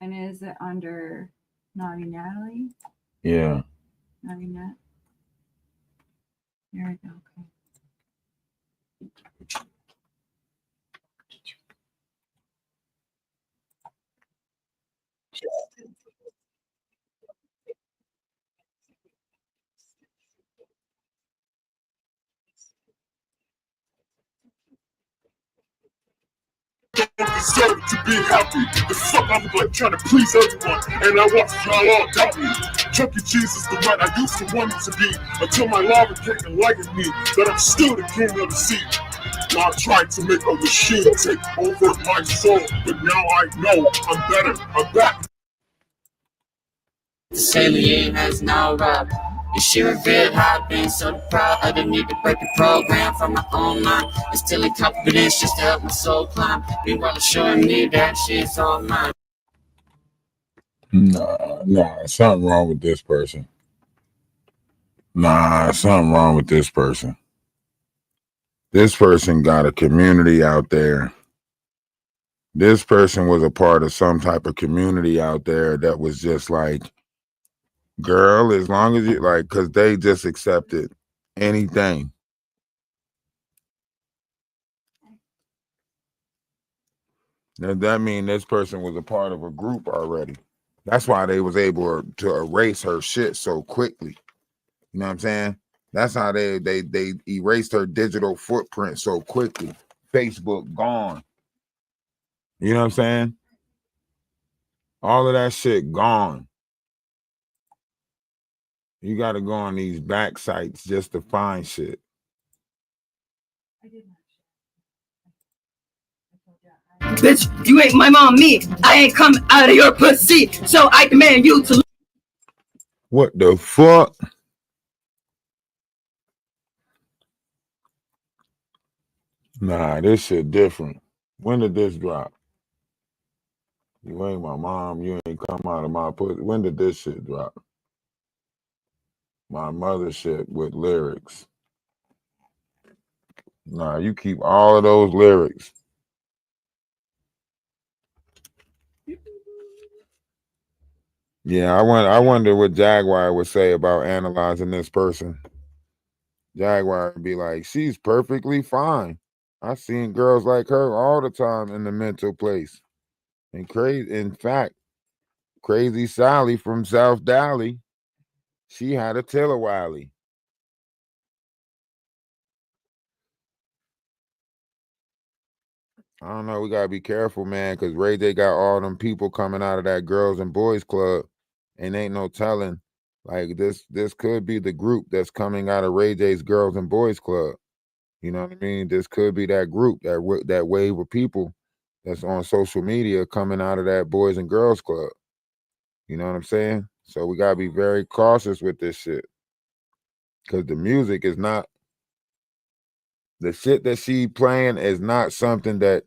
And is it under Naughty Natalie? Yeah. Naughty Nat. There we go. Okay. Deserve to be happy. The fuck I'm like trying to please everyone, and I watch y'all all doubt me. Chuck E. Cheese is the man I used to want it to be. Until my lava came and lightened me, that I'm still the king of the sea. Now I tried to make a machine take over my soul, but now I know I'm better. I'm back. This alien has no rub. And she revealed how I've been so proud. I didn't need to break the program from my own mind. Instilling confidence just to help my soul climb. Meanwhile, assuring me that shit's all mine. Nah, something wrong with this person. Nah, something wrong with this person. This person got a community out there. This person was a part of some type of community out there that was just like, girl, as long as you like, because they just accepted anything. Now, that means this person was a part of a group already. That's why they was able to erase her shit so quickly. You know what I'm saying? That's how they erased her digital footprint so quickly. Facebook gone. You know what I'm saying? All of that shit gone. You got to go on these back sites just to find shit. Bitch, you ain't my mom, me. I ain't come out of your pussy, so I demand you to. What the fuck? Nah, this shit different. When did this drop? You ain't my mom. You ain't come out of my pussy. When did this shit drop? My mother shit with lyrics. Nah, you keep all of those lyrics. Yeah, I wonder what Jaguar would say about analyzing this person. Jaguar would be like, she's perfectly fine. I've seen girls like her all the time in the mental place. And crazy, in fact, Crazy Sally from South Dally, she had a Tiller Wiley. I don't know. We gotta be careful, man, because Ray J got all them people coming out of that girls and boys club, and ain't no telling. Like this could be the group that's coming out of Ray J's girls and boys club. You know what I mean? This could be that group, that wave of people that's on social media coming out of that boys and girls club. You know what I'm saying? So we gotta be very cautious with this shit, because the music is not, the shit that she playing is not something that.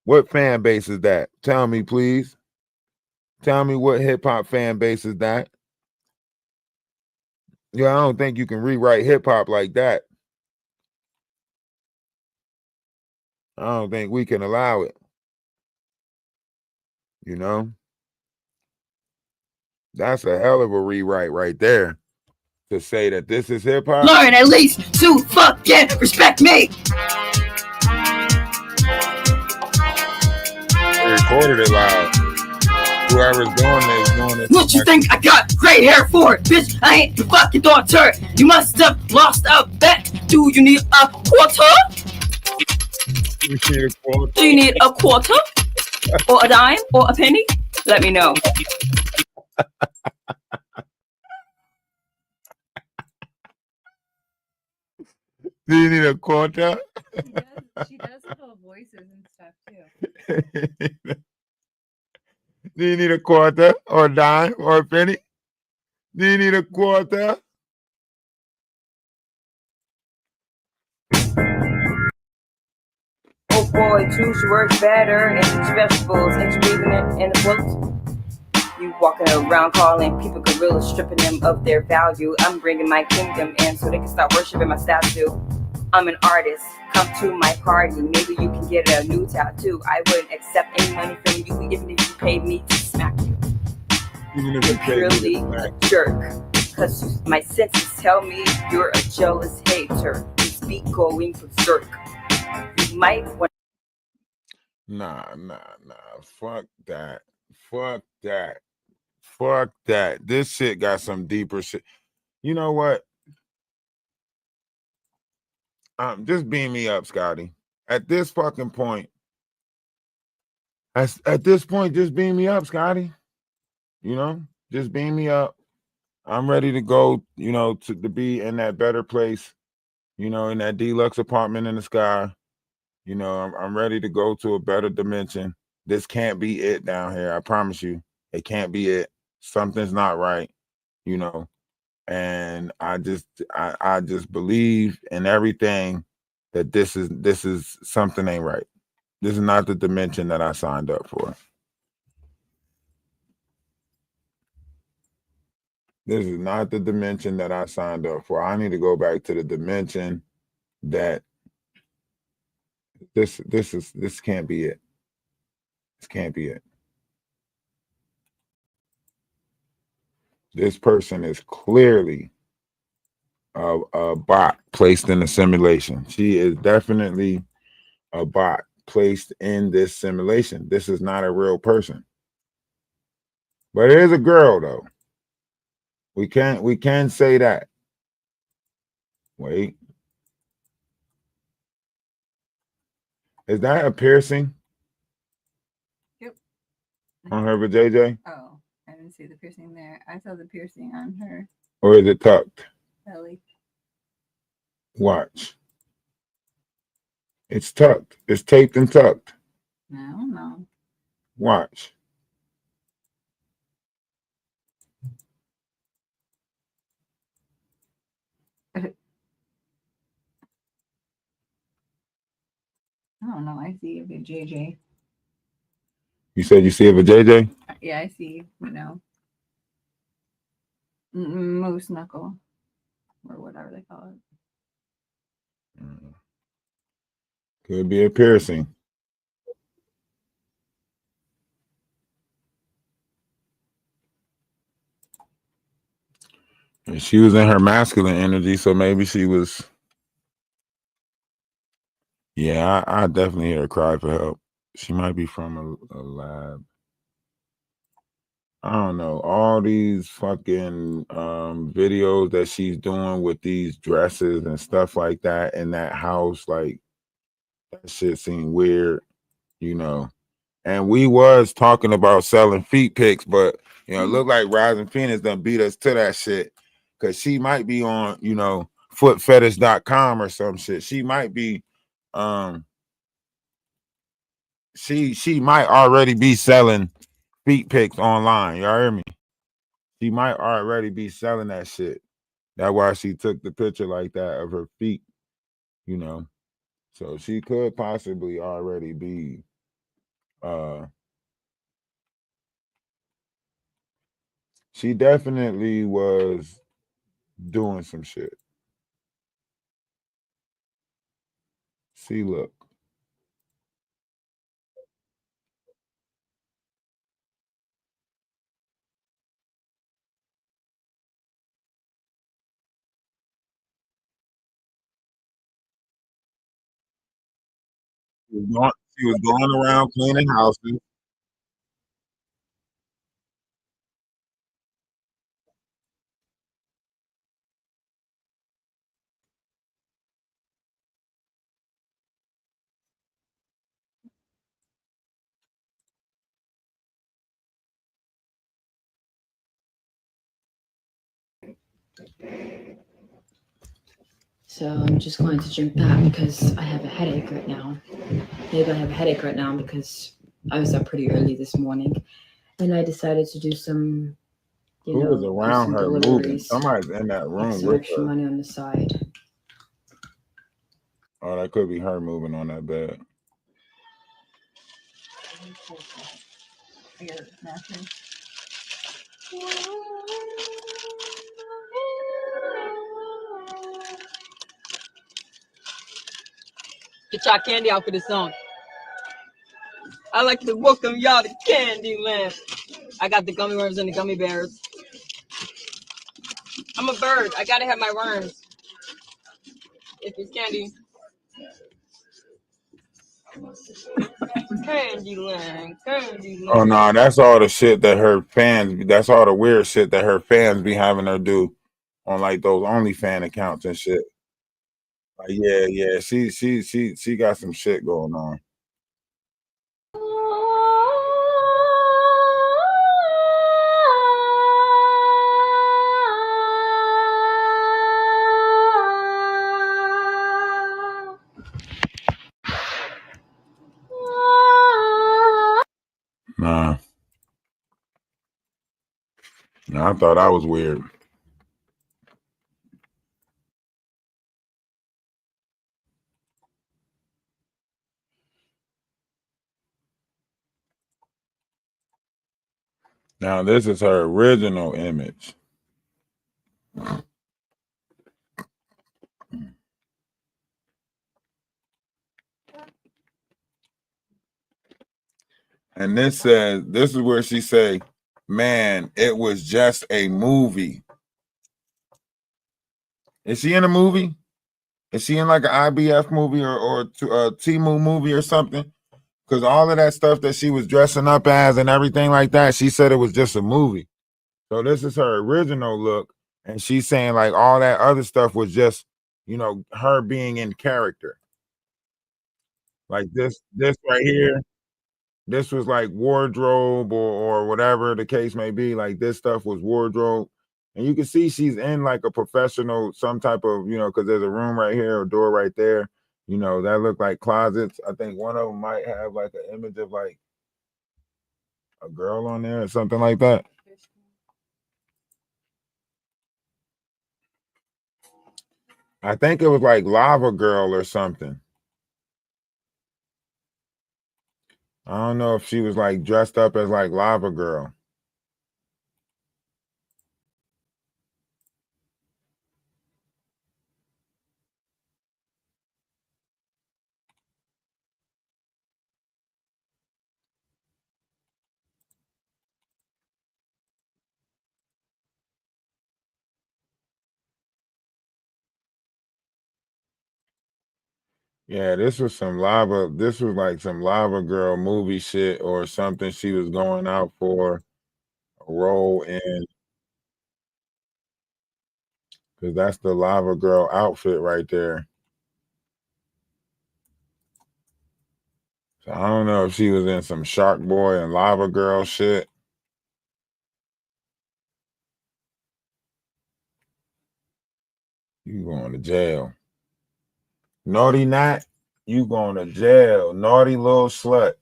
What fan base is that? Tell me, please. Tell me what hip hop fan base is that? Yeah, I don't think you can rewrite hip hop like that. I don't think we can allow it. You know? That's a hell of a rewrite right there. To say that this is hip hop. Learn at least to fucking respect me. They recorded it live. Whoever's doing this, doing it. What you think I got gray hair for? Bitch, I ain't your fucking daughter. You must have lost a bet. Do you need a quarter? Do you need a quarter? Or a dime? Or a penny? Let me know. Do you need a quarter? She does little voices and stuff too. Do you need a quarter or a dime or a penny? Do you need a quarter? Oh boy, choose your words better and eat your vegetables and you're leaving it in the quote. You walking around calling people gorillas, stripping them of their value. I'm bringing my kingdom in so they can stop worshiping my statue. I'm an artist, come to my party. Maybe you can get a new tattoo. I wouldn't accept any money from you even if you paid me to smack you. Even if you You're really a jerk, cause my senses tell me you're a jealous hater. You speak going berserk. You might want. Nah. Fuck that. Fuck that. Fuck that. This shit got some deeper shit. You know what? Just beam me up, Scotty. At this fucking point, at this point, just beam me up, Scotty. You know, Just beam me up. I'm ready to go, you know, to be in that better place, you know, in that deluxe apartment in the sky. You know, I'm ready to go to a better dimension. This can't be it down here. I promise you. It can't be it. Something's not right, you know. And I just believe in everything that this is something ain't right. This is not the dimension that I signed up for. This is not the dimension that I signed up for. I need to go back to the dimension that this can't be it. This can't be it. This person is clearly a bot placed in a simulation. She is definitely a bot placed in this simulation. This is not a real person. But it is a girl though. We can say that. Wait. Is that a piercing? Yep. On her JJ? Oh, I didn't see the piercing there. I saw the piercing on her Or is it tucked? belly. Watch. It's tucked. It's taped and tucked. No. Watch. I don't know. I see a big JJ. You said you see it with JJ? Yeah, I see, moose knuckle or whatever they call it. Could be a piercing. And she was in her masculine energy, so maybe she was. Yeah, I definitely hear her cry for help. She might be from a lab. I don't know. All these fucking videos that she's doing with these dresses and stuff like that in that house, like that shit seemed weird, you know. And we was talking about selling feet pics, but you know, it looked like Rising Phoenix done beat us to that shit. Cause she might be on, you know, footfetish.com or some shit. She might be she might already be selling feet pics online. Y'all hear me? She might already be selling that shit. That's why she took the picture like that of her feet, you know. So she could possibly already be she definitely was doing some shit. See, look. She was going around cleaning houses. So I'm just going to jump back because I have a headache right now. Maybe I have a headache right now because I was up pretty early this morning and I decided to do some, Who was around her moving? deliveries. Somebody's in that room Some with extra her. money on the side. Oh, that could be her moving on that bed. Get y'all candy out for this song. I like to welcome y'all to Candyland. I got the gummy worms and the gummy bears. I'm a bird. I gotta have my worms. If it's candy. Candyland. Oh no, that's all the shit that her fans. That's all the weird shit that her fans be having her do on like those OnlyFans accounts and shit. Like, yeah. She got some shit going on. Nah. No, I thought that was weird. Now, this is her original image. And this says, this is where she say, man, it was just a movie. Is she in a movie? Is she in like an IBF movie or a Temu movie or something? Because all of that stuff that she was dressing up as and everything like that, she said it was just a movie. So this is her original look. And she's saying like all that other stuff was just, you know, her being in character. Like this right here, this was like wardrobe or whatever the case may be. Like this stuff was wardrobe. And you can see she's in like a professional, some type of, you know, because there's a room right here, a door right there. You know, that look like closets. I think one of them might have like an image of like a girl on there or something like that. I think it was like Lava Girl or something. I don't know if she was like dressed up as like Lava Girl. Yeah, this was like some Lava Girl movie shit or something she was going out for a role in. Because that's the Lava Girl outfit right there. So I don't know if she was in some Shark Boy and Lava Girl shit. You going to jail. Naughty Nat, you going to jail. Naughty little slut.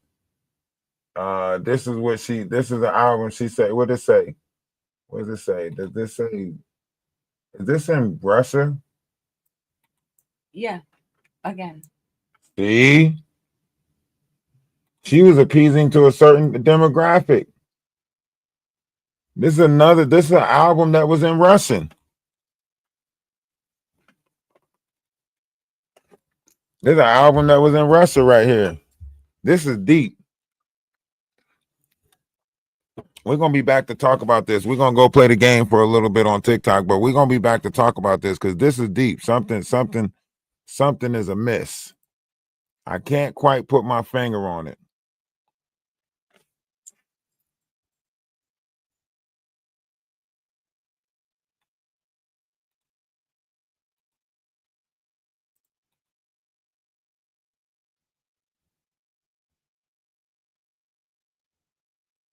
This is the album she said. What does it say? What does it say? Does this say, is this in Russia? Yeah. Again. See? She was appeasing to a certain demographic. This is an album that was in Russian. There's an album that was in Russia right here. This is deep. We're going to be back to talk about this. We're going to go play the game for a little bit on TikTok, but we're going to be back to talk about this because this is deep. Something is amiss. I can't quite put my finger on it.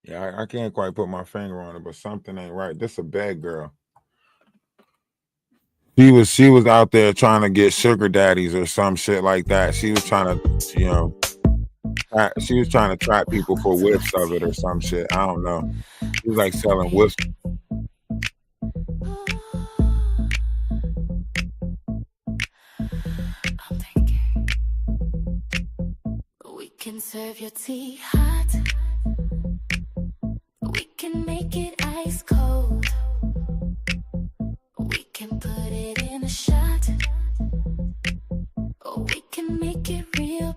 Yeah, I can't quite put my finger on it, but something ain't right. This is a bad girl. She was out there trying to get sugar daddies or some shit like that. She was trying to, you know, she was trying to trap people for whiffs of it or some shit. I don't know. She was like selling whiffs. We can serve your tea hot. We can make it ice cold. We can put it in a shot. Or we can make it real